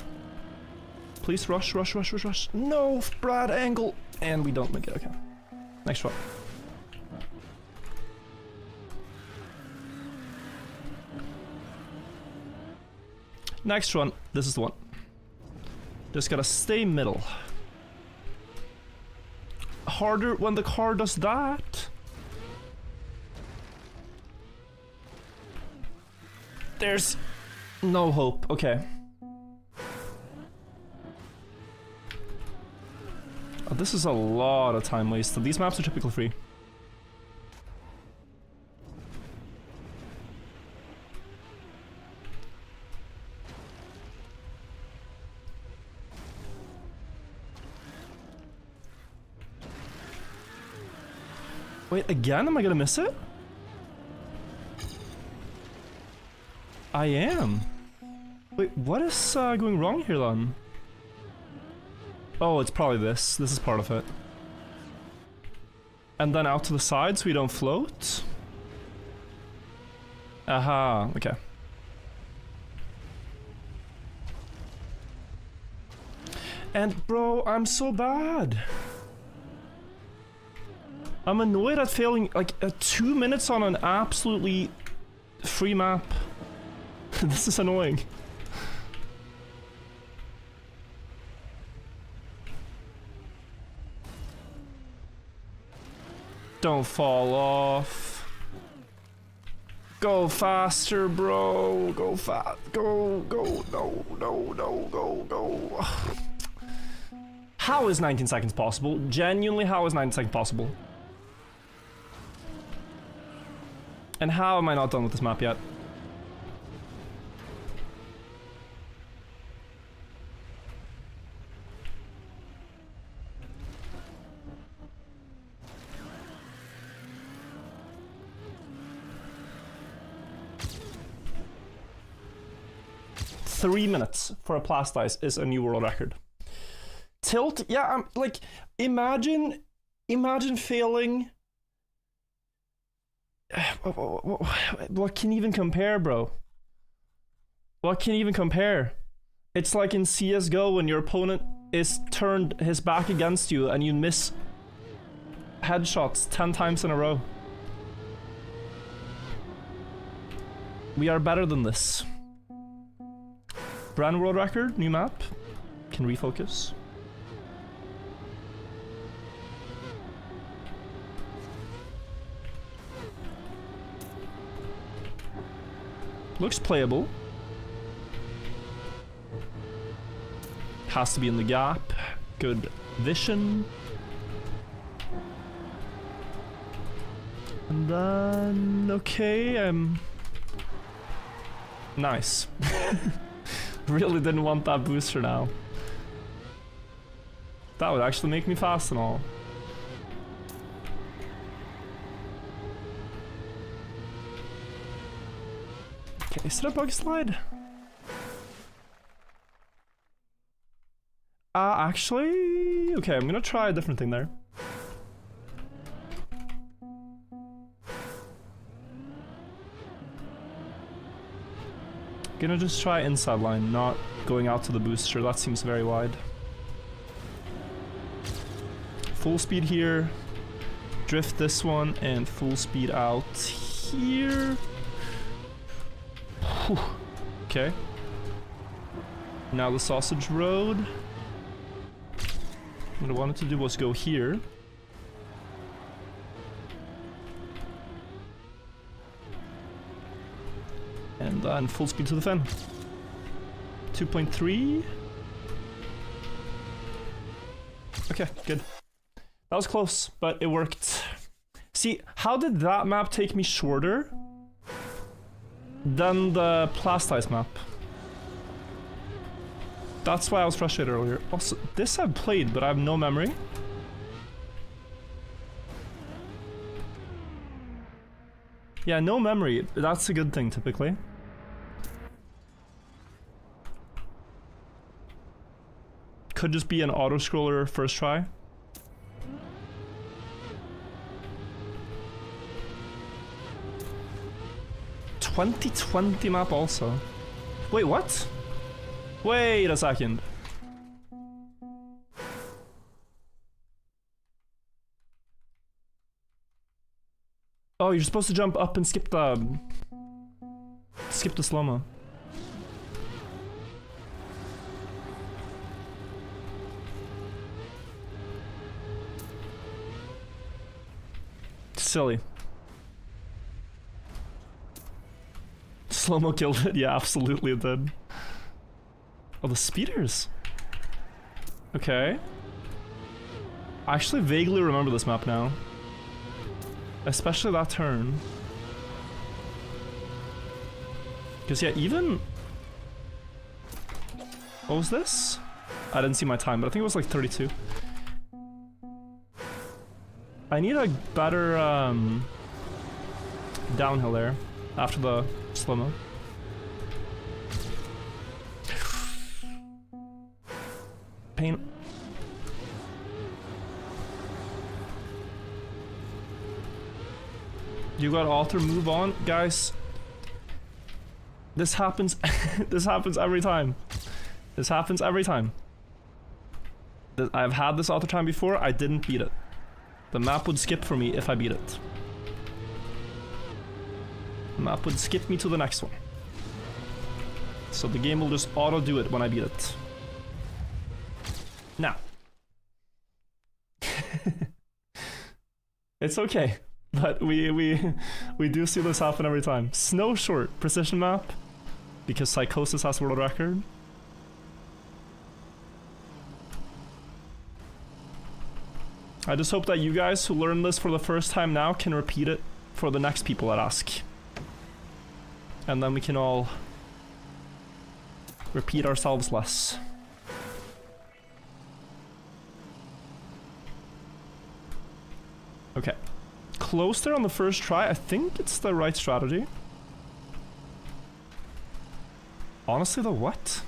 [SPEAKER 1] Please rush, rush, rush, rush, rush. No, Brad angle. And we don't make it, okay. Next one. Next one. This is the one. Just gotta stay middle. Harder when the car does that. There's no hope. Okay. Oh, this is a lot of time wasted. These maps are typically free. Wait, again? Am I gonna miss it? I am. Wait, what is going wrong here then? Oh, it's probably this. This is part of it. And then out to the side so we don't float. Aha, okay. And bro, I'm so bad. I'm annoyed at failing like 2 minutes on an absolutely free map. This is annoying. Don't fall off. Go faster, bro. Go fast. Go. No. How is 19 seconds possible? Genuinely, how is 19 seconds possible? And how am I not done with this map yet? Three minutes for a plastice is a new world record. Tilt, yeah, I'm like, imagine failing. What can even compare, bro? What can even compare? It's like in CSGO when your opponent is turned his back against you and you miss headshots 10 times in a row. We are better than this. Brand world record, new map. Can refocus. Looks playable. Has to be in the gap. Good vision. And then, okay, nice. Really didn't want that booster now. That would actually make me fast and all. Okay, is it a bug slide? Actually, okay, I'm gonna try a different thing there. Gonna just try inside line, not going out to the booster. That seems very wide. Full speed here. Drift this one and full speed out here. Whew. Okay. Now the sausage road. What I wanted to do was go here. And then full speed to the fin. 2.3. Okay, good. That was close, but it worked. See, how did that map take me shorter than the plastice map? That's why I was frustrated earlier. Also, this I've played, but I have no memory. Yeah, no memory. That's a good thing, typically. Could just be an auto-scroller first try. '2020 map also. Wait, what? Wait a second. Oh, you're supposed to jump up and skip the slow-mo. Silly. Slow-mo killed it. Yeah, absolutely it did. Oh, the speeders. Okay. I actually vaguely remember this map now. Especially that turn. Because yeah, even... What was this? I didn't see my time, but I think it was like 32. I need a better downhill there after the slow-mo. Pain. You got alter, move on, guys. This happens. This happens every time. This happens every time. I've had this auto time before. I didn't beat it. The map would skip for me if I beat it. The map would skip me to the next one. So the game will just auto do it when I beat it. Now. It's okay. But we do see this happen every time. Snow Short, precision map. Because Psychosis has world record. I just hope that you guys who learn this for the first time now can repeat it for the next people that ask. And then we can all repeat ourselves less. Okay. Close there on the first try. I think it's the right strategy. Honestly though, what?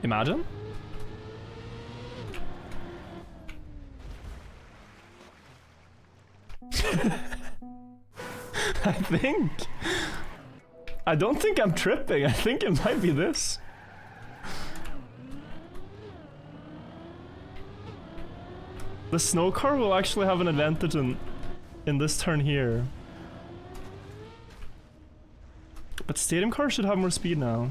[SPEAKER 1] Imagine? I think. I don't think I'm tripping. I think it might be this. The snow car will actually have an advantage in this turn here. But stadium car should have more speed now.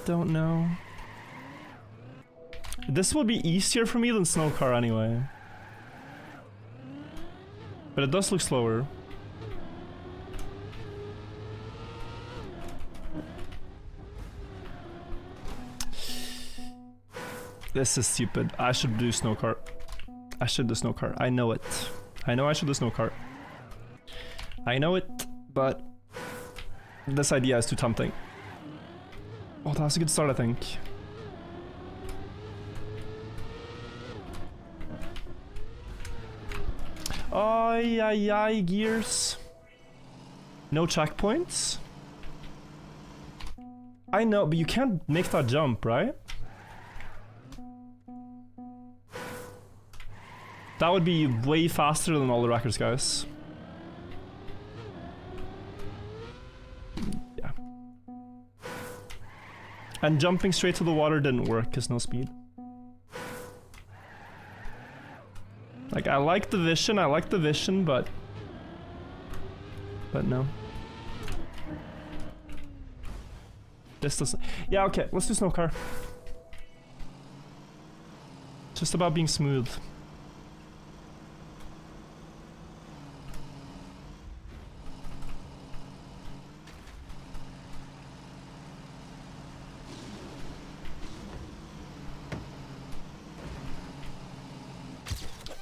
[SPEAKER 1] Don't know. This would be easier for me than snow car anyway. But it does look slower. This is stupid. I should do snow cart. I should do snow cart. I know it. I know I should do snow cart. I know it, but this idea is too tempting. Oh, that's a good start, I think. Ay, gears. No checkpoints? I know, but you can't make that jump, right? That would be way faster than all the records, guys. Yeah. And jumping straight to the water didn't work, because no speed. Like, I like the vision, but no. This doesn't... Yeah, okay, let's do snow car. Just about being smooth.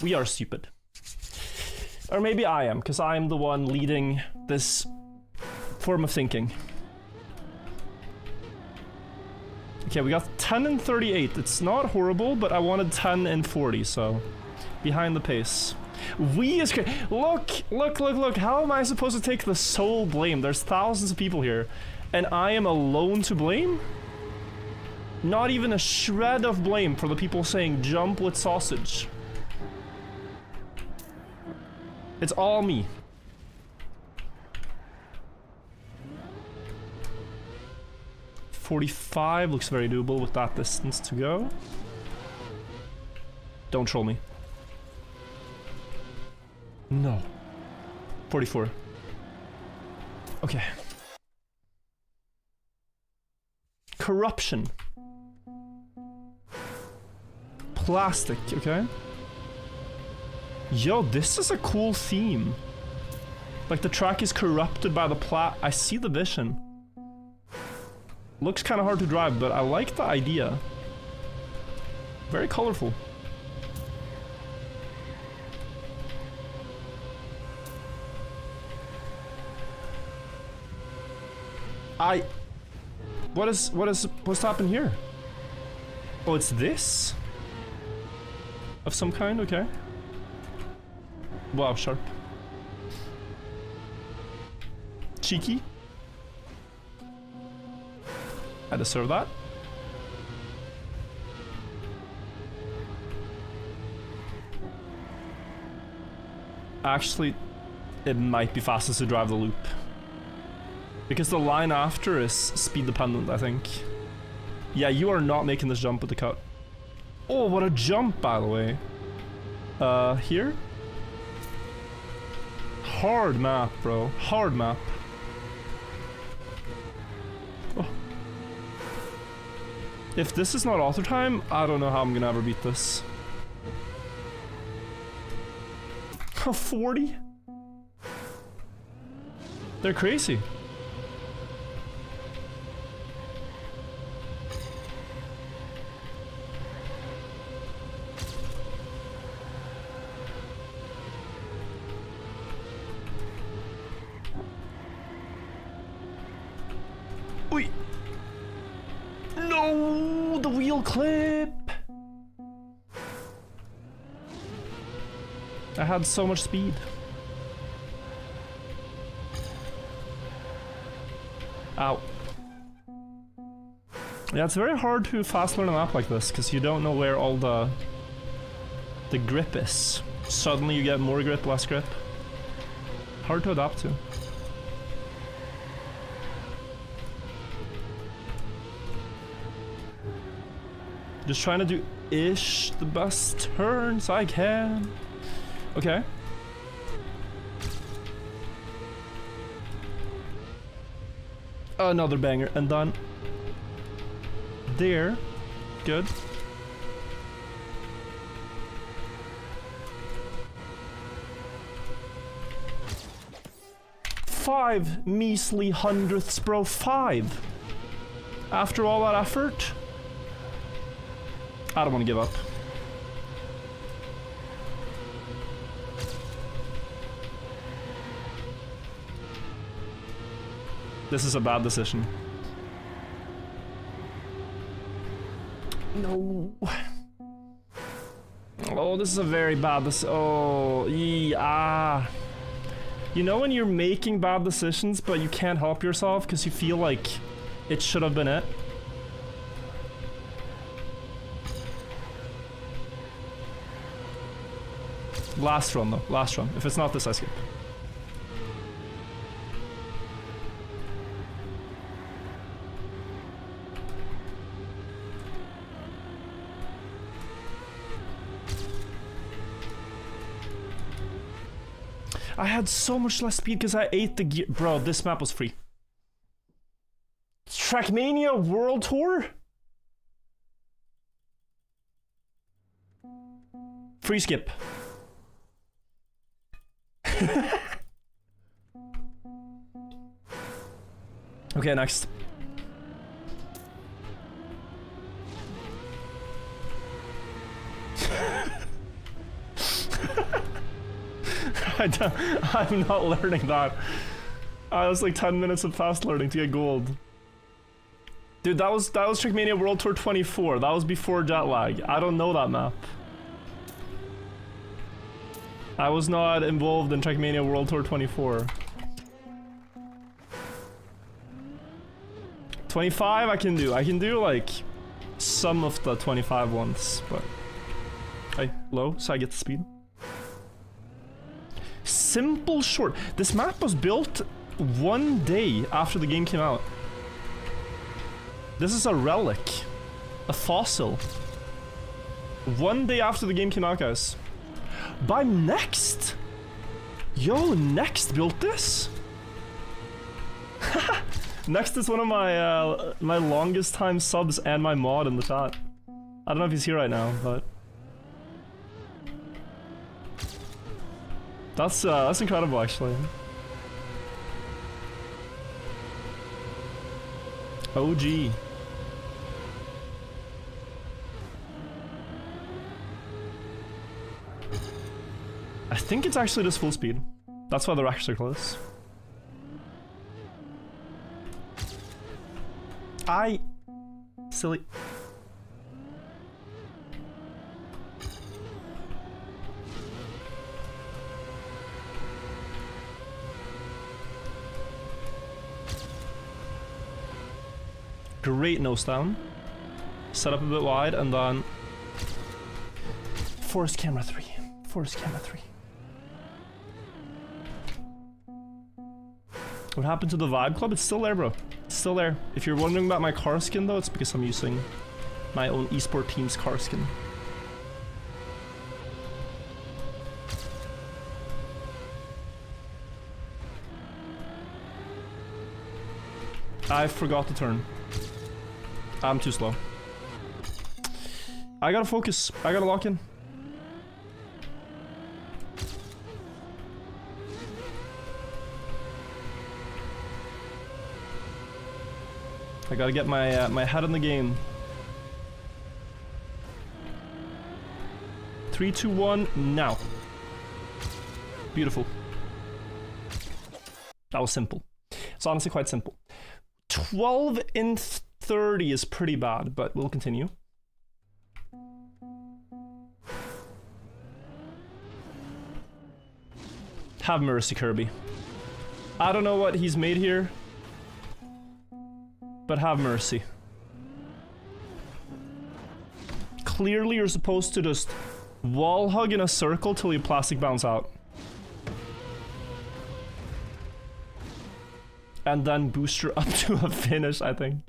[SPEAKER 1] We are stupid. Or maybe I am, because I am the one leading this form of thinking. Okay, we got 10 and 38. It's not horrible, but I wanted 10 and 40, so behind the pace. We is crazy. Look. How am I supposed to take the sole blame? There's thousands of people here, and I am alone to blame? Not even a shred of blame for the people saying jump with sausage. It's all me. .45 looks very doable with that distance to go. Don't troll me. No. 44. Okay. Corruption. Plastic, okay? Yo, this is a cool theme. Like, the track is corrupted by the I see the vision. Looks kind of hard to drive, but I like the idea. Very colorful. What's happened here? Oh, it's this? of some kind, okay. Wow, sharp. Cheeky. I deserve that. Actually, it might be fastest to drive the loop. Because the line after is speed dependent, I think. Yeah, you are not making this jump with the cut. Oh, what a jump, by the way. Here? Hard map, bro. Hard map. Oh. If this is not auto time, I don't know how I'm gonna ever beat this. 40? They're crazy. Oi! No, the wheel clip. I had so much speed. Ow. Yeah, it's very hard to fast learn a map like this because you don't know where all the grip is. Suddenly you get more grip, less grip. Hard to adapt to. Just trying to do ish the best turns I can. Okay. Another banger and done. There. Good. Five measly hundredths, bro. 5. After all that effort? I don't want to give up. This is a bad decision. No. Oh, this is a very bad decision. Oh, yeah. You know when you're making bad decisions, but you can't help yourself because you feel like it should have been it? Last run though, last run. If it's not this, I skip. I had so much less speed because I ate the gear. Bro, this map was free. Trackmania World Tour? Free skip. Okay, next. I'm not learning that. I was like 10 minutes of fast learning to get gold. Dude, that was Trackmania World Tour 24. That was before jet lag. I don't know that map. I was not involved in Trackmania World Tour 24. 25 I can do. I can do like some of the 25 ones, but hey, low, so I get the speed. Simple short. This map was built 1 day after the game came out. This is a relic. A fossil. 1 day after the game came out, guys. By Next! Yo, Next built this? Next is one of my my longest time subs and my mod in the chat. I don't know if he's here right now, but that's incredible actually. OG. I think it's actually just full speed. That's why the rack circle is. Silly. Great nose down. Set up a bit wide and then force camera 3. Force camera 3. What happened to the Vibe Club? It's still there, bro. It's still there. If you're wondering about my car skin, though, it's because I'm using my own esport team's car skin. I forgot to turn. I'm too slow. I gotta focus. I gotta lock in. I gotta get my my head in the game. 3, 2, 1, now. Beautiful. That was simple. It's honestly quite simple. 12 in 30 is pretty bad, but we'll continue. Have mercy, Kirby. I don't know what he's made here, but have mercy. Clearly you're supposed to just wall hug in a circle till you plastic bounce out. And then booster up to a finish, I think.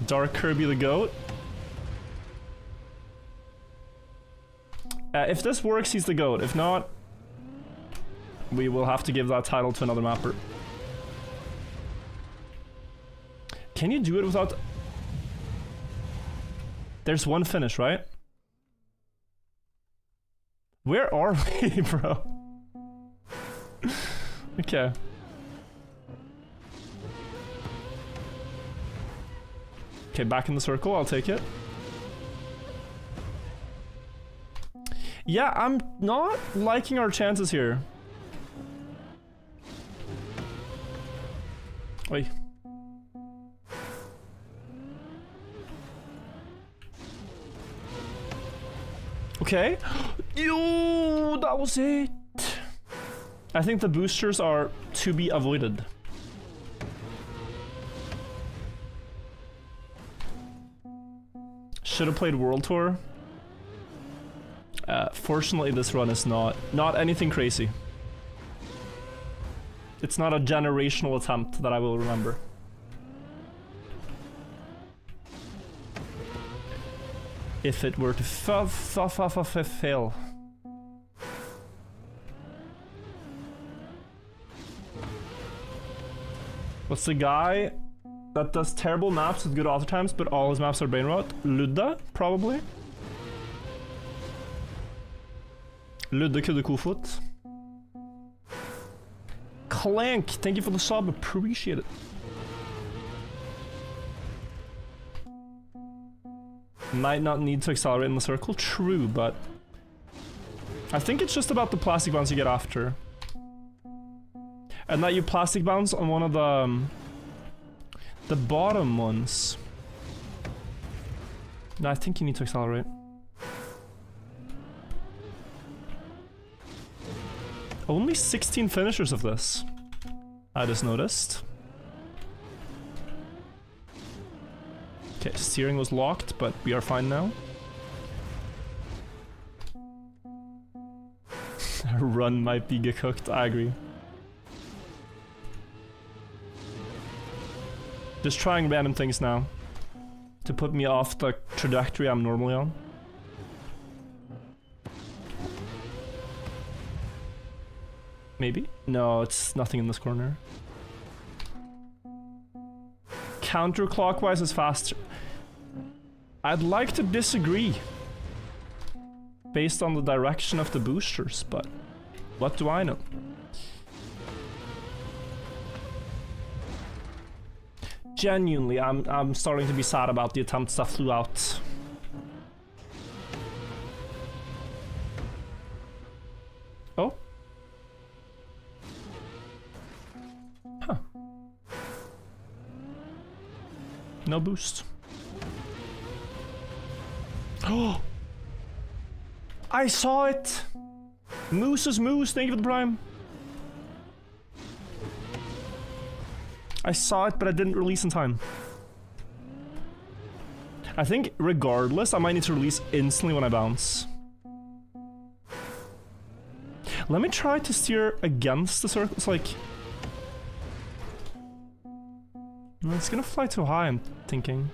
[SPEAKER 1] Dark Kirby the GOAT. If this works, he's the GOAT. If not, we will have to give that title to another mapper. Can you do it without... There's one finish, right? Where are we, bro? Okay. Okay, back in the circle, I'll take it. Yeah, I'm not liking our chances here. Wait. Okay. Yo, that was it. I think the boosters are to be avoided. Should have played World Tour. Fortunately, this run is not anything crazy. It's not a generational attempt that I will remember. If it were to fail. What's the guy that does terrible maps with good auto times, but all his maps are brain rot? Ludde, probably. Ludde Kudde Kofot. Clank, thank you for the sub, appreciate it. Might not need to accelerate in the circle, true, but I think it's just about the plastic bounce you get after. And that you plastic bounce on one of the bottom ones. No, I think you need to accelerate. Only 16 finishers of this. I just noticed. Okay, steering was locked, but we are fine now. Run might be cooked, I agree. Just trying random things now to put me off the trajectory I'm normally on. Maybe? No, it's nothing in this corner. Counterclockwise is faster. I'd like to disagree based on the direction of the boosters, but what do I know? Genuinely, I'm starting to be sad about the attempts that flew out. Oh? Huh. No boost. Oh! I saw it! Moose is moose, thank you for the prime. I saw it, but I didn't release in time. I think, regardless, I might need to release instantly when I bounce. Let me try to steer against the circle. It's like... No, it's gonna fly too high, I'm thinking.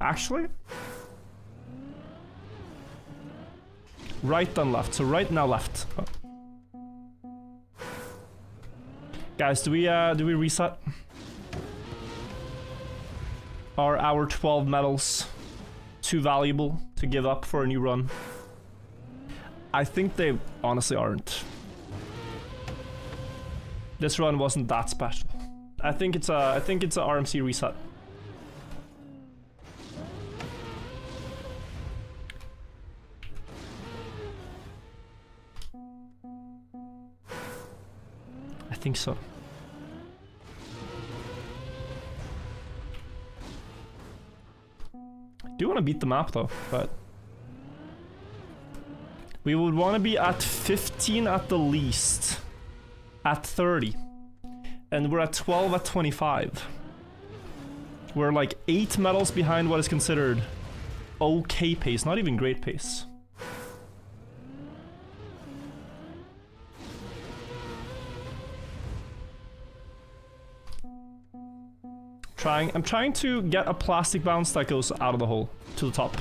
[SPEAKER 1] Actually... Right then left, so right now left. Oh. Guys, do we reset? Are our 12 medals too valuable to give up for a new run? I think they honestly aren't. This run wasn't that special. I think it's a RMC reset. I think so. I do want to beat the map though, but we would want to be at 15 at the least, at 30, and we're at 12 at 25. We're like 8 medals behind what is considered okay pace, not even great pace. I'm trying to get a plastic bounce that goes out of the hole to the top.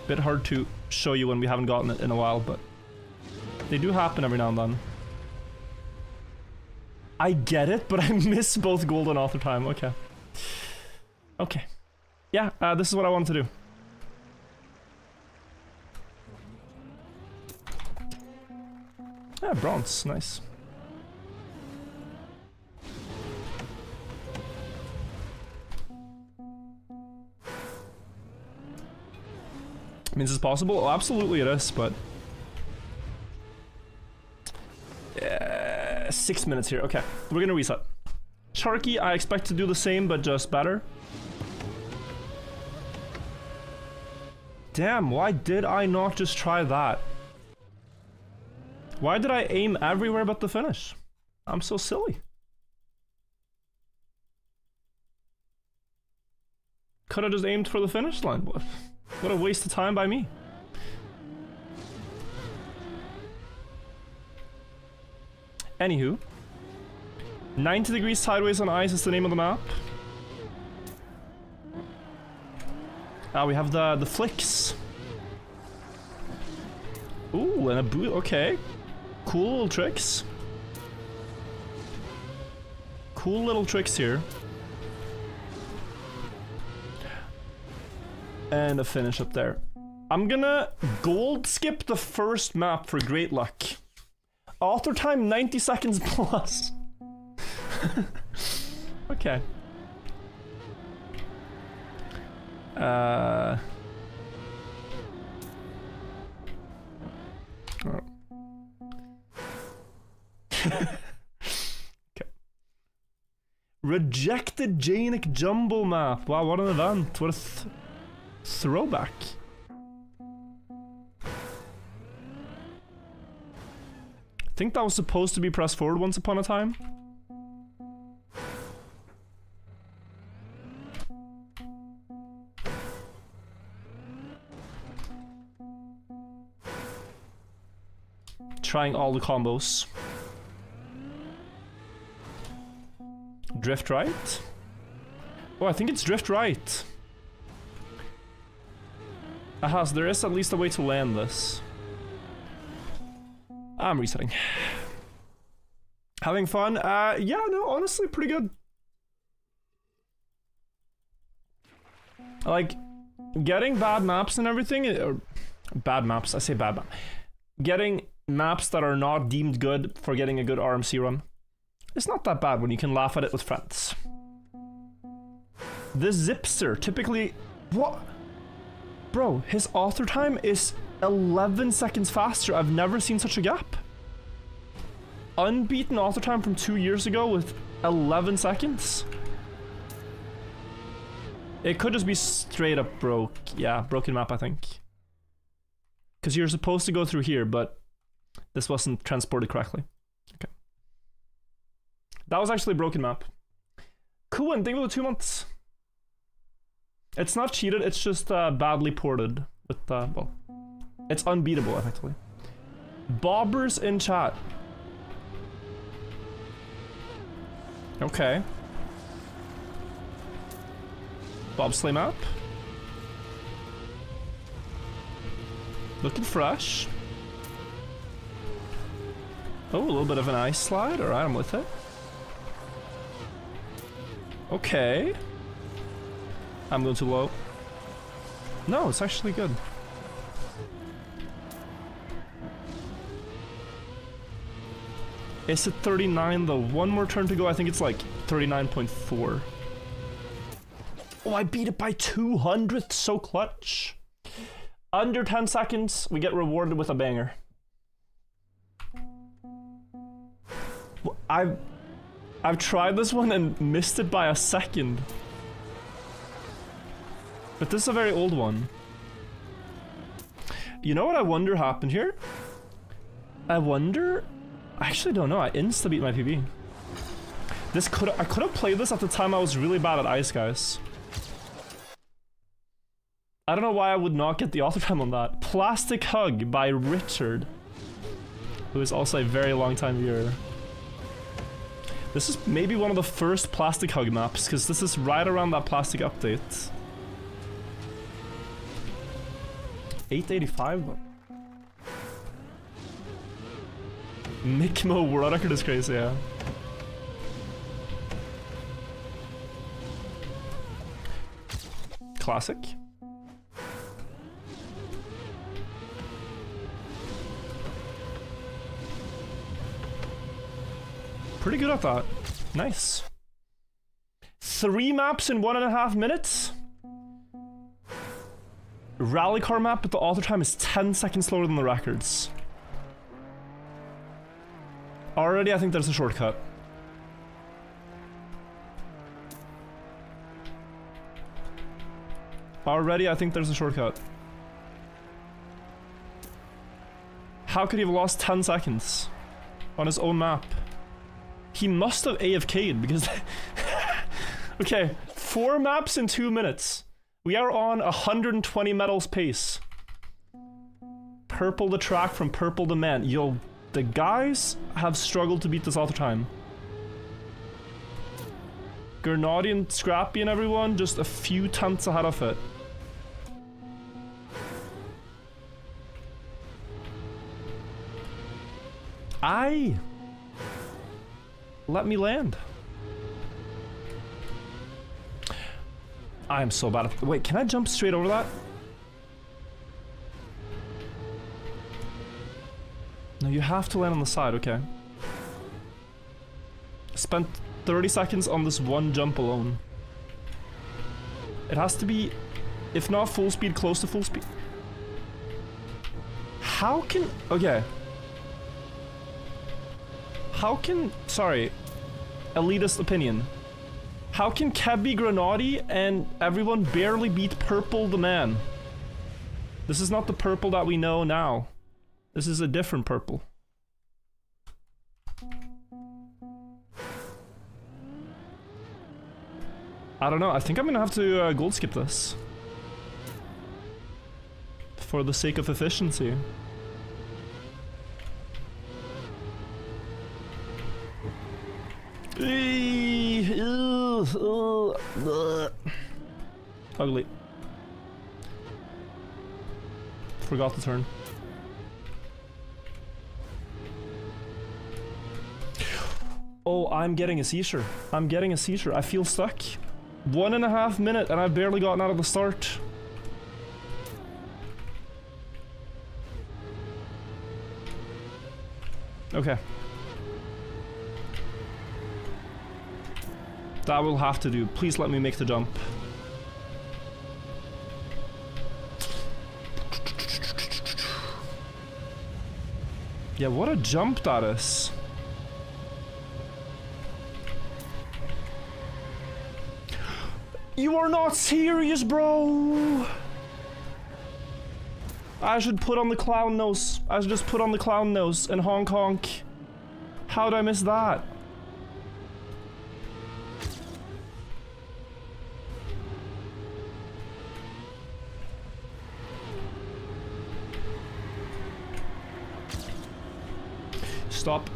[SPEAKER 1] Bit hard to show you when we haven't gotten it in a while, but they do happen every now and then. I get it, but I miss both gold and author time. Okay. Okay. Yeah, this is what I wanted to do. Yeah, bronze. Nice. Means it's possible? Oh, absolutely it is, but... 6 minutes here. Okay, we're gonna reset. Sharky, I expect to do the same, but just better. Damn, why did I not just try that? Why did I aim everywhere but the finish? I'm so silly. Could have just aimed for the finish line. What a waste of time by me. Anywho, 90 degrees sideways on ice is the name of the map. We have the flicks. Ooh, and a boot. Okay, cool little tricks. Cool little tricks here. And a finish up there. I'm gonna gold skip the first map for great luck. Author time 90 seconds plus. Okay. Oh. Okay. Rejected Janik Jumbo map. Wow, what an event. What a throwback. I think that was supposed to be pressed forward once upon a time. Trying all the combos. Drift right? Oh, I think it's drift right. Aha, so there is at least a way to land this. I'm resetting. Having fun? Yeah, no, honestly, pretty good. Like, getting bad maps and everything, or bad maps, I say bad map. Getting maps that are not deemed good for getting a good RMC run, it's not that bad when you can laugh at it with friends. The Zipster, typically... What? Bro, his author time is 11 seconds faster. I've never seen such a gap. Unbeaten author time from 2 years ago with 11 seconds. It could just be straight up broke. Yeah, broken map, I think. Because you're supposed to go through here, but this wasn't transported correctly. Okay. That was actually a broken map. Cool, and think of the 2 months. It's not cheated, it's just badly ported. With, well, it's unbeatable, effectively. Bobbers in chat. Okay. Bobsleigh map. Looking fresh. Oh, a little bit of an ice slide. Alright, I'm with it. Okay. I'm going too low. No, it's actually good. Is it 39 though? One more turn to go. I think it's like 39.4. Oh, I beat it by 200th. So clutch. Under 10 seconds, we get rewarded with a banger. I've tried this one and missed it by a second. But this is a very old one. You know what I wonder happened here? I wonder... I actually don't know. I insta-beat my PB. I could have played this at the time I was really bad at ice, guys. I don't know why I would not get the author time on that. Plastic Hug by Richard, who is also a very long time viewer. This is maybe one of the first Plastic Hug maps, because this is right around that Plastic update. 885 though. Mikmo world record is crazy, yeah. Classic. Pretty good at that. Nice. 3 maps in 1.5 minutes? Rally car map, but the author time is 10 seconds slower than the records. Already, I think there's a shortcut. Already, I think there's a shortcut. How could he have lost 10 seconds on his own map? He must have AFK'd because... Okay, 4 maps in 2 minutes. We are on 120 medals pace. Purple the track from purple to man. Yo, the guys have struggled to beat this all the time. Gernaudy and Scrappy and everyone just a few tenths ahead of it. Aye! Let me land. I am so bad at... Wait, can I jump straight over that? No, you have to land on the side, okay. Spent 30 seconds on this one jump alone. It has to be, if not full speed, close to full speed. How can... Okay. How can... Sorry. Elitist opinion. How can Kebby, Grenadi, and everyone barely beat Purple the man? This is not the Purple that we know now. This is a different Purple. I don't know. I think I'm gonna have to gold skip this. For the sake of efficiency. Ugly. Forgot the turn. Oh, I'm getting a seizure. I'm getting a seizure. I feel stuck. 1.5 minutes and I've barely gotten out of the start. Okay. That will have to do. Please let me make the jump. Yeah, what a jump that is. You are not serious, bro! I should put on the clown nose. I should just put on the clown nose and honk honk. How'd I miss that? Stop.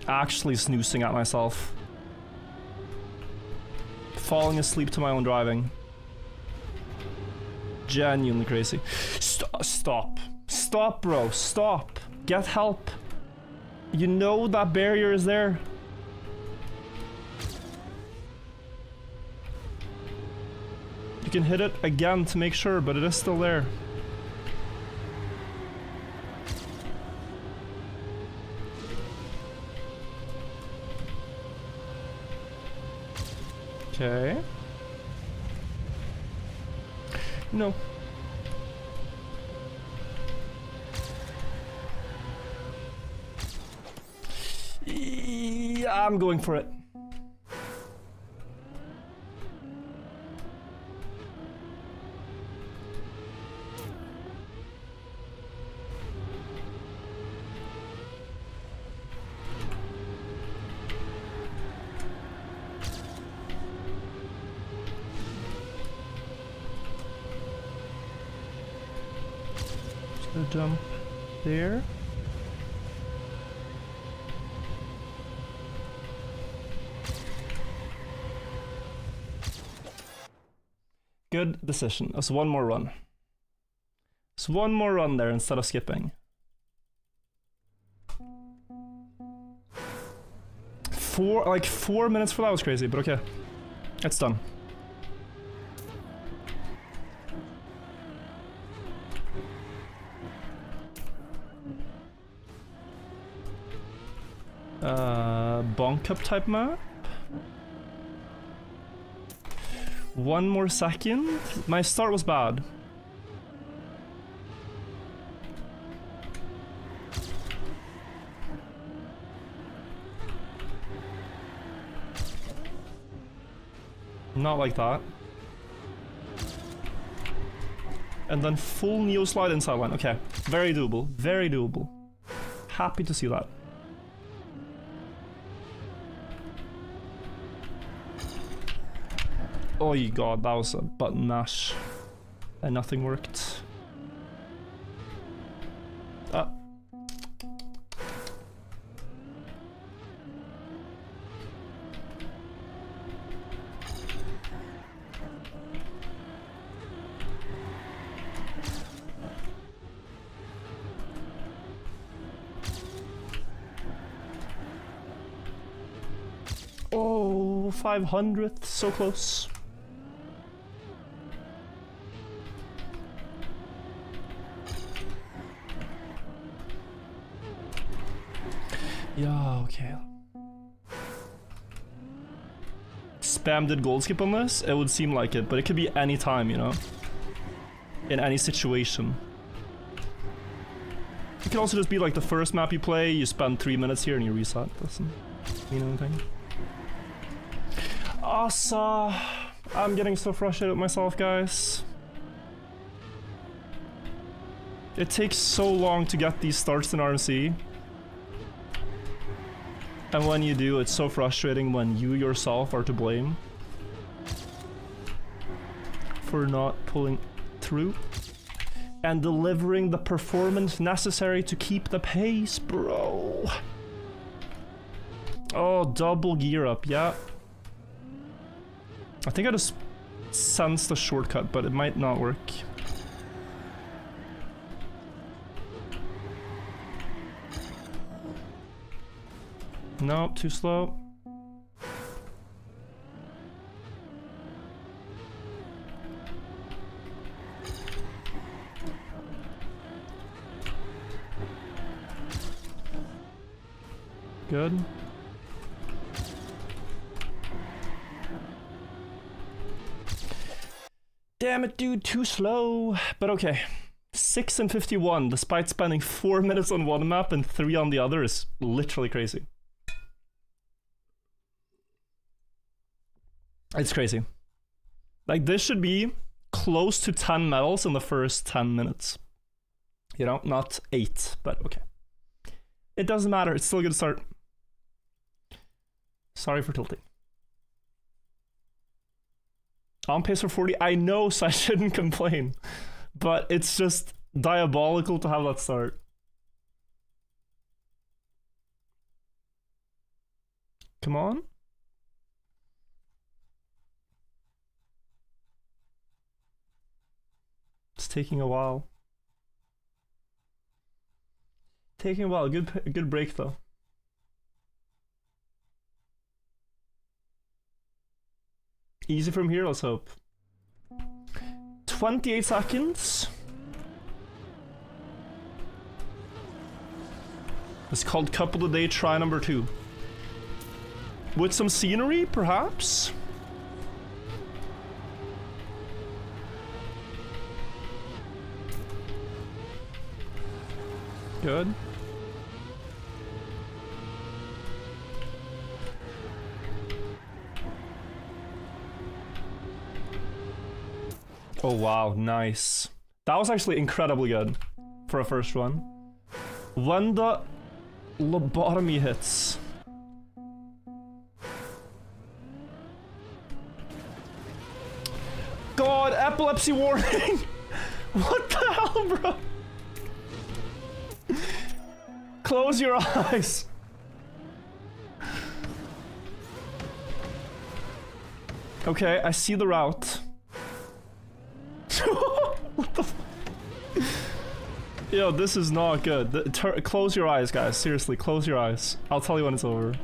[SPEAKER 1] Actually snoozing at myself. Falling asleep to my own driving. Genuinely crazy. Stop. Stop, bro. Stop. Get help. You know that barrier is there. You can hit it again to make sure, but it is still there. Okay. No. Yeah, I'm going for it. Jump there. Good decision. That's one more run. It's one more run there instead of skipping. 4 minutes for that was crazy, but okay. It's done. Bonk cup type map. 1 more second. My start was bad. Not like that. And then full neo slide inside line. Okay, very doable. Very doable. Happy to see that. Oh god, that was a button mash. And nothing worked. Ah. Oh, 500th, so close. Yeah, okay. Spam did gold skip on this? It would seem like it, but it could be any time, you know? In any situation. It could also just be like the first map you play, you spend 3 minutes here and you reset. Doesn't mean anything. Asa! I'm getting so frustrated with myself, guys. It takes so long to get these starts in RMC. And when you do, it's so frustrating when you yourself are to blame for not pulling through and delivering the performance necessary to keep the pace, bro. Oh, double gear up, yeah. I think I just sensed a shortcut, but it might not work. Nope, too slow. Good. Damn it, dude, too slow. But okay. 6 and 51, despite spending 4 minutes on one map and 3 on the other, is literally crazy. It's crazy. Like, this should be close to 10 medals in the first 10 minutes. You know, not 8, but okay. It doesn't matter, it's still a good start. Sorry for tilting. On pace for 40, I know, so I shouldn't complain. But it's just diabolical to have that start. Come on. It's taking a while. Taking a while. A good break though. Easy from here, let's hope. 28 seconds. It's called Couple of the Day, try number 2. With some scenery, perhaps? Good. Oh wow, nice. That was actually incredibly good for a first one. When the lobotomy hits. God, epilepsy warning! What the hell, bro? Close your eyes. Okay, I see the route. What the Yo, this is not good. Close your eyes, guys. Seriously, close your eyes. I'll tell you when it's over.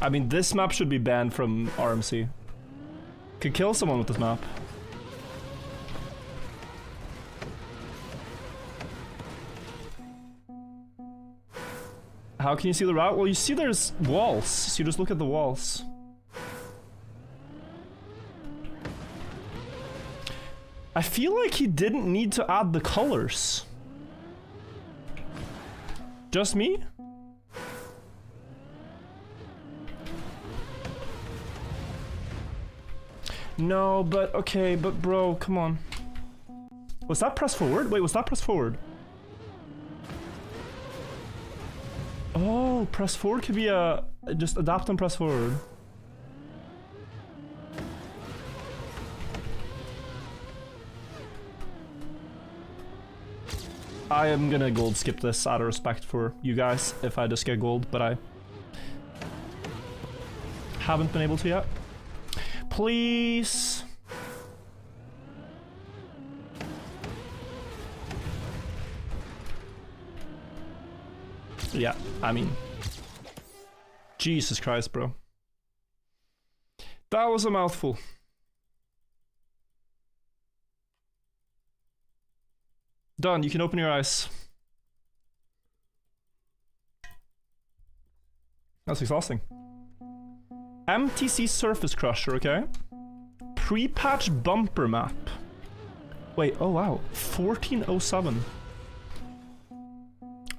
[SPEAKER 1] I mean, this map should be banned from RMC. Could kill someone with this map. How can you see the route? Well, you see there's walls, so you just look at the walls. I feel like he didn't need to add the colors. Just me? No, but okay, but bro, come on. Was that press forward? Wait, was that press forward? Oh, press forward could be a... just adapt and press forward. I am gonna gold skip this out of respect for you guys if I just get gold, but I haven't been able to yet. Please. Yeah, I mean, Jesus Christ, bro. That was a mouthful. Done, you can open your eyes. That's exhausting. MTC Surface Crusher, okay. Pre-patch bumper map. Wait, oh wow, 1407.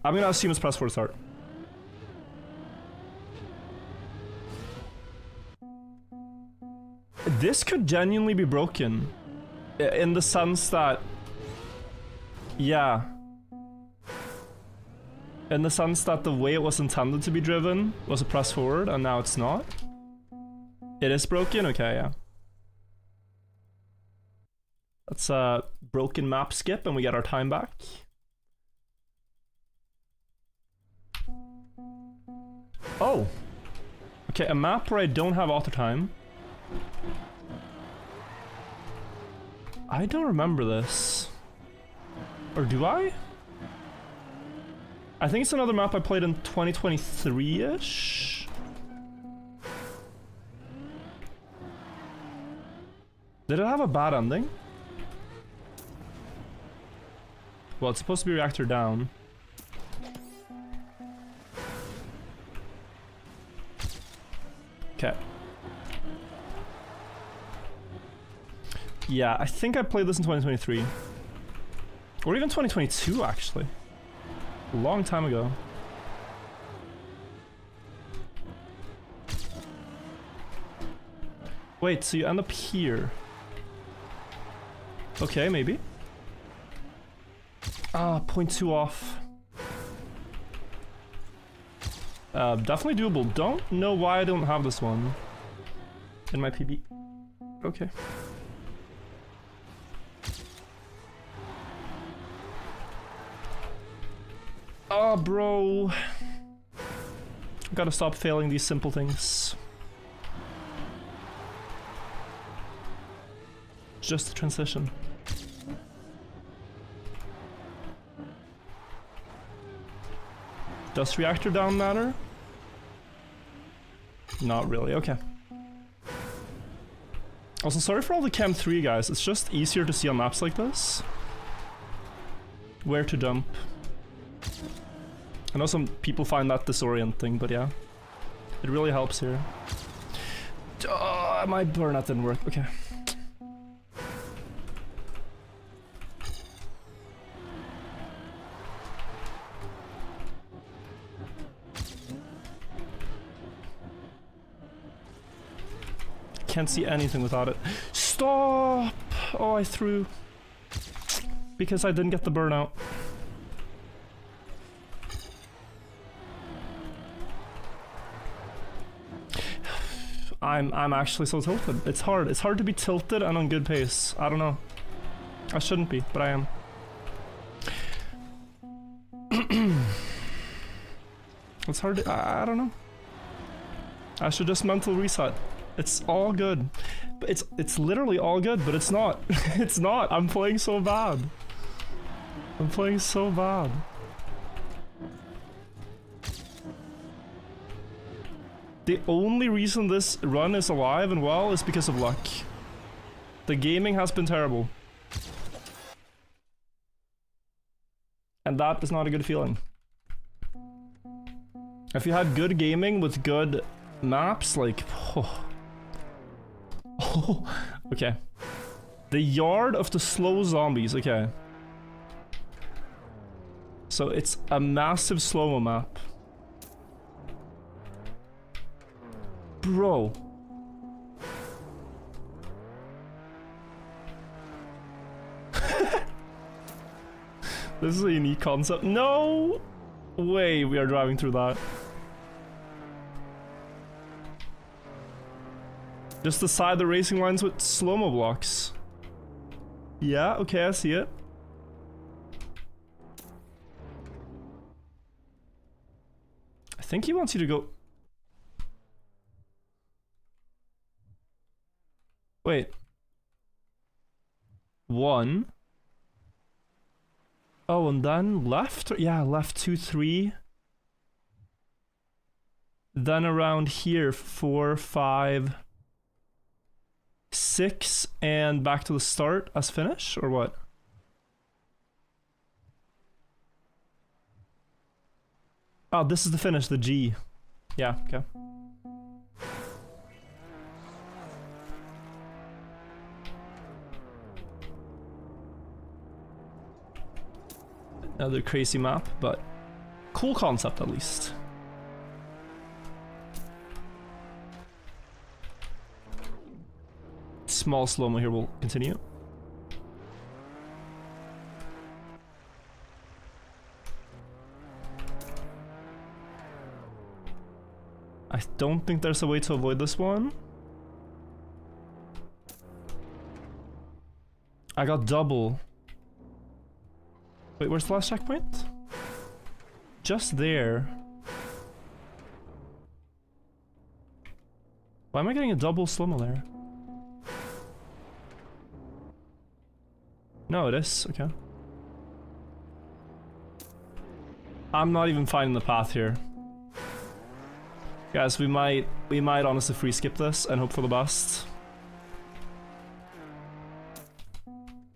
[SPEAKER 1] I'm gonna assume it's press for start. This could genuinely be broken. In the sense that... yeah. In the sense that the way it was intended to be driven was a press forward, and now it's not. It is broken? Okay, yeah. That's a broken map skip, and we get our time back. Oh! Okay, a map where I don't have auto time. I don't remember this. Or do I? I think it's another map I played in 2023-ish? Did it have a bad ending? Well, it's supposed to be reactor down. Okay. Yeah, I think I played this in 2023. Or even 2022, actually. A long time ago. Wait, so you end up here. Okay, maybe. Ah, 0.2 off. Definitely doable. Don't know why I don't have this one in my PB. Okay. Oh, bro. Gotta stop failing these simple things. Just a transition. Does reactor down matter? Not really, okay. Also, sorry for all the Chem 3 guys, it's just easier to see on maps like this where to dump. I know some people find that disorienting, but yeah. It really helps here. My burnout didn't work, okay. Can't see anything without it. Stop! Oh, I threw. Because I didn't get the burnout. I'm actually so tilted. It's hard. It's hard to be tilted and on good pace. I don't know. I shouldn't be, but I am. It's hard to, I don't know. I should just mental reset. It's all good. But it's literally all good, but it's not. It's not. I'm playing so bad. I'm playing so bad. The only reason this run is alive and well is because of luck. The gaming has been terrible. And that is not a good feeling. If you had good gaming with good maps, like... Oh. Oh, okay. The Yard of the Slow Zombies, okay. So it's a massive slow-mo map. Bro. This is a unique concept. No way we are driving through that. Just beside the racing lines with slow-mo blocks. Yeah, okay, I see it. I think he wants you to go... Wait. 1. Oh, and then left? Yeah, left 2, 3. Then around here, 4, 5... 6 and back to the start as finish, or what? Oh, this is the finish, the G. Yeah, okay. Another crazy map, but cool concept at least. Small slow-mo here will continue. I don't think there's a way to avoid this one. I got double. Wait, where's the last checkpoint? Just there. Why am I getting a double slow-mo there? No, it is. Okay. I'm not even finding the path here. Guys, we might honestly free skip this and hope for the best.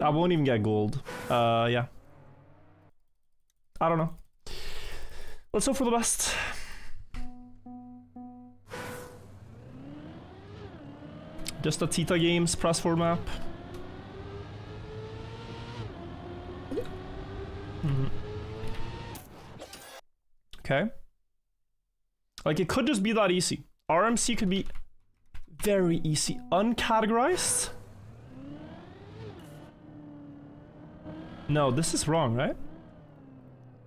[SPEAKER 1] I won't even get gold. Yeah. I don't know. Let's hope for the best. Just a Tita Games press 4 map. Okay. Like, it could just be that easy. RMC could be Very easy. Uncategorized? No, this is wrong, right?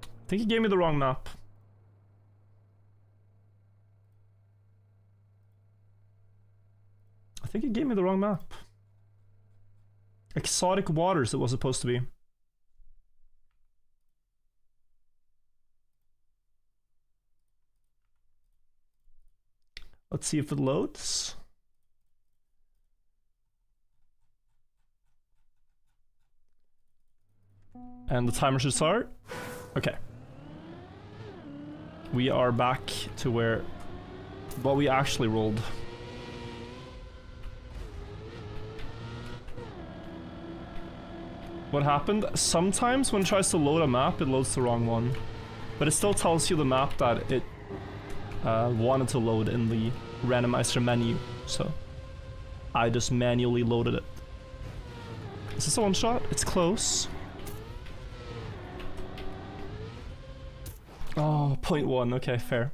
[SPEAKER 1] I think he gave me the wrong map. I think he gave me the wrong map. Exotic waters it was supposed to be. Let's see if it loads. And the timer should start. Okay. We are back to where what we actually rolled. What happened? Sometimes when it tries to load a map, it loads the wrong one. But it still tells you the map that it wanted to load in the randomizer menu. So I just manually loaded it. Is this a one shot? It's close. Oh, 0.1. Okay, fair.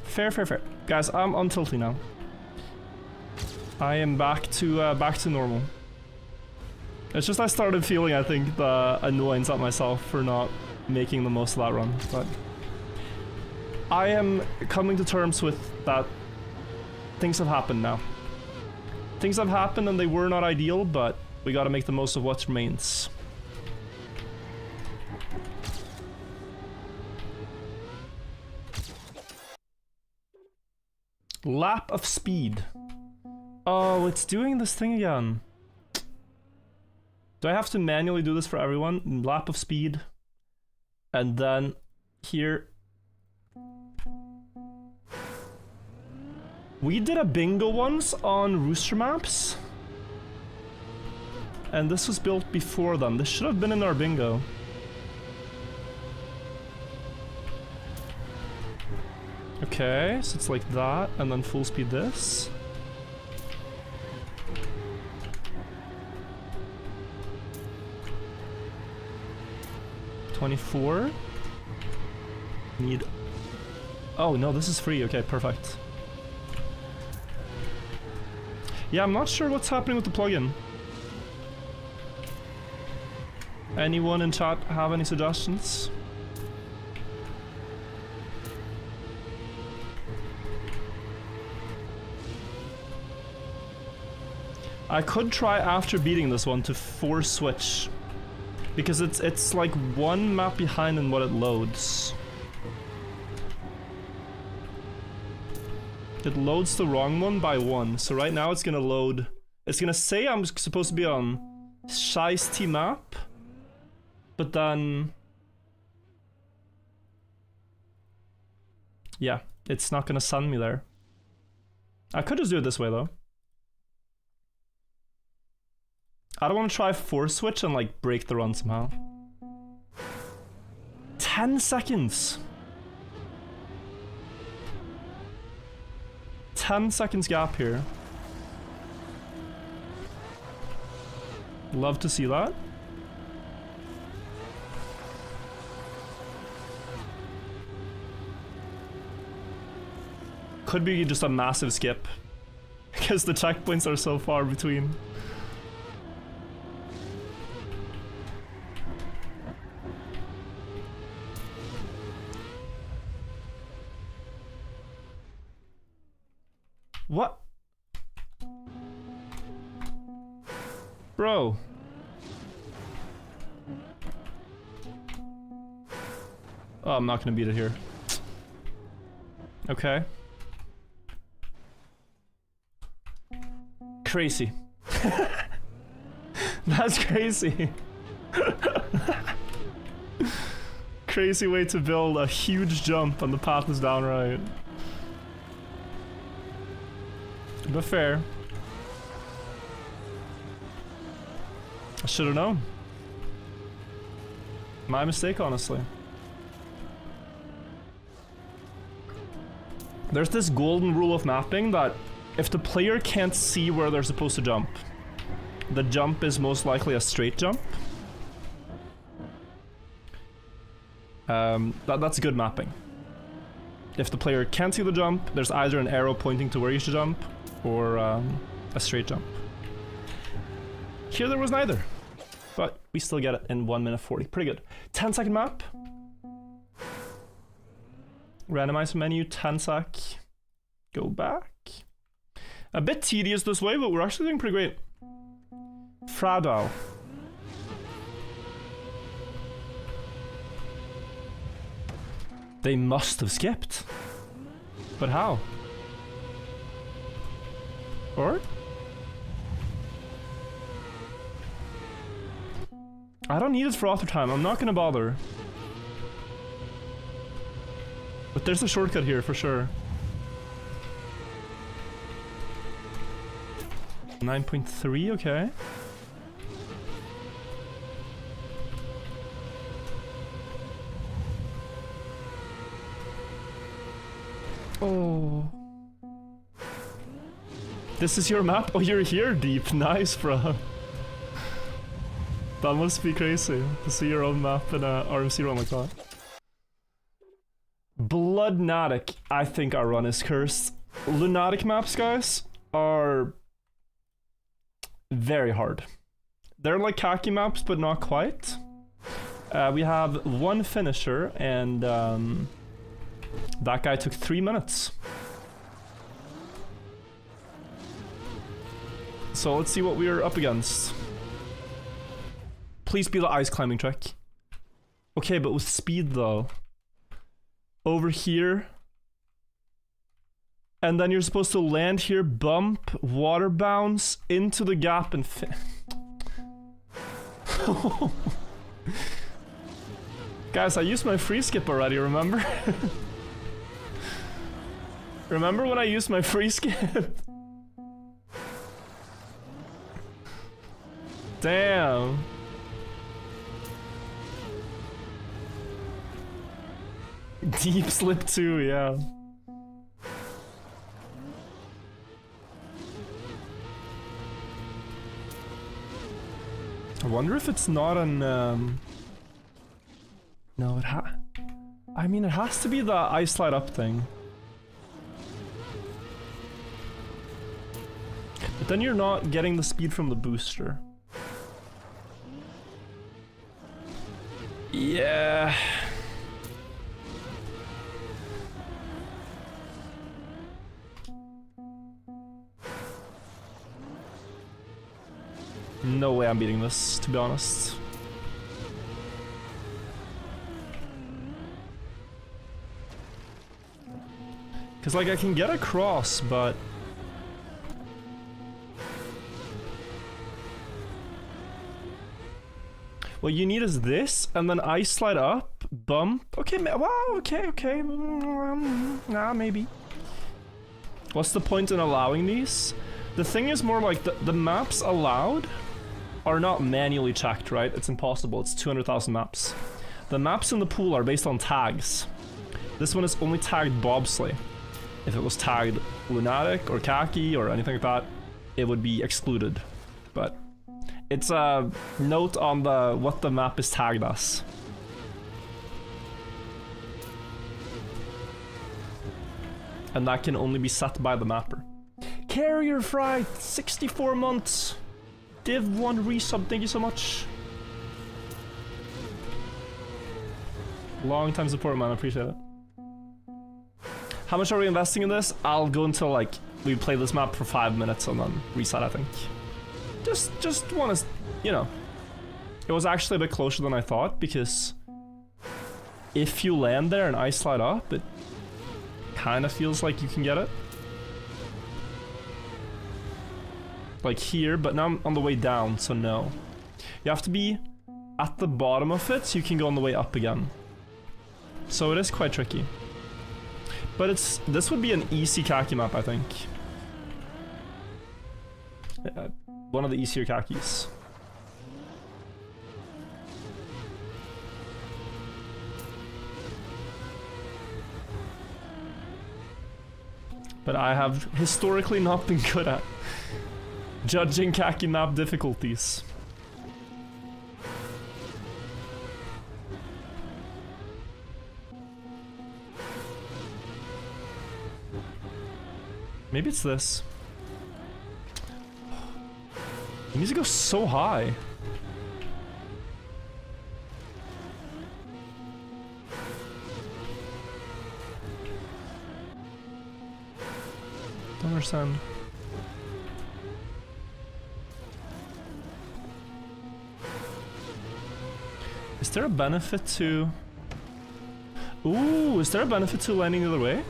[SPEAKER 1] Fair. Guys, I'm on tilty now. I am back to normal. It's just I started feeling, I think, the annoyance at myself for not making the most of that run, but I am coming to terms with that things have happened now. Things have happened and they were not ideal, but we gotta make the most of what remains. Lap of speed. Oh, it's doing this thing again. Do I have to manually do this for everyone? Lap of speed. And then here. We did a bingo once on Rooster Maps. And this was built before them. This should have been in our bingo. Okay, so it's like that, and then full speed this. $24. Need... Oh no, this is free. Okay, perfect. Yeah, I'm not sure what's happening with the plugin. Anyone in chat have any suggestions? I could try after beating this one to force switch, because it's like one map behind in what it loads. It loads the wrong one by one, so right now it's gonna load. It's gonna say I'm supposed to be on Shiesty map, but then yeah, it's not gonna send me there. I could just do it this way though. I don't want to try force switch and like break the run somehow. 10 seconds. 10 seconds gap here. Love to see that. Could be just a massive skip because the checkpoints are so far between. What? Bro. Oh, I'm not gonna beat it here. Okay. Crazy. That's crazy. Crazy way to build a huge jump and the path is down right. But fair. I should have known. My mistake, honestly. There's this golden rule of mapping that if the player can't see where they're supposed to jump, the jump is most likely a straight jump. That's good mapping. If the player can't see the jump, there's either an arrow pointing to where you should jump, or a straight jump. Here there was neither, but we still get it in 1 minute 40. Pretty good. 10-second map. Randomize menu, 10 sec. Go back. A bit tedious this way, but we're actually doing pretty great. Fragile. They must have skipped. But how? Or? I don't need it for author time. I'm not gonna bother. But there's a shortcut here for sure. 9.3, okay. Oh. This is your map? Oh, you're here, Deep. Nice, bro. That must be crazy to see your own map in a RMC run like that. Bloodnatic. I think our run is cursed. Lunatic maps, guys, are very hard. They're like khaki maps, but not quite. We have one finisher, and that guy took 3 minutes. So let's see what we're up against. Please be the ice climbing trick. Okay, but with speed though. Over here. And then you're supposed to land here, bump, water bounce, into the gap and Guys, I used my free skip already, remember? Remember when I used my free skip? Damn. Deep slip too, yeah. I wonder if it's not an no, I mean, it has to be the ice slide up thing. But then you're not getting the speed from the booster. Yeah. No way I'm beating this, to be honest. Cause like I can get across, but what you need is this, and then ice slide up, bump. Okay, wow, okay. Nah, maybe. What's the point in allowing these? The thing is more like the maps allowed are not manually checked, right? It's impossible. It's 200,000 maps. The maps in the pool are based on tags. This one is only tagged bobsleigh. If it was tagged lunatic or khaki or anything like that, it would be excluded. But it's a note on the what the map is tagged as. And that can only be set by the mapper. Carrier Fright, 64 months. Div 1 resub, thank you so much. Long time support, man, I appreciate it. How much are we investing in this? I'll go until like we play this map for 5 minutes and then reset, I think. Just want to, you know. It was actually a bit closer than I thought, because if you land there and ice slide up, it kind of feels like you can get it. Like here, but now I'm on the way down, so no. You have to be at the bottom of it so you can go on the way up again. So it is quite tricky. But this would be an easy khaki map, I think. One of the easier khakis. But I have historically not been good at judging khaki map difficulties. Maybe it's this. The music goes so high. Don't understand. Is there a benefit to... Ooh, is there a benefit to landing the other way?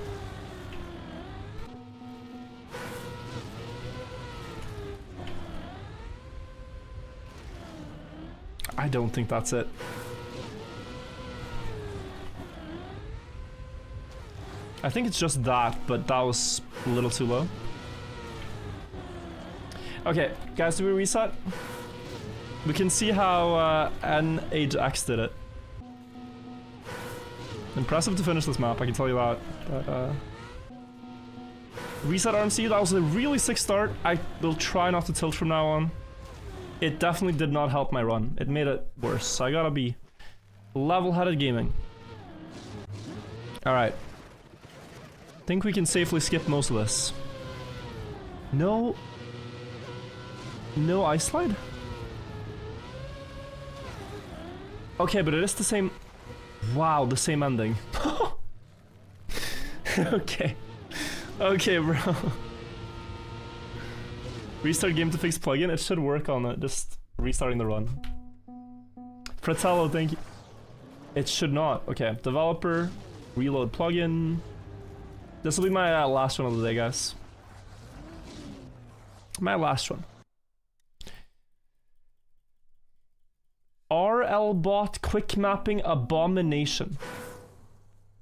[SPEAKER 1] I don't think that's it. I think it's just that, but that was a little too low. Okay, guys, do we reset? We can see how NHX did it. Impressive to finish this map, I can tell you that. But, reset RMC, that was a really sick start. I will try not to tilt from now on. It definitely did not help my run. It made it worse. So I gotta be level-headed gaming. Alright. Think we can safely skip most of this. No... No ice slide? Okay, but it is the same... Wow, the same ending. Okay. Okay, bro. Restart game to fix plugin? It should work on it, just restarting the run. Fratello, thank you. It should not. Okay, developer, reload plugin. This will be my last one of the day, guys. My last one. RLBot quick mapping abomination.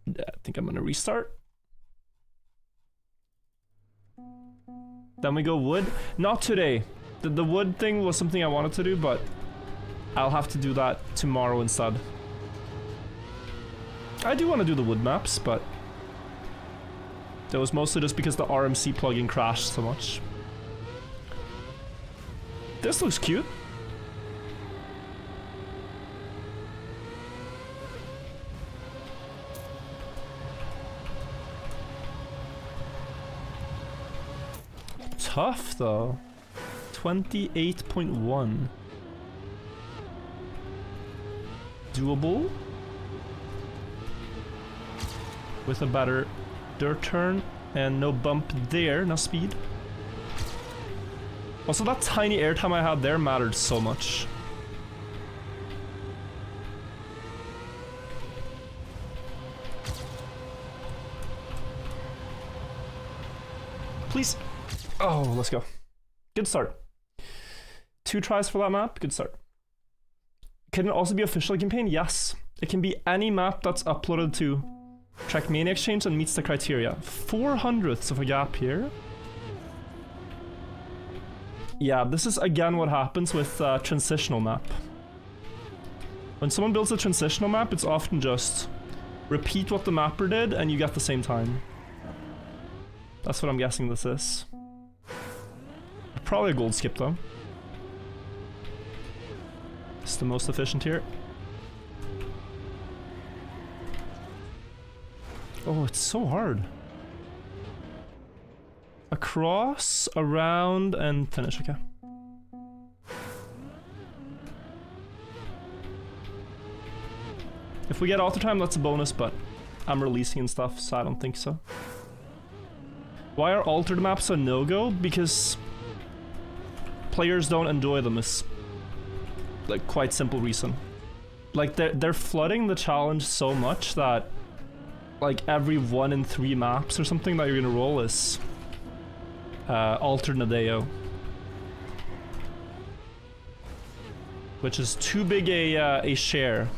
[SPEAKER 1] I think I'm gonna restart. Then we go wood. Not today. The wood thing was something I wanted to do, but I'll have to do that tomorrow instead. I do want to do the wood maps, but that was mostly just because the RMC plugin crashed so much. This looks cute. Tough though. 28.1. Doable. With a better dirt turn and no bump there, no speed. Also, that tiny airtime I had there mattered so much. Please. Oh, let's go. Good start. 2 tries for that map. Good start. Can it also be official campaign? Yes. It can be any map that's uploaded to Trackmania Exchange and meets the criteria. 400ths of a gap here. Yeah, this is again what happens with transitional map. When someone builds a transitional map, it's often just repeat what the mapper did and you get the same time. That's what I'm guessing this is. Probably a gold skip though. It's the most efficient here. Oh, it's so hard. Across, around, and finish, okay. If we get auto time, that's a bonus, but I'm releasing and stuff, so I don't think so. Why are altered maps a no-go? Because players don't enjoy them, is like quite simple reason. Like they're flooding the challenge so much that like every 1 in 3 maps or something that you're gonna roll is altered Nadeo, which is too big a share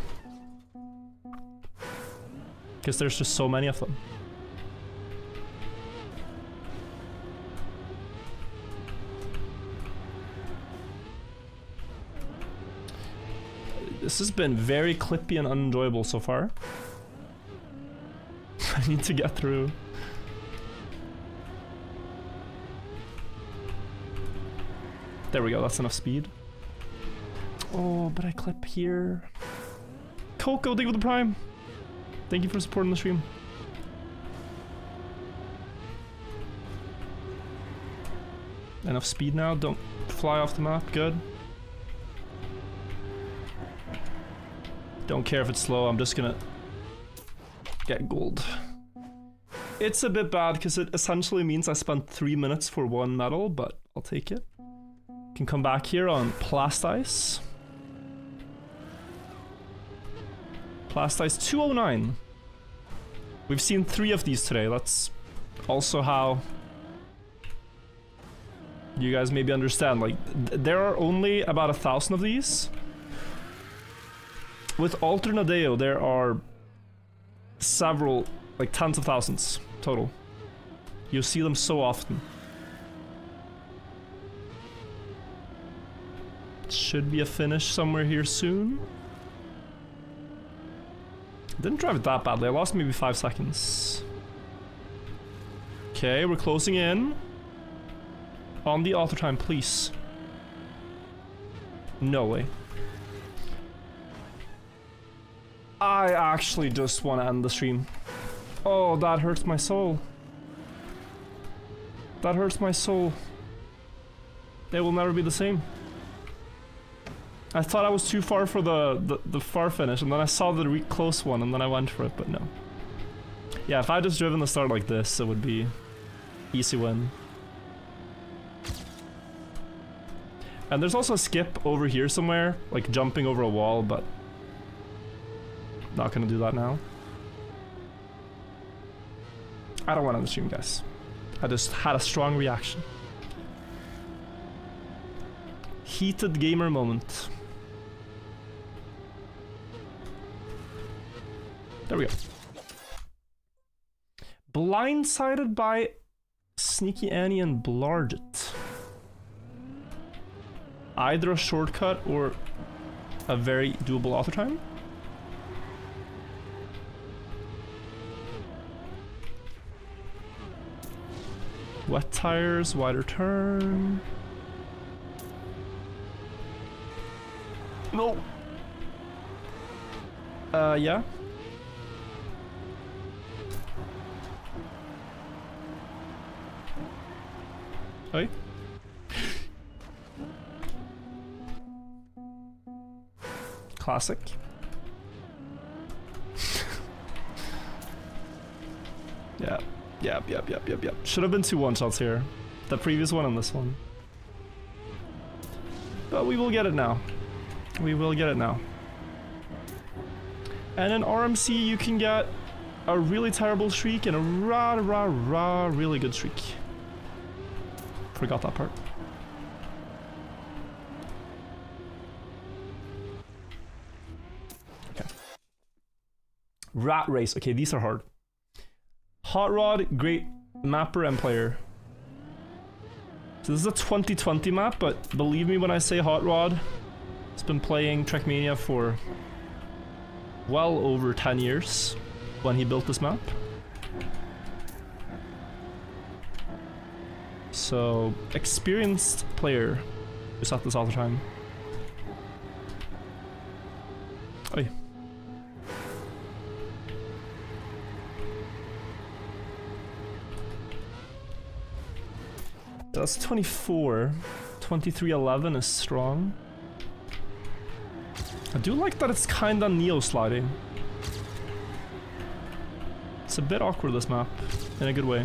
[SPEAKER 1] because there's just so many of them. This has been very clippy and unenjoyable so far. I need to get through. There we go, that's enough speed. Oh, but I clip here. Coco, thank you for the prime. Thank you for supporting the stream. Enough speed now, don't fly off the map, good. Don't care if it's slow, I'm just gonna get gold. It's a bit bad because it essentially means I spent 3 minutes for 1 medal, but I'll take it. Can come back here on Plast Ice. Plast Ice 209. We've seen 3 of these today. That's also how you guys maybe understand. Like, there are only about 1,000 of these. With Alter Nadeo, there are several, like tens of thousands total. You see them so often. Should be a finish somewhere here soon. Didn't drive it that badly. I lost maybe 5 seconds. Okay, we're closing in. On the auto time, please. No way. I actually just want to end the stream. Oh, that hurts my soul. That hurts my soul. They will never be the same. I thought I was too far for the far finish, and then I saw the close one, and then I went for it, but no. Yeah, if I just driven the start like this, it would be easy win. And there's also a skip over here somewhere, like jumping over a wall, but not gonna do that now. I don't want to end the stream, guys. I just had a strong reaction. Heated gamer moment. There we go. Blindsided by Sneaky Annie and Blarget. Either a shortcut or a very doable auto time. Wet tires, wider turn. No. Yeah. Oi. Classic. Yeah. Yep. Should have been 2 one-shots here. The previous one and this one. But we will get it now. We will get it now. And in RMC you can get a really terrible streak and a really good streak. Forgot that part. Okay. Rat Race. Okay, these are hard. Hot Rod, great mapper and player. So this is a 2020 map, but believe me when I say Hot Rod, he's been playing Trackmania for well over 10 years when he built this map. So, experienced player who's at this all the time. Oi. That's 24. 2311 is strong. I do like that it's kinda neo sliding. It's a bit awkward, this map, in a good way.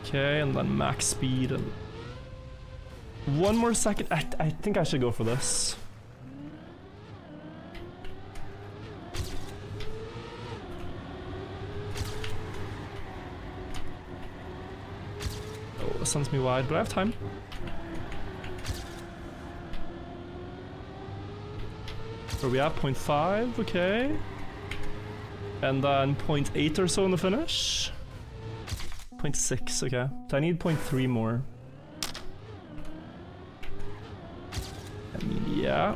[SPEAKER 1] Okay, and then max speed and 1 more second. I think I should go for this. Oh, this sends me wide, but I have time. Where are we at? 0.5, okay. And then 0.8 or so in the finish. 0.6, okay. So I need 0.3 more. I mean, yeah.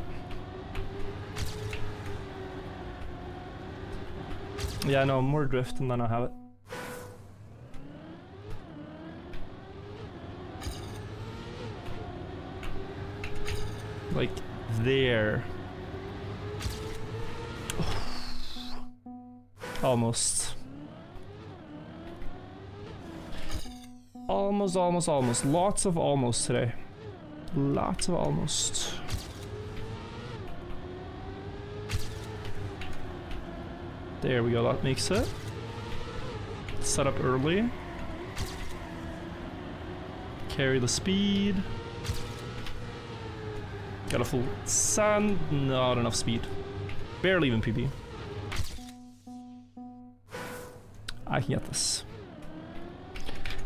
[SPEAKER 1] Yeah, no, more drift and then I'll have it. Like, there. Oh. Almost. Almost, almost, almost. Lots of almost today. Lots of almost. There we go, that makes it. Set up early. Carry the speed. Got a full sand. Not enough speed. Barely even PB. I can get this.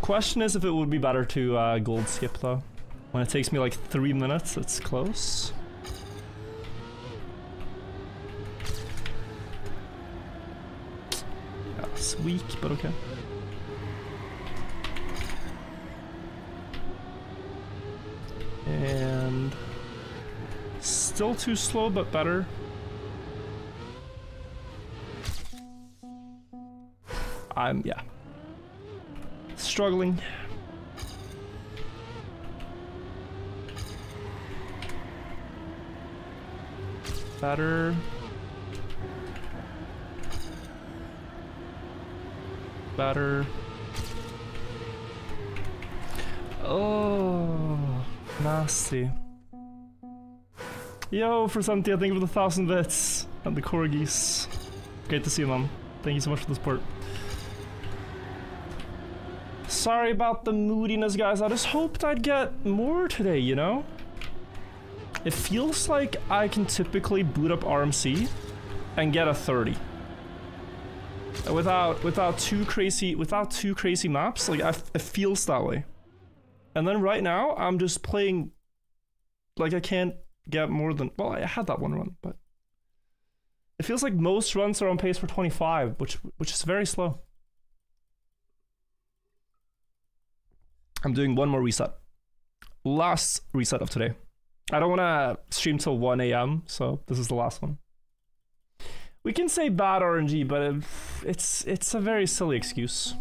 [SPEAKER 1] Question is if it would be better to gold skip though. When it takes me like 3 minutes, it's close. Yeah, it's weak, but okay. And still too slow, but better. Yeah. Struggling. Better. Better. Oh, nasty. Yo, for Santi, thank you for the 1,000 bits and the corgis. Great to see you, man. Thank you so much for the support. Sorry about the moodiness, guys. I just hoped I'd get more today, you know? It feels like I can typically boot up RMC and get a 30. Without too crazy maps. Like it feels that way. And then right now I'm just playing like I can't get more than, well, I had that one run, but it feels like most runs are on pace for 25, which is very slow. I'm doing one more reset. Last reset of today. I don't want to stream till 1 AM, so this is the last one. We can say bad RNG, but it's a very silly excuse.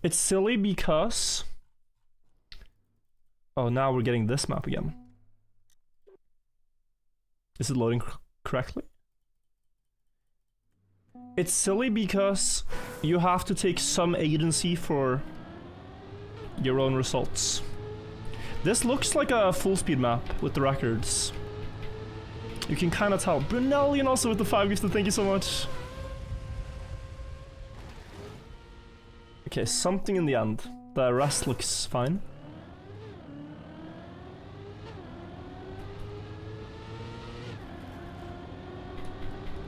[SPEAKER 1] It's silly because... Oh, now we're getting this map again. Is it loading correctly? It's silly because you have to take some agency for your own results. This looks like a full speed map with the records. You can kind of tell. Brunellian also with the 5 gifted, thank you so much. Okay, something in the end. The rest looks fine.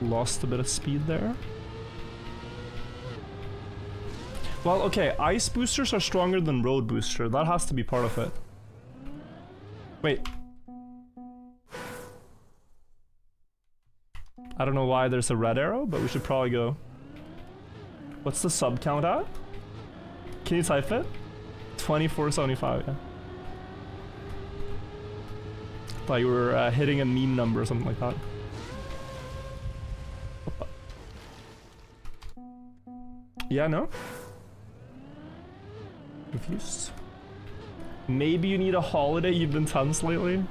[SPEAKER 1] Lost a bit of speed there. Well, okay, ice boosters are stronger than road booster. That has to be part of it. Wait. I don't know why there's a red arrow, but we should probably go. What's the sub count at? Can you type it? 2475, yeah. Thought you were hitting a meme number or something like that. Yeah, no? Confused. Maybe you need a holiday, you've been tense lately.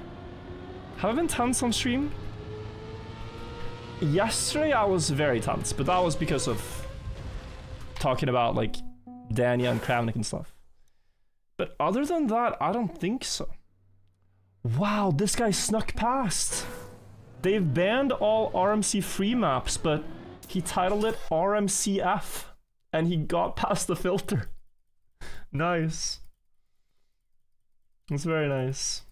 [SPEAKER 1] Have I been tense on stream? Yesterday I was very tense, but that was because of talking about like Dania and Kravnik and stuff. But other than that, I don't think so. Wow, this guy snuck past. They've banned all RMC free maps, but he titled it RMCF and he got past the filter. Nice. It's very nice.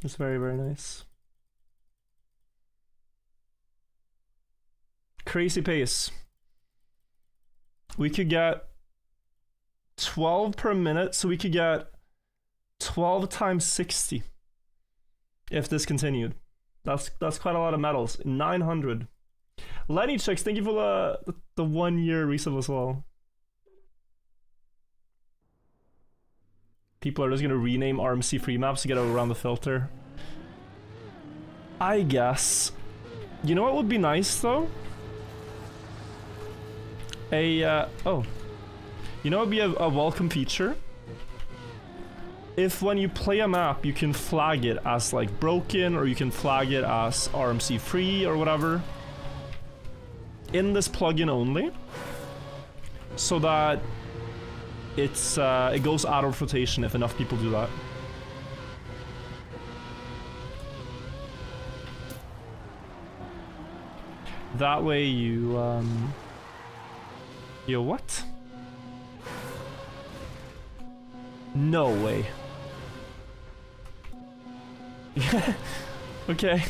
[SPEAKER 1] It's very, very nice. Crazy pace. We could get 12 per minute, so we could get 12 times 60 if this continued. That's quite a lot of medals. 900. Lenny checks, thank you for the 1 year resub as well. People are just gonna rename RMC free maps to get around the filter. I guess. You know what would be nice though? Oh. You know what would be a welcome feature? if when you play a map, you can flag it as like broken, or you can flag it as RMC free or whatever, in this plugin only, so that it goes out of rotation if enough people do that. That way you yo, what? No way. Okay.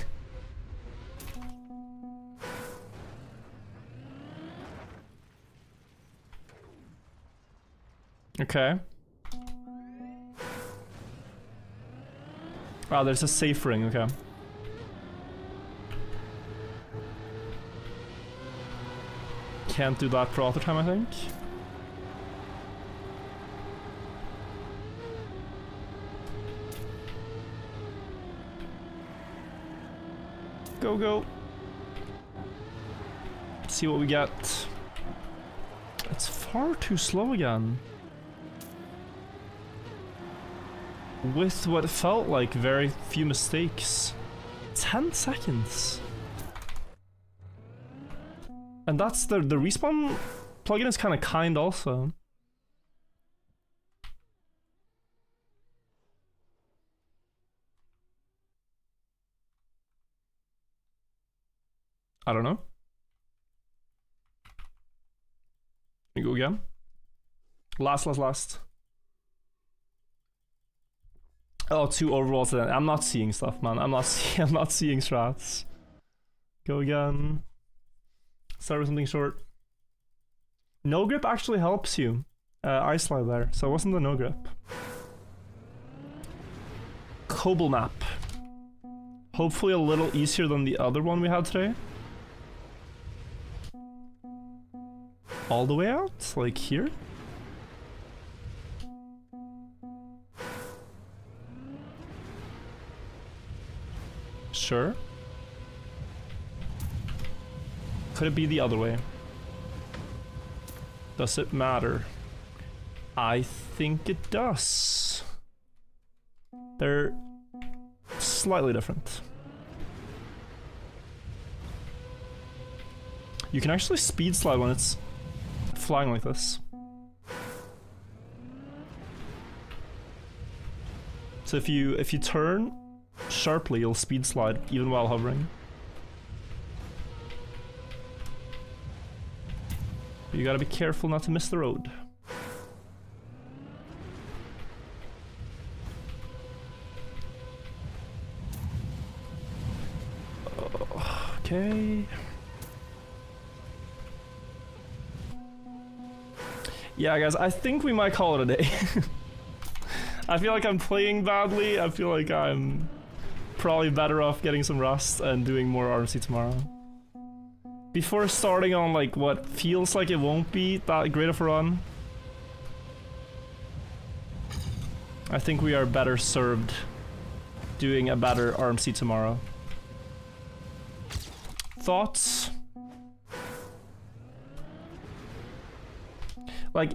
[SPEAKER 1] Okay. Wow, there's a safe ring, okay. Can't do that for auto time, I think. Go, go. Let's see what we get. It's far too slow again. With what felt like very few mistakes. 10 seconds. And that's the respawn plugin is kind of kind also. I don't know. Let me go again. Last. Oh, 2 overalls then. I'm not seeing stuff, man. I'm not seeing strats. Go again. Start with something short. No grip actually helps you. I slide there, so it wasn't the no grip. Cobble map. Hopefully a little easier than the other one we had today. All the way out? Like here? Sure. Could it be the other way? Does it matter? I think it does. They're slightly different. You can actually speed slide when it's flying like this. So if you turn sharply, you'll speed slide even while hovering. You gotta be careful not to miss the road. Okay. Yeah, guys, I think we might call it a day. I feel like I'm playing badly. I feel like I'm probably better off getting some rest and doing more RMC tomorrow. Before starting on like what feels like it won't be that great of a run, I think we are better served doing a better RMC tomorrow. Thoughts? Like,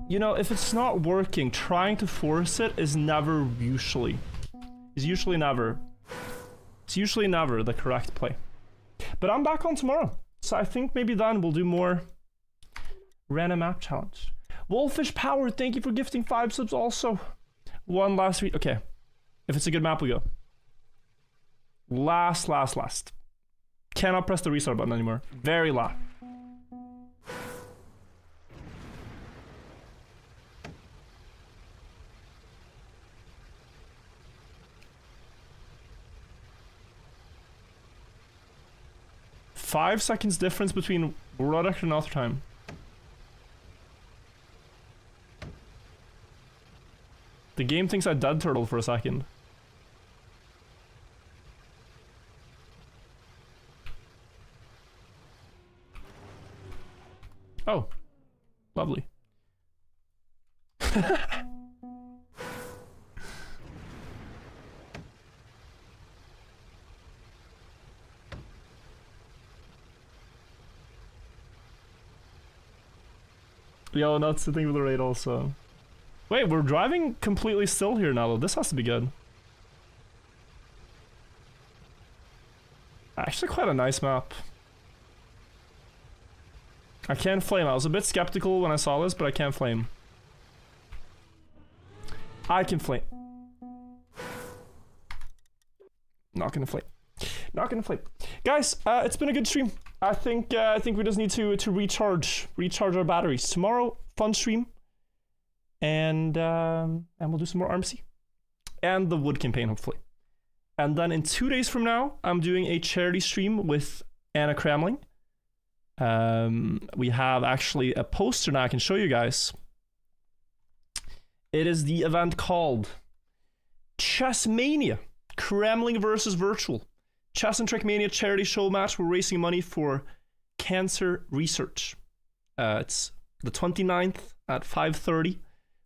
[SPEAKER 1] you know, if it's not working, trying to force it is usually never the correct play. But I'm back on tomorrow. So I think maybe then we'll do more random map challenge. Wolfish Power, thank you for gifting 5 subs also. One last week. Okay. If it's a good map, we go. Last. Cannot press the restart button anymore. Very last. Five seconds difference between product and author time. The game thinks I dead turtle for a second. Oh, lovely. Yo, not sitting with the raid also. Wait, we're driving completely still here now, though. This has to be good. Actually, quite a nice map. I can't flame. I was a bit skeptical when I saw this, but I can't flame. I can flame. Not gonna flame. Not gonna flame. Guys, it's been a good stream. I think we just need to recharge our batteries. Tomorrow, fun stream. And we'll do some more RMC. And the wood campaign, hopefully. And then in 2 days from now, I'm doing a charity stream with Anna Kramling. We have actually a poster now I can show you guys. It is the event called Chessmania. Kramling versus Virtual. Chess and Trickmania charity show match. We're raising money for cancer research. It's the 29th at 5:30.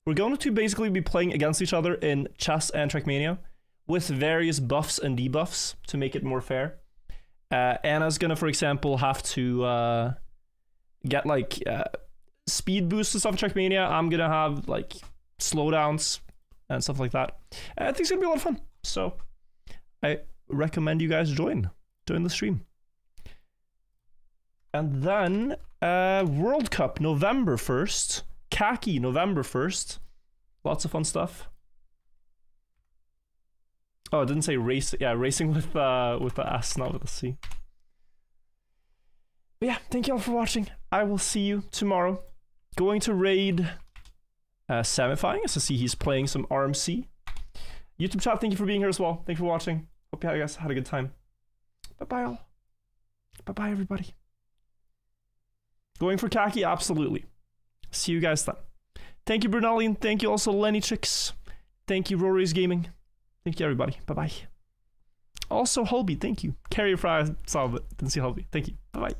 [SPEAKER 1] We're going to basically be playing against each other in Chess and Trickmania with various buffs and debuffs to make it more fair. Anna's gonna, for example, have to get like speed boosts and stuff in Trackmania. I'm gonna have like slowdowns and stuff like that. I think it's gonna be a lot of fun. So I recommend you guys join the stream. And then World Cup November 1st, Khaki November 1st. Lots of fun stuff. Oh, it didn't say race. Yeah, racing with the S, not with the C. But yeah, thank you all for watching. I will see you tomorrow. Going to raid Samifying as I see he's playing some RMC. YouTube chat, thank you for being here as well. Thank you for watching. Hope you guys had a good time. Bye-bye all. Bye-bye everybody. Going for Khaki? Absolutely. See you guys then. Thank you, Brunellian. Thank you also, Lenny Chicks. Thank you, Rory's Gaming. Thank you, everybody. Bye-bye. Also, Holby, thank you. Carrier Fry, saw it. Didn't see Holby. Thank you. Bye-bye.